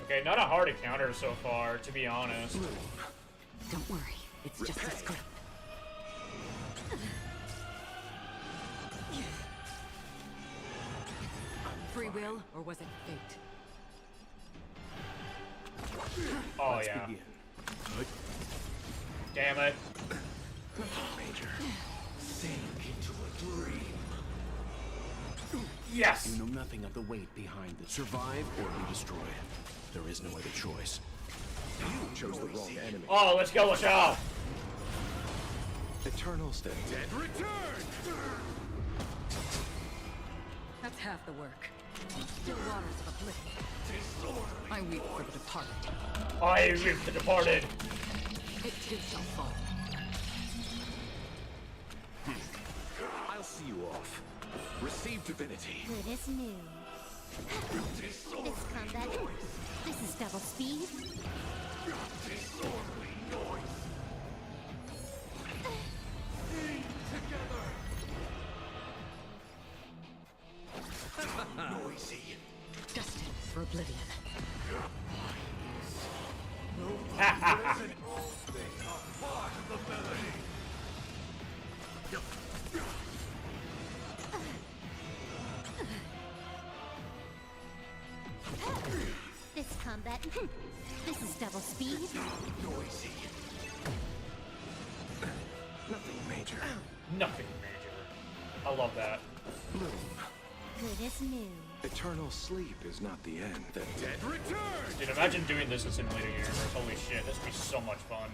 Okay, not a hard encounter so far, to be honest. Don't worry, it's just a script. Free will, or was it fate? Oh, Let's yeah. begin. Good. Damn it. Major. Sink into a dream. Yes! You know nothing of the weight behind it. Survive or be destroyed. There is no other choice. You chose the wrong enemy. Oh, let's go, Lachelle! Eternals, the dead return! That's half the work. Still waters of oblivion. I weep for the departed. I weep the departed. It too shall fall. I'll see you off. Receive divinity. Good as new. This combat. This is double speed. Noisy. Destined for oblivion. This combat. This is double speed. Noisy. Nothing major. Nothing major. I love that. Bloom. Good as new. Eternal sleep is not the end. The dead return! Dude, imagine doing this in Simulator Universe. Holy shit, this would be so much fun.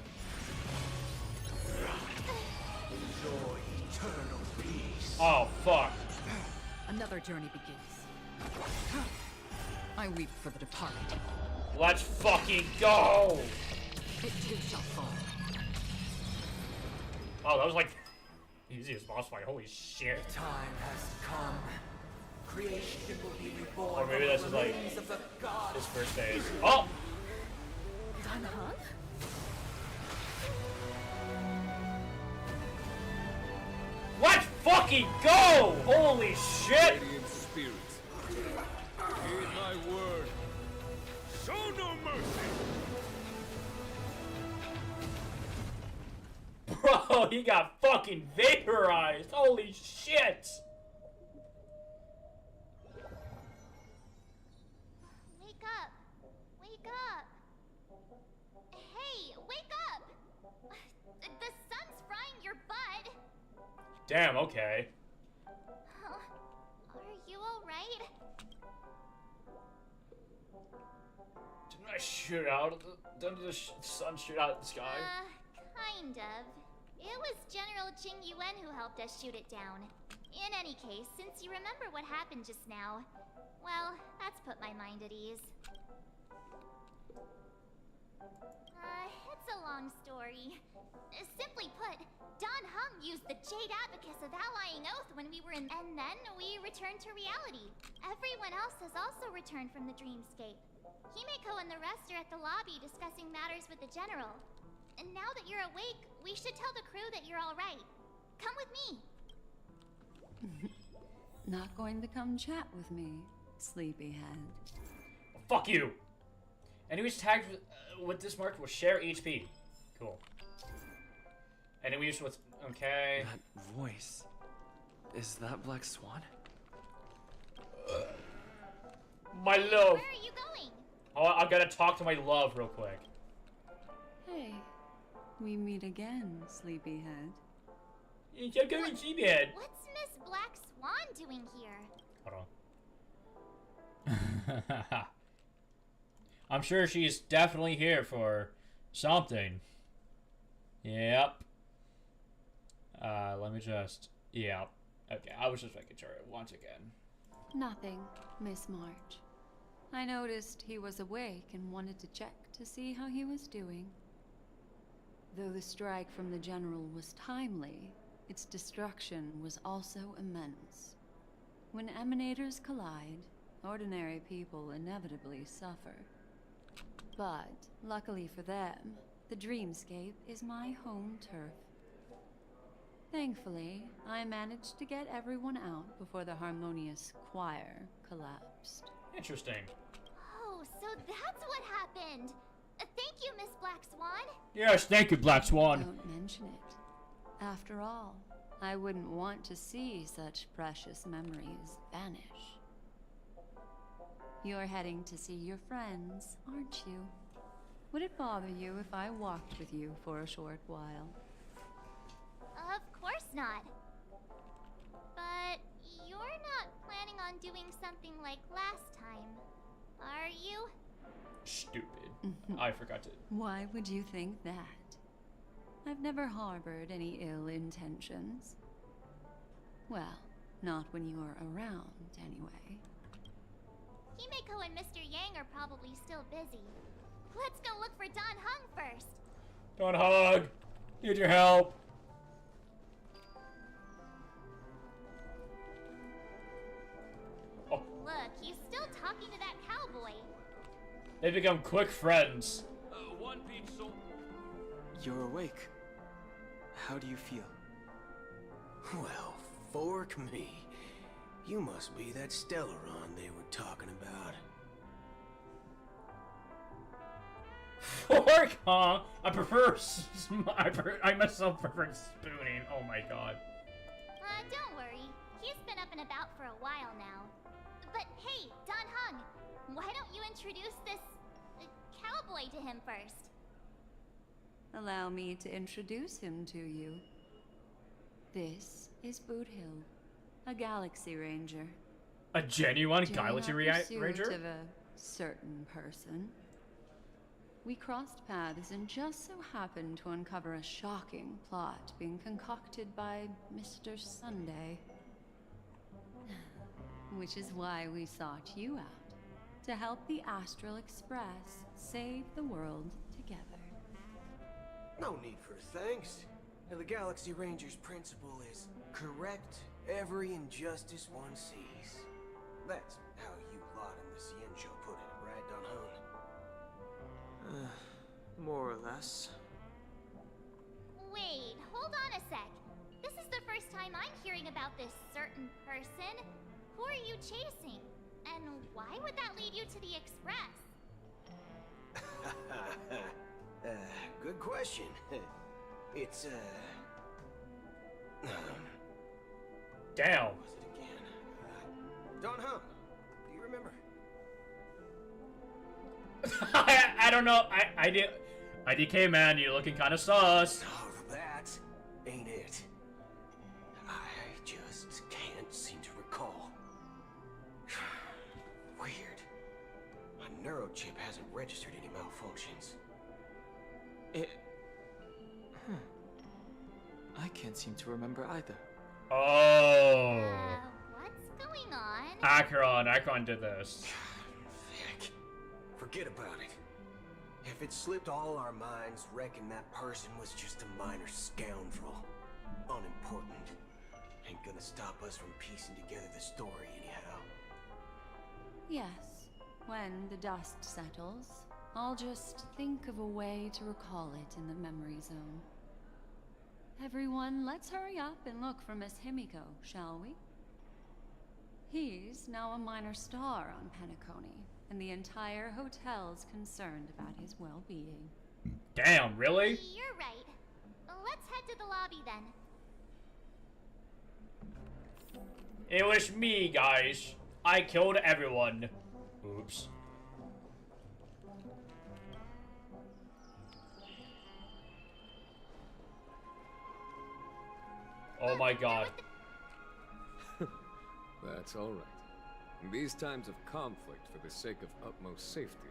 Enjoy eternal peace. Oh, fuck. Another journey begins. I weep for the departed. Let's fucking go! It too shall fall. Oh, that was like easiest boss fight. Holy shit. The time has come. Creation will be reborn. Or maybe this is like of the gods. his first phase. Oh! Dan Heng? Let's fucking go! Holy shit! Radiant spirits, heed my word. Show no mercy. Bro, he got fucking vaporized. Holy shit! Wake up! Wake up! Hey, wake up! The sun's frying your butt! Damn, okay. Are you alright? Didn't I shoot out of the... Didn't the sun shoot out of the sky? Kind of. It was General Qing Yuan who helped us shoot it down. In any case, since you remember what happened just now, well, that's put my mind at ease. It's a long story. Simply put, Dan Heng used the Jade Abacus of Allying Oath when we were in... And then we returned to reality. Everyone else has also returned from the dreamscape. Himeko and the rest are at the lobby discussing matters with the General. And now that you're awake, we should tell the crew that you're alright. Come with me. Not going to come chat with me, sleepyhead. Fuck you! Enemies tagged with this mark will share HP. Cool. Enemies with... Okay. That voice... Is that Black Swan? My love! Where are you going? Oh, I gotta talk to my love real quick. Hey, we meet again, sleepyhead. You're going Sleepyhead. What's Miss Black Swan doing here? Hold on. I'm sure she's definitely here for something. Yep. Let me just... Yep. Okay, I was just making sure once again. Nothing, Miss March. I noticed he was awake and wanted to check to see how he was doing. Though the strike from the General was timely, its destruction was also immense. When emanators collide, ordinary people inevitably suffer. But, luckily for them, the dreamscape is my home turf. Thankfully, I managed to get everyone out before the harmonious choir collapsed. Interesting. Oh, so that's what happened. Thank you, Miss Black Swan. Yes, thank you, Black Swan. Don't mention it. After all, I wouldn't want to see such precious memories vanish. You're heading to see your friends, aren't you? Would it bother you if I walked with you for a short while? Of course not. But you're not planning on doing something like last time, are you? Stupid. I forgot to. Why would you think that? I've never harbored any ill intentions. Well, not when you are around, anyway. Himeko and Mr. Yang are probably still busy. Let's go look for Don Hung first. Don Hung! Need your help! Oh. Look, he's still talking to that cowboy. They become quick friends. One pizza. You're awake. How do you feel? Well, fork me. You must be that Stellaron they were talking about. Fork, huh? I prefer. I myself prefer spooning. Oh my god. Don't worry. He's been up and about for a while now. But hey, Don Hung, why don't you introduce this cowboy to him first? Allow me to introduce him to you. This is Boot Hill, a Galaxy Ranger. A genuine Galaxy Ranger? Of a certain person. We crossed paths and just so happened to uncover a shocking plot being concocted by Mr. Sunday. Which is why we sought you out, to help the Astral Express save the world together. No need for thanks. The Galaxy Ranger's principle is correct every injustice one sees. That's how you lot in the Ciencio put it, right, Don Hung? More or less. Wait, hold on a sec. This is the first time I'm hearing about this certain person. Who are you chasing? And why would that lead you to the Express? Good question. It's, Damn. What was it again? Don Hung, do you remember? I don't know. IDK man, you're looking kind of sus. Oh, that ain't it. I just can't seem to recall. Weird. My neurochip hasn't registered any malfunctions. I can't seem to remember either. Oh. What's going on? Acheron did this. Heck. Forget about it. If it slipped all our minds, reckon that person was just a minor scoundrel. Unimportant. Ain't gonna stop us from piecing together the story anyhow. Yes, when the dust settles, I'll just think of a way to recall it in the memory zone. Everyone, let's hurry up and look for Miss Himeko, shall we? He's now a minor star on Penacony, and the entire hotel's concerned about his well-being. Damn, really? You're right. Let's head to the lobby then. It was me, guys. I killed everyone. Oops. Oh my god. That's all right. In these times of conflict for the sake of utmost safety,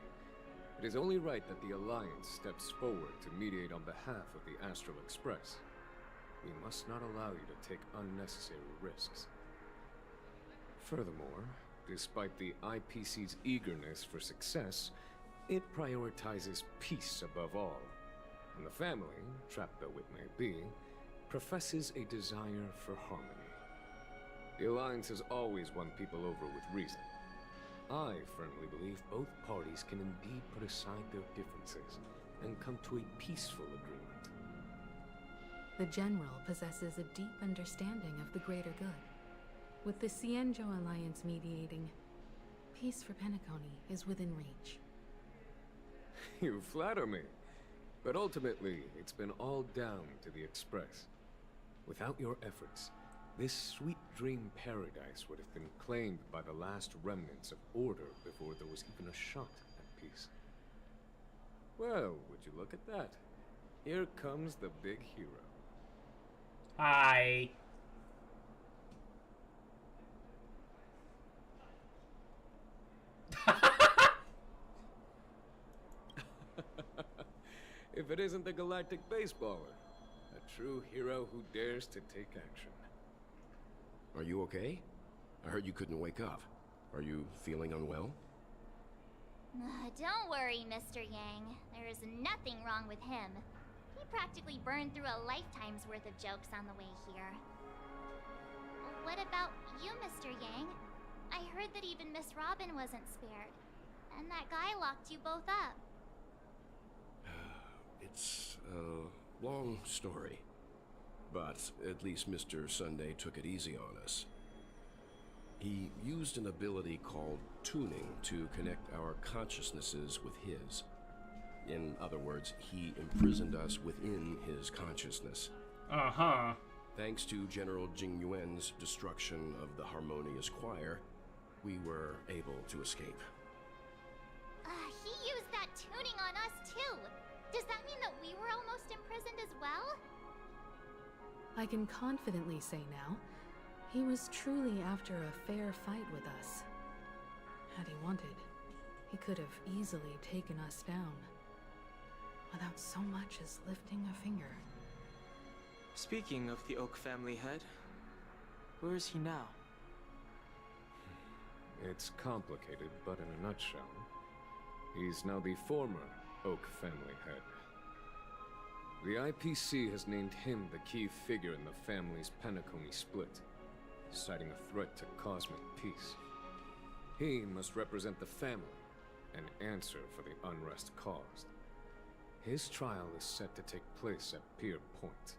it is only right that the Alliance steps forward to mediate on behalf of the Astral Express. We must not allow you to take unnecessary risks. Furthermore, despite the IPC's eagerness for success, it prioritizes peace above all. And the family, trapped though it may be, professes a desire for harmony. The Alliance has always won people over with reason. I firmly believe both parties can indeed put aside their differences and come to a peaceful agreement. The General possesses a deep understanding of the greater good. With the Ciencio Alliance mediating, peace for Penacony is within reach. You flatter me. But ultimately, it's been all down to the Express. Without your efforts, this sweet dream paradise would have been claimed by the last remnants of order before there was even a shot at peace. Well, would you look at that? Here comes the big hero. Hi. if it isn't the galactic baseballer. A true hero who dares to take action. Are you okay? I heard you couldn't wake up. Are you feeling unwell? Don't worry, Mr. Yang. There is nothing wrong with him. He practically burned through a lifetime's worth of jokes on the way here. What about you, Mr. Yang? I heard that even Miss Robin wasn't spared. And that guy locked you both up. It's a long story. But at least Mr. Sunday took it easy on us. He used an ability called tuning to connect our consciousnesses with his. In other words, he imprisoned us within his consciousness. Uh-huh. Thanks to General Jing Yuan's destruction of the Harmonious Choir, we were able to escape. He used that tuning on us too. Does that mean that we were almost imprisoned as well? I can confidently say now, he was truly after a fair fight with us. Had he wanted, he could have easily taken us down, without so much as lifting a finger. Speaking of the Oak family head, where is he now? It's complicated, but in a nutshell, he's now the former Oak family head. The IPC has named him the key figure in the family's Penacony split, citing a threat to cosmic peace. He must represent the family and answer for the unrest caused. His trial is set to take place at Pier Point.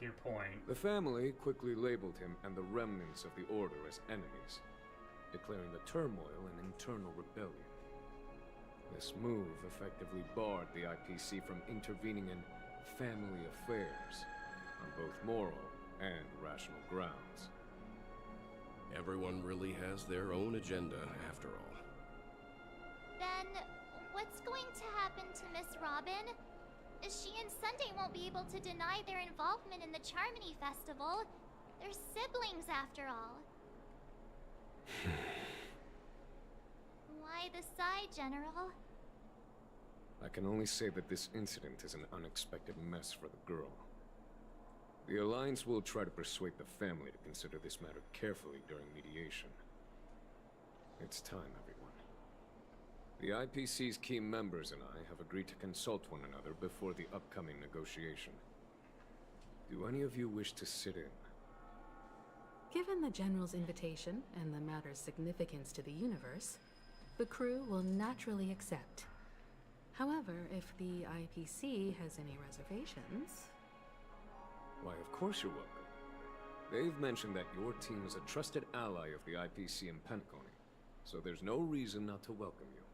Pier Point. The family quickly labeled him and the remnants of the Order as enemies, declaring the turmoil an internal rebellion. This move effectively barred the IPC from intervening in family affairs on both moral and rational grounds. Everyone really has their own agenda, after all. Then, what's going to happen to Miss Robin? She and Sunday won't be able to deny their involvement in the Charmony Festival. They're siblings, after all. Why the sigh, General? I can only say that this incident is an unexpected mess for the girl. The Alliance will try to persuade the family to consider this matter carefully during mediation. It's time, everyone. The IPC's key members and I have agreed to consult one another before the upcoming negotiation. Do any of you wish to sit in? Given the General's invitation and the matter's significance to the universe, the crew will naturally accept. However, if the IPC has any reservations... Why, of course you're welcome. They've mentioned that your team is a trusted ally of the IPC in Penacony, so there's no reason not to welcome you.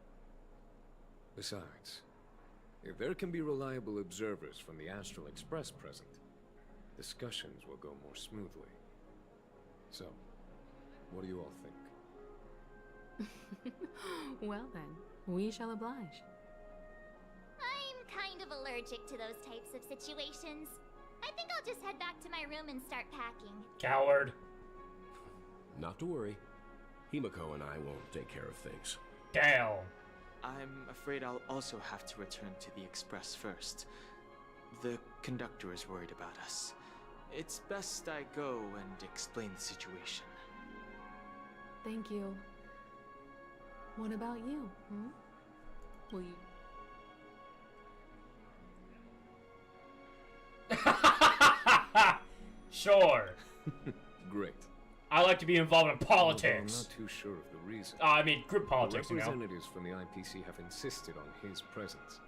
Besides, if there can be reliable observers from the Astral Express present, discussions will go more smoothly. So, what do you all think? Well then, we shall oblige. I'm kind of allergic to those types of situations. I think I'll just head back to my room and start packing. Coward. Not to worry. Himiko and I won't take care of things. Damn. I'm afraid I'll also have to return to the Express first. The conductor is worried about us. It's best I go and explain the situation. Thank you. What about you, hmm? Will you... Sure. Great. I like to be involved in politics. Although I'm not too sure of the reason. I mean, group politics, the you know. representatives from the IPC have insisted on his presence.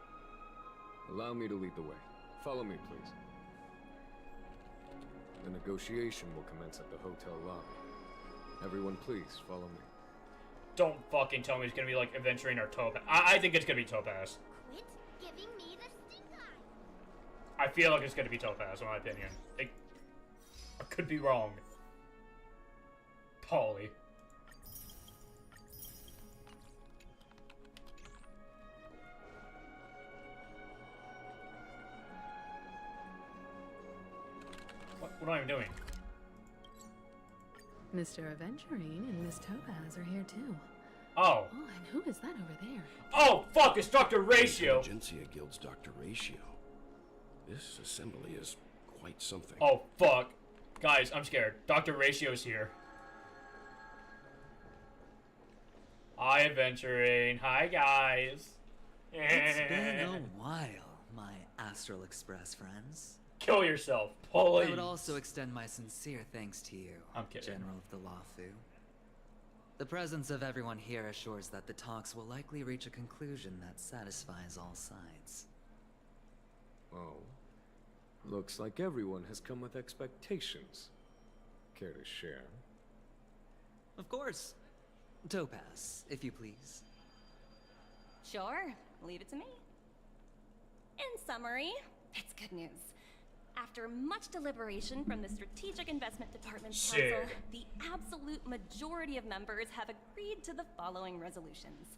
Allow me to lead the way. Follow me, please. The negotiation will commence at the hotel lobby. Everyone, please, follow me. Don't fucking tell me it's gonna be like Adventuring or Topaz. I think it's gonna be Topaz. Quit giving me the stink eye. I feel like it's gonna be Topaz, in my opinion. I could be wrong. Polly. What am I doing? Mr. Aventurine and Miss Topaz are here too. Oh. Oh, and who is that over there? Oh, fuck, it's Dr. Ratio. Intelligentsia Guild's Dr. Ratio. This assembly is quite something. Oh, fuck. Guys, I'm scared. Dr. Ratio's here. Hi, Adventuring. Hi, guys. It's been a while, my Astral Express friends. Kill yourself, please. I would also extend my sincere thanks to you, I'm kidding. General of the Lafu. The presence of everyone here assures that the talks will likely reach a conclusion that satisfies all sides. Oh. Looks like everyone has come with expectations. Care to share? Of course. Topaz, if you please. Sure, leave it to me. In summary, it's good news. After much deliberation from the Strategic Investment Department's council, the absolute majority of members have agreed to the following resolutions.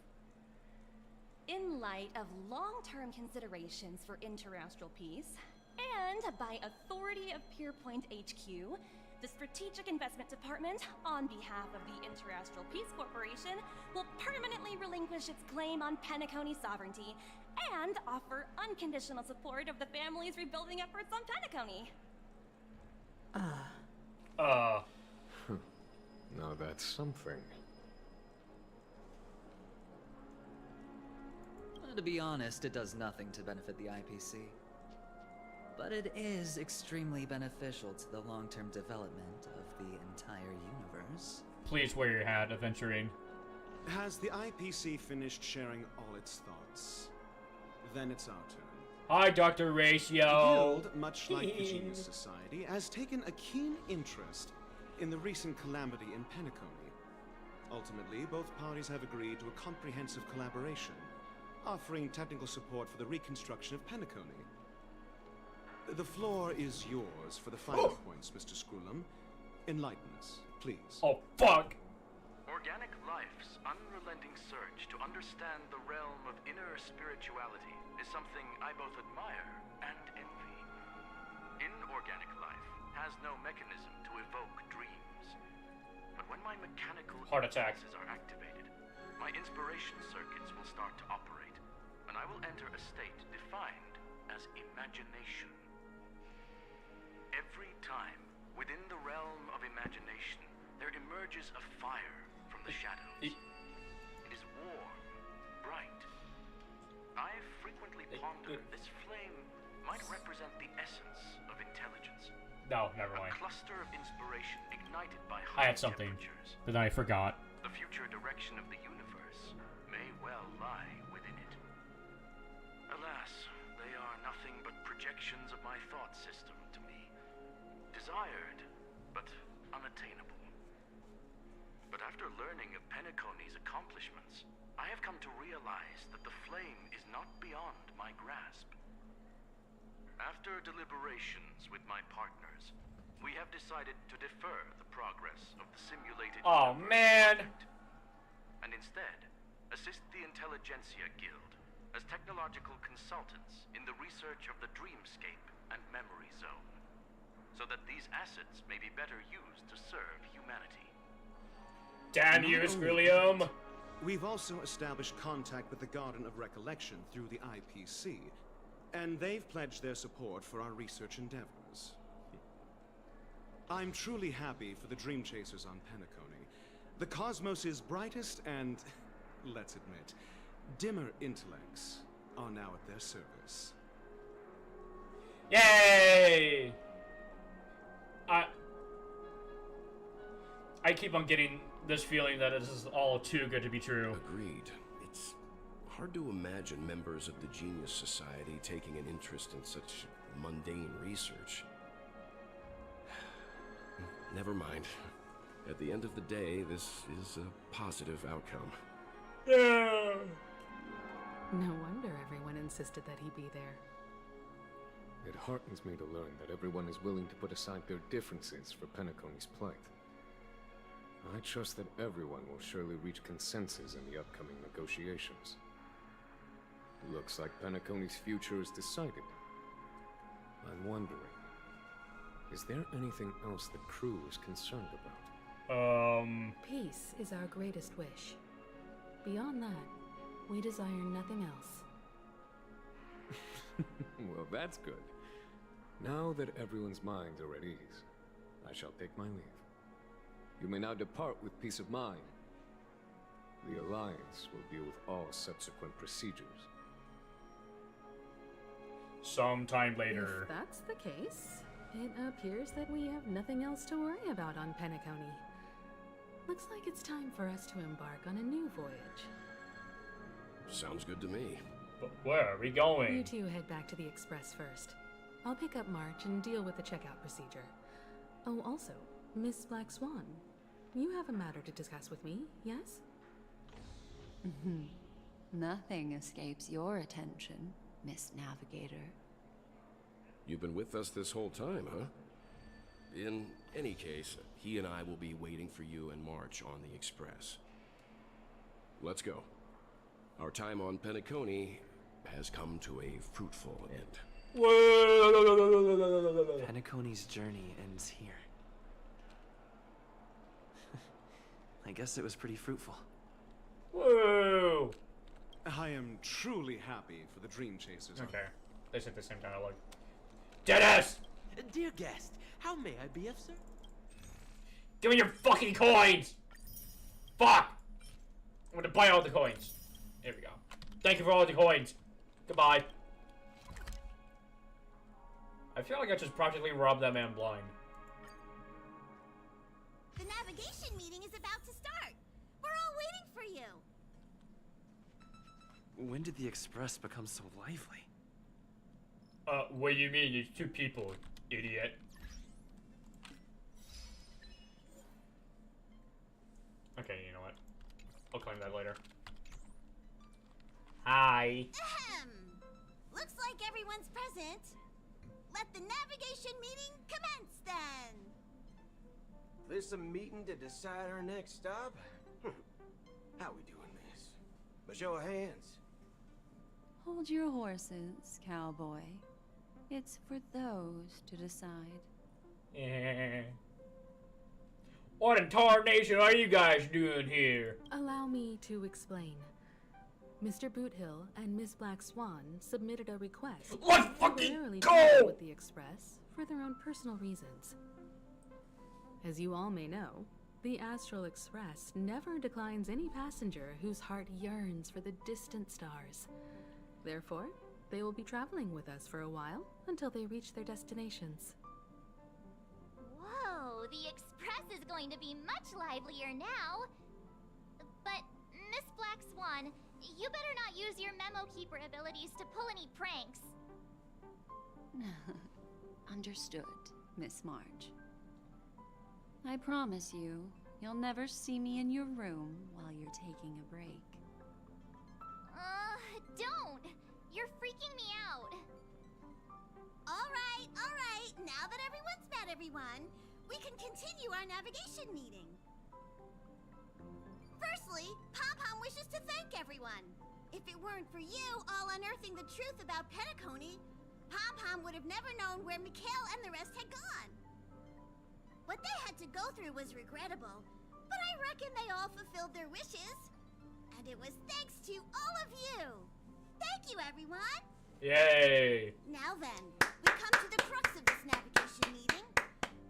In light of long-term considerations for interastral peace, and by authority of Pierpoint HQ, the Strategic Investment Department, on behalf of the Interastral Peace Corporation, will permanently relinquish its claim on Penacony sovereignty and offer unconditional support of the family's rebuilding efforts on Penacony. Now that's something. To be honest, it does nothing to benefit the IPC. But it is extremely beneficial to the long-term development of the entire universe. Please wear your hat, Adventuring. Has the IPC finished sharing all its thoughts? Then it's our turn. Hi, Dr. Ratio. The Guild, much like the Genius Society, has taken a keen interest in the recent calamity in Penacony. Ultimately, both parties have agreed to a comprehensive collaboration, offering technical support for the reconstruction of Penacony. The floor is yours for the final points, Mr. Screwlum. Enlighten us, please. Oh, fuck! Organic life's unrelenting search to understand the realm of inner spirituality is something I both admire and envy. Inorganic life has no mechanism to evoke dreams. But when my mechanical impulses are activated, my inspiration circuits will start to operate, and I will enter a state defined as imagination. Every time, within the realm of imagination, there emerges a fire from the shadows. It is warm, bright. I've frequently pondered this flame might represent the essence of intelligence. No, never mind. A cluster of inspiration ignited by I high had something, temperatures. but then I forgot. The future direction of the universe may well lie within it. Alas, they are nothing but projections of my thought system to me. Desired, but unattainable. But after learning of Penacony's accomplishments, I have come to realize that the flame is not beyond my grasp. After deliberations with my partners, we have decided to defer the progress of the simulated project, and instead assist the Intelligentsia Guild as technological consultants in the research of the Dreamscape and Memory Zone, so that these assets may be better used to serve humanity. Damn you, William! We've also established contact with the Garden of Recollection through the IPC, and they've pledged their support for our research endeavors. I'm truly happy for the Dream Chasers on Penacony. The cosmos' brightest and, let's admit, dimmer intellects are now at their service. Yay! I keep on getting this feeling that this is all too good to be true. Agreed. It's hard to imagine members of the Genius Society taking an interest in such mundane research. Never mind. At the end of the day, this is a positive outcome. Yeah. No wonder everyone insisted that he be there. It heartens me to learn that everyone is willing to put aside their differences for Penacony's plight. I trust that everyone will surely reach consensus in the upcoming negotiations. Looks like Penacony's future is decided. I'm wondering, is there anything else the crew is concerned about? Peace is our greatest wish. Beyond that, we desire nothing else. Well, that's good. Now that everyone's minds are at ease, I shall take my leave. You may now depart with peace of mind. The Alliance will deal with all subsequent procedures. Sometime later. If that's the case, it appears that we have nothing else to worry about on Penacony. Looks like it's time for us to embark on a new voyage. Sounds good to me. But where are we going? You two head back to the Express first. I'll pick up March and deal with the checkout procedure. Oh, also, Miss Black Swan, you have a matter to discuss with me, yes? Nothing escapes your attention, Miss Navigator. You've been with us this whole time, huh? In any case, he and I will be waiting for you and March on the Express. Let's go. Our time on Penacony has come to a fruitful end. Penacony's journey ends here. I guess it was pretty fruitful. Whoa! I am truly happy for the Dream Chasers. Okay, they said the same dialogue. Deadass! Dear guest, how may I be of service? Give me your fucking coins! Fuck! I'm gonna buy all the coins. There we go. Thank you for all the coins. Goodbye. I feel like I just practically robbed that man blind. The navigation meeting is about to start. We're all waiting for you. When did the Express become so lively? What do you mean? It's two people, idiot. Okay, you know what? I'll claim that later. Hi. Ahem. Looks like everyone's present. Let the navigation meeting commence then. This a meeting to decide our next stop? How we doing this? By show of hands. Hold your horses, cowboy. It's for those to decide. What in tarnation are you guys doing here? Allow me to explain. Mr. Boothill and Miss Black Swan submitted a request Let's to fucking temporarily go! travel with the Express for their own personal reasons. As you all may know, the Astral Express never declines any passenger whose heart yearns for the distant stars. Therefore, they will be traveling with us for a while until they reach their destinations. Whoa, the Express is going to be much livelier now. But, Miss Black Swan, you better not use your memo keeper abilities to pull any pranks. Understood, Miss March. I promise you, you'll never see me in your room while you're taking a break. Don't! You're freaking me out. All right. Now that everyone's met everyone, we can continue our navigation meeting. Firstly, Pom-Pom wishes to thank everyone. If it weren't for you all unearthing the truth about Penacony, Pom-Pom would have never known where Mikhail and the rest had gone. What they had to go through was regrettable, but I reckon they all fulfilled their wishes. And it was thanks to all of you. Thank you, everyone. Yay. Now then, we come to the crux of this navigation meeting.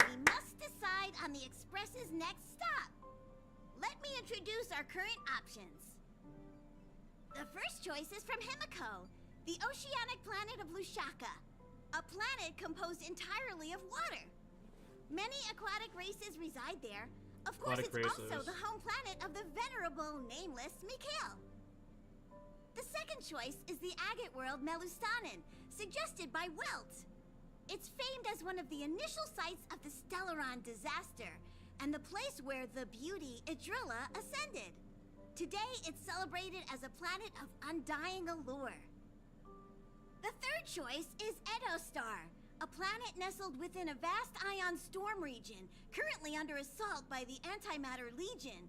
We must decide on the Express's next stop. Let me introduce our current options. The first choice is from Himiko, the oceanic planet of Lushaka, a planet composed entirely of water. Many aquatic races reside there. Of course, it's also the home planet of the venerable, nameless Mikhail. The second choice is the agate world Melustanen, suggested by Welt. It's famed as one of the initial sites of the Stellaron disaster, and the place where the beauty Idrilla ascended. Today, it's celebrated as a planet of undying allure. The third choice is Edostar, a planet nestled within a vast ion storm region, currently under assault by the Antimatter Legion.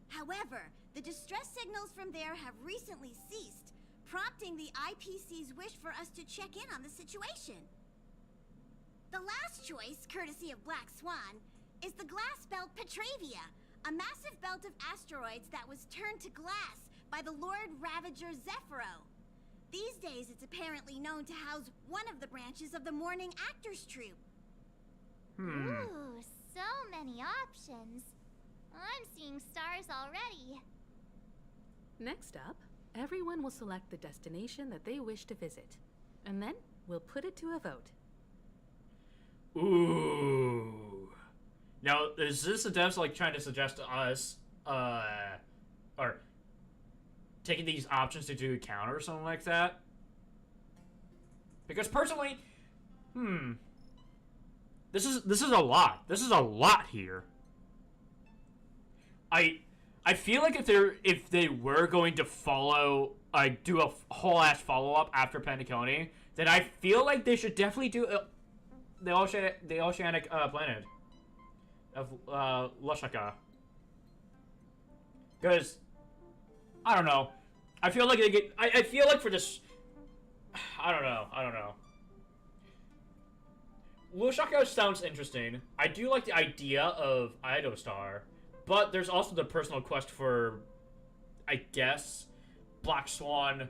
However, the distress signals from there have recently ceased, prompting the IPC's wish for us to check in on the situation. The last choice, courtesy of Black Swan, is the glass belt Petravia, A massive belt of asteroids that was turned to glass by the Lord Ravager Zephyro. These days, it's apparently known to house one of the branches of the Morning Actors Troupe. Ooh, so many options. I'm seeing stars already. Next up, everyone will select the destination that they wish to visit. And then we'll put it to a vote. Ooh. Now, is this attempts like trying to suggest to us, or taking these options into account or something like that? Because personally, this is a lot. This is a lot here. I feel like if they were going to follow, do a whole ass follow up after Penacony, then I feel like they should definitely do the oceanic planet of Lushaka. Because I don't know. I feel like they get. I feel like for this. I don't know. Lushaka sounds interesting. I do like the idea of Idostar, but there's also the personal quest for, I guess, Black Swan.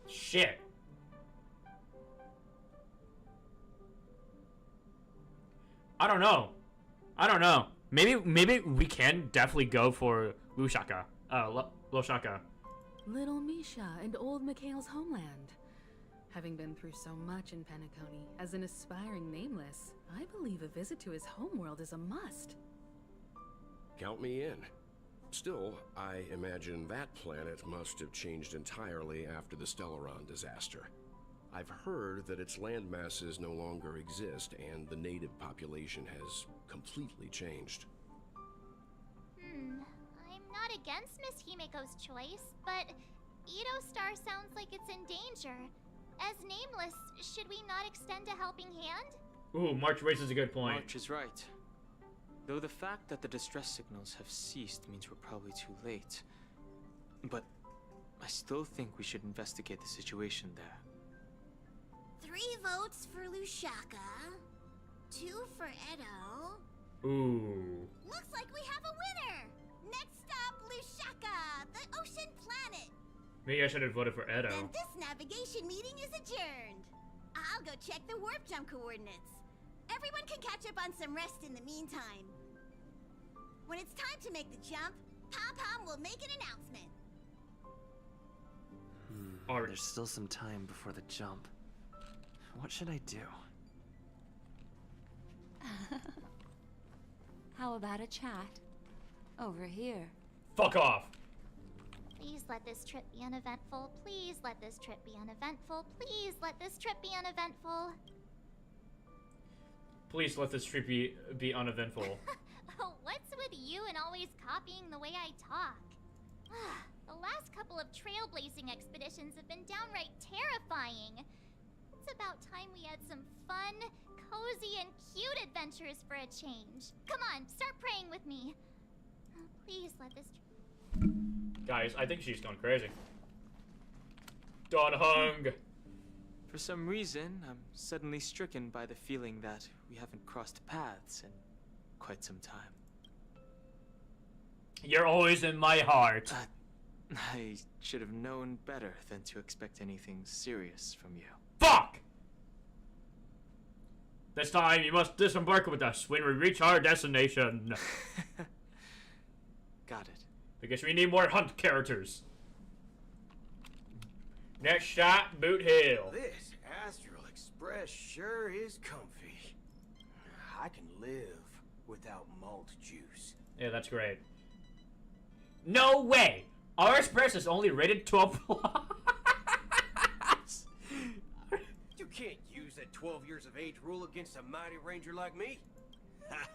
Shit. I don't know. Maybe we can definitely go for Lushaka. Lushaka. Little Misha and old Mikhail's homeland. Having been through so much in Penacony, as an aspiring nameless, I believe a visit to his homeworld is a must. Count me in. Still, I imagine that planet must have changed entirely after the Stellaron disaster. I've heard that its land masses no longer exist, and the native population has completely changed. I'm not against Miss Himiko's choice, but Idostar sounds like it's in danger. As nameless, should we not extend a helping hand? Ooh, March raises a good point. March is right. Though the fact that the distress signals have ceased means we're probably too late. But I still think we should investigate the situation there. 3 votes for Lushaka, 2 for Edo. Ooh. Looks like we have a winner! Next stop, Lushaka, the ocean planet. Maybe I should have voted for Edo. Then this navigation meeting is adjourned. I'll go check the warp jump coordinates. Everyone can catch up on some rest in the meantime. When it's time to make the jump, Pom-Pom will make an announcement. There's still some time before the jump. What should I do? How about a chat? Over here. Fuck off! Please let this trip be uneventful. Please let this trip be uneventful. Please let this trip be uneventful. Please let this trip be uneventful. What's with you and always copying the way I talk? The last couple of trailblazing expeditions have been downright terrifying. It's about time we had some fun, cozy, and cute adventures for a change. Come on, start praying with me. Please let this... Guys, I think she's gone crazy. Don Hung! For some reason, I'm suddenly stricken by the feeling that we haven't crossed paths in quite some time. You're always in my heart. I should have known better than to expect anything serious from you. Fuck! This time you must disembark with us when we reach our destination. Got it. Because we need more hunt characters. Next shot, Boot Hill. This Astral Express sure is comfy. I can live without malt juice. Yeah, that's great. No way! Our express is only rated 12 plus. You can't use that 12 years of age rule against a mighty ranger like me. Ha!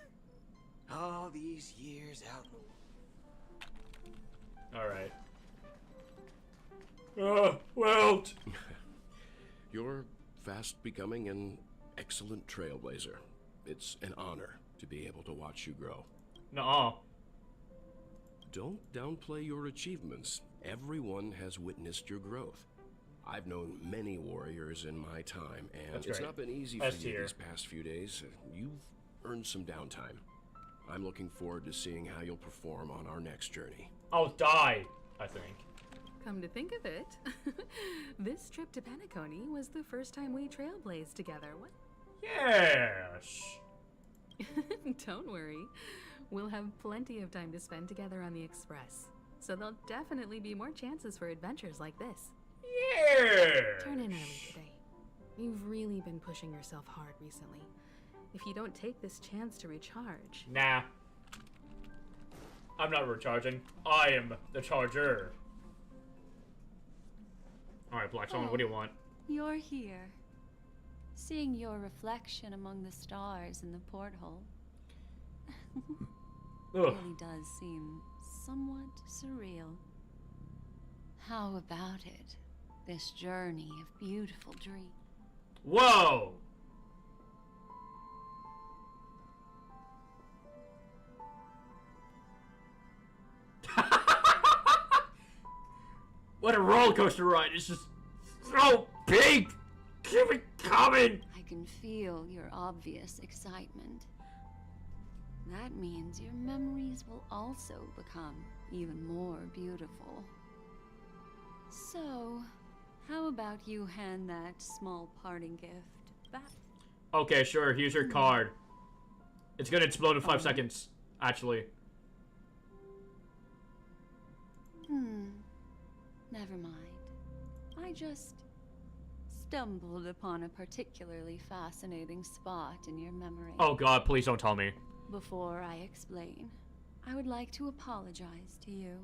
All these years out in the Alright. Welt! You're fast becoming an excellent trailblazer. It's an honor to be able to watch you grow. Nuh-uh. Don't downplay your achievements. Everyone has witnessed your growth. I've known many warriors in my time, and it's not been easy for you these past few days. You've earned some downtime. I'm looking forward to seeing how you'll perform on our next journey. I'll die, I think. Come to think of it, this trip to Penacony was the first time we trailblazed together. What? Yes. Don't worry. We'll have plenty of time to spend together on the Express. So there'll definitely be more chances for adventures like this. Yeah. Turn in early today. You've really been pushing yourself hard recently. If you don't take this chance to recharge... Nah. I'm not recharging. I am the charger. Alright, Black Swan, what do you want? You're here. Seeing your reflection among the stars in the porthole really does seem somewhat surreal. How about it? This journey of beautiful dreams. Whoa! What a roller coaster ride! It's just so big! Keep it coming! I can feel your obvious excitement. That means your memories will also become even more beautiful. So, how about you hand that small parting gift back? Okay, sure, here's your card. It's gonna explode in 5 seconds, actually. Never mind. I just stumbled upon a particularly fascinating spot in your memory. Oh god, please don't tell me. Before I explain, I would like to apologize to you.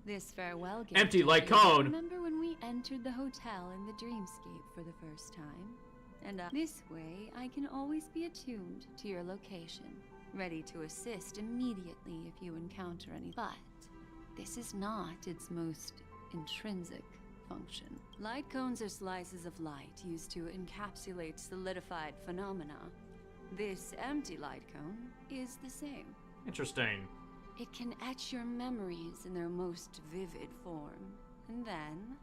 This farewell gift. Empty like cone. Remember when we entered the hotel in the dreamscape for the first time? And this way, I can always be attuned to your location, ready to assist immediately if you encounter any. But this is not its most intrinsic function. Light cones are slices of light used to encapsulate solidified phenomena. This empty light cone is the same. Interesting. It can etch your memories in their most vivid form, and then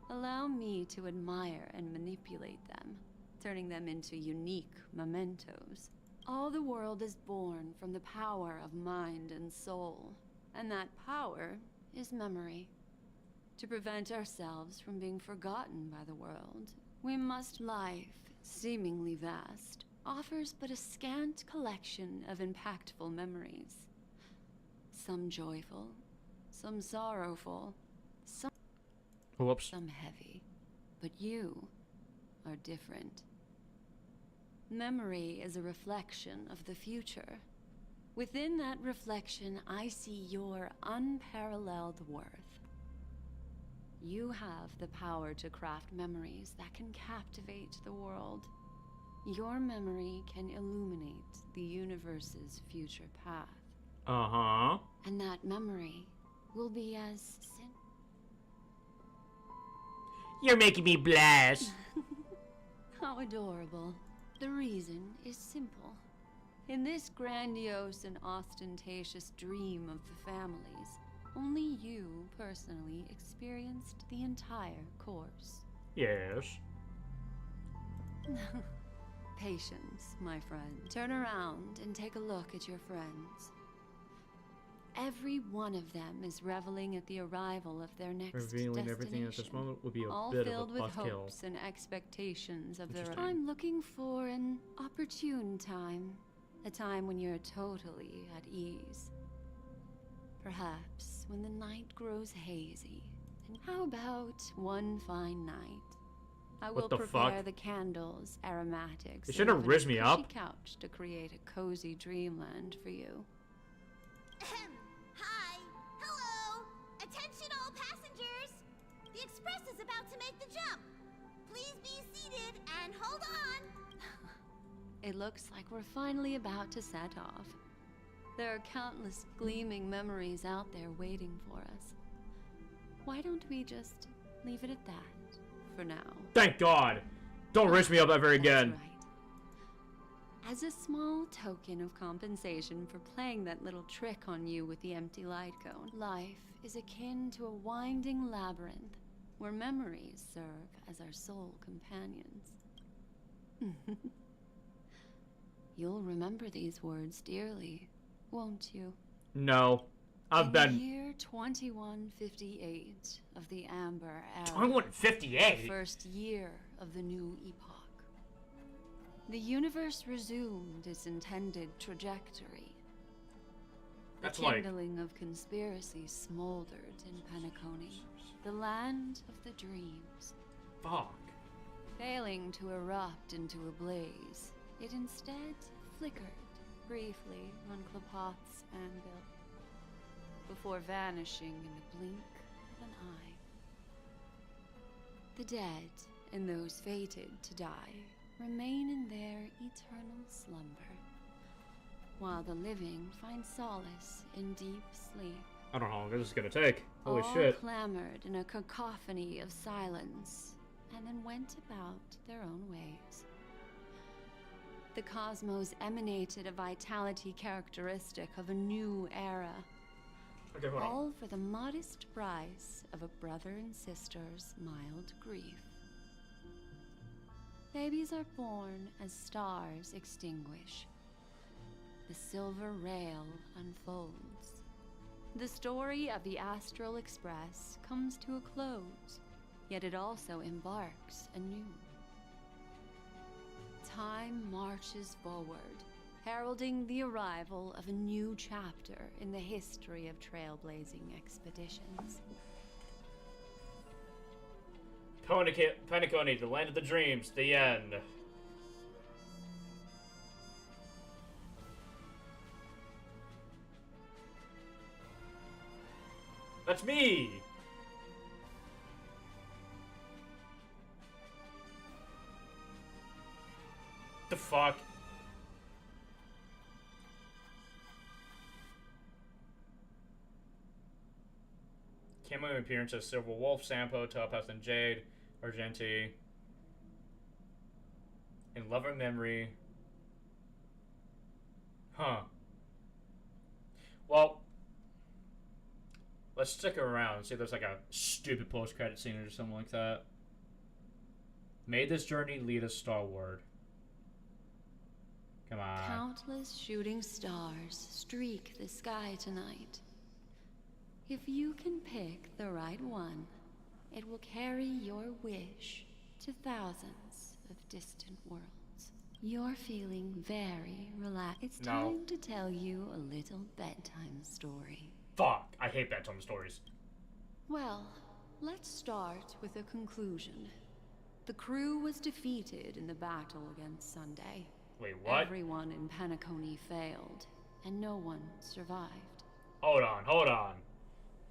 allow me to admire and manipulate them, turning them into unique mementos. All the world is born from the power of mind and soul, and that power is memory. To prevent ourselves from being forgotten by the world, we must life, seemingly vast, offers but a scant collection of impactful memories. Some joyful, some sorrowful, some heavy. But you are different. Memory is a reflection of the future. Within that reflection, I see your unparalleled worth. You have the power to craft memories that can captivate the world. Your memory can illuminate the universe's future path. Uh-huh. And that memory will be as You're making me blush. How adorable. The reason is simple. In this grandiose and ostentatious dream of the families, only you personally experienced the entire course. Yes. Patience, my friend. Turn around and take a look at your friends. Every one of them is reveling at the arrival of their next Revealing destination. everything at this moment would be a all bit filled of a with buzzkill. hopes and expectations of their. Interesting. I'm looking for an opportune time, a time when you're totally at ease. Perhaps when the night grows hazy. And how about one fine night? I will What the prepare fuck? the candles, aromatics. They should've and even rizzed a me cushy up. couch to create a cozy dreamland for you. Hi. Hello. Attention all passengers. The express is about to make the jump. Please be seated and hold on. It looks like we're finally about to set off. There are countless gleaming memories out there waiting for us. Why don't we just leave it at that for now? Thank God. Don't rinse me up ever again. That's right. As a small token of compensation for playing that little trick on you with the empty light cone, life is akin to a winding labyrinth where memories serve as our sole companions. You'll remember these words dearly, won't you? No. I've In been... the year 2158 of the Amber Era. 2158? The first year of the new epoch. The universe resumed its intended trajectory. That's the like... kindling of conspiracy smoldered in Penacony, the land of the dreams. Fuck. Failing to erupt into a blaze, it instead flickered briefly on Klapoth's anvil, before vanishing in the blink of an eye. The dead, and those fated to die, remain in their eternal slumber, while the living find solace in deep sleep. I don't know how long this is gonna take. Holy All shit. clamored in a cacophony of silence, and then went about their own ways. The cosmos emanated a vitality characteristic of a new era. Okay, hold on. All for the modest price of a brother and sister's mild grief. Babies are born as stars extinguish. The silver rail unfolds. The story of the Astral Express comes to a close, yet it also embarks anew. Time marches forward, heralding the arrival of a new chapter in the history of trailblazing expeditions. Penacony, the land of the dreams, the end. That's me! The fuck? Cameo appearances: Silver Wolf, Sampo, Topaz and Jade, Argenti, in Lover Memory. Huh. Well, let's stick around and see if there's like a stupid post-credit scene or something like that. May this journey lead us starward. Come on. Countless shooting stars streak the sky tonight. If you can pick the right one, it will carry your wish to thousands of distant worlds. You're feeling very relaxed. It's time to tell you a little bedtime story. Fuck, I hate bedtime stories. Well, let's start with a conclusion. The crew was defeated in the battle against Sunday. Wait, what? Everyone in Penacony failed, and no one survived. Hold on.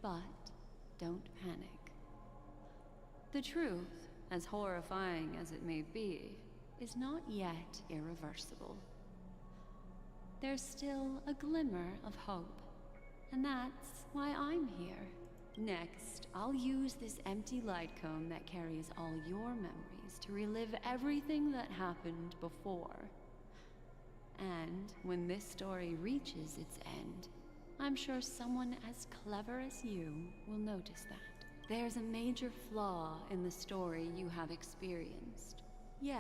But don't panic. The truth, as horrifying as it may be, is not yet irreversible. There's still a glimmer of hope, and that's why I'm here. Next, I'll use this empty light cone that carries all your memories to relive everything that happened before. And when this story reaches its end, I'm sure someone as clever as you will notice that. There's a major flaw in the story you have experienced. Yet,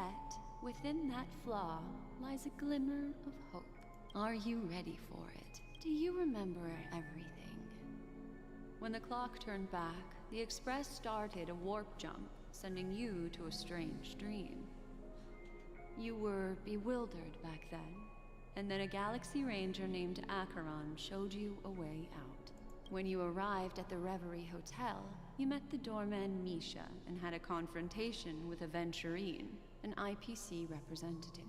within that flaw lies a glimmer of hope. Are you ready for it? Do you remember everything? When the clock turned back, the Express started a warp jump, sending you to a strange dream. You were bewildered back then, and then a Galaxy Ranger named Acheron showed you a way out. When you arrived at the Reverie Hotel, you met the doorman Misha and had a confrontation with Aventurine, an IPC representative.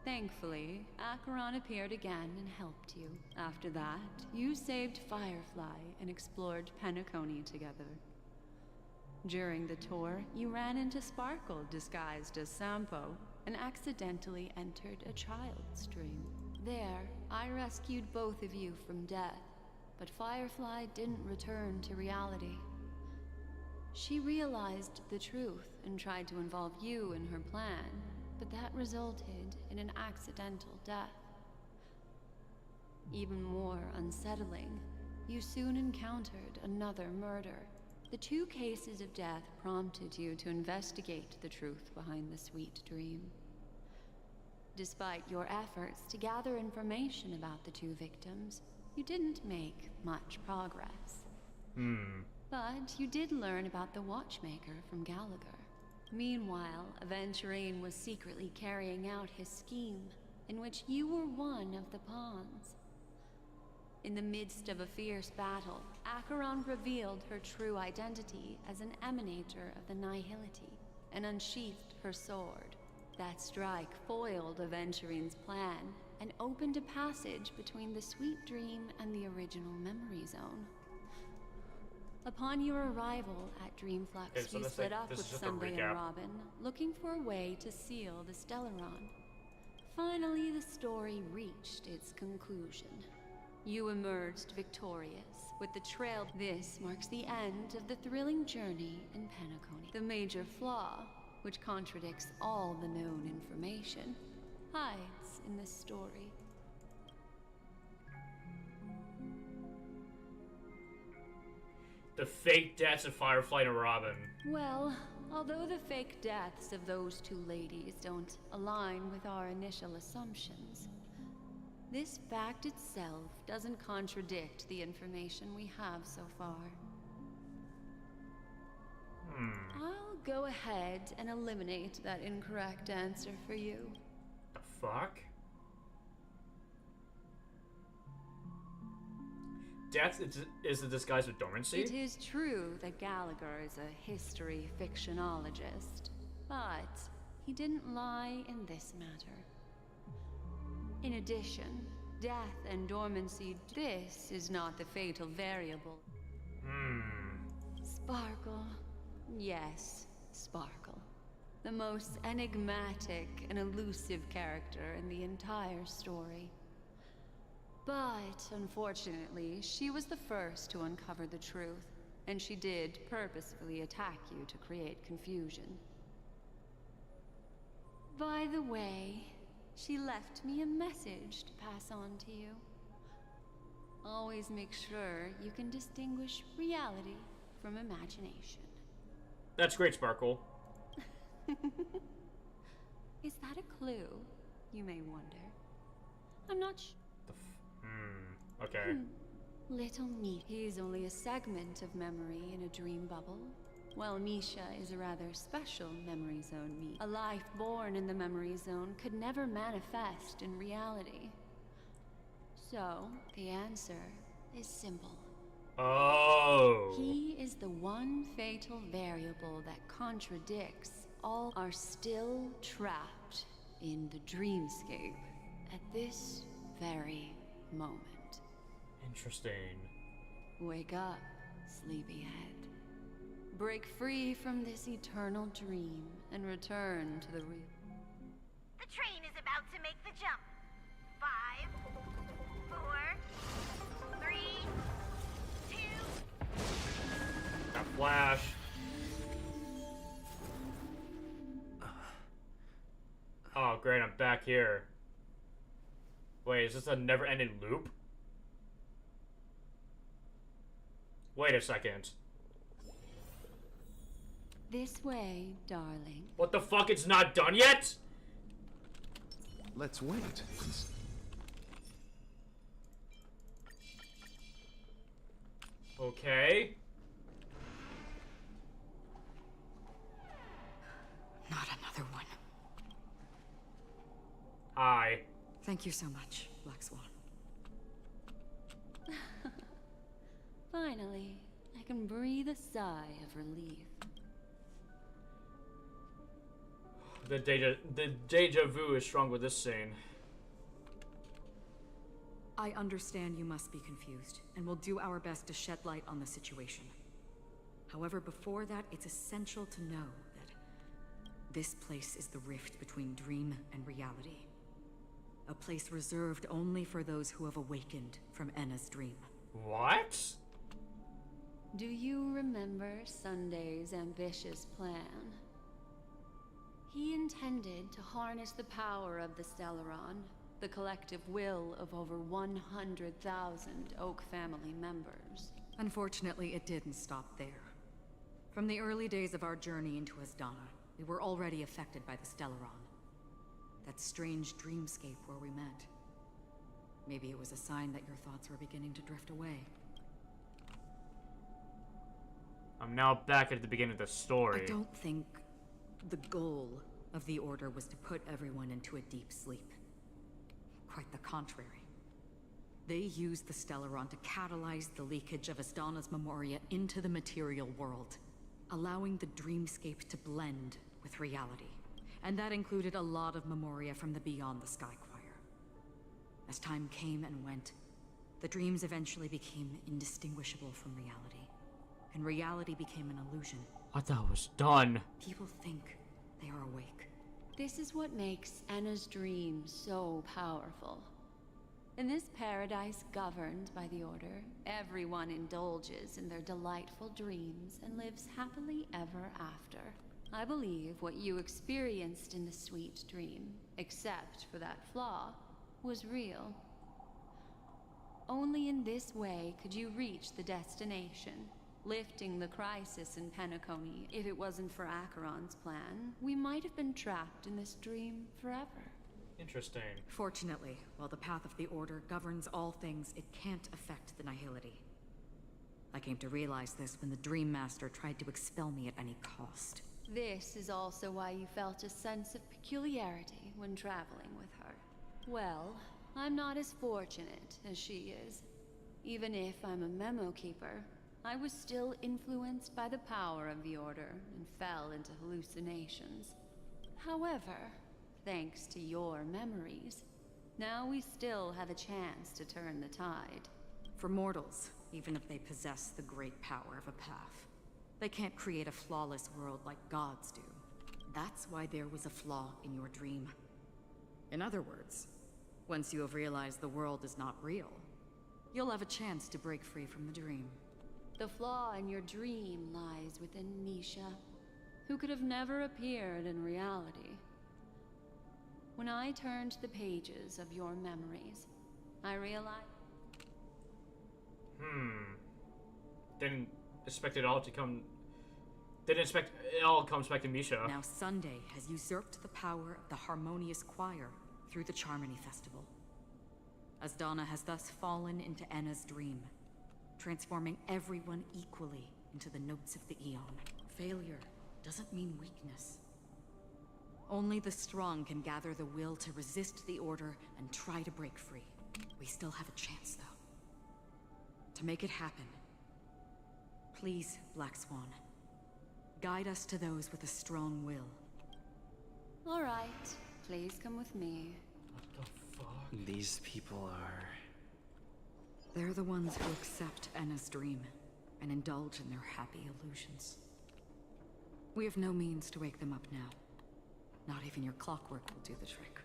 Thankfully, Acheron appeared again and helped you. After that, you saved Firefly and explored Penacony together. During the tour, you ran into Sparkle disguised as Sampo and accidentally entered a child's dream. There, I rescued both of you from death, but Firefly didn't return to reality. She realized the truth and tried to involve you in her plan, but that resulted in an accidental death. Even more unsettling, you soon encountered another murder. The two cases of death prompted you to investigate the truth behind the sweet dream. Despite your efforts to gather information about the two victims, you didn't make much progress. But you did learn about the watchmaker from Gallagher. Meanwhile, Aventurine was secretly carrying out his scheme, in which you were one of the pawns. In the midst of a fierce battle, Acheron revealed her true identity as an emanator of the Nihility and unsheathed her sword. That strike foiled Aventurine's plan and opened a passage between the Sweet Dream and the original Memory Zone. Upon your arrival at Dreamflux, you split up with Sunday and Robin, looking for a way to seal the Stellaron. Finally, the story reached its conclusion. You emerged victorious with the trail. This marks the end of the thrilling journey in Penacony. The major flaw, which contradicts all the known information, hides in this story. The fake deaths of Firefly and Robin. Well, although the fake deaths of those two ladies don't align with our initial assumptions, this fact itself doesn't contradict the information we have so far. I'll go ahead and eliminate that incorrect answer for you. The fuck? Death is the disguise of dormancy? It is true that Gallagher is a history fictionologist, but he didn't lie in this matter. In addition, death and dormancy, this is not the fatal variable. Sparkle. Yes, Sparkle. The most enigmatic and elusive character in the entire story. But, unfortunately, she was the first to uncover the truth, and she did purposefully attack you to create confusion. By the way, she left me a message to pass on to you. Always make sure you can distinguish reality from imagination. That's great, Sparkle. Is that a clue, you may wonder? I'm not sure. Okay. Little Misha. He's only a segment of memory in a dream bubble, while Misha is a rather special memory zone Misha. A life born in the memory zone could never manifest in reality. So, the answer is simple. Oh. He is the one fatal variable that contradicts all are still trapped in the dreamscape at this very moment. Interesting. Wake up, sleepyhead. Break free from this eternal dream and return to the real. The train is about to make the jump. 5, 4, 3, 2. That flash. Oh, great, I'm back here. Wait, is this a never-ending loop? Wait a second. This way, darling. What the fuck? It's not done yet? Let's wait. Okay. Not another one. Hi. Thank you so much, Black Swan. Finally, I can breathe a sigh of relief. The deja vu is strong with this scene. I understand you must be confused, and we'll do our best to shed light on the situation. However, before that, it's essential to know that this place is the rift between dream and reality. A place reserved only for those who have awakened from Enna's dream. What? Do you remember Sunday's ambitious plan? He intended to harness the power of the Stellaron, the collective will of over 100,000 Oak family members. Unfortunately, it didn't stop there. From the early days of our journey into Asdana, we were already affected by the Stellaron. that strange dreamscape where we met. Maybe it was a sign that your thoughts were beginning to drift away. I'm now back at the beginning of the story. I don't think the goal of the Order was to put everyone into a deep sleep. Quite the contrary. They used the Stellaron to catalyze the leakage of Astana's memoria into the material world, allowing the dreamscape to blend with reality. And that included a lot of memoria from the Beyond the Sky Choir. As time came and went, the dreams eventually became indistinguishable from reality. And reality became an illusion. I thought it was done. People think they are awake. This is what makes Anna's dream so powerful. In this paradise governed by the Order, everyone indulges in their delightful dreams and lives happily ever after. I believe what you experienced in the sweet dream, except for that flaw, was real. Only in this way could you reach the destination, lifting the crisis in Penacony. If it wasn't for Acheron's plan, we might have been trapped in this dream forever. Interesting. Fortunately, while the path of the Order governs all things, it can't affect the Nihility. I came to realize this when the Dream Master tried to expel me at any cost. This is also why you felt a sense of peculiarity when traveling with her. Well, I'm not as fortunate as she is. Even if I'm a memo keeper, I was still influenced by the power of the Order and fell into hallucinations. However, thanks to your memories, now we still have a chance to turn the tide. For mortals, even if they possess the great power of a path, they can't create a flawless world like gods do. That's why there was a flaw in your dream. In other words, once you have realized the world is not real, you'll have a chance to break free from the dream. The flaw in your dream lies within Misha, who could have never appeared in reality. When I turned the pages of your memories, I realized... Didn't expect it all to come... Didn't expect it all comes back to Misha. Now Sunday has usurped the power of the Harmonious Choir through the Charmony Festival. Astana has thus fallen into Anna's dream, transforming everyone equally into the notes of the Eon. Failure doesn't mean weakness. Only the strong can gather the will to resist the Order and try to break free. We still have a chance, though. To make it happen, please, Black Swan, guide us to those with a strong will. All right, please come with me. What the fuck? These people are... They're the ones who accept Anna's dream and indulge in their happy illusions. We have no means to wake them up now. Not even your clockwork will do the trick.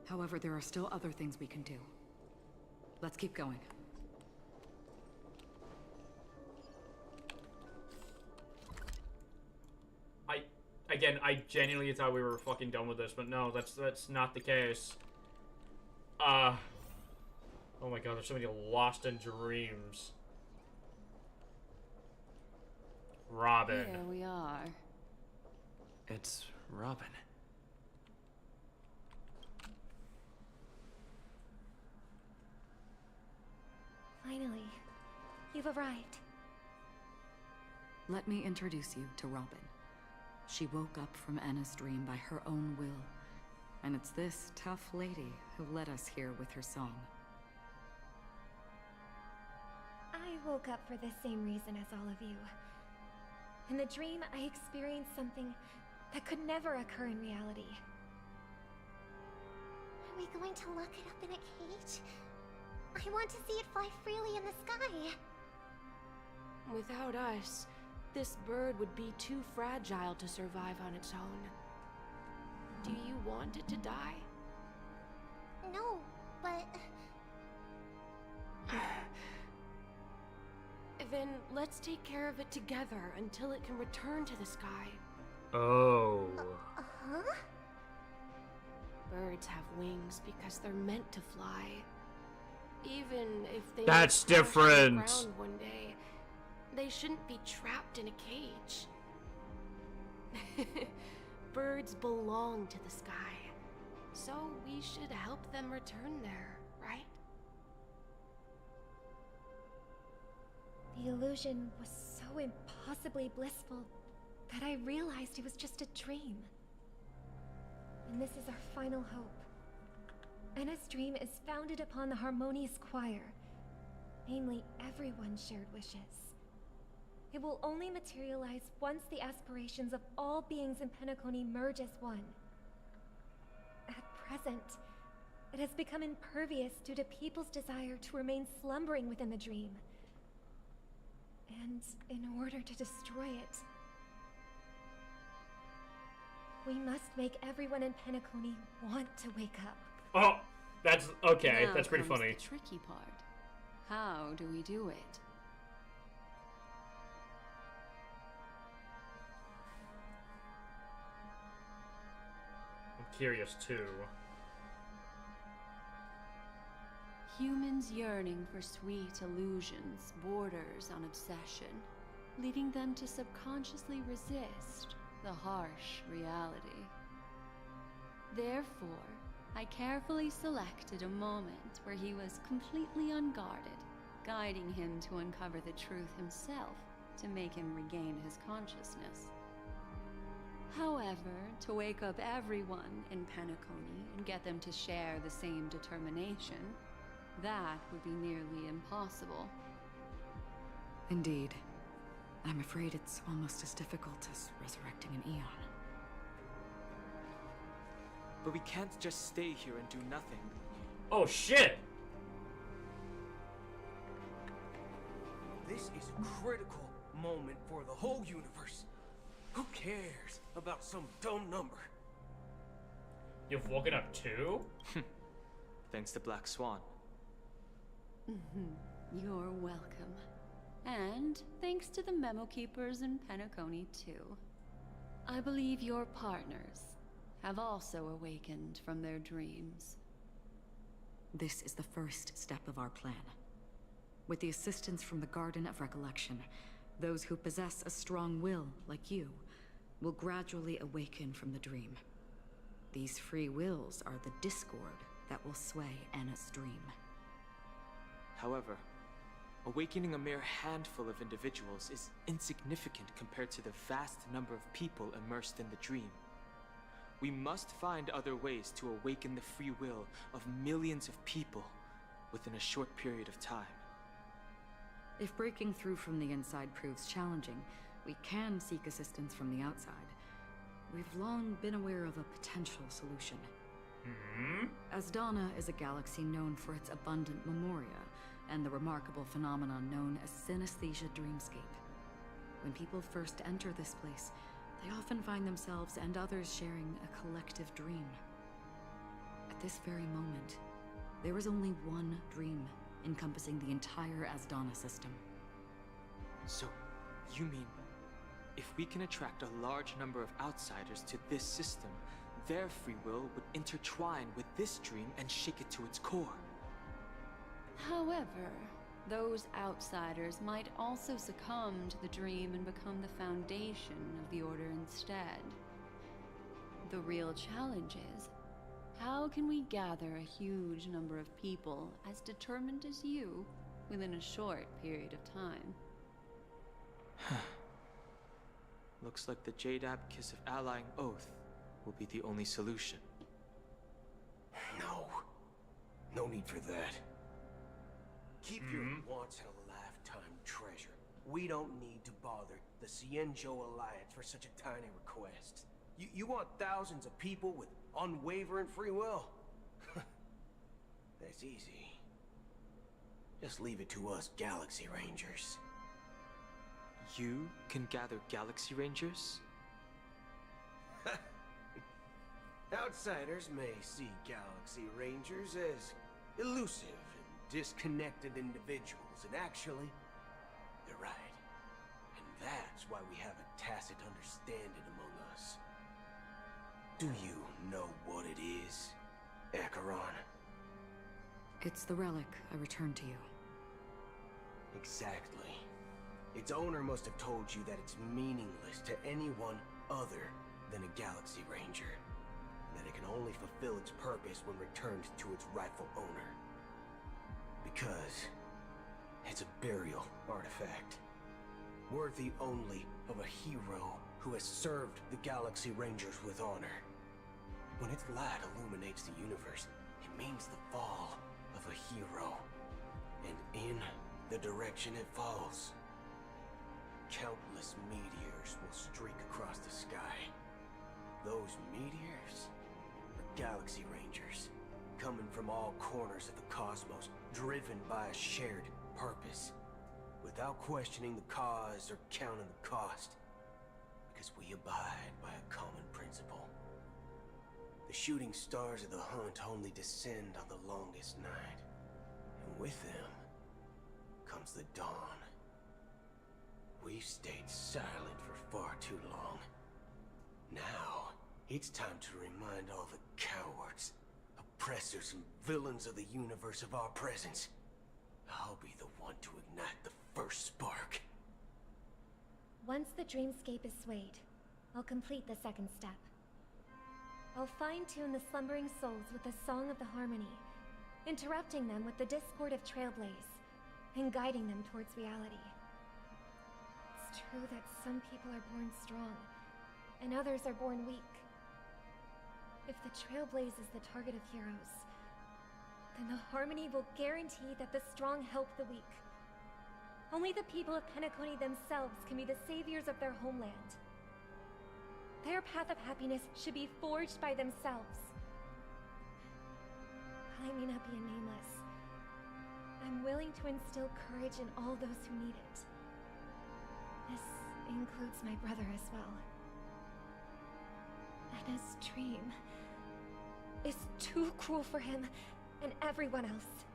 However, there are still other things we can do. Let's keep going. I genuinely thought we were fucking done with this, but no, that's not the case. Oh my god, there's so many lost in dreams. Robin. Here we are. It's Robin. Finally, you've arrived. Let me introduce you to Robin. She woke up from Anna's dream by her own will, and it's this tough lady who led us here with her song. I woke up for the same reason as all of you. In the dream, I experienced something that could never occur in reality. Are we going to lock it up in a cage? I want to see it fly freely in the sky. Without us, this bird would be too fragile to survive on its own. Do you want it to die? No, but... Then let's take care of it together until it can return to the sky. Oh. Huh? Birds have wings because they're meant to fly. Even if they That's crash to the different. ground one day, they shouldn't be trapped in a cage. Birds belong to the sky. So we should help them return there, right? The illusion was so impossibly blissful that I realized it was just a dream. And this is our final hope. Enna's dream is founded upon the harmonious choir, namely everyone's shared wishes. It will only materialize once the aspirations of all beings in Penacony merge as one. At present, it has become impervious due to people's desire to remain slumbering within the dream. And in order to destroy it, we must make everyone in Penacony want to wake up. Oh, that's okay. Now That's pretty comes funny. The tricky part. How do we do it? I'm curious too. Humans yearning for sweet illusions borders on obsession, leading them to subconsciously resist the harsh reality. Therefore, I carefully selected a moment where he was completely unguarded, guiding him to uncover the truth himself to make him regain his consciousness. However, to wake up everyone in Penacony and get them to share the same determination, that would be nearly impossible. Indeed. I'm afraid it's almost as difficult as resurrecting an Eon. But we can't just stay here and do nothing. Oh shit! This is a critical moment for the whole universe. Who cares about some dumb number? You've woken up too? Thanks to Black Swan. You're welcome. And thanks to the memo keepers in Penacony too. I believe your partners have also awakened from their dreams. This is the first step of our plan. With the assistance from the Garden of Recollection, those who possess a strong will, like you, will gradually awaken from the dream. These free wills are the discord that will sway Anna's dream. However, awakening a mere handful of individuals is insignificant compared to the vast number of people immersed in the dream. We must find other ways to awaken the free will of millions of people within a short period of time. If breaking through from the inside proves challenging, we can seek assistance from the outside. We've long been aware of a potential solution. Asdana is a galaxy known for its abundant memoria, and the remarkable phenomenon known as synesthesia dreamscape. When people first enter this place, they often find themselves and others sharing a collective dream. At this very moment, there is only one dream encompassing the entire Asdana system. So, you mean, if we can attract a large number of outsiders to this system, their free will would intertwine with this dream and shake it to its core? However, those outsiders might also succumb to the dream and become the foundation of the Order instead. The real challenge is, how can we gather a huge number of people as determined as you within a short period of time? Looks like the Jade Abacus of Allying Oath will be the only solution. No need for that. Keep your once-in-a-lifetime treasure. We don't need to bother the Cienjo Alliance for such a tiny request. You want thousands of people with unwavering free will? That's easy. Just leave it to us Galaxy Rangers. You can gather Galaxy Rangers? Outsiders may see Galaxy Rangers as elusive and disconnected individuals, and actually, they're right. And that's why we have a tacit understanding among us. Do you know what it is, Acheron? It's the relic I returned to you. Exactly. Its owner must have told you that it's meaningless to anyone other than a Galaxy Ranger. That it can only fulfill its purpose when returned to its rightful owner. Because it's a burial artifact, worthy only of a hero who has served the Galaxy Rangers with honor. When its light illuminates the universe, it means the fall of a hero. And in the direction it falls, countless meteors will streak across the sky. Those meteors are Galaxy Rangers, coming from all corners of the cosmos, driven by a shared purpose, without questioning the cause or counting the cost, because we abide by a common principle. The shooting stars of the hunt only descend on the longest night, and with them comes the dawn. We've stayed silent for far too long. Now, it's time to remind all the cowards, oppressors, and villains of the universe of our presence. I'll be the one to ignite the first spark. Once the dreamscape is swayed, I'll complete the second step. I'll fine-tune the slumbering souls with the Song of the Harmony, interrupting them with the discord of Trailblaze, and guiding them towards reality. It's true that some people are born strong, and others are born weak. If the Trailblaze is the target of heroes, then the Harmony will guarantee that the strong help the weak. Only the people of Penacony themselves can be the saviors of their homeland. Their path of happiness should be forged by themselves. While I may not be a nameless, I'm willing to instill courage in all those who need it. This includes my brother as well. Anna's dream is too cruel for him and everyone else.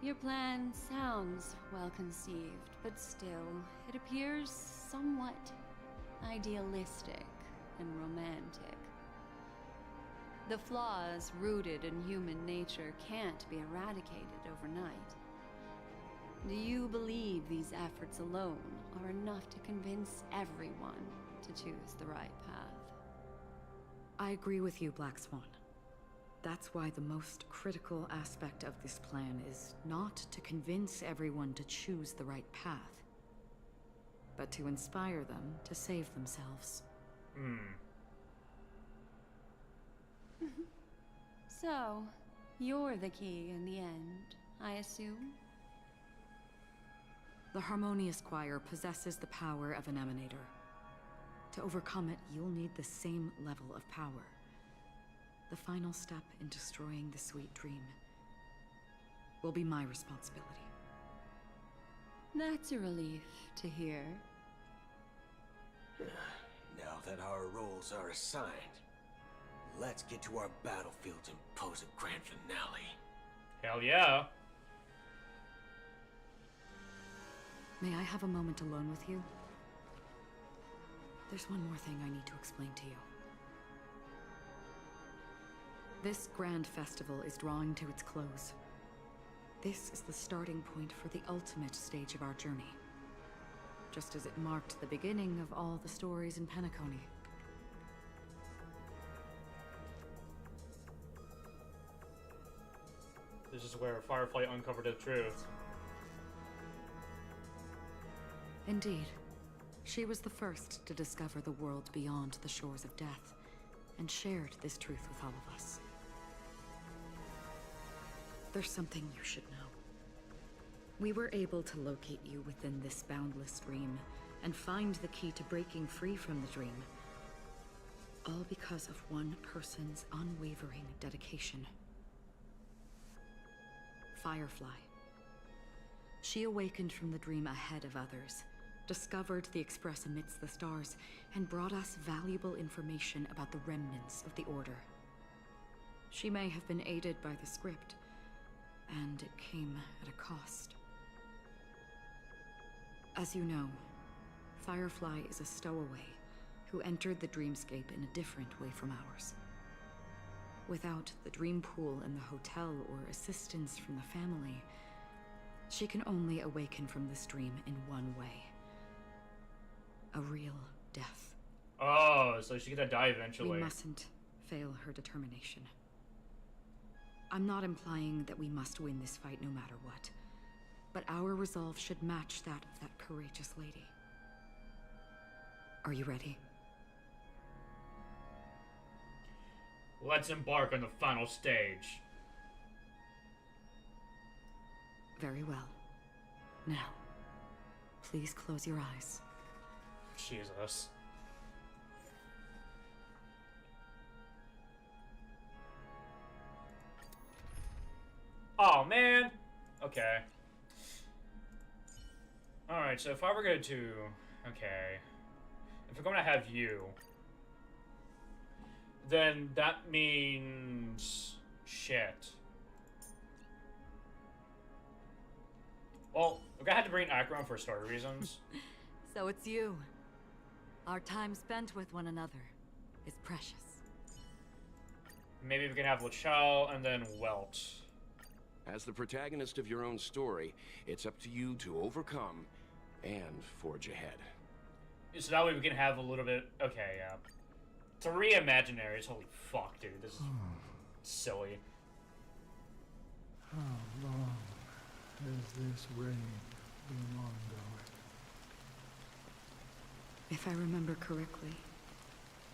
Your plan sounds well conceived, but still, it appears somewhat idealistic and romantic. The flaws rooted in human nature can't be eradicated overnight. Do you believe these efforts alone are enough to convince everyone to choose the right path? I agree with you, Black Swan. That's why the most critical aspect of this plan is not to convince everyone to choose the right path, but to inspire them to save themselves. So, you're the key in the end, I assume? The Harmonious Choir possesses the power of an emanator. To overcome it, you'll need the same level of power. The final step in destroying the sweet dream will be my responsibility. That's a relief to hear. Now that our roles are assigned, let's get to our battlefields and pose a grand finale. Hell yeah. May I have a moment alone with you? There's one more thing I need to explain to you. This grand festival is drawing to its close. This is the starting point for the ultimate stage of our journey. Just as it marked the beginning of all the stories in Penacony. This is where Firefly uncovered the truth. Indeed. She was the first to discover the world beyond the shores of death, and shared this truth with all of us. There's something you should know. We were able to locate you within this boundless dream, and find the key to breaking free from the dream. All because of one person's unwavering dedication. Firefly. She awakened from the dream ahead of others, discovered the Express amidst the stars, and brought us valuable information about the remnants of the Order. She may have been aided by the script, and it came at a cost. As you know, Firefly is a stowaway who entered the dreamscape in a different way from ours. Without the dream pool in the hotel or assistance from the family, she can only awaken from this dream in one way. A real death. Oh, so she's gonna die eventually. We mustn't fail her determination. I'm not implying that we must win this fight no matter what, but our resolve should match that of that courageous lady. Are you ready? Let's embark on the final stage. Very well. Now, please close your eyes. Jesus. Oh, man. Okay. Alright, so if I were going to... Okay. If we're going to have you... Then that means... Shit. Well, we're gonna have to bring Akron for story reasons. So it's you. Our time spent with one another is precious. Maybe we can have Lachelle and then Welt. As the protagonist of your own story, it's up to you to overcome and forge ahead. So that way we can have a little bit... Okay, yeah. 3 imaginaries. Holy fuck, dude. This is silly. How long has this reign been ongoing? If I remember correctly,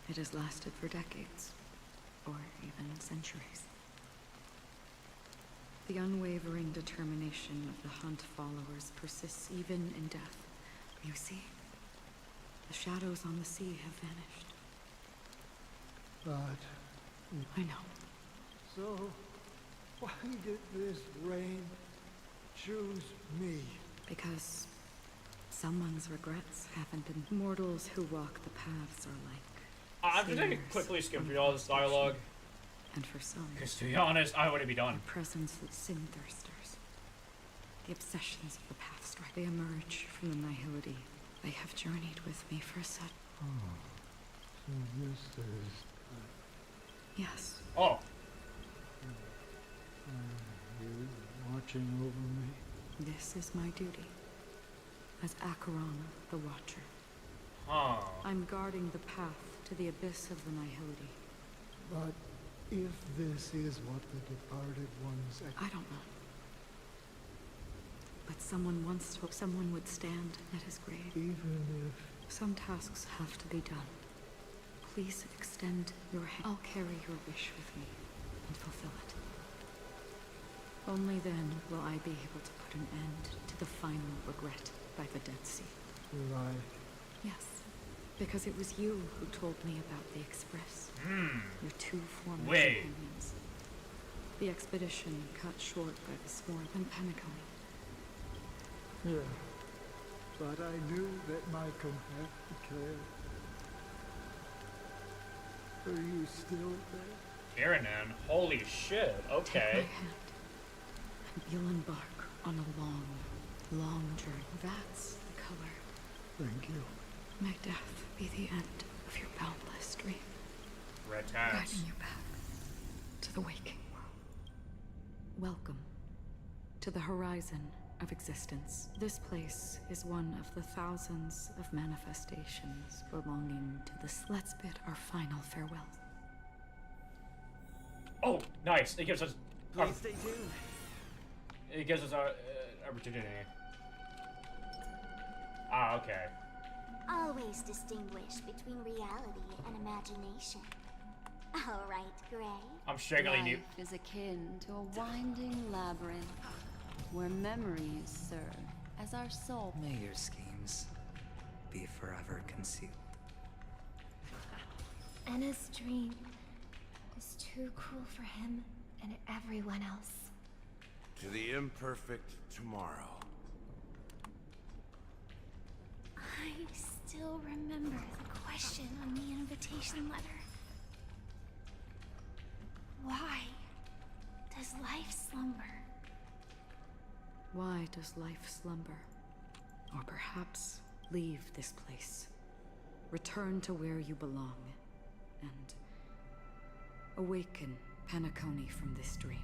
it has lasted for decades, or even centuries. The unwavering determination of the Hunt followers persists even in death. You see, the shadows on the sea have vanished. But... I know. So, why did this reign choose me? Because someone's regrets haven't been. Mortals who walk the paths are like... I'm just gonna quickly skip through all this dialogue. And for some... Because to be honest, I wouldn't be done. The presence of sin thirsters. The obsessions of the path strike. They emerge from the nihility. They have journeyed with me for a set. Oh, so this is... Yes. Oh. You watching over me? This is my duty. As Acheron, the Watcher. Huh. I'm guarding the path to the abyss of the nihility. But if this is what the departed ones... I don't know. But someone once told someone would stand at his grave. Even if... Some tasks have to be done. Please extend your hand. I'll carry your wish with me and fulfill it. Only then will I be able to put an end to the final regret by the Dead Sea. Will I? Yes. Because it was you who told me about the Express. Your 2 former companions. The expedition cut short by the swarm in Penacony. Yeah. But I knew that my companion cared. Are you still there? Kiranan, holy shit, okay. Take my hand, and you'll embark on a long, long journey. That's the color. Thank you. May death be the end of your boundless dream. Red tats. Guiding you back to the waking world. Welcome to the horizon of existence. This place is one of the thousands of manifestations belonging to the... Let's bid our final farewell. Oh, nice. It gives us... Please stay tuned. It gives us our opportunity. Ah, okay. Always distinguish between reality and imagination. All right, Gray. I'm struggling. Life is akin to a winding labyrinth where memories serve as our soul. May your schemes be forever concealed. Anna's dream is too cruel for him and everyone else. To the imperfect tomorrow. I still remember the question on the invitation letter. Why does life slumber? Why does life slumber? Or perhaps leave this place. Return to where you belong. And awaken Penacony from this dream.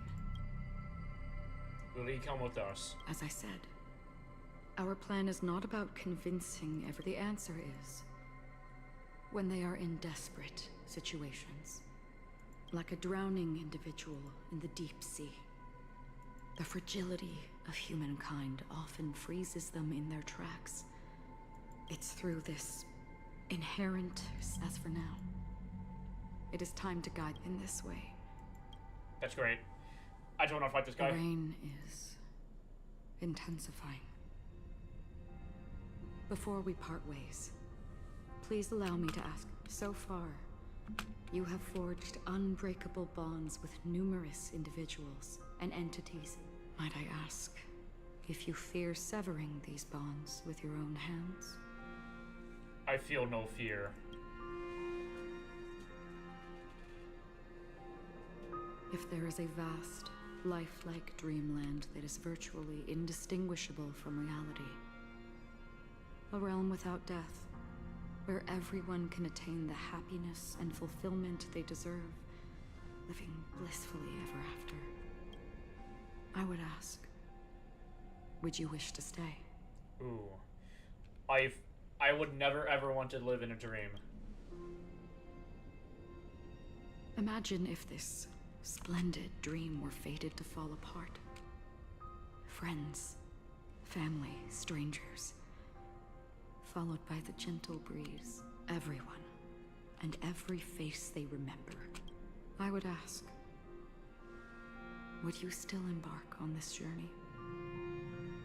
Will he come with us? As I said, our plan is not about convincing the answer is when they are in desperate situations. Like a drowning individual in the deep sea. The fragility of humankind often freezes them in their tracks. It's through this inherent, as for now. It is time to guide in this way. That's great. I just want to fight this guy. The rain is intensifying. Before we part ways, please allow me to ask, so far, you have forged unbreakable bonds with numerous individuals and entities. Might I ask if you fear severing these bonds with your own hands? I feel no fear. If there is a vast, lifelike dreamland that is virtually indistinguishable from reality, a realm without death, where everyone can attain the happiness and fulfillment they deserve, living blissfully ever after, I would ask, would you wish to stay? Ooh. I would never ever want to live in a dream. Imagine if this splendid dream were fated to fall apart. Friends, family, strangers, followed by the gentle breeze, everyone, and every face they remember. I would ask, would you still embark on this journey?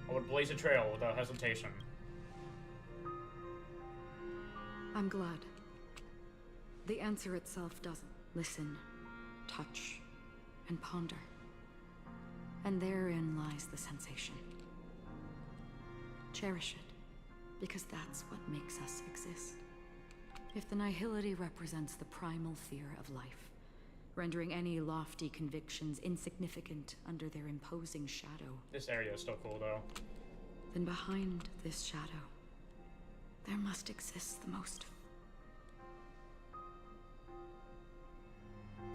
I would blaze a trail without hesitation. I'm glad. The answer itself doesn't. Listen, touch, and ponder. And therein lies the sensation. Cherish it, because that's what makes us exist. If the nihility represents the primal fear of life, rendering any lofty convictions insignificant under their imposing shadow. This area is still cool, though. Then behind this shadow, there must exist the most.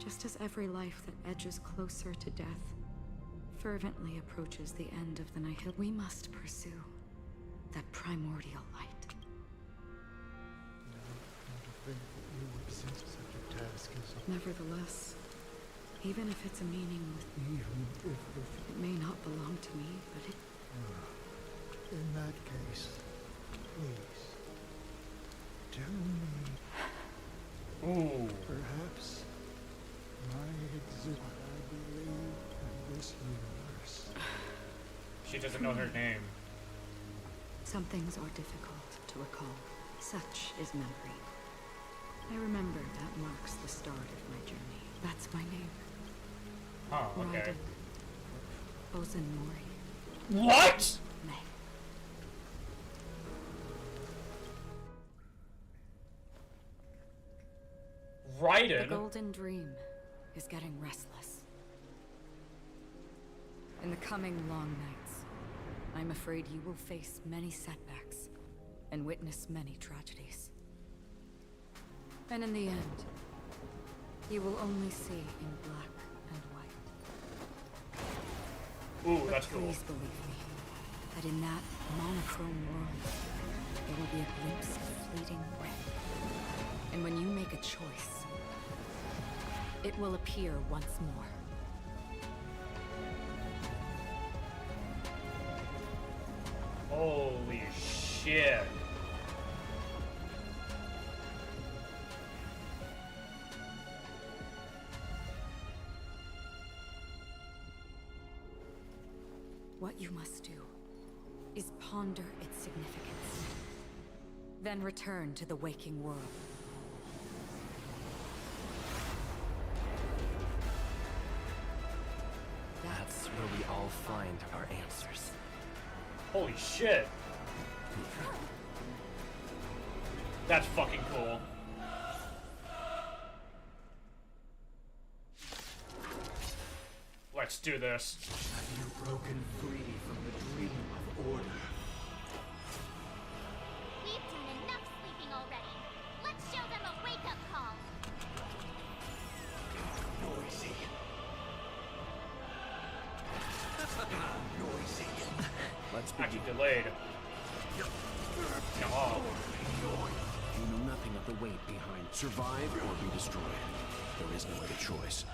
Just as every life that edges closer to death fervently approaches the end of the nihil, we must pursue that primordial light. To think that you would accept such a task as... Nevertheless, even if it's a meaning with even if it may not belong to me, but it... In that case, please, tell me... Ooh. Perhaps my exit, I believe, in this universe. She doesn't know her name. Some things are difficult to recall. Such is memory. I remember that marks the start of my journey. That's my name. Oh, okay. Ozen Mori. What? May. Raiden? The golden dream is getting restless. In the coming long nights, I'm afraid you will face many setbacks and witness many tragedies. And in the end, you will only see in black and white. Ooh, But that's cool. please believe me, that in that monochrome world, there will be a glimpse of fleeting red. And when you make a choice, it will appear once more. Holy shit. What you must do is ponder its significance. Then return to the waking world. That's where we all find our answers. Holy shit. That's fucking cool. Let's do this. Have you broken free from the dream of order? We've done enough sleeping already. Let's show them a wake-up call. Noisy. Noisy. Let's be actually delayed. No. You know nothing of the weight behind. Survive or be destroyed. There is no other choice.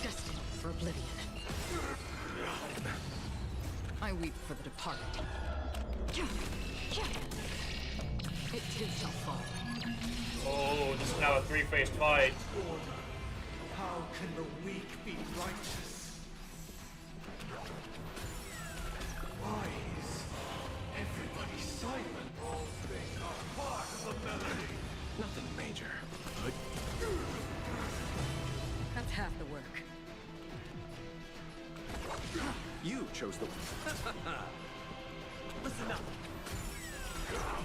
Destined for oblivion. I weep for the departed. It too shall fall. Oh, this is now a three-phase fight. How can the weak be righteous? Why is everybody silent? All things are part of the melody. Nothing major. But That's half the work. You chose the... Listen up.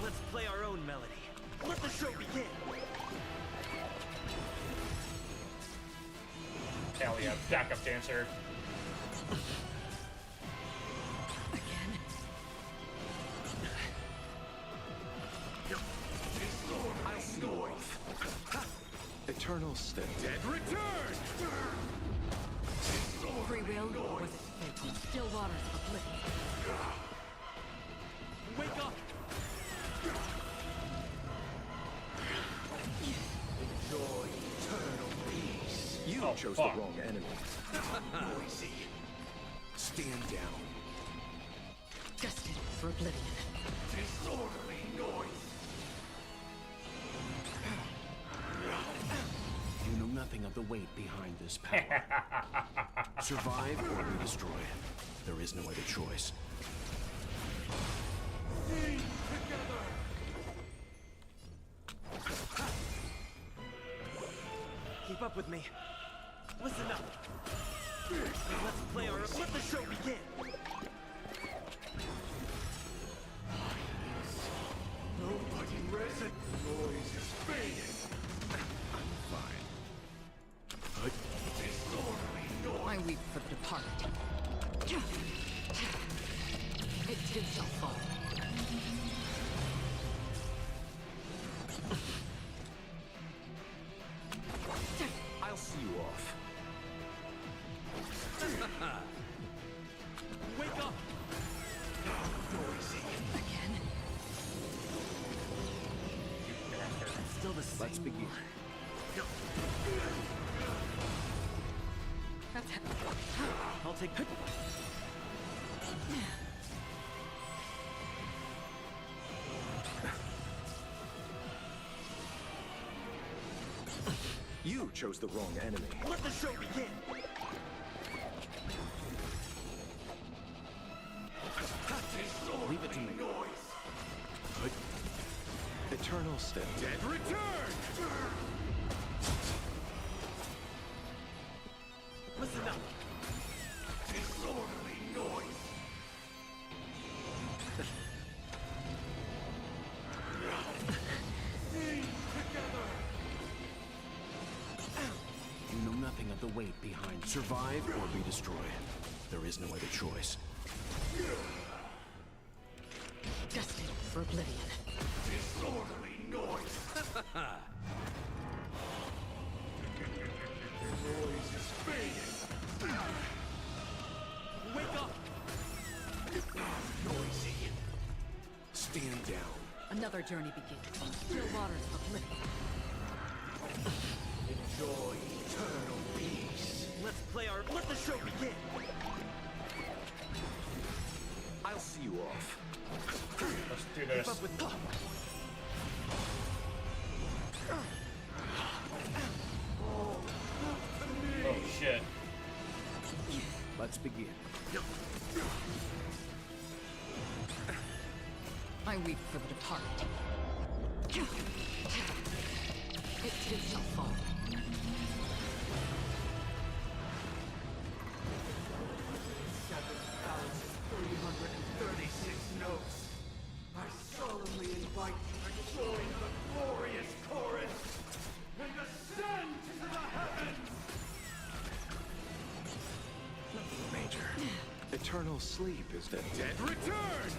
Let's play our own melody. Let the show begin. Hell yeah, backup dancer. eternal state. Dead return! Free will, or was it fate on the still waters of oblivion? Wake up! Enjoy eternal peace. You chose fuck. the wrong enemy. Noisy. Stand down. Destined for oblivion. Disorderly noise. You know nothing of the weight behind this power. Survive or be destroyed. There is no other choice. Sing together. Keep up with me. Listen up. Let's play our... Let the show begin. Nobody resin. Noise is fading. I'm fine. Disorderly noise. I weep for the departed. It too shall fall. I'll see you off. Wake up! Noisy. Again. Still the same. Let's begin. That's I'll take... You chose the wrong enemy. Let the show begin! Leave it to me. Noise. Eternal state. Dead return! Listen up. Disorderly noise. Sing together. You know nothing of the weight behind. Survive or be destroyed. There is no other choice. destined for oblivion. Disorderly noise. Noise is fading. Wake up! Noisy. Stand down. Another journey begins on the still waters of oblivion. Enjoy eternal peace. Let's play our... Let the show begin! I'll see you off. Let's do this. Keep up with... Oh shit. Let's begin. I weep for the departed. It too shall fall. Notes. I solemnly invite you to join the glorious chorus and ascend to the heavens! Major. Eternal sleep is the Dead return!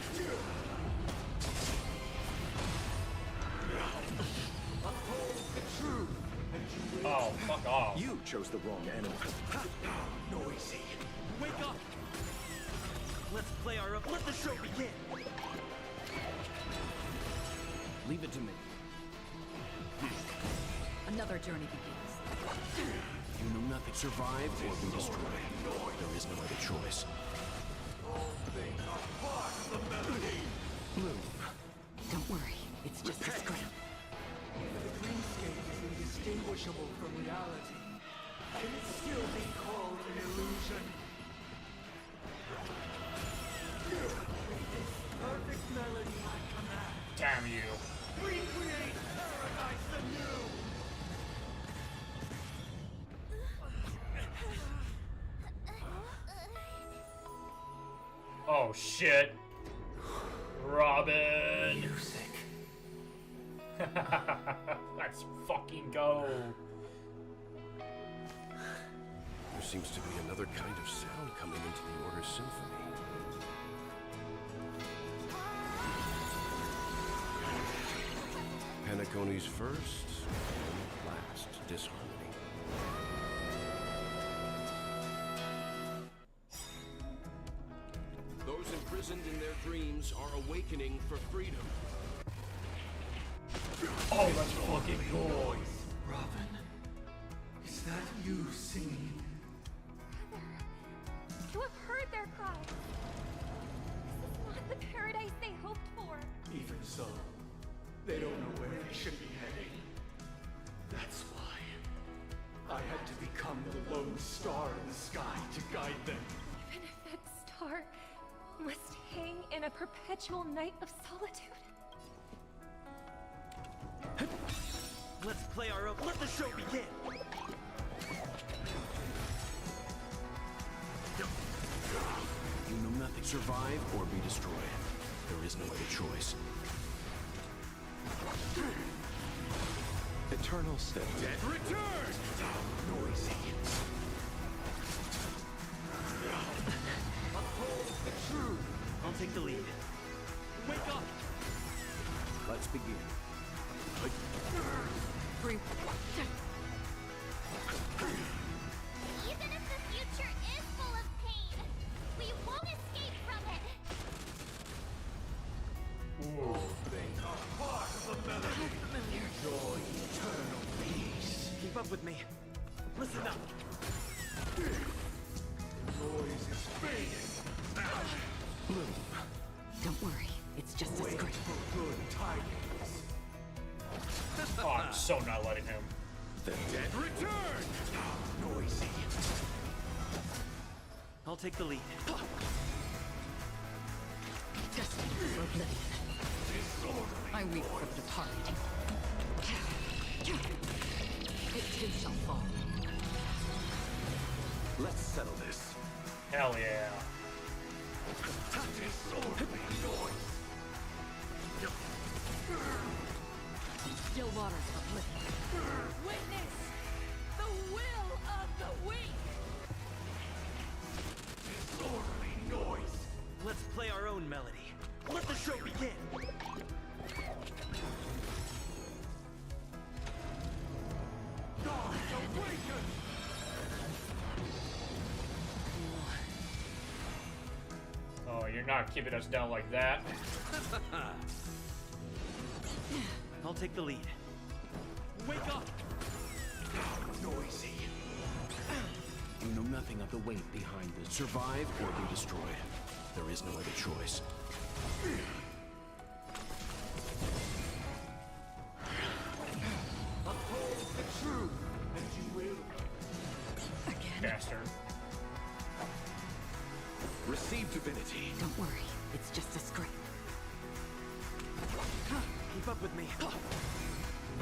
Uphold the truth, and you will Oh, fuck off. You chose the wrong enemy. noisy. Wake up! Let's play our... Let the show begin! Leave it to me. Another journey begins. You know nothing. Survive or be destroyed. There is no other choice. Move. Don't worry, it's just a scrap. The dreamscape is indistinguishable from reality. Can it still be called an illusion? Perfect melody I command. Damn you. Recreate paradise anew! Oh shit. Robin. Music. Let's fucking go. There seems to be another kind of sound coming into the Order Symphony. Penacony's first and last disharmony. Those imprisoned in their dreams are awakening for freedom. Oh, that's fucking cool. Robin, is that you singing? You have heard their cries. This is not the paradise they hoped for. Even so, they don't know where they should be heading. That's why I had to become the lone star in the sky to guide them. Even if that star must hang in a perpetual night of solitude. Let's play our own. Let the show begin. You know nothing. Survive or be destroyed. There is no other choice. Eternal Step. Dead return! Noisy. Uphold the truth. I'll take the lead. Wake up! Let's begin. Even if the future is full of pain, we won't escape from it. They are part of the melody. Enjoy eternal peace. Keep up with me. Listen up. Noise is fading. Move. Don't worry, it's just a Wait script. for good tidings. Oh, I'm so not letting him. The dead return! Noisy. I'll take the lead. Destined for oblivion. I weep for the departed. It too shall fall. Let's settle this. Hell yeah. Disorderly noise. Still waters of oblivion. Witness the will of the weak. Disorderly noise. Let's play our own melody. Let the show begin. Gods awaken. Oh, you're not keeping us down like that. I'll take the lead. Wake up! Noisy. You know nothing of the weight behind this. Survive or be destroyed. There is no other choice. Uphold the truth, and you will. Again? Bastard. Receive divinity. Don't worry, it's just a script. Keep up with me.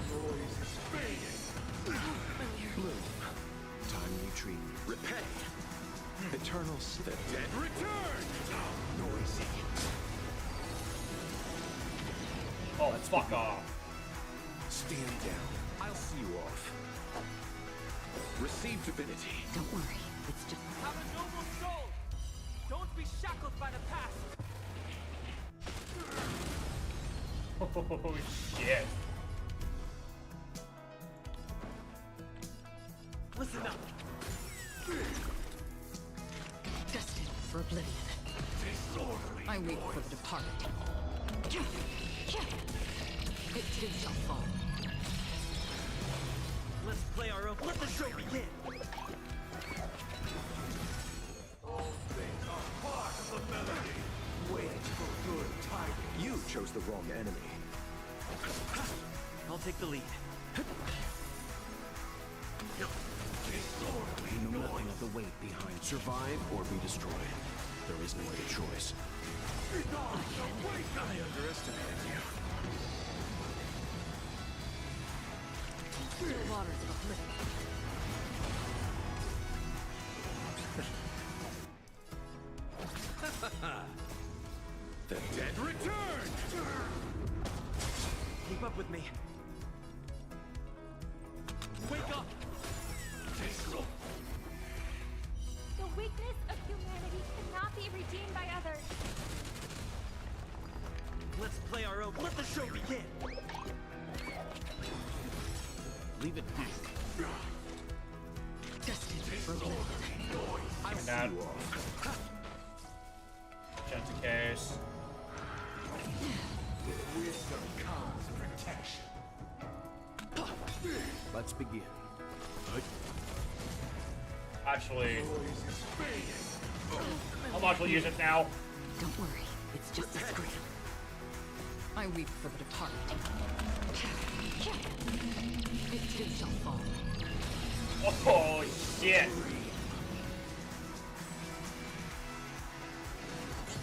Noise is fading. Move. Timely treatment. Repay. Eternal Step. Dead return! Noisy. Oh, fuck off. Stand down. I'll see you off. Receive divinity. Don't worry, it's just... Have a noble soul. Don't be shackled by the past. Oh shit. Listen up. Destined for oblivion. Disorderly I weep for the departed. It too shall fall. Let's play our own. Let the show begin. All things are part of the melody. Wait for good timing. You chose the wrong enemy. I'll take the lead. We know nothing of the weight behind survive or be destroyed. There is no other choice. I underestimated you. Still waters of oblivion. The dead return! Keep up with me. Wake up! The weakness of humanity cannot be redeemed by others. Let's play our own. Let the show begin. Leave it be. Destined for oblivion. I'm done. Just in case. With wisdom comes protection. Let's begin. Actually, I'll actually use it now. Don't worry, it's just a scream. I weep for the departed. It too shall fall. Oh shit!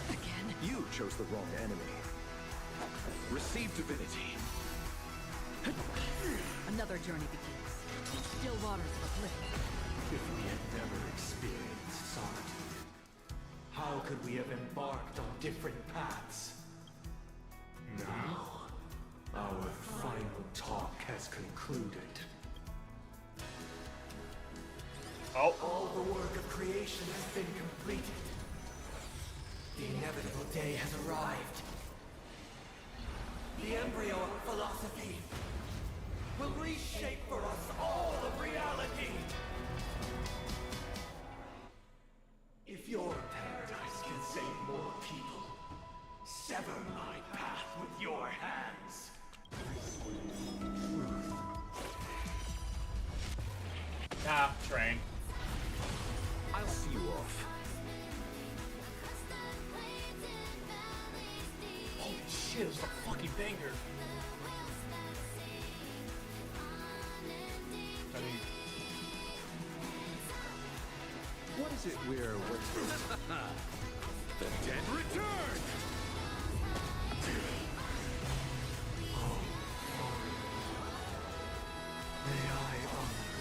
Again? You chose the wrong enemy. Receive divinity. Another journey begins. Still waters of oblivion. If we had never experienced solitude, how could we have embarked on different paths? Now, our final talk has concluded. Oh. All the work of creation has been completed. The inevitable day has arrived. The embryo of philosophy will reshape for us all of reality. If your paradise can save more people, sever my path with your hands. Nah, train. I'll see you off. Holy shit, it's a fucking banger. What is it we're The dead return! May I honor you?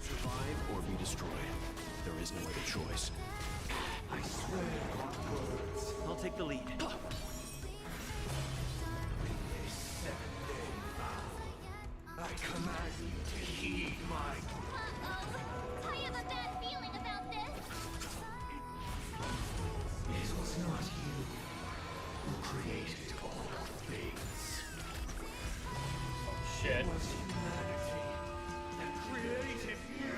Survive or be destroyed. There is no other choice. I swear on words. I'll take the lead. A 7-day vow. I command you to heed my... I have a bad feeling about this. It was not you who created all things. Shit. It was humanity that created you.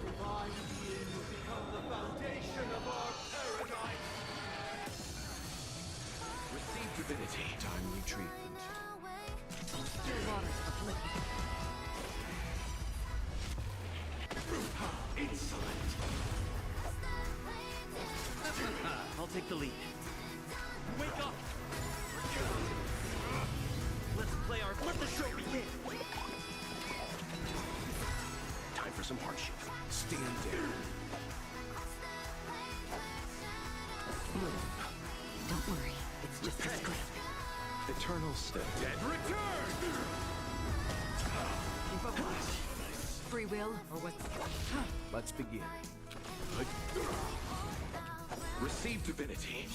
Divine being will become the foundation of our paradise. receive divinity. Timely treatment. Waters of oblivion. Insolent. I'll take the lead. Wake up! Let's play our... Let the show begin! Time for some hardship. Stand down. Don't worry, it's just a scream. Eternal step. Dead return! Keep up with us. Free will, or what? Let's begin. Receive divinity.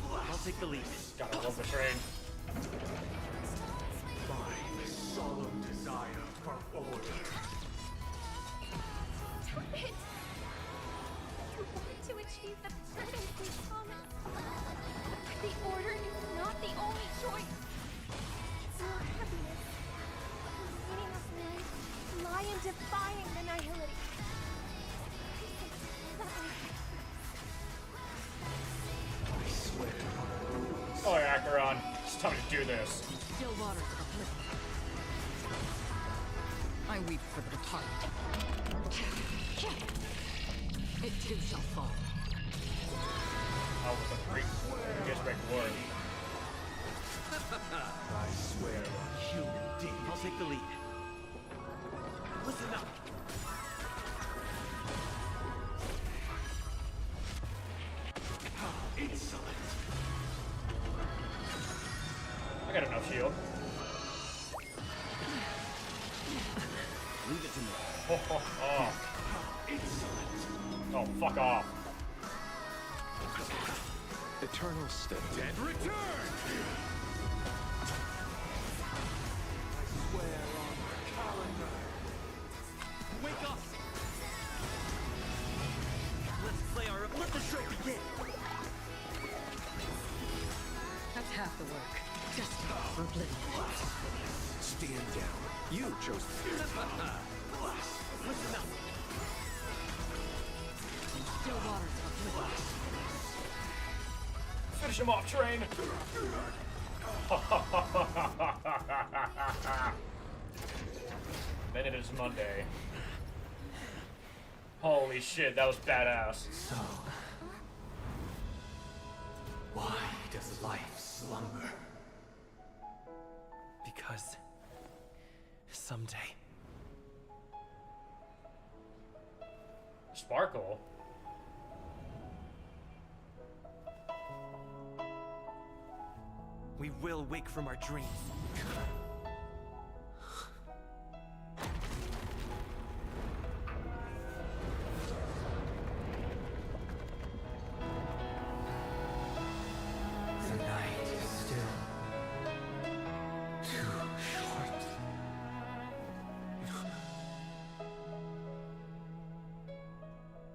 I'll take the lead. Gotta love the train. My solemn desire for order. Stop it! You want to achieve the purpose we promised. But the order is not the only choice. Your happiness, the meaning of life, lie in defying the nihility. do this. Still waters of oblivion. I weep for the departed. It too shall fall. Oh, with a great, I guess great word. I swear on human dignity. I'll take the lead. Listen up. How insolent. I got enough shield. Leave it to me. Oh. How insolent. Oh, fuck off. Eternal step. Dead return! I swear on the calendar. Wake up! Let's play our... Let the show begin! That's half the work. Just for oblivion. Stand down. You chose Listen up! Still waters of oblivion. Finish him off, train! Then it is Monday. Holy shit, that was badass. So, why does life slumber? Because... someday... Sparkle? we will wake from our dreams. The night is still too short.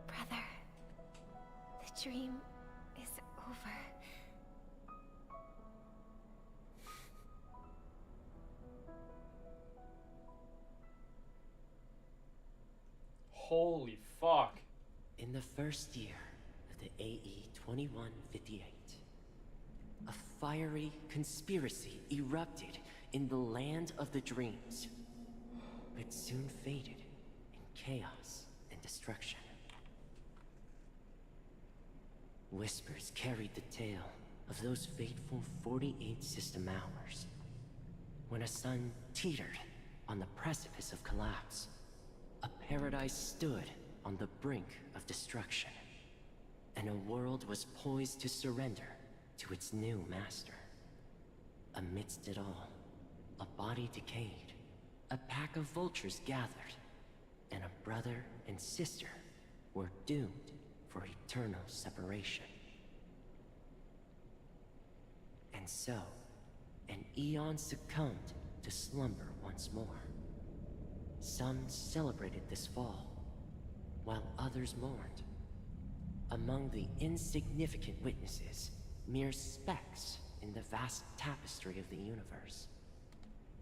Brother, the dream is over. Holy fuck. In the first year of the AE 2158, a fiery conspiracy erupted in the land of the dreams, but soon faded in chaos and destruction. Whispers carried the tale of those fateful 48 system hours, when a sun teetered on the precipice of collapse. A paradise stood on the brink of destruction, and a world was poised to surrender to its new master. Amidst it all, a body decayed, a pack of vultures gathered, and a brother and sister were doomed for eternal separation. And so, an eon succumbed to slumber once more. Some celebrated this fall, while others mourned. Among the insignificant witnesses, mere specks in the vast tapestry of the universe.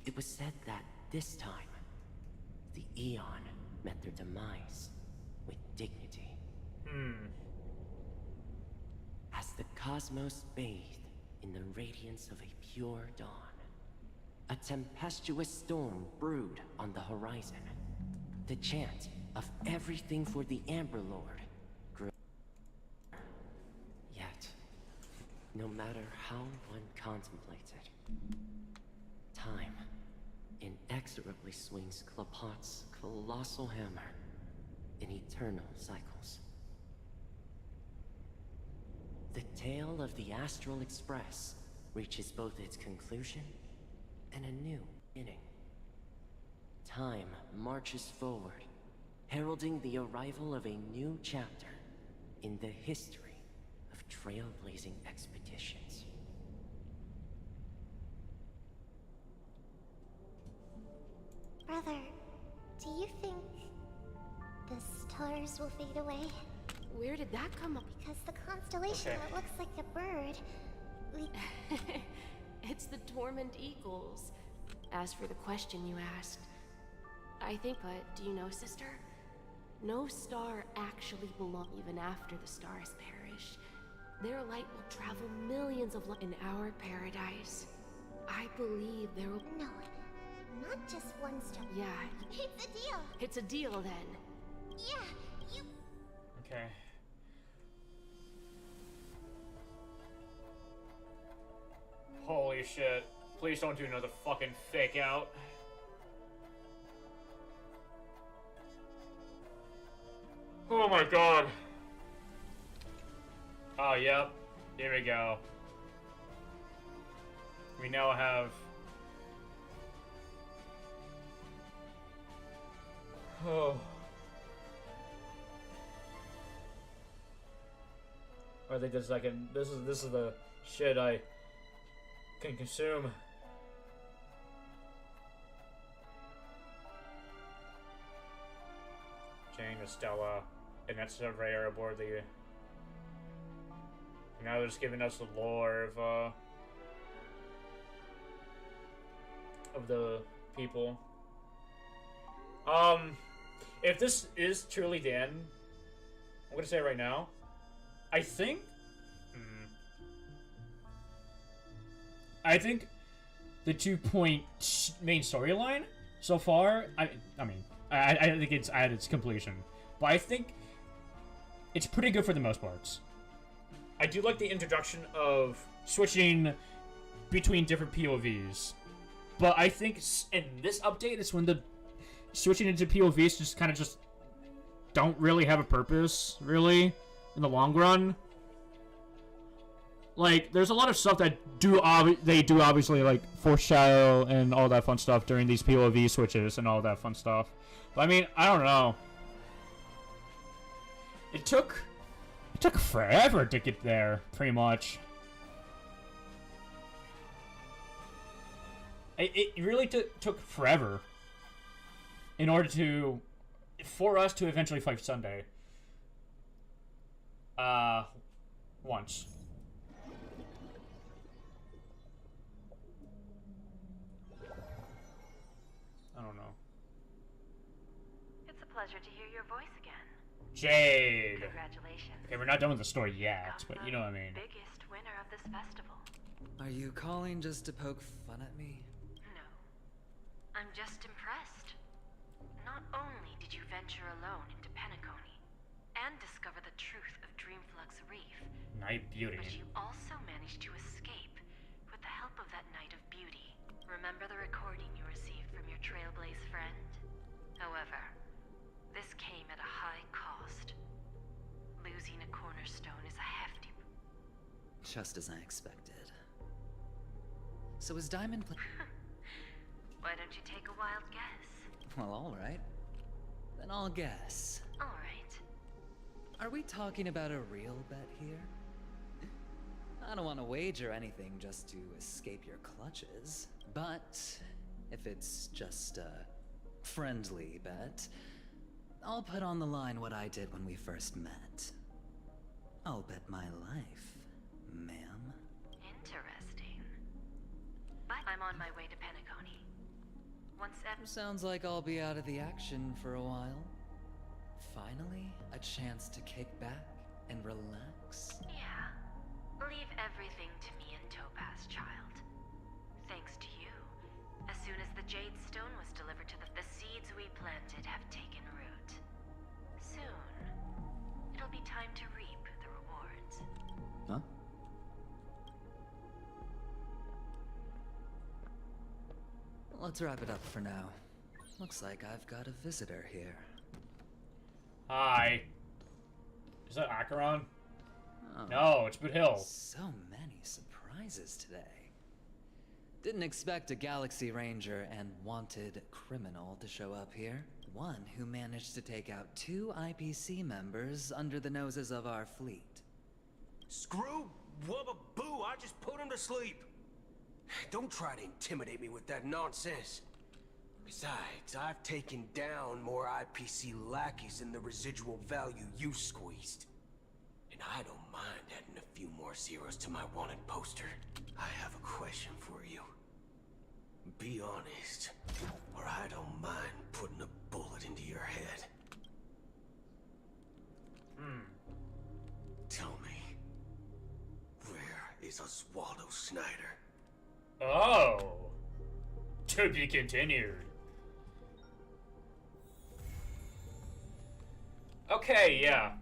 It was said that this time, the Eon met their demise with dignity. As the cosmos bathed in the radiance of a pure dawn, a tempestuous storm brewed on the horizon. The chant of everything for the Amber Lord grew. Yet, no matter how one contemplates it, time inexorably swings Klapot's colossal hammer in eternal cycles. The tale of the Astral Express reaches both its conclusion and a new beginning. Time marches forward, heralding the arrival of a new chapter in the history of trailblazing expeditions. Brother, do you think the stars will fade away? Where did that come up? Because the constellation that looks like a bird, It's the Dormant Eagles. As for the question you asked, I think, but do you know, sister? No star actually belongs even after the stars perish. Their light will travel millions of light in our paradise. I believe there will... No, not just one star. Yeah. It's a deal. It's a deal, then. Yeah, you... Okay. Holy shit. Please don't do another fucking fake out. Oh my god. Oh, yep. Here we go. We now have... Oh. I think this this is the shit I can consume. Jane, Estella, and that's Surveyor aboard the... Now they're just giving us the lore of the people. If this is truly the end, I'm gonna say it right now, I think the 2-point main storyline so far, I think it's at its completion, but I think it's pretty good for the most parts. I do like the introduction of switching between different POVs, but I think in this update is when the switching into POVs just kind of just don't really have a purpose, really, in the long run. Like, there's a lot of stuff that they do obviously, like, foreshadow and all that fun stuff during these POV switches and all that fun stuff. But, I mean, I don't know. It took forever to get there, pretty much. It really took forever in order for us to eventually fight Sunday. Once. I don't know. It's a pleasure to hear your voice again. Jade! Congratulations. Okay, we're not done with the story yet, but you know what I mean. Biggest winner of this festival. Are you calling just to poke fun at me? No. I'm just impressed. Not only did you venture alone into Penacony and discover the truth of Dreamflux Reef, Night Beauty. but you also managed to escape with the help of that Night of Beauty. Remember the recording you received from your Trailblaze friend? However, this came at a high cost. Losing a cornerstone is a hefty... Just as I expected. So is Diamond Why don't you take a wild guess? Well, alright. Then I'll guess. Alright. Are we talking about a real bet here? I don't want to wager anything just to escape your clutches. But if it's just a friendly bet, I'll put on the line what I did when we first met. I'll bet my life, ma'am. Interesting. But I'm on my way to Penacony. Sounds like I'll be out of the action for a while. Finally, a chance to kick back and relax. Yeah. Leave everything to me and Topaz, child. Thanks to you, as soon as the Jade Stone was delivered to the seeds we planted have taken root. Soon, it'll be time to reap the rewards. Huh? Let's wrap it up for now. Looks like I've got a visitor here. Hi. Is that Acheron? Oh, no, it's Boot Hill. So many surprises today. Didn't expect a Galaxy Ranger and wanted criminal to show up here. One who managed to take out 2 IPC members under the noses of our fleet. Screw wubba boo, I just put him to sleep. Don't try to intimidate me with that nonsense. Besides, I've taken down more IPC lackeys than the residual value you squeezed. And I don't mind adding a few more zeros to my wanted poster. I have a question for you. Be honest, or I don't mind putting a bullet into your head. Tell me, where is Oswaldo Snyder? Oh. To be continued. Okay, yeah.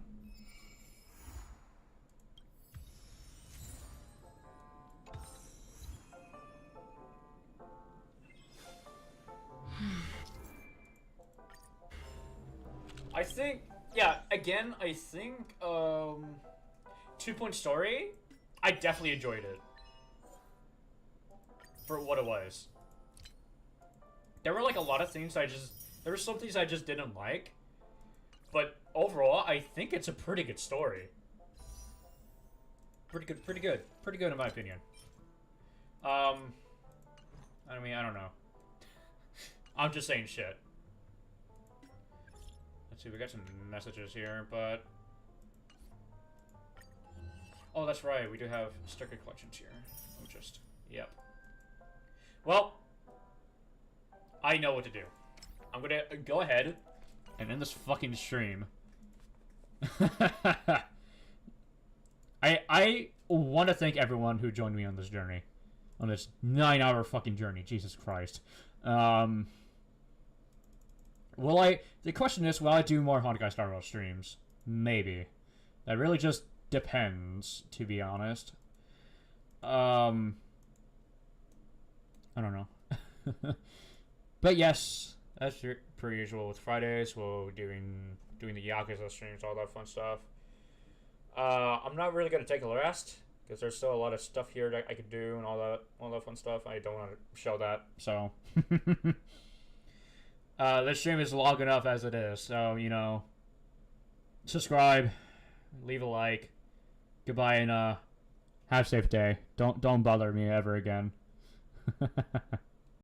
I think, yeah, again, I think, 2-point story, I definitely enjoyed it. For what it was. There were, like, a lot of things there were some things I just didn't like. But overall, I think it's a pretty good story. Pretty good in my opinion. I mean, I don't know. I'm just saying shit. Let's see, we got some messages here, but... Oh, that's right, we do have sticker collections here. Oh, just... Yep. Well, I know what to do. I'm gonna go ahead and end this fucking stream. I want to thank everyone who joined me on this journey. On this 9-hour fucking journey. Jesus Christ. The question is, will I do more Honkai Star Rail streams? Maybe. That really just depends, to be honest. I don't know. But yes, as per usual with Fridays, we'll doing the Yakuza streams, all that fun stuff. I'm not really gonna take a rest because there's still a lot of stuff here that I could do and all that fun stuff. I don't want to show that, so. This stream is long enough as it is, so, you know, subscribe, leave a like, goodbye, and have a safe day. Don't bother me ever again.